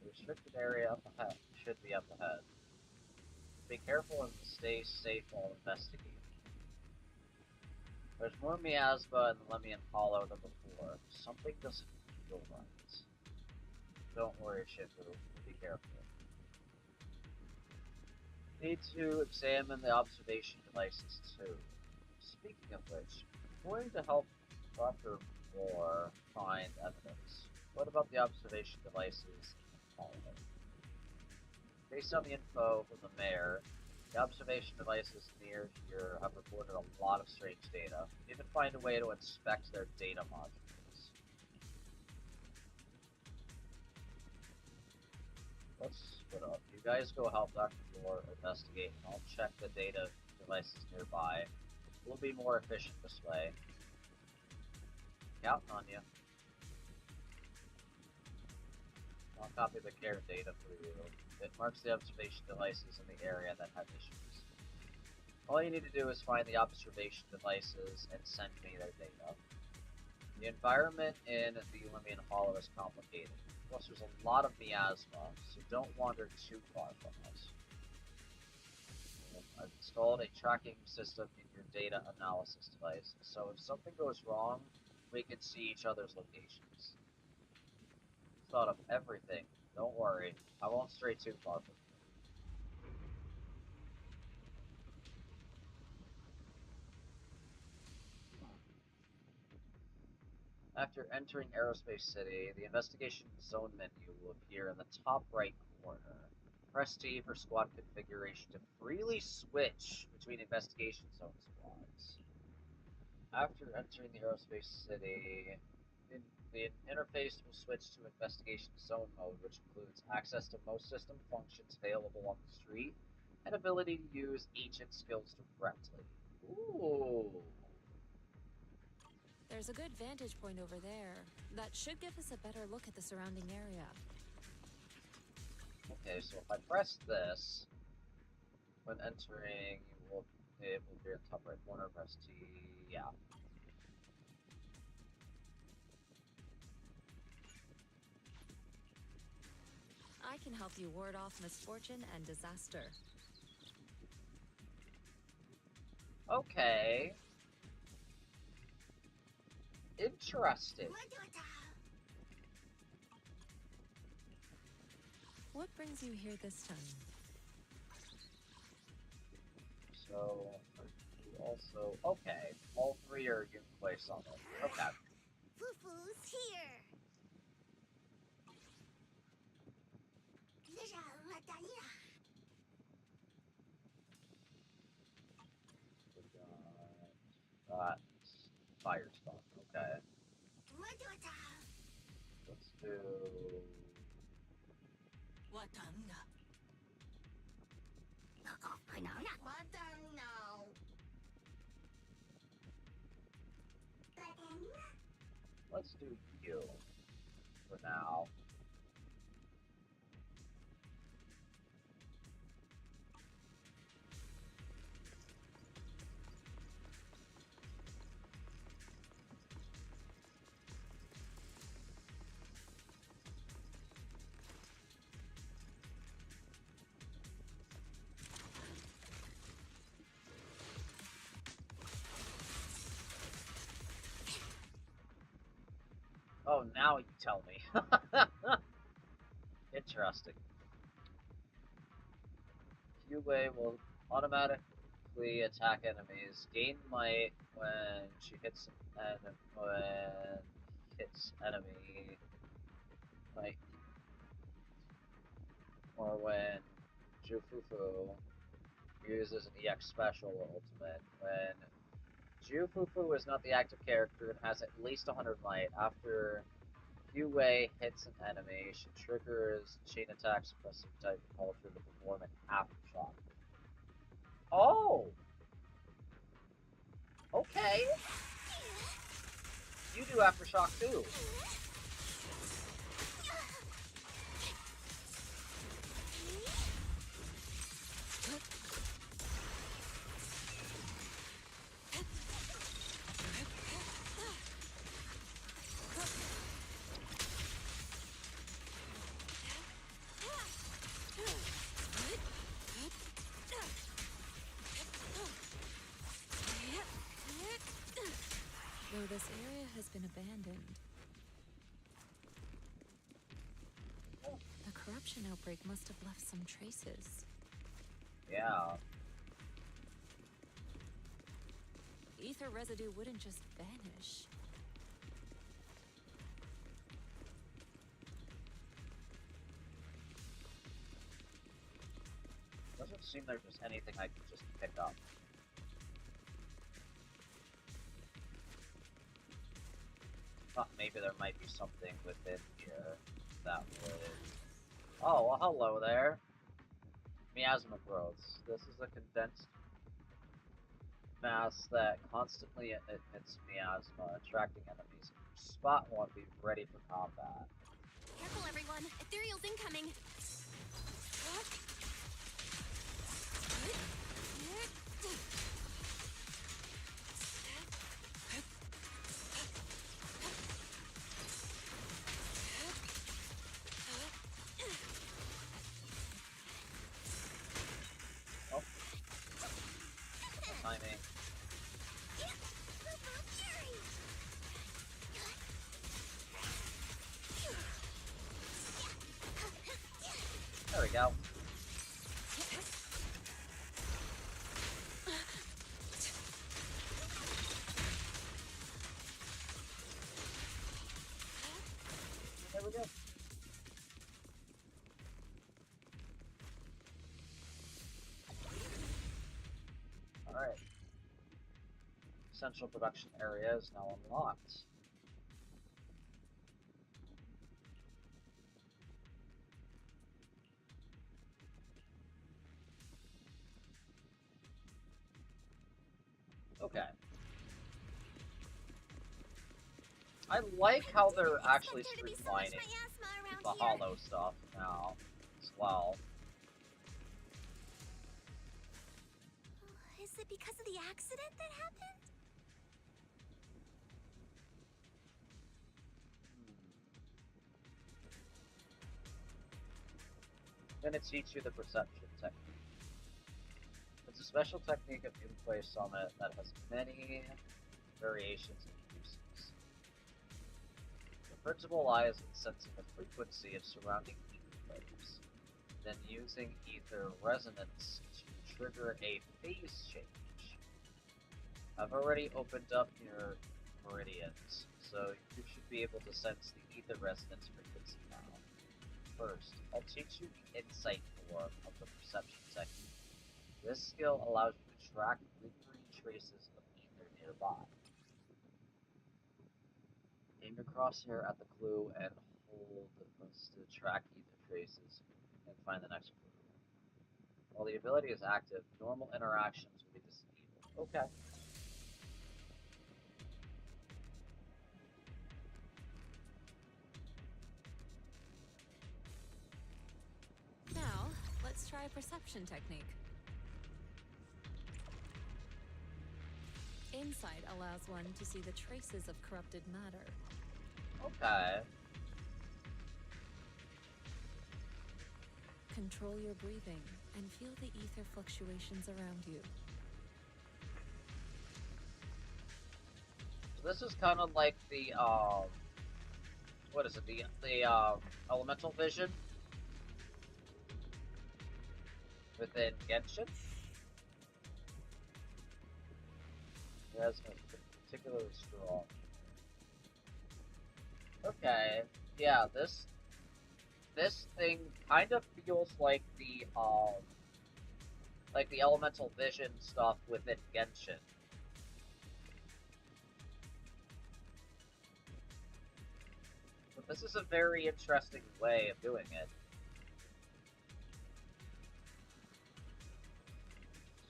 The restricted area up ahead should be up ahead. Be careful and stay safe while investigating. There's more miasma in the Lemian Hollow than before. Something doesn't feel right. Don't worry, Shifu. Be careful. Need to examine the observation devices too. Speaking of which, I'm going to help Dr. Moore find evidence. What about the observation devices in the Hollow? Based on the info from the mayor, the observation devices near here have reported a lot of strange data. Even find a way to inspect their data modules. Let's split up. You guys go help Dr. Moore investigate, and I'll check the data devices nearby. We'll be more efficient this way. Counting on you. I'll copy the care data for you. It marks the observation devices in the area that have issues. All you need to do is find the observation devices and send me their data. The environment in the Lemian Hollow is complicated. Plus, there's a lot of miasma, so don't wander too far from us. I've installed a tracking system in your data analysis device, so if something goes wrong, we can see each other's locations. Thought of everything. Don't worry, I won't stray too far from you. After entering Aerospace City, the Investigation Zone menu will appear in the top right corner. Press T for squad configuration to freely switch between Investigation Zone squads. After entering the Aerospace City, the interface will switch to Investigation Zone mode, which includes access to most system functions available on the street and ability to use agent skills directly. Ooh. There's a good vantage point over there. That should give us a better look at the surrounding area. Okay, so if I press this, when entering, it will be in the top right corner. Press T, yeah. I can help you ward off misfortune and disaster. Okay. Interesting. What brings you here this time? So, you also... Okay, all three are Yunquei Summit. Okay. Fufu's here. Firestorm, okay. Let's do... Let's do you for now. Oh, now you tell me. Interesting. Yue will automatically attack enemies, gain might when she hits enemy, like, or when Jufufu uses an EX special ultimate. When Jufufu is not the active character and has at least 100 might, after Yue hits an enemy, she triggers chain attack suppressive type and calls her to perform an aftershock. Oh! Okay! You do aftershock too! abandoned. The corruption outbreak must have left some traces. Yeah. Ether residue wouldn't just vanish. Doesn't seem there's just anything I can just pick up. Thought maybe there might be something within here that would... Oh, well, hello there. Miasma growths. This is a condensed mass that constantly emits miasma, attracting enemies. Spot one, be ready for combat. Careful, everyone. Ethereal's incoming. Oh. Timing. There we go. There we go. Alright. Central production area is now unlocked. Okay. I like how they're actually streamlining the hollow stuff now as well. Is it because of the accident that happened? I'm gonna teach you the perception technique. It's a special technique of in-play summit that has many variations and uses. The principle lies in sensing the frequency of surrounding ether waves, then using ether resonance to trigger a phase change. I've already opened up your meridians, so you should be able to sense the ether resonance frequency now. First, I'll teach you the insight form of the perception technique. This skill allows you to track lingering traces of ether nearby. Aim your crosshair at the clue and hold to track ether traces and find the next clue. While the ability is active, normal interactions will be disabled. Okay. Now, let's try a perception technique. Insight allows one to see the traces of corrupted matter. Okay. Control your breathing and feel the ether fluctuations around you. So this is kind of like the what is it? The elemental vision within Genshin. That's particularly strong. Okay, yeah, this thing kind of feels like the elemental vision stuff within Genshin. But this is a very interesting way of doing it.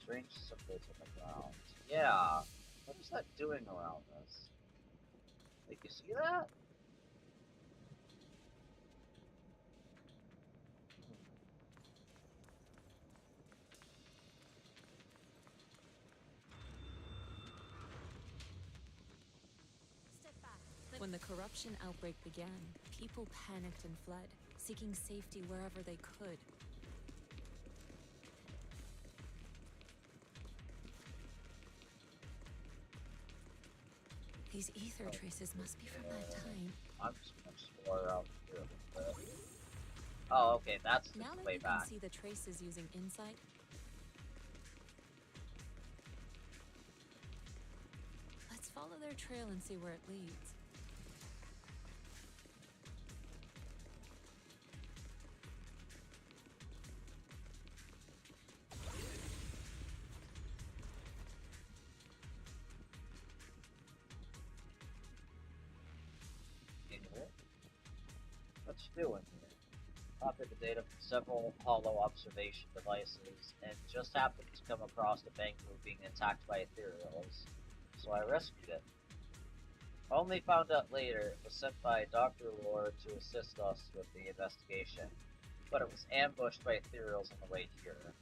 Strange symbols on the ground. Yeah. What is that doing around us? Like, you see that? When the corruption outbreak began, people panicked and fled, seeking safety wherever they could. The These ether traces must be from that time. I'm just gonna explore around here a little bit. Oh, okay, that's Now the that way you back. can see the traces using insight, let's follow their trail and see where it leads. What you doing here? Copied the data from several hollow observation devices and just happened to come across the Bangu being attacked by ethereals, so I rescued it. Only found out later it was sent by Dr. Lord to assist us with the investigation, but it was ambushed by ethereals on the way here.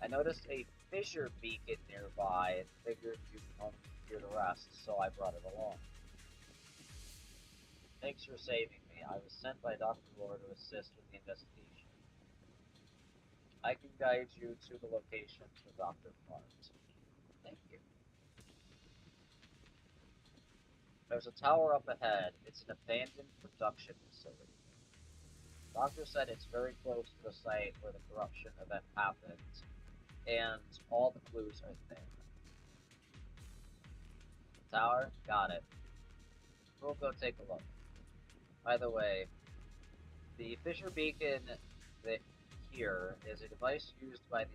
I noticed a fissure beacon nearby and figured you'd come here to rest, so I brought it along. Thanks for saving me. I was sent by Dr. Lord to assist with the investigation. I can guide you to the location the doctor marked. Thank you. There's a tower up ahead. It's an abandoned production facility. The doctor said it's very close to the site where the corruption event happened, and all the clues are there. Tower? Got it. We'll go take a look. By the way, the Fisher Beacon here is a device used by the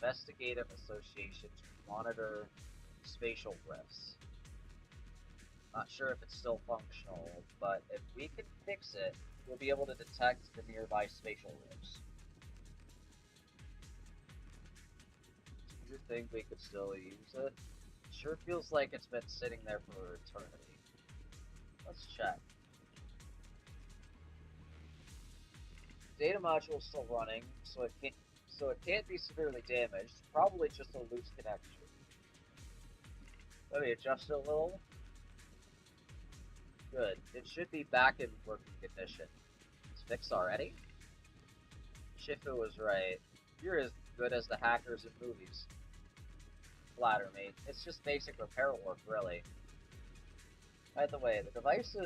Investigative Association to monitor spatial rifts. Not sure if it's still functional, but if we can fix it, we'll be able to detect the nearby spatial rifts. Do you think we could still use it? Sure feels like it's been sitting there for eternity. Let's check. Data module is still running, so it can't be severely damaged. Probably just a loose connection. Let me adjust it a little. Good. It should be back in working condition. It's fixed already? Shifu was right. You're as good as the hackers in movies. Flatter me. It's just basic repair work, really. By the way, the device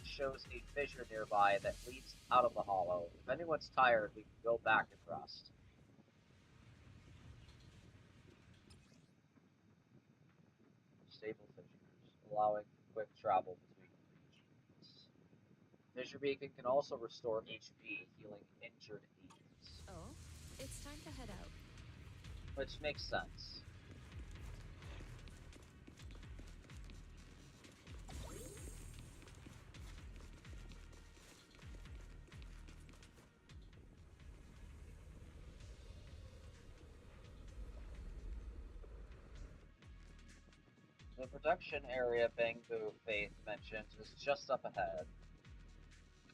shows a fissure nearby that leads out of the hollow. If anyone's tired, we can go back and rest. Stable fissures, allowing quick travel between regions. Fissure Beacon can also restore HP, healing injured agents. Oh, it's time to head out. Which makes sense. The production area Bangu Faith mentioned is just up ahead.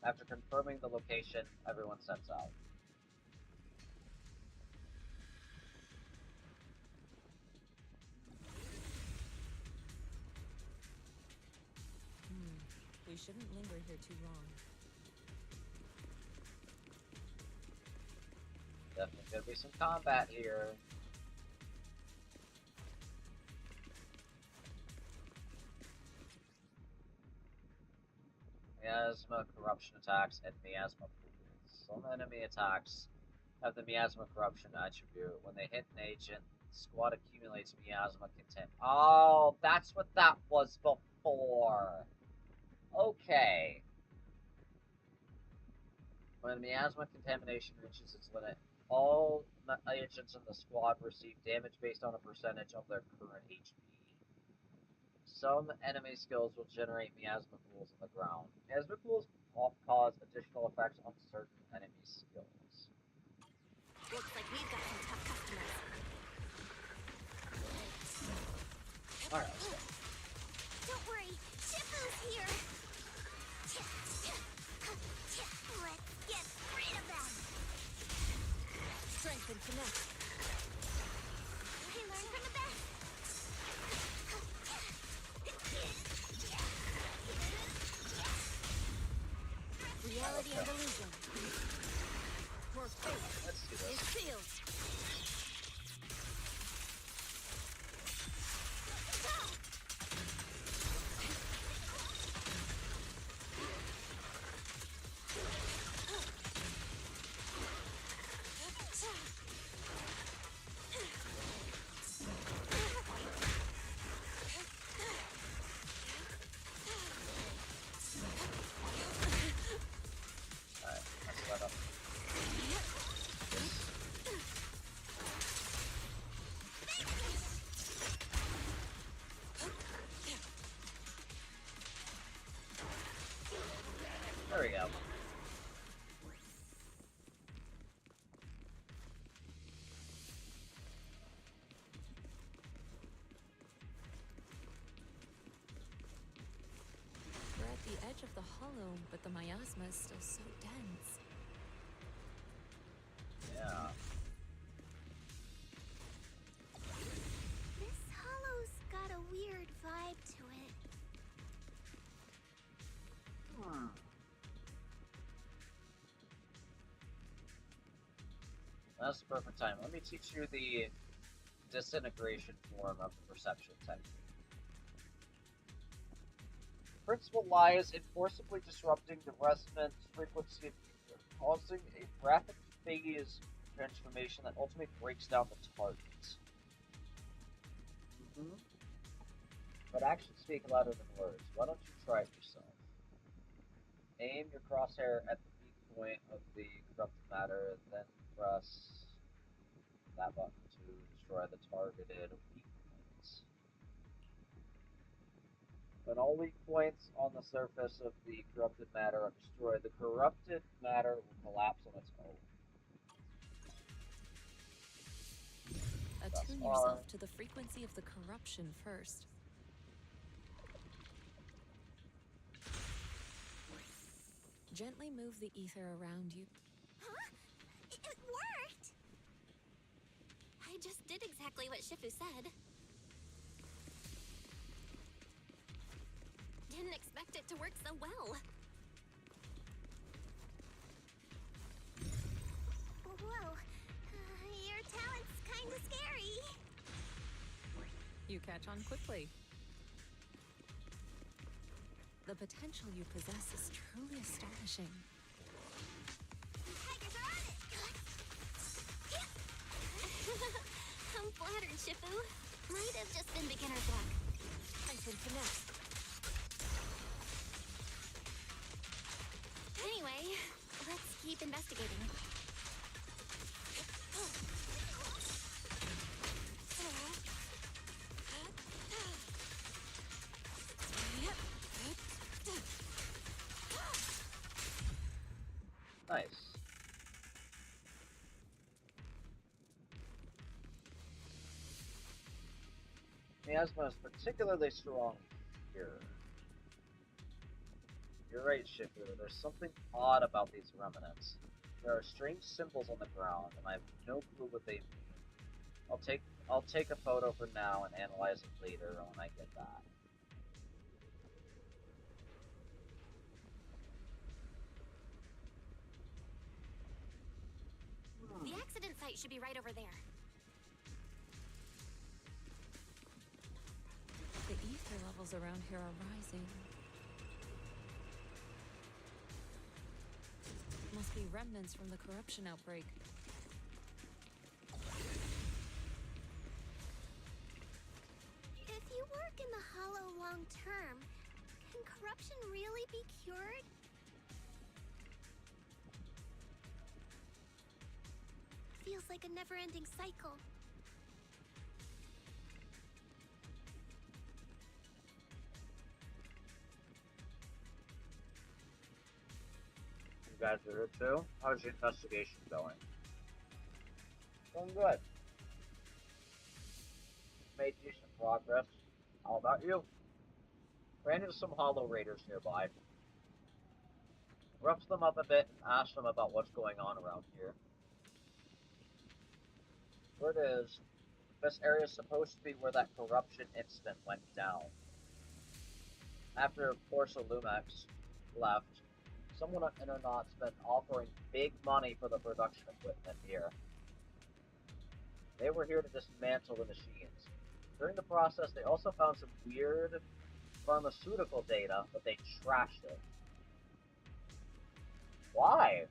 After confirming the location, everyone sets out. We shouldn't linger here too long. Definitely gonna be some combat here. Miasma corruption attacks and miasma pools. Some enemy attacks have the miasma corruption attribute. When they hit an agent, the squad accumulates miasma content. Oh, that's what that was before. Okay. When miasma contamination reaches its limit, all agents in the squad receive damage based on a percentage of their current HP. Some enemy skills will generate miasma pools in the ground. Miasma pools cause additional effects on certain enemy skills. Looks like we've got some tough customers. Alright, let's go. Don't worry, Shifu's here. Let's get rid of them. Strength and connect. I learned from the best. Reality and illusion. Your fate is sealed. we go. We're at the edge of the hollow, but the miasma is still so dense. Yeah. This hollow's got a weird vibe to it. That's the perfect time. Let me teach you the disintegration form of the perception technique. The principle lies in forcibly disrupting the resonance frequency of ether, causing a rapid phase transformation that ultimately breaks down the targets. But actions speak louder than words. Why don't you try it yourself? Aim your crosshair at the peak point of the corrupted matter, then press that button to destroy the targeted weak points. When all weak points on the surface of the corrupted matter are destroyed, the corrupted matter will collapse on its own. Attune yourself to the frequency of the corruption first. Gently move the ether around you. Huh? It worked! I just did exactly what Shifu said. Didn't expect it to work so well. Whoa. Your talent's kinda scary. You catch on quickly. The potential you possess is truly astonishing. Tigers are on it! I'm flattered, Shifu. Might have just been beginner's luck. I can connect. Anyway, let's keep investigating. Nice. Miasma is particularly strong here. You're right, Shifu. There's something odd about these remnants. There are strange symbols on the ground, and I have no clue what they mean. I'll take a photo for now and analyze it later when I get that. The accident site should be right over there. The ether levels around here are rising. Must be remnants from the corruption outbreak. If you work in the hollow long term, can corruption really be cured? Feels like a never-ending cycle. You guys are here too? How's your investigation going? Going good. Made decent progress. How about you? Ran into some hollow raiders nearby. Roughed them up a bit and asked them about what's going on around here. Word is, this area is supposed to be where that corruption incident went down. After Porsa Lumex left, someone on Internet's been offering big money for the production equipment here. They were here to dismantle the machines. During the process, they also found some weird pharmaceutical data, but they trashed it. Why?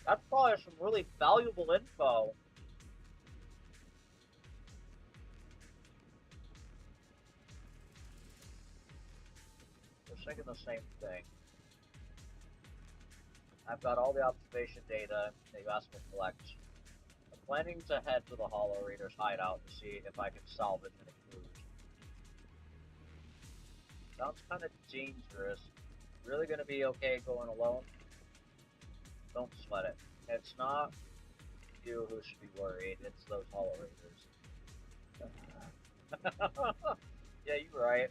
That's probably some really valuable info. Thinking the same thing. I've got all the observation data they've asked me to collect. I'm planning to head to the Hollow Raiders hideout to see if I can salvage any food. Sounds kind of dangerous, really gonna be okay going alone, don't sweat it. It's not you who should be worried, it's those Hollow Raiders. Yeah, you're right.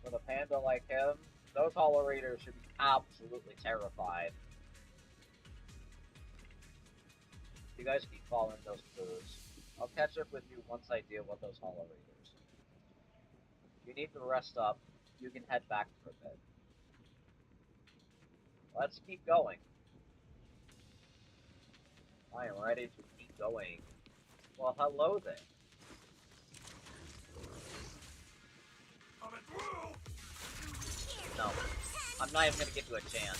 With a panda like him, those Hollow Raiders should be absolutely terrified. You guys keep following those clues. I'll catch up with you once I deal with those Hollow Raiders. If you need to rest up, you can head back for a bit. Let's keep going. I am ready to keep going. Well, hello there. No, I'm not even gonna give you a chance.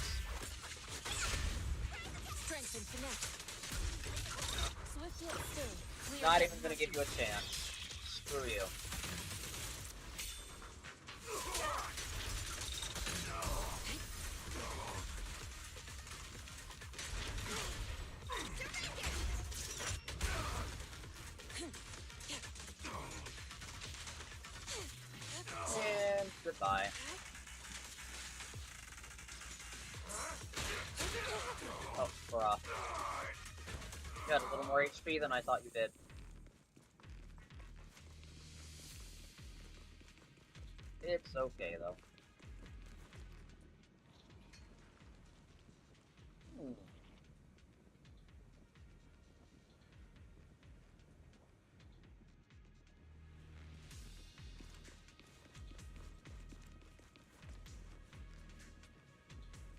Strength and connect. Swift yet still. Clear. Not even gonna give you a chance. Screw you. And goodbye. Oh, bruh. You had a little more HP than I thought you did. It's okay, though.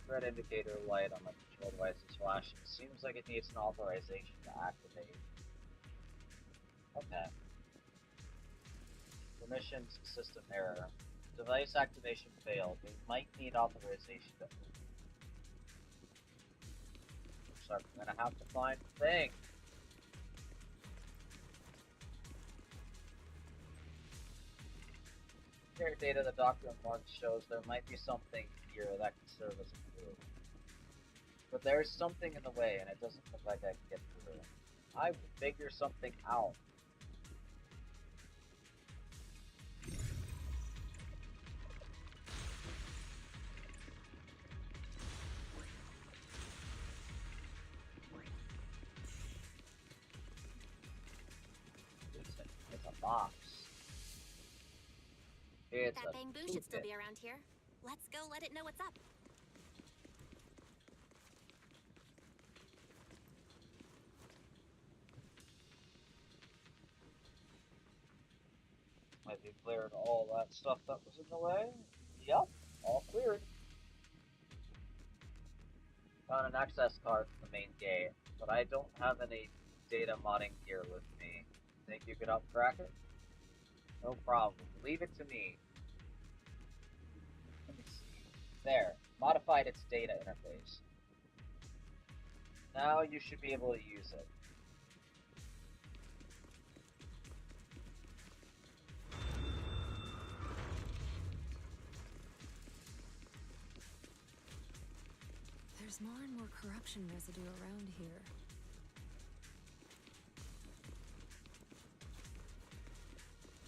Red indicator light on my control device is flashing. Seems like it needs an authorization to activate. Okay. Permissions system error. Device activation failed. We might need authorization to open. Looks like I'm gonna have to find the thing. Here data the doctor marks shows there might be something here that can serve as a clue. But there's something in the way and it doesn't look like I can get through. I will figure something out. It's a box. It's that bamboo should still be around here. Let's go let it know what's up. Have you cleared all that stuff that was in the way? Yep, all cleared. Found an access card for the main gate, but I don't have any data modding gear with me. Think you could upcrack it? No problem. Leave it to me. Let me see. There. Modified its data interface. Now you should be able to use it. There's more and more corruption residue around here.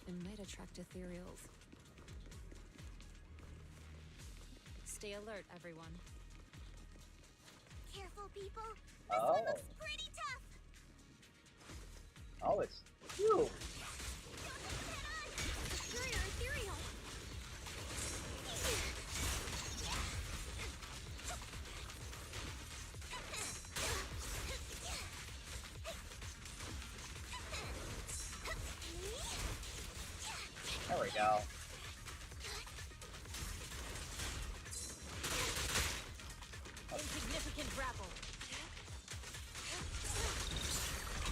It might attract ethereals. Stay alert, everyone. Careful, people. This Oh. one looks pretty tough. Oh, it's you. Destroy our ethereal. There we go. Insignificant grapple.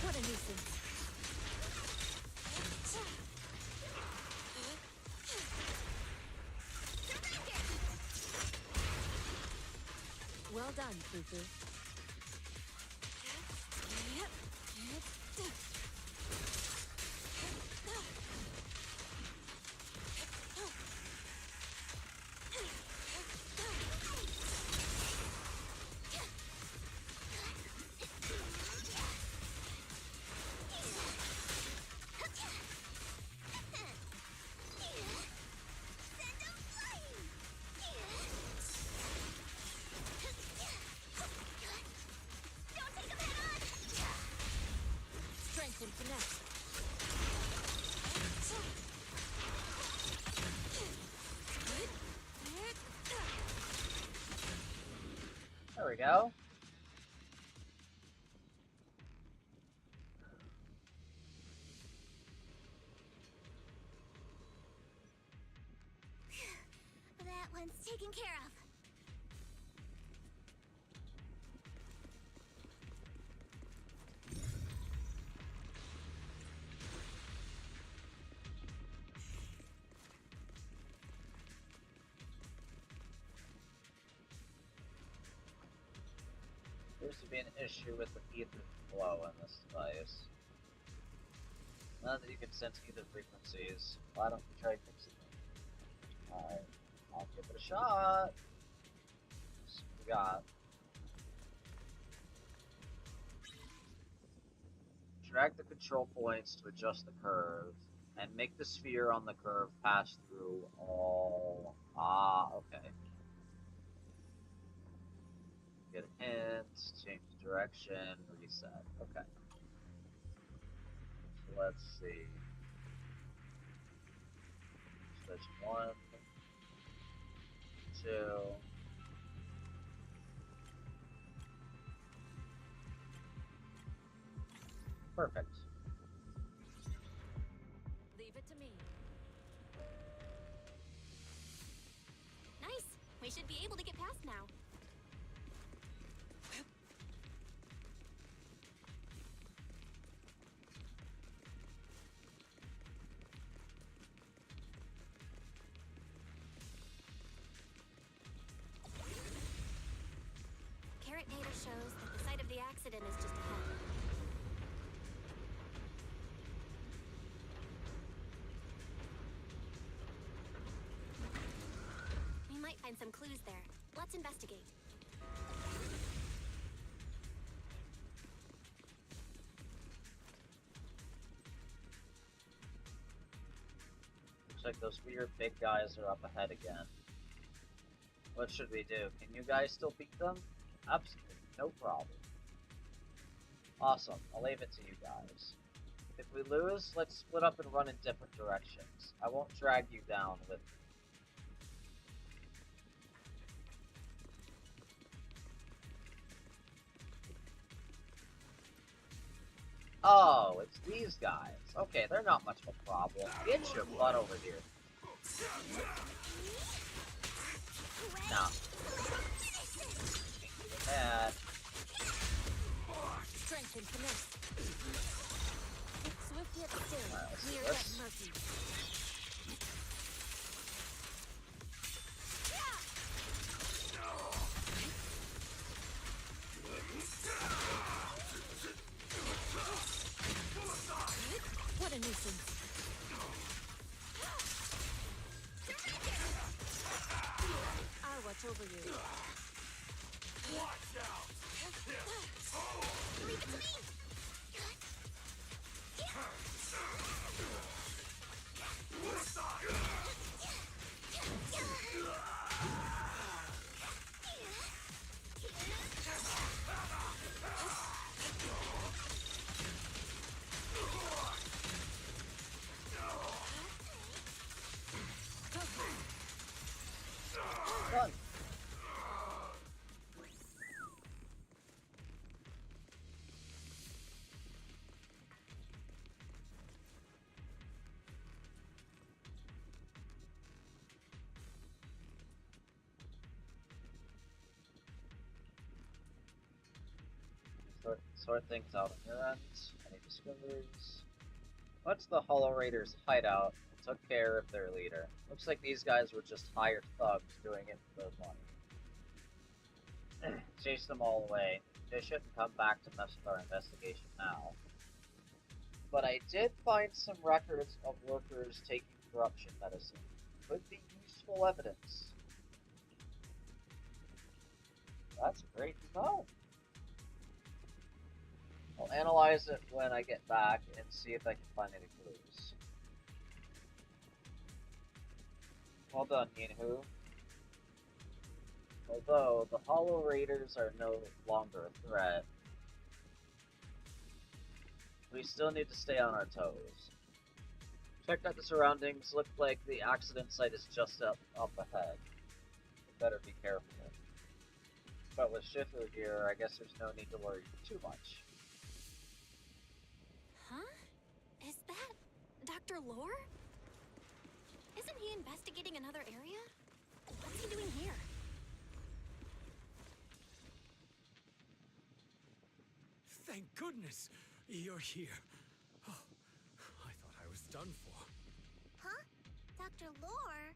What a nuisance. Well done, Fufu. we go. That one's taken care of. Appears to be an issue with the ether flow in this device. Now that you can sense ether frequencies, why don't you try fixing them? Alright, I'll give it a shot. See what we got. Drag the control points to adjust the curve, and make the sphere on the curve pass through all... Ah, okay. Get a hint, change the direction, reset. Okay. So let's see. Switch 1, 2. Perfect. Leave it to me. Nice. We should be able to get past now. Carrot data shows that the site of the accident is just ahead. We might find some clues there. Let's investigate. Looks like those weird big guys are up ahead again. What should we do? Can you guys still beat them? Absolutely, no problem. Awesome, I'll leave it to you guys. If we lose, let's split up and run in different directions. I won't drag you down with me. Oh, it's these guys. Okay, they're not much of a problem. Get your butt over here. Now. Bad. Strength and finesse. Swift yet still. Alright, let's do Clear this. yet murky. What a nuisance. I'll watch over you. Watch out! Leave it to me! Done. Sort things out on your end. Any discoveries? What's the Hollow Raiders' hideout? Took care of their leader. Looks like these guys were just hired thugs doing it for money. Chase them all away. They shouldn't come back to mess with our investigation now. But I did find some records of workers taking corruption medicine. Could be useful evidence. That's great to know. I'll analyze it when I get back and see if I can find any clues. Well done, Yinhu. Although, the Hollow Raiders are no longer a threat, we still need to stay on our toes. Check out the surroundings. Look like the accident site is just up ahead. We better be careful. But with Shifu here, I guess there's no need to worry too much. Huh? Is that Dr. Lore? Isn't he investigating another area? What's he doing here? Thank goodness you're here. Oh, I thought I was done for. Huh? Dr. Lore?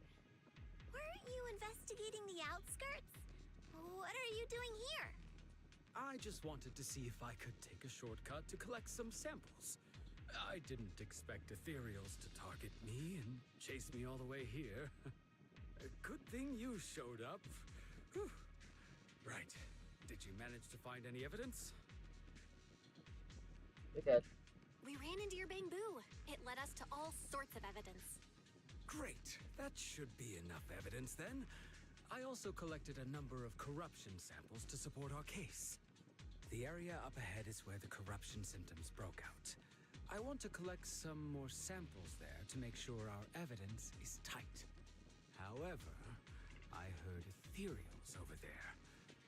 Weren't you investigating the outskirts? What are you doing here? I just wanted to see if I could take a shortcut to collect some samples. I didn't expect ethereals to target me and chase me all the way here. Good thing you showed up. Whew. Right. Did you manage to find any evidence? We did. We ran into your bamboo. It led us to all sorts of evidence. Great. That should be enough evidence then. I also collected a number of corruption samples to support our case. The area up ahead is where the corruption symptoms broke out. I want to collect some more samples there to make sure our evidence is tight. However, I heard ethereals over there.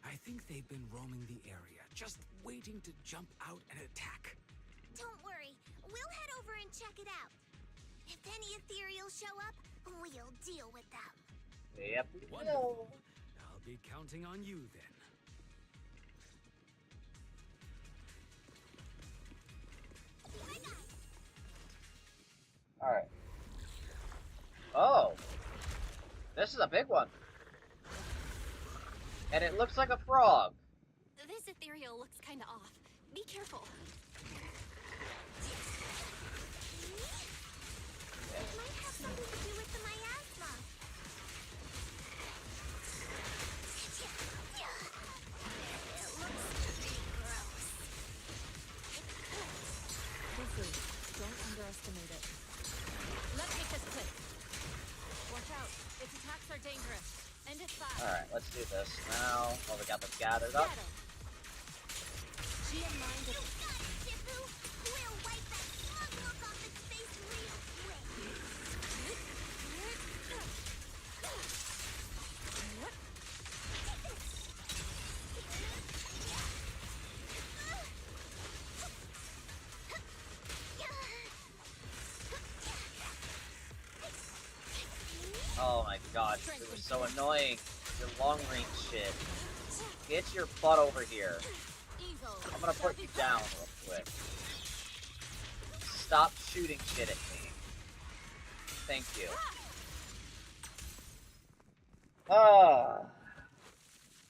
I think they've been roaming the area, just waiting to jump out and attack. Don't worry, we'll head over and check it out. If any ethereals show up, we'll deal with them. Yep. Wonderful. I'll be counting on you then. Alright. Oh! This is a big one. And it looks like a frog. This ethereal looks kinda off. Be careful. It might have something to do with the miasma. It looks pretty gross. Fufu, don't underestimate it. Let's make this quick. Watch out. Its attacks are dangerous. And it's fast. Alright, let's do this now. Well, we got them gathered up. She and mine You got it, Shifu! We'll wipe that smug look off its face real quick. Oh my god, it was so annoying. Your long range shit. Get your butt over here. I'm gonna put you down real quick. Stop shooting shit at me. Thank you. Ah,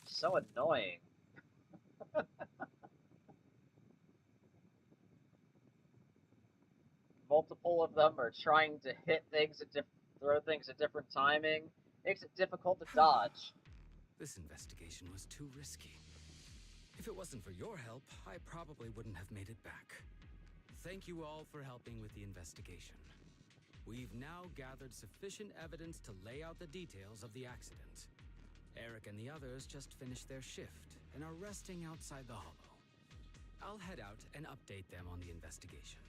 so annoying. Multiple of them are trying to hit things at throw things at different timing. Makes it difficult to dodge. This investigation was too risky. If it wasn't for your help, I probably wouldn't have made it back. Thank you all for helping with the investigation. We've now gathered sufficient evidence to lay out the details of the accident. Eric and the others just finished their shift and are resting outside the hollow. I'll head out and update them on the investigation.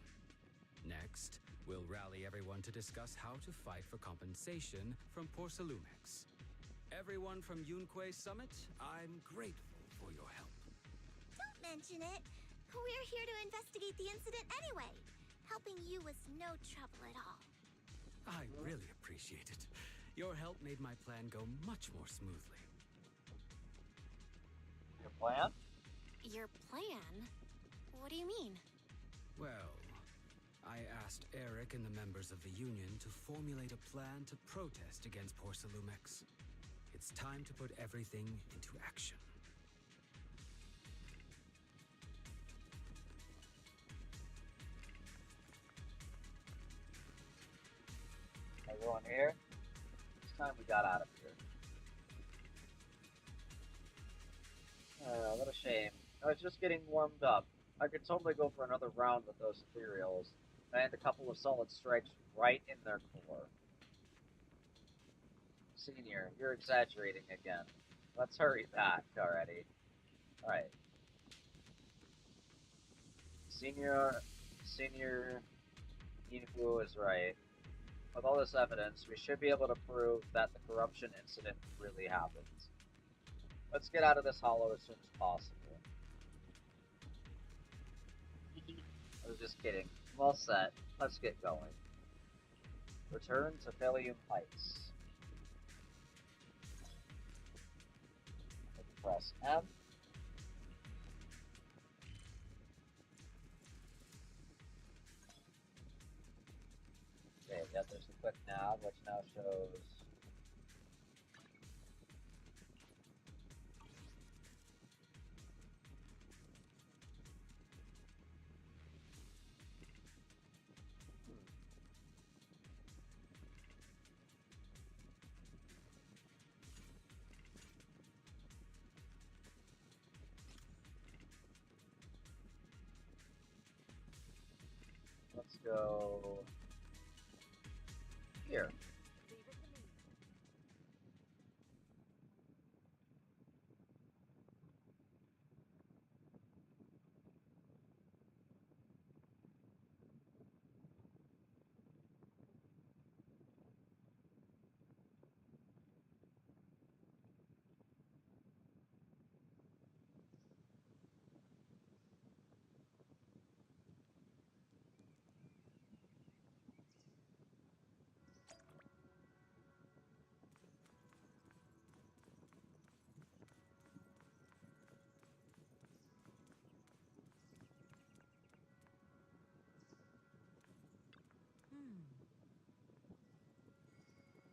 Next, we'll rally everyone to discuss how to fight for compensation from Porcelumex. Everyone from Yunquei Summit, I'm grateful for your help. Don't mention it. We're here to investigate the incident anyway. Helping you was no trouble at all. I really appreciate it. Your help made my plan go much more smoothly. Your plan? Your plan? What do you mean? Well, I asked Eric and the members of the Union to formulate a plan to protest against Porcelumex. It's time to put everything into action. Everyone here? It's time we got out of here. What a shame. I was just getting warmed up. I could totally go for another round with those ethereals. And a couple of solid strikes right in their core. Senior, you're exaggerating again. Let's hurry back already. Alright. Senior Yinfu is right. With all this evidence, we should be able to prove that the corruption incident really happened. Let's get out of this hollow as soon as possible. I was just kidding. Well set. Let's get going. Return to Philium Heights. Press M. Okay, yeah, there's a quick nav, which now shows let's go here.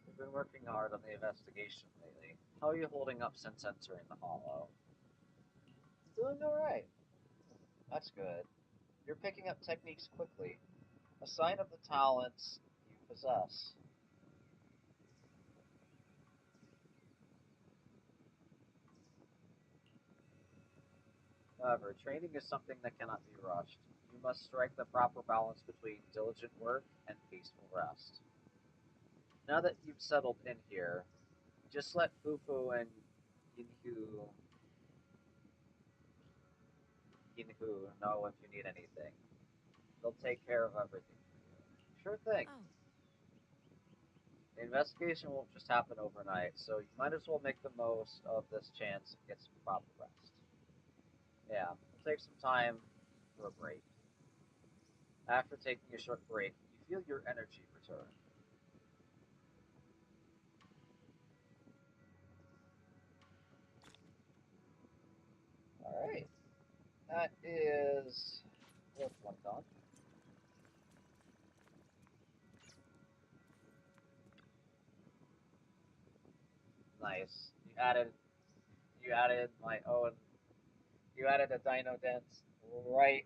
We've been working hard on the investigation lately. How are you holding up since entering the hollow? Doing alright. That's good. You're picking up techniques quickly. A sign of the talents you possess. However, training is something that cannot be rushed. You must strike the proper balance between diligent work and peaceful rest. Now that you've settled in here, just let Fufu and Yinhu know if you need anything. They'll take care of everything for you. Sure thing. Oh. The investigation won't just happen overnight, so you might as well make the most of this chance and get some proper rest. Yeah, we'll take some time for a break. After taking a short break, you feel your energy return. Alright. That is fourth one done. Nice. You added my own you added a dino dance right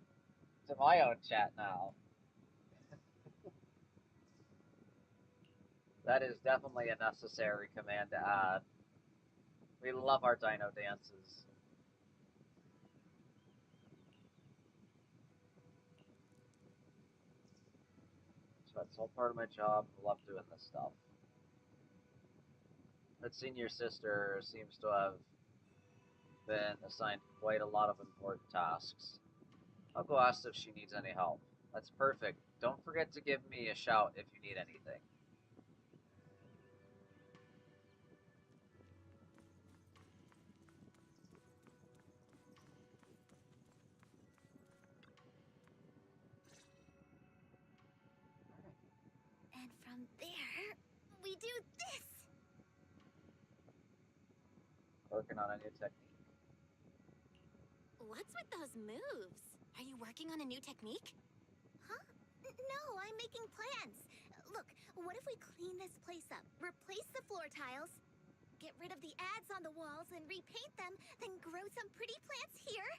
to my own chat now. That is definitely a necessary command to add. We love our dino dances. So that's all part of my job. I love doing this stuff. That senior sister seems to have been assigned quite a lot of important tasks. I'll go ask if she needs any help. That's perfect. Don't forget to give me a shout if you need anything. And from there, we do this! Working on a new technique. What's with those moves? Are you working on a new technique? Huh? No, I'm making plans. Look, what if we clean this place up, replace the floor tiles, get rid of the ads on the walls and repaint them, then grow some pretty plants here?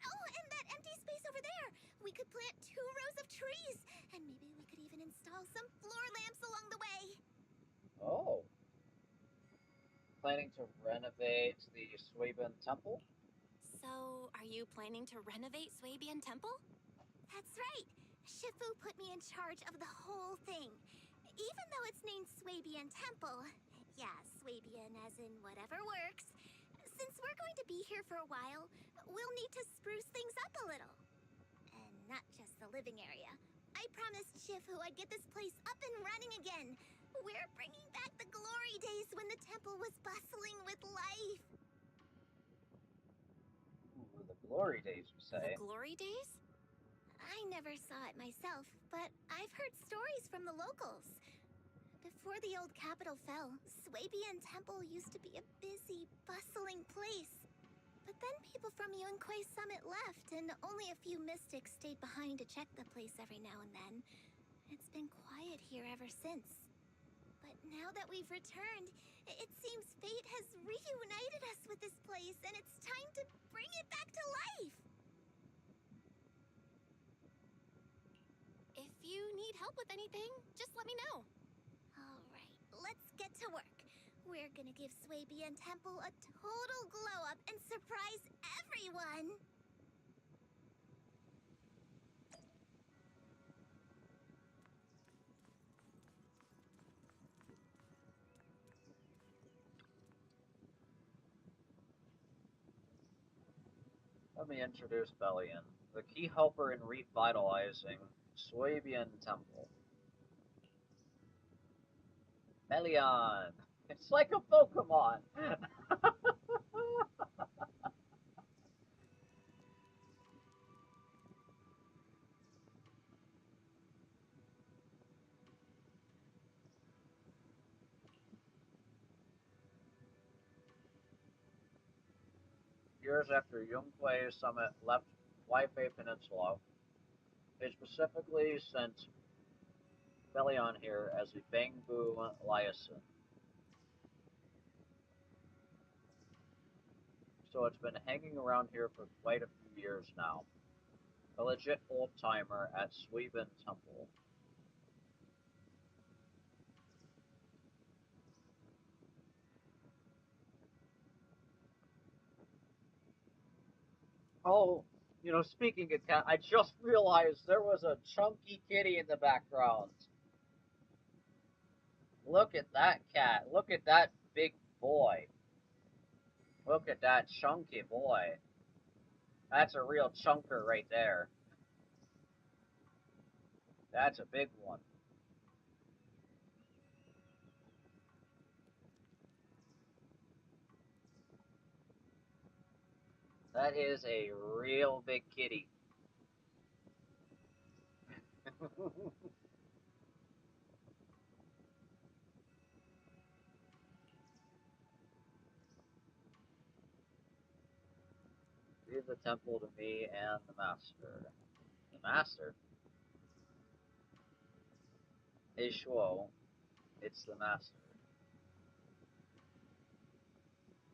Oh, and that empty space over there! We could plant 2 rows of trees, and maybe we could even install some floor lamps along the way. Oh. Planning to renovate the Swabian Temple? So, are you planning to renovate Swabian Temple? That's right. Shifu put me in charge of the whole thing. Even though it's named Swabian Temple. Yeah, Swabian as in whatever works. Since we're going to be here for a while, we'll need to spruce things up a little. And not just the living area. I promised Shifu I'd get this place up and running again. We're bringing back the glory days when the temple was bustling with life. glory days, you say? The glory days? I never saw it myself, but I've heard stories from the locals. Before the old capital fell, Swabian Temple used to be a busy, bustling place. But then people from Yunquei Summit left, and only a few mystics stayed behind to check the place every now and then. It's been quiet here ever since. But now that we've returned, it seems fate has reunited us with this place, and it's time to bring it back to life! If you need help with anything, just let me know. Alright, let's get to work. We're gonna give Swabian Temple a total glow-up and surprise everyone! Let me introduce Bellion, the key helper in revitalizing Swabian Temple. Bellion! It's like a Pokemon! Years after Yunquei Summit left Waifei Peninsula, they specifically sent Bellion here as a Bangbu Lycan. So it's been hanging around here for quite a few years now. A legit old-timer at Swabian Temple. Oh, you know, speaking of cat, I just realized there was a chunky kitty in the background. Look at that cat. Look at that big boy. Look at that chunky boy. That's a real chunker right there. That's a big one. That is a real big kitty. Leave the temple to me and the master. The master? Hey, Shuo. It's the master.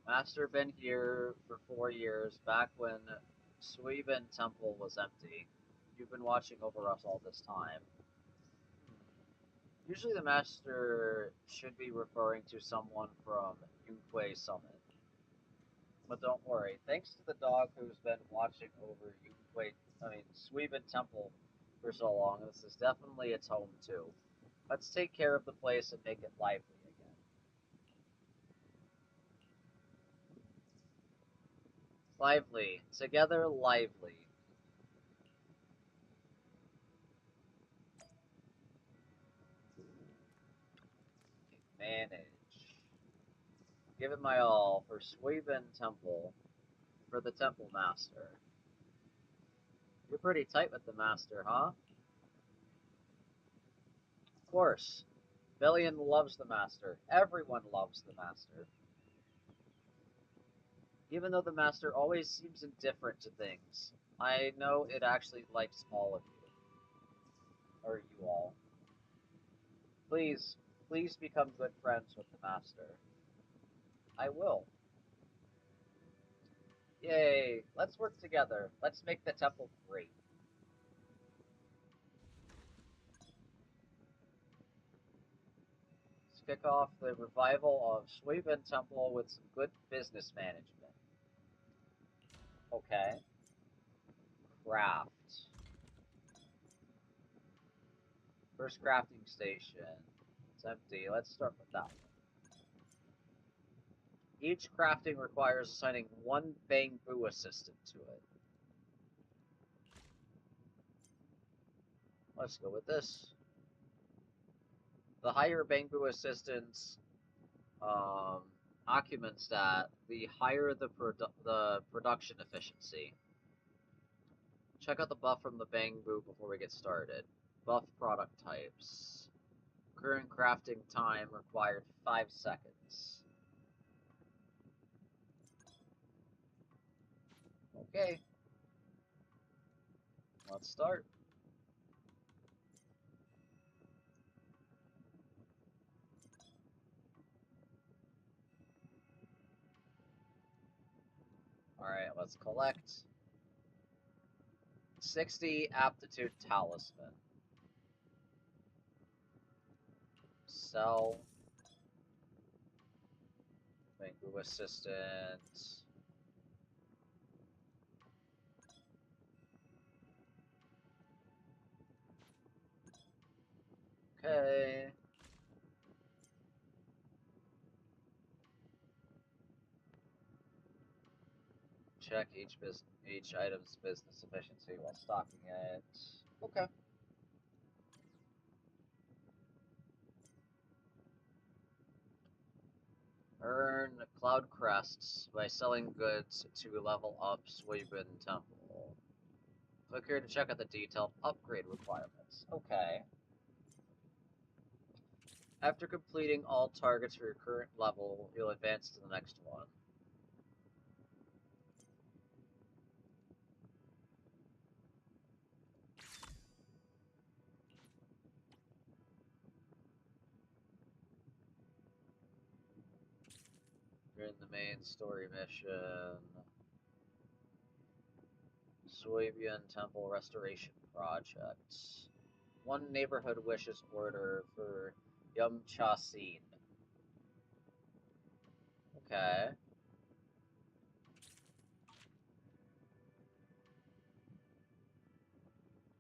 Master been here for 4 years, back when Swabian Temple was empty. You've been watching over us all this time. Usually the master should be referring to someone from Yunquei Summit. But don't worry, thanks to the dog who's been watching over Swabian Temple for so long, this is definitely its home too. Let's take care of the place and make it lively again. Lively. Together, lively. Manage. Give it my all for Swabian Temple, for the Temple Master. You're pretty tight with the Master, huh? Of course. Bellion loves the Master. Everyone loves the Master. Even though the Master always seems indifferent to things, I know it actually likes all of you. Or you all. Please, please become good friends with the Master. I will. Yay, let's work together. Let's make the temple great. Let's kick off the revival of Swabian Temple with some good business management. Okay. Craft. First crafting station. It's empty. Let's start with that one. Each crafting requires assigning one Bangbu assistant to it. Let's go with this. The higher Bangbu assistant's acumen stat, the higher the production efficiency. Check out the buff from the Bang Boo before we get started. Buff product types. Current crafting time required 5 seconds. Okay. Let's start. Alright, let's collect 60 aptitude talisman. Sell. Bangu assistant. Okay. Check each item's business efficiency while stocking it. Okay. Earn cloud crests by selling goods to level up Suibin Temple. Click here to check out the detailed upgrade requirements. Okay. After completing all targets for your current level, you'll advance to the next one. You're in the main story mission. Suibian Temple Restoration Project. One neighborhood wishes order for Yum Cha Sin. Okay.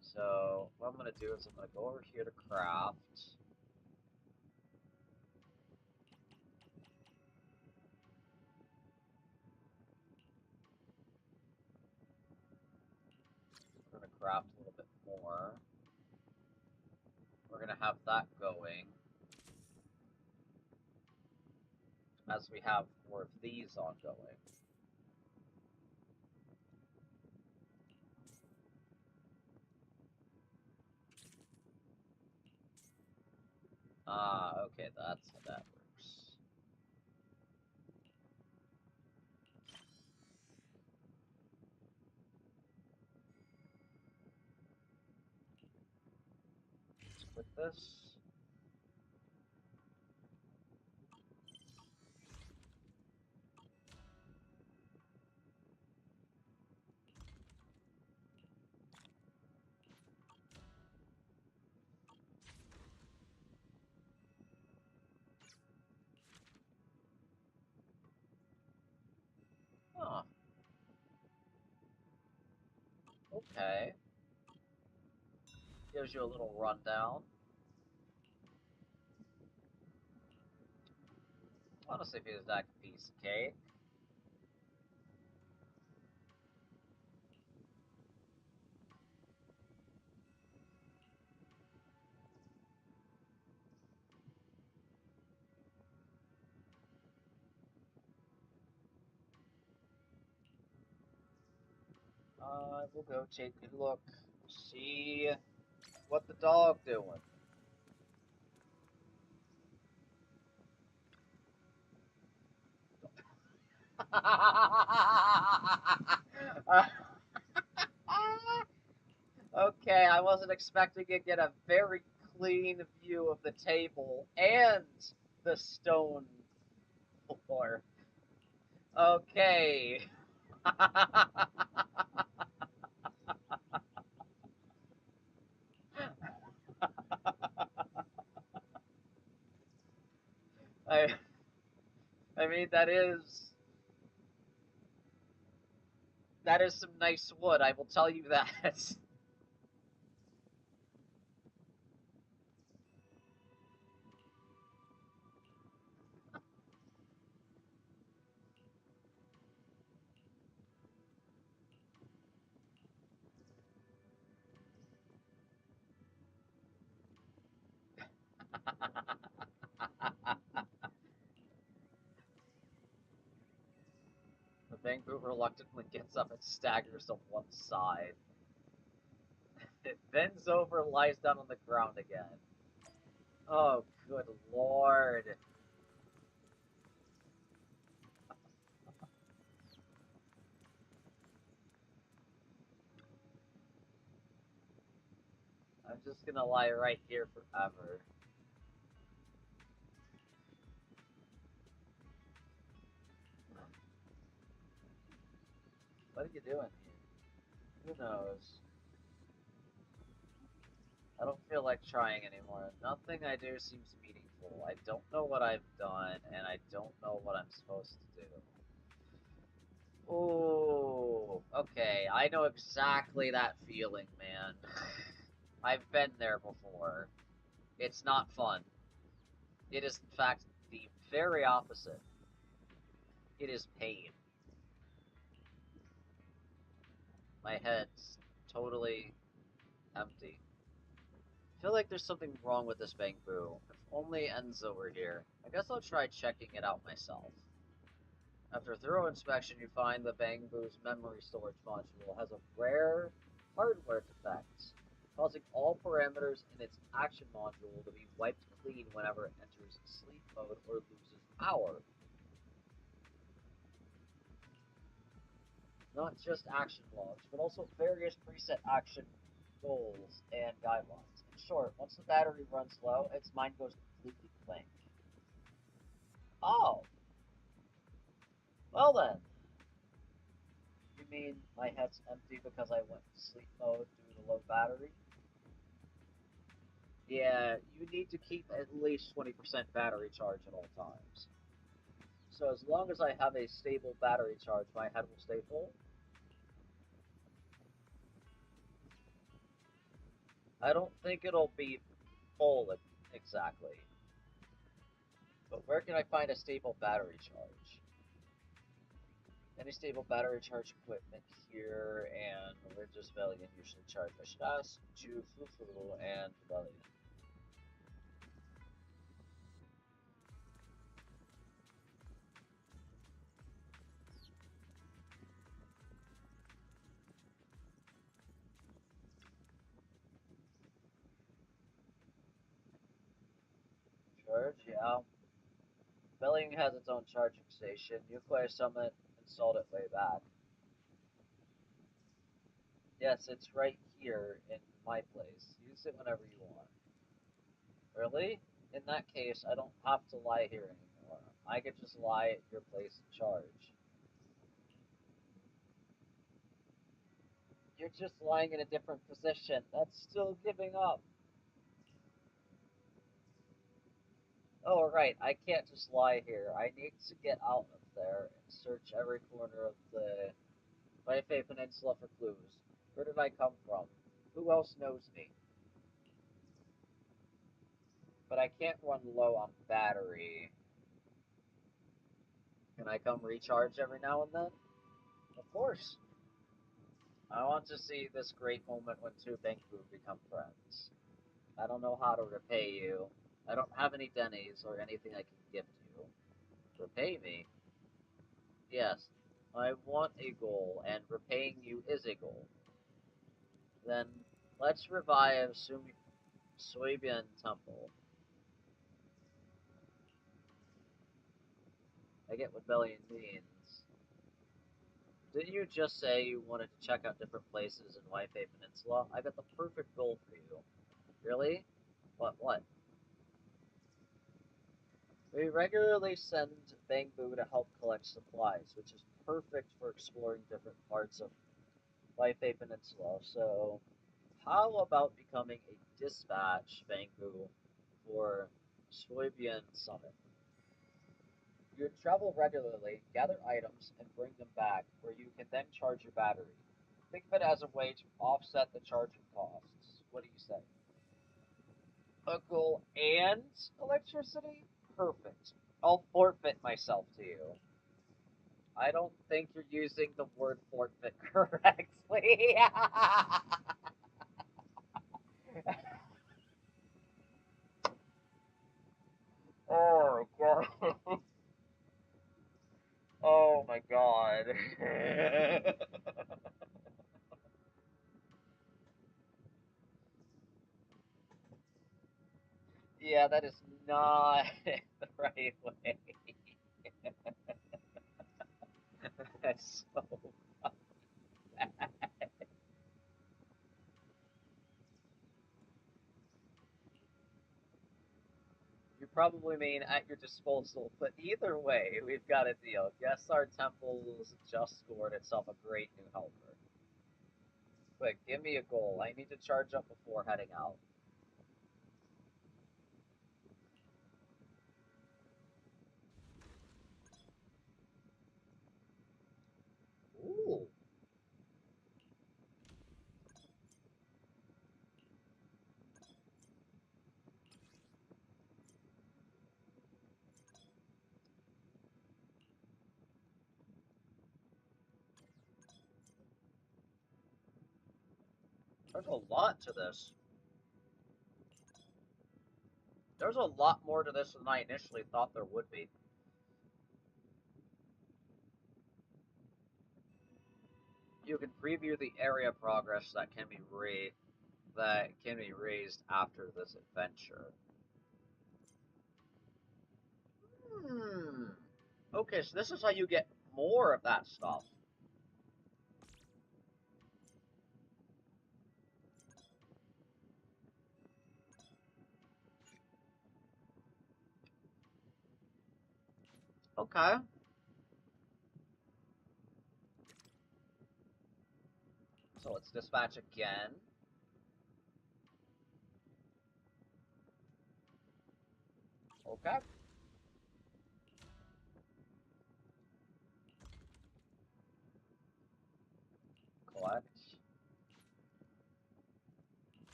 So, what I'm going to do is I'm going to go over here to craft. We're going to craft a little bit more. We're going to have that going. As we have more of these ongoing. Ah, okay, that's how that works. Let's quit this. Huh. Okay. Gives you a little rundown. Honestly, feels like a piece of cake. I will go take a look. See what the dog doing. Okay, I wasn't expecting to get a very clean view of the table and the stone floor. Okay. I mean that is some nice wood, I will tell you that. The Bangu reluctantly gets up and staggers to one side. It bends over, lies down on the ground again. Oh, good lord. I'm just gonna lie right here forever. What are you doing here? Who knows? I don't feel like trying anymore. Nothing I do seems meaningful. I don't know what I've done, and I don't know what I'm supposed to do. Ooh, okay. I know exactly that feeling, man. I've been there before. It's not fun. It is, in fact, the very opposite. It is pain. My head's totally empty. I feel like there's something wrong with this Bangbu. If only Enzo were here. I guess I'll try checking it out myself. After thorough inspection, you find the Bangbu's memory storage module has a rare hardware defect, causing all parameters in its action module to be wiped clean whenever it enters sleep mode or loses power. Not just action logs, but also various preset action goals and guidelines. In short, once the battery runs low, its mind goes completely blank. Oh! Well then. You mean my head's empty because I went to sleep mode due to low battery? Yeah, you need to keep at least 20% battery charge at all times. So as long as I have a stable battery charge, my head will stay full? I don't think it'll be full exactly. But where can I find a stable battery charge? Any stable battery charge equipment here, and we're just Valiant usually charge. I should ask Ju, Fufu, and Valiant. Charge, yeah. Belling has its own charging station. Nuclear Summit installed it way back. Yes, it's right here in my place. Use it whenever you want. Really? In that case, I don't have to lie here anymore. I could just lie at your place and charge. You're just lying in a different position. That's still giving up. Oh, right. I can't just lie here. I need to get out of there and search every corner of the Waifei Peninsula for clues. Where did I come from? Who else knows me? But I can't run low on battery. Can I come recharge every now and then? Of course. I want to see this great moment when two Bangbu become friends. I don't know how to repay you. I don't have any dennies or anything I can gift you. Repay me? Yes. I want a goal, and repaying you is a goal. Then let's revive Suibian Temple. I get what Bellion means. Didn't you just say you wanted to check out different places in Waifei Peninsula? I got the perfect goal for you. Really? What? We regularly send Bangbu to help collect supplies, which is perfect for exploring different parts of Waifei Peninsula. So, how about becoming a dispatch Bangbu for Suibian Summit? You travel regularly, gather items, and bring them back, where you can then charge your battery. Think of it as a way to offset the charging costs. What do you say? A goal and electricity? Perfect. I'll forfeit myself to you. I don't think you're using the word forfeit correctly. Oh my god. Oh my god. not the right way. That's so fucking bad. You probably mean at your disposal, but either way, we've got a deal. Guess our temple's just scored itself a great new helper. Quick, give me a goal. I need to charge up before heading out. Ooh. There's a lot to this. There's a lot more to this than I initially thought there would be. You can preview the area progress that can be raised after this adventure. Okay, so this is how you get more of that stuff. Okay. So let's dispatch again. Okay. Collect.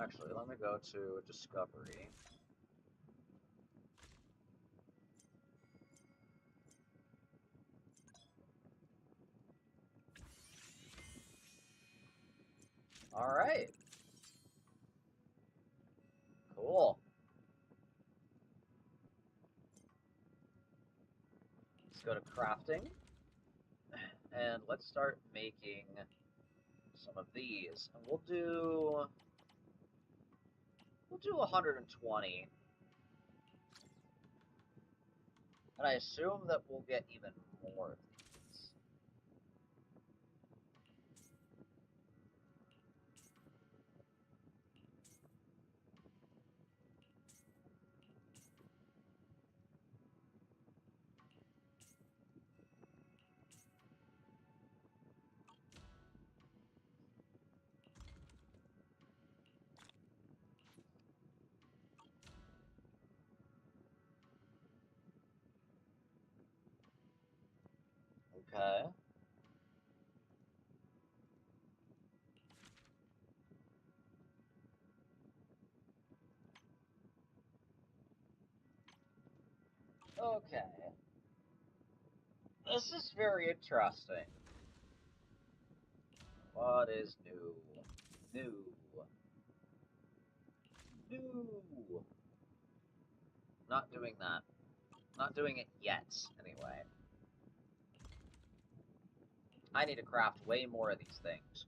Actually, let me go to Discovery. Alright. Cool. Let's go to crafting. And let's start making some of these. And we'll do 120. And I assume that we'll get even more of these. Okay. Okay. This is very interesting. What is new? New. New. Not doing that. Not doing it yet, anyway. I need to craft way more of these things.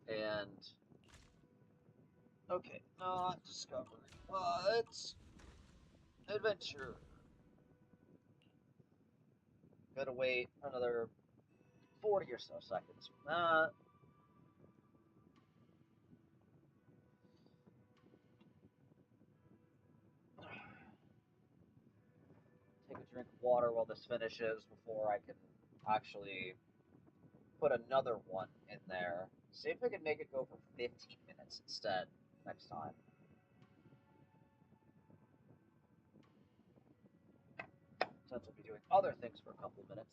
And... okay, not Discovery, but... Adventure. Gotta wait another 40 or so seconds. Take a drink of water while this finishes before I can actually put another one in there. See if I can make it go for 15 minutes instead next time. Since we'll be doing other things for a couple of minutes.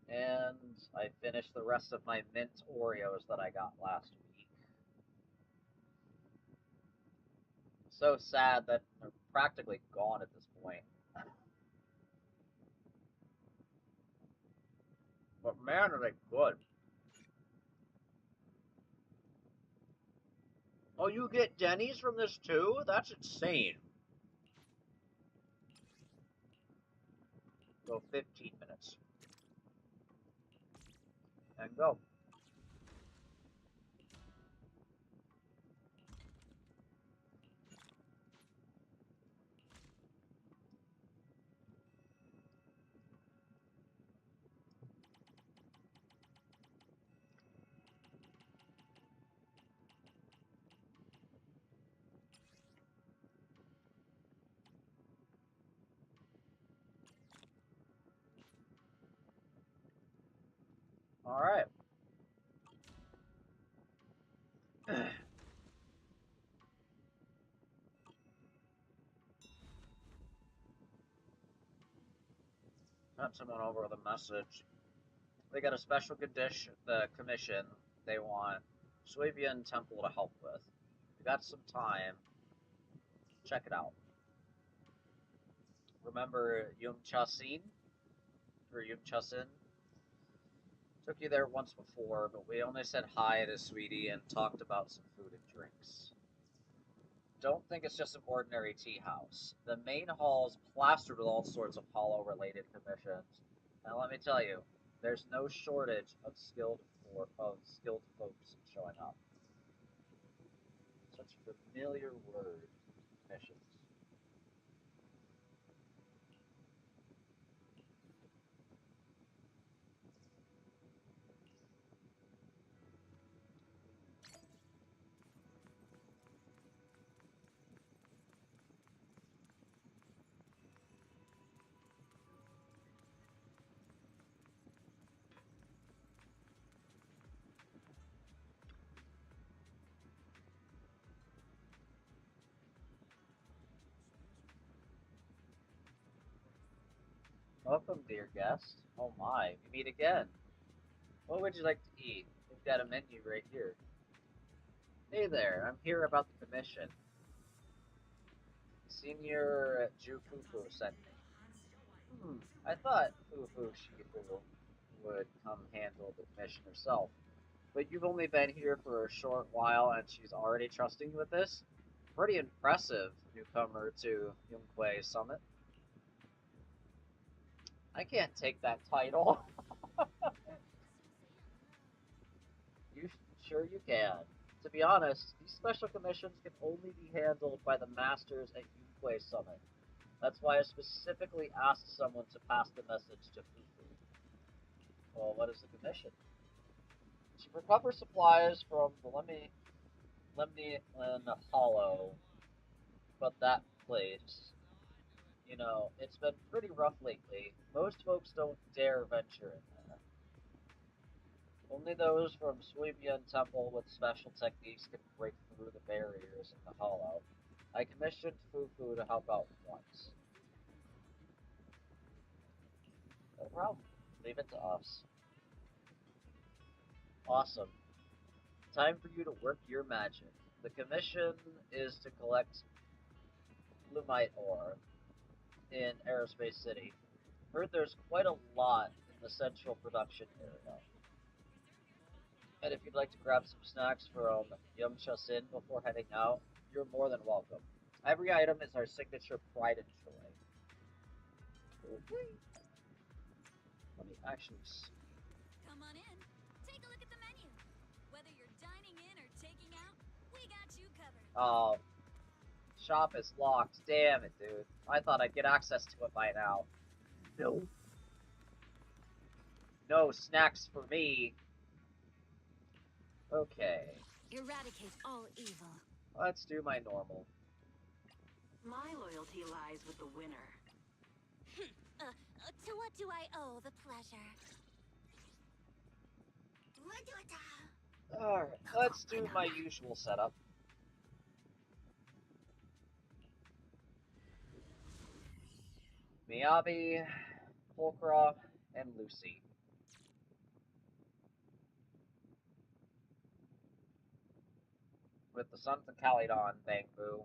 And I finished the rest of my mint Oreos that I got last week. So sad that they're practically gone at this point. But man, are they good. Oh, you get Denny's from this too? That's insane. Go 15 minutes. and go. All right. Sent someone over with a message. They got a special condition, the commission they want Swabian Temple to help with. We got some time. Check it out. Remember Yumchasin? Or Yumchasin? Took you there once before, but we only said hi to Sweetie and talked about some food and drinks. Don't think it's just an ordinary tea house. The main hall is plastered with all sorts of hollow-related commissions. And let me tell you, there's no shortage of skilled folks showing up. Such a familiar word, commissions. Welcome, dear guest. Oh my, we meet again. What would you like to eat? We've got a menu right here. Hey there, I'm here about the commission. Senior Jufufu sent me. I thought Fufu Shifu would come handle the commission herself. But you've only been here for a short while and she's already trusting you with this? Pretty impressive, newcomer to Yunkwei Summit. I can't take that title. You sure you can. To be honest, these special commissions can only be handled by the masters at Yunkwei Summit. That's why I specifically asked someone to pass the message to Fufu. Well, what is the commission? To recover supplies from the Lemnian Hollow, but that place, you know, it's been pretty rough lately. Most folks don't dare venture in there. Only those from Swabian Temple with special techniques can break through the barriers in the hollow. I commissioned Fufu to help out once. No problem. Leave it to us. Awesome. Time for you to work your magic. The commission is to collect Lumite ore in Aerospace City. Heard there's quite a lot in the central production area. And if you'd like to grab some snacks from Yumchasin before heading out, you're more than welcome. Every item is our signature pride and joy. Let me actually... Come on in. Take a look at the menu. Whether you're dining in or taking out, we got you covered. Oh, shop is locked. Damn it, dude. I thought I'd get access to it by now. No. No snacks for me. Okay. Eradicate all evil. Let's do my normal. My loyalty lies with the winner. To what do I owe the pleasure? Alright, let's do my usual setup. Miyabi, Pulcra, and Lucy. With the Sons of Calydon, Bang Boo.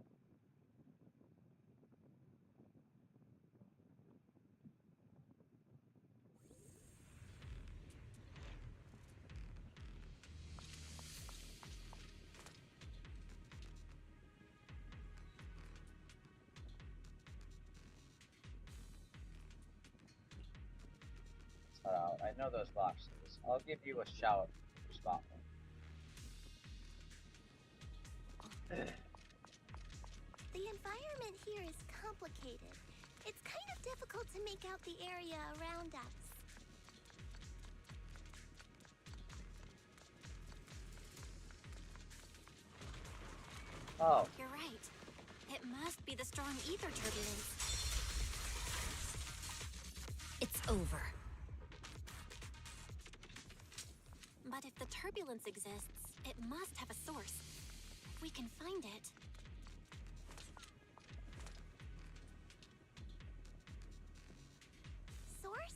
cut out. I know those boxes. I'll give you a shout if you spot one. The environment here is complicated. It's kind of difficult to make out the area around us. Oh. You're right. It must be the strong ether turbulence. It's over. But if the turbulence exists, it must have a source. If we can find it... Source?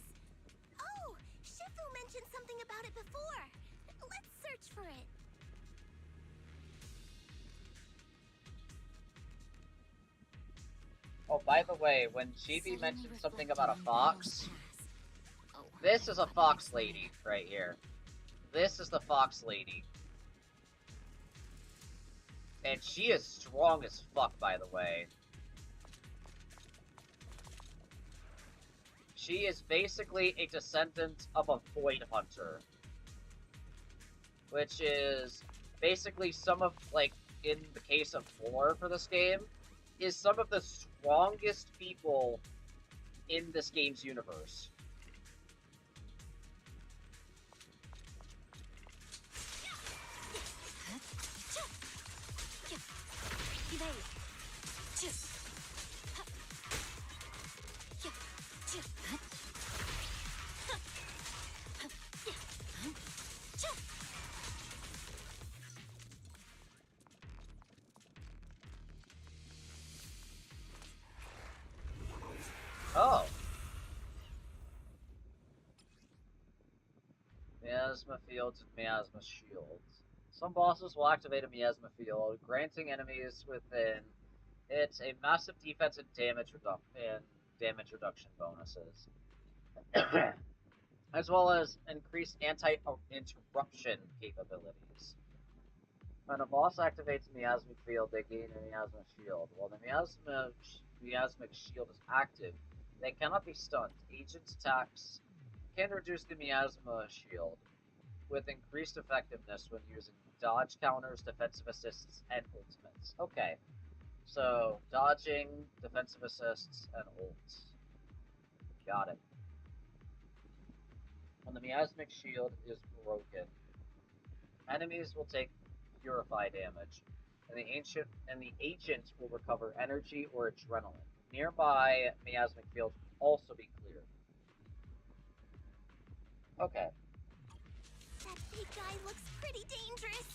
Oh, Shifu mentioned something about it before. Let's search for it. Oh, by the way, when Chibi mentioned something about a fox, this is a fox lady right here. This is the fox lady. And she is strong as fuck, by the way. She is basically a descendant of a Void Hunter. Which is basically some of, like, in the case of lore for this game, is some of the strongest people in this game's universe. Oh. Miasma Fields and Miasma Shields. Some bosses will activate a Miasma Field, granting enemies within it a massive defense and damage reduction bonuses. As well as increased anti-interruption capabilities. When a boss activates a Miasmic Field, they gain a Miasma Shield. While the Miasmic Shield is active, they cannot be stunned. Agent's attacks can reduce the Miasma Shield, with increased effectiveness when using dodge counters, defensive assists, and ultimates. Okay, so dodging, defensive assists, and ults. Got it. When the Miasmic Shield is broken, enemies will take Purify damage, and the agent will recover energy or adrenaline. Nearby Miasmic fields will also be cleared. Okay. That big guy looks pretty dangerous.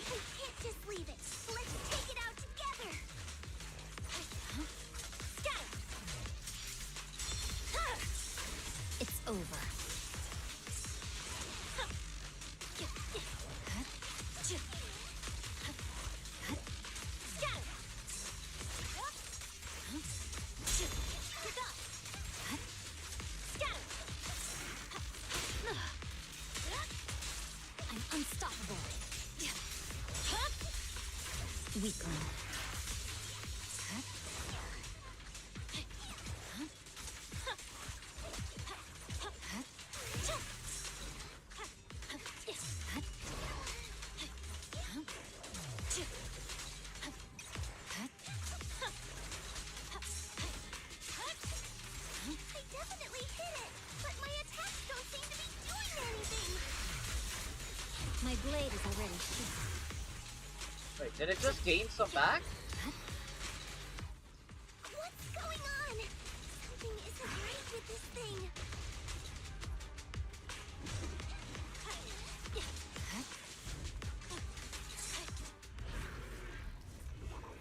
We can't just leave it. Let's take it out together. It's over. I'm unstoppable. YiXuan. I definitely hit it, but my attacks don't seem to be doing anything. My blade is already sheathed. Wait, did it just gain some back? What's going on? Something isn't right with this thing.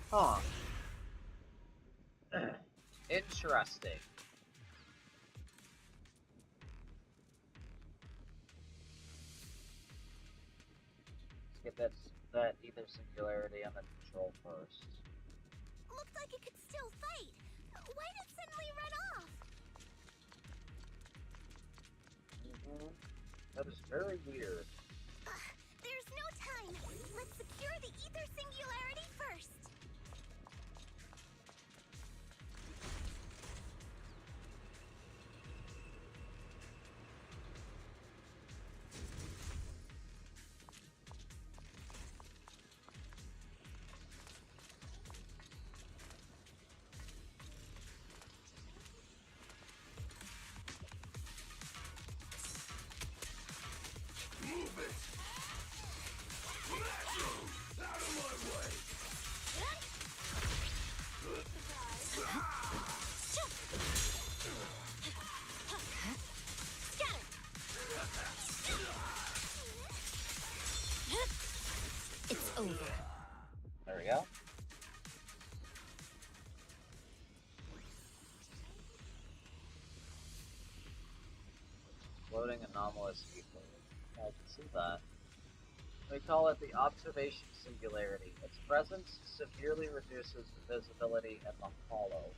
Huh. Interesting. Let's get that ether singularity on the control first. Looked like it could still fight. Why did it suddenly run off? That is very weird. There's no time. Let's secure the ether singularity first. glowing anomalous ether. I can see that. We call it the observation singularity. Its presence severely reduces visibility in the hollow.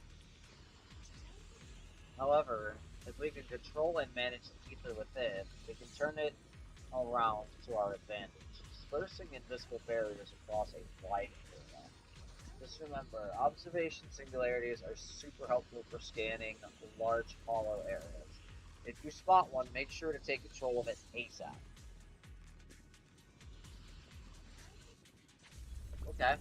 However, if we can control and manage the ether within, we can turn it around to our advantage, dispersing invisible barriers across a wide area. Just remember, observation singularities are super helpful for scanning large hollow areas. If you spot one, make sure to take control of it ASAP. Okay.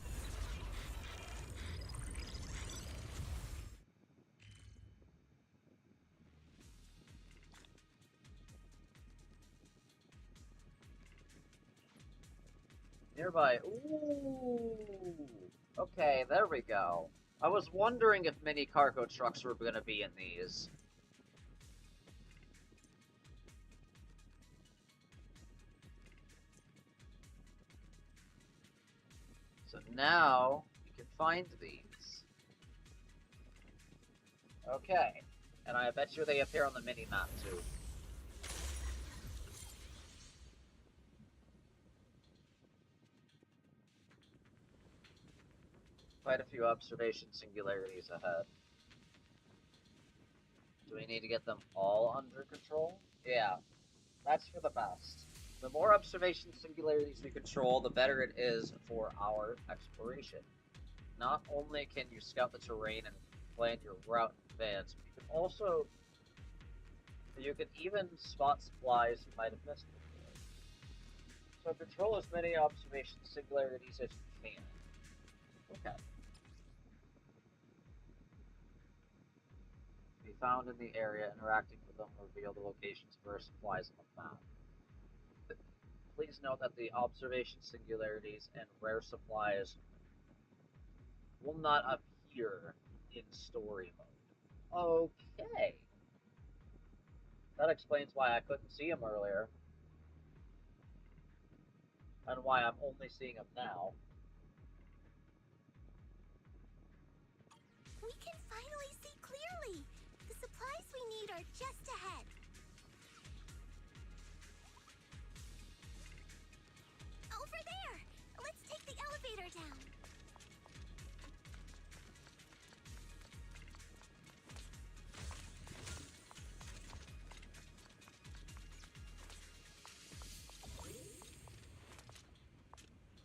Nearby. Ooh. Okay, there we go. I was wondering if mini cargo trucks were going to be in these. So now you can find these. Okay. And I bet you they appear on the mini map too. Quite a few observation singularities ahead. Do we need to get them all under control? Yeah, that's for the best. The more observation singularities we control, the better it is for our exploration. Not only can you scout the terrain and plan your route in advance, but you can even spot supplies you might have missed before. So control as many observation singularities as you can. Okay. Be found in the area, interacting with them will reveal the locations of rare supplies on the map. Please note that the observation singularities and rare supplies will not appear in story mode. Okay. That explains why I couldn't see him earlier. And why I'm only seeing him now. We can finally see clearly. The supplies we need are just ahead. Over there! Let's take the elevator down.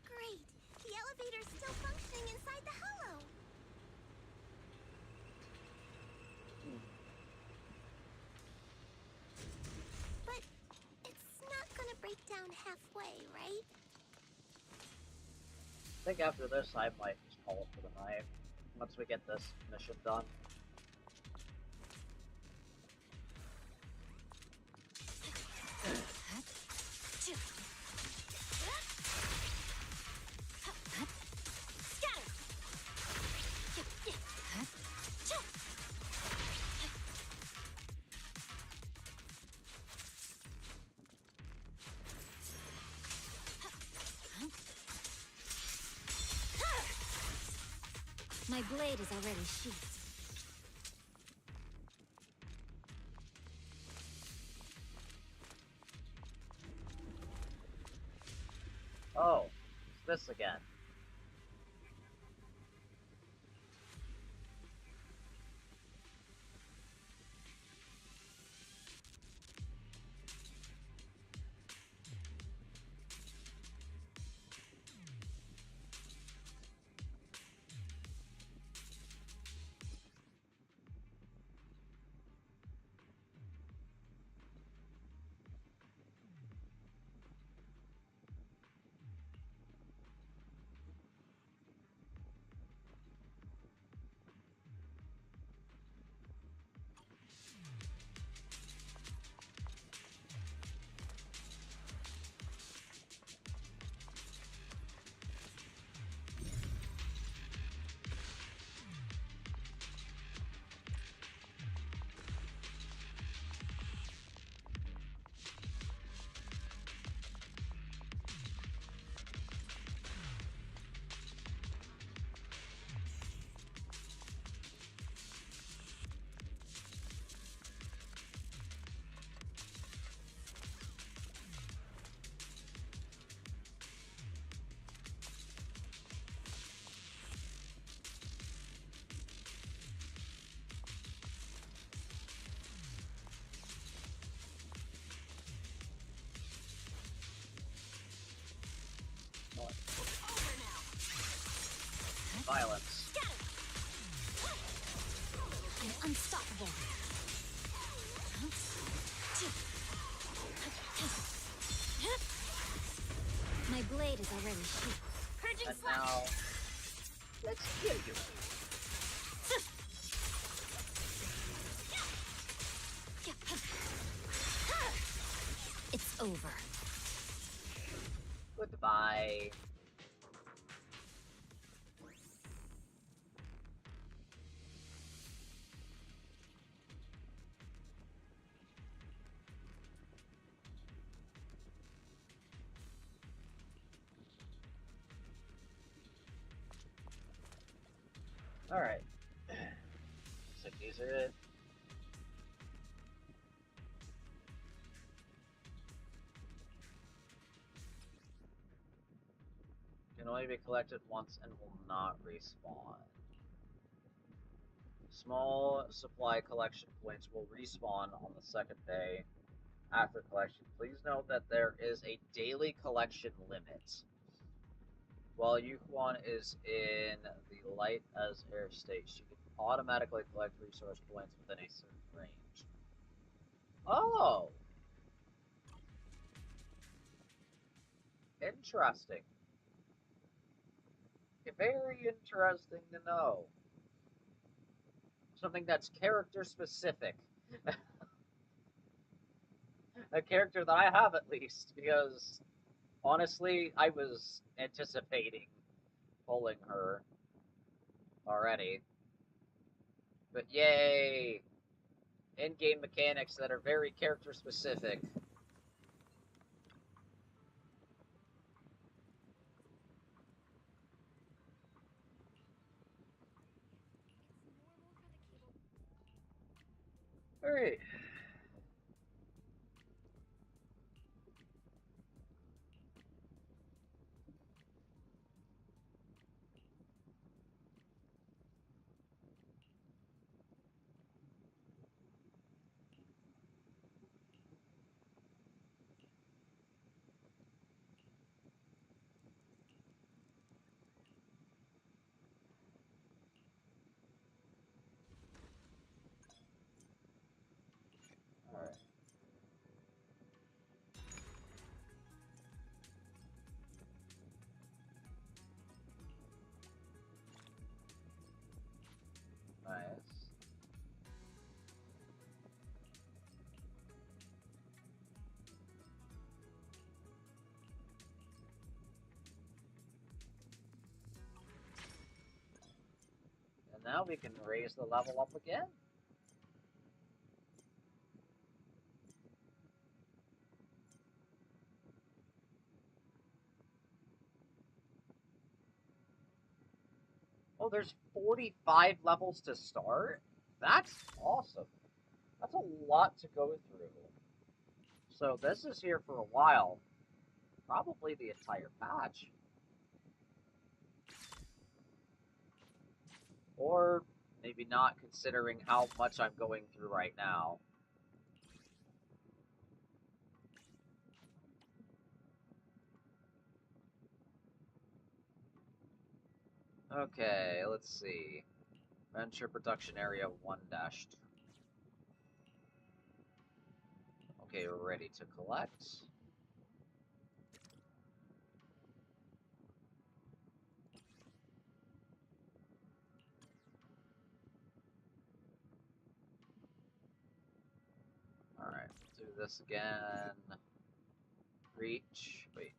Great! The elevator's still functioning inside the hollow. But it's not gonna break down halfway, right? I think after this, I might just call it for the night. Once we get this mission done. My blade is already sheathed. Oh, it's this again. blade is already sheathed. Purging And slash! now, let's kill you. It's over. Goodbye. Alright. So these are it. Can only be collected once and will not respawn. Small supply collection points will respawn on the second day after collection. Please note that there is a daily collection limit. While YiXuan is in the light as air state, she can automatically collect resource points within a certain range. Oh! Interesting. Very interesting to know. Something that's character specific. A character that I have at least, because honestly, I was anticipating pulling her already. But yay! In-game mechanics that are very character specific. Alright. Alright. Nice. And now we can raise the level up again. Oh, there's 45 levels to start? That's awesome. That's a lot to go through. So this is here for a while. Probably the entire patch. Or maybe not, considering how much I'm going through right now. Okay, let's see. Venture Production Area 1-2. Okay, we're ready to collect. Alright, do this again. Reach. Wait.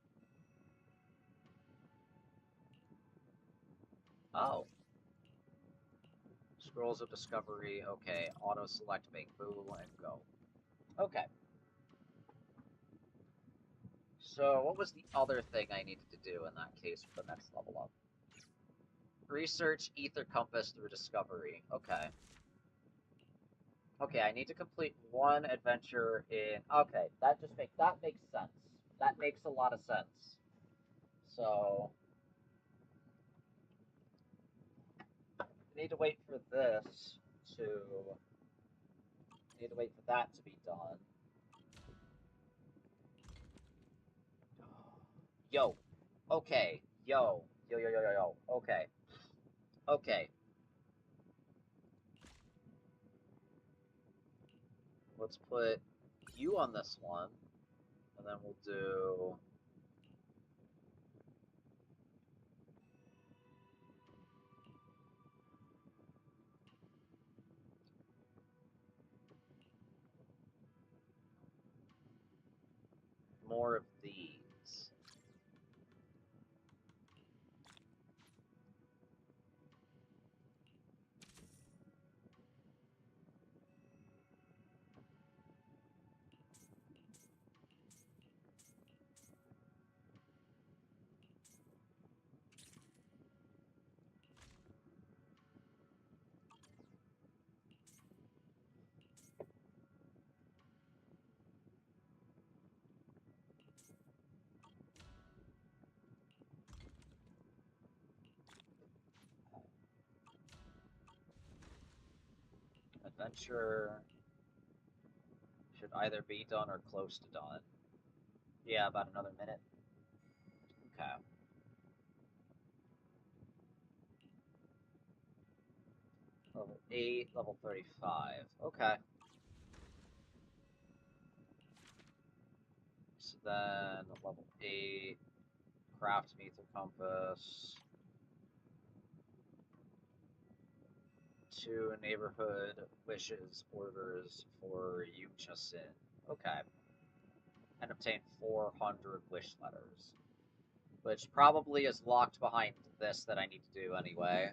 Oh. Scrolls of Discovery. Okay, auto-select Bamboo and go. Okay. So, what was the other thing I needed to do in that case for the next level up? Research Ether Compass through Discovery. Okay. Okay, I need to complete one adventure in... Okay, that makes sense. That makes a lot of sense. So... I need to wait for this to... I need to wait for that to be done. Yo. Okay. Yo. Yo, yo, yo, yo, yo. Okay. Okay. Let's put you on this one. And then we'll do... more of these. Adventure should either be done or close to done. Yeah, about another minute. Okay. Level 8, level 35. Okay. So then, level 8, craft ether compass. 2 neighborhood wishes orders for YiXuan. Okay. And obtain 400 wish letters. Which probably is locked behind this that I need to do anyway.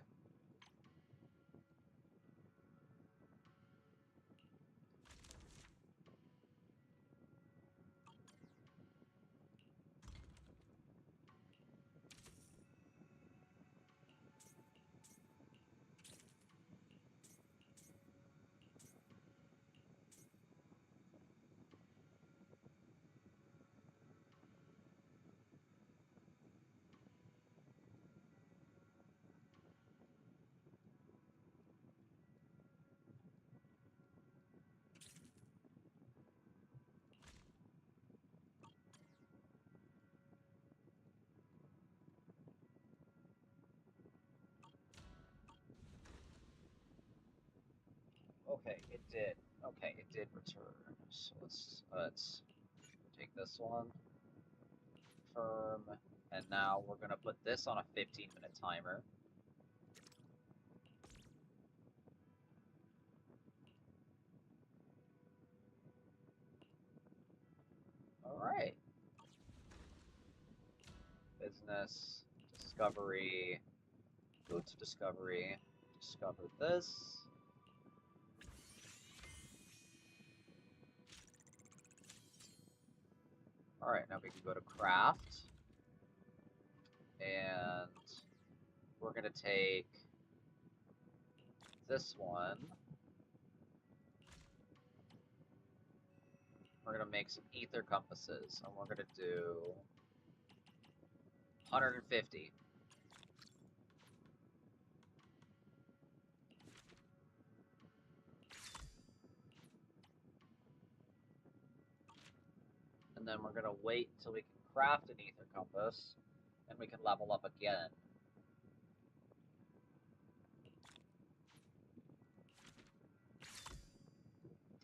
Okay, it did. Okay, it did return. So let's take this one. Confirm. And now we're gonna put this on a 15-minute timer. Alright. Business, discovery, go to discovery, discover this. Alright, now we can go to craft. And we're gonna take this one. We're gonna make some ether compasses, and we're gonna do 150. And then we're gonna wait until we can craft an ether compass, and we can level up again.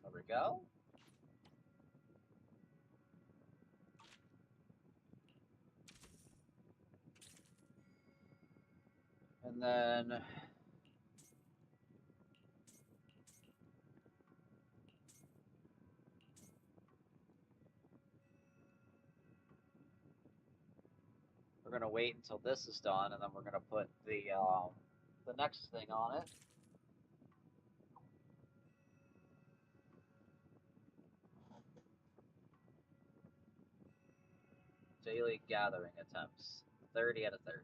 There we go. And then we're gonna wait until this is done, and then we're gonna put the next thing on it. Daily gathering attempts, 30 out of 30.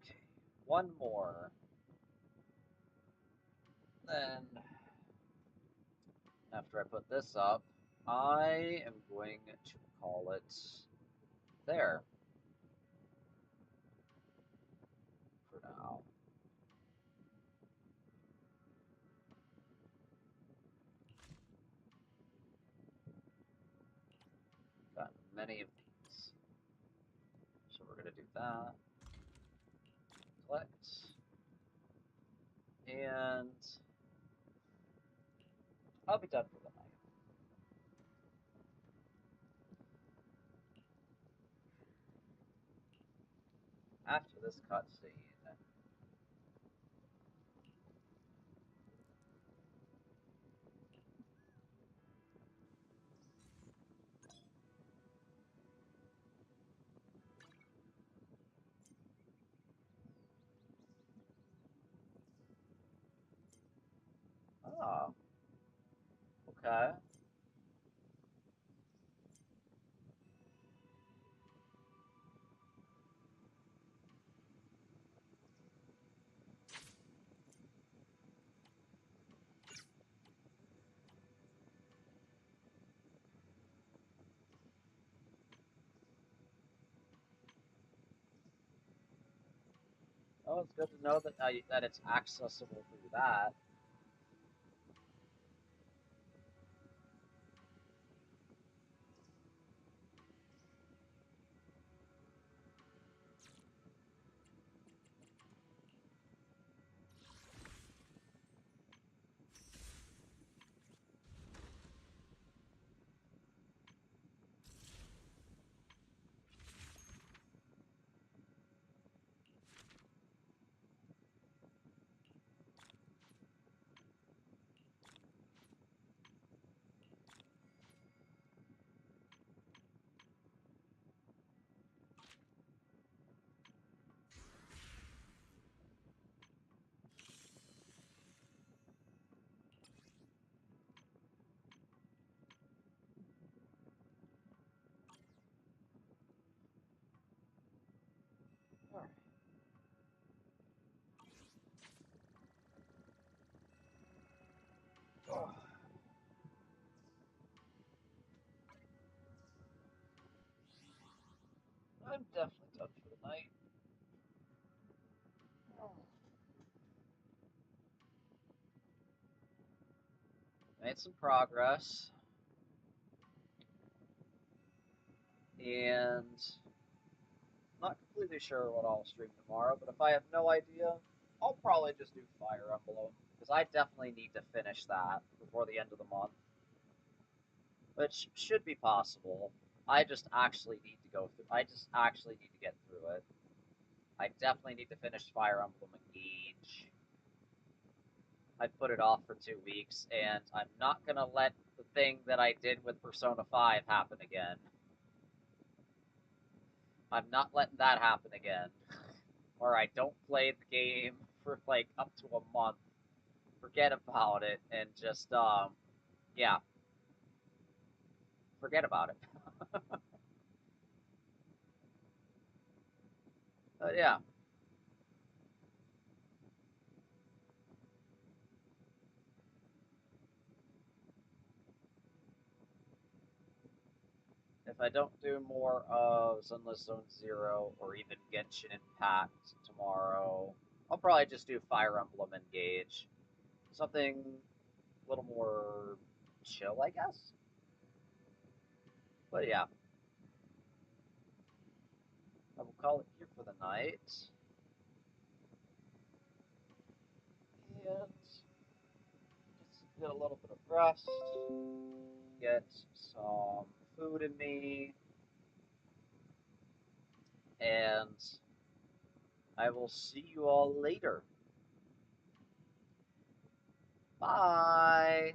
Okay, one more. Then, after I put this up, I am going to call it there. For now. Got many of these. So we're going to do that. Collect. And I'll be done for the night. After this cutscene, Okay. Oh, it's good to know that that it's accessible through that. Alright. Oh. I'm definitely done for the night. Oh. Made some progress. And not completely sure what I'll stream tomorrow, but if I have no idea, I'll probably just do Fire Emblem, because I definitely need to finish that before the end of the month. Which should be possible. I just actually need to go through. I just actually need to get through it. I definitely need to finish Fire Emblem Engage. I put it off for 2 weeks, and I'm not gonna let the thing that I did with Persona 5 happen again. I'm not letting that happen again. Or I don't play the game for like up to a month, forget about it, and just yeah, forget about it. Yeah. If I don't do more of Zenless Zone Zero or even Genshin Impact tomorrow, I'll probably just do Fire Emblem Engage. Something a little more chill, I guess. But yeah. I will call it here for the night. And just get a little bit of rest. Get some food in me. And I will see you all later. Bye.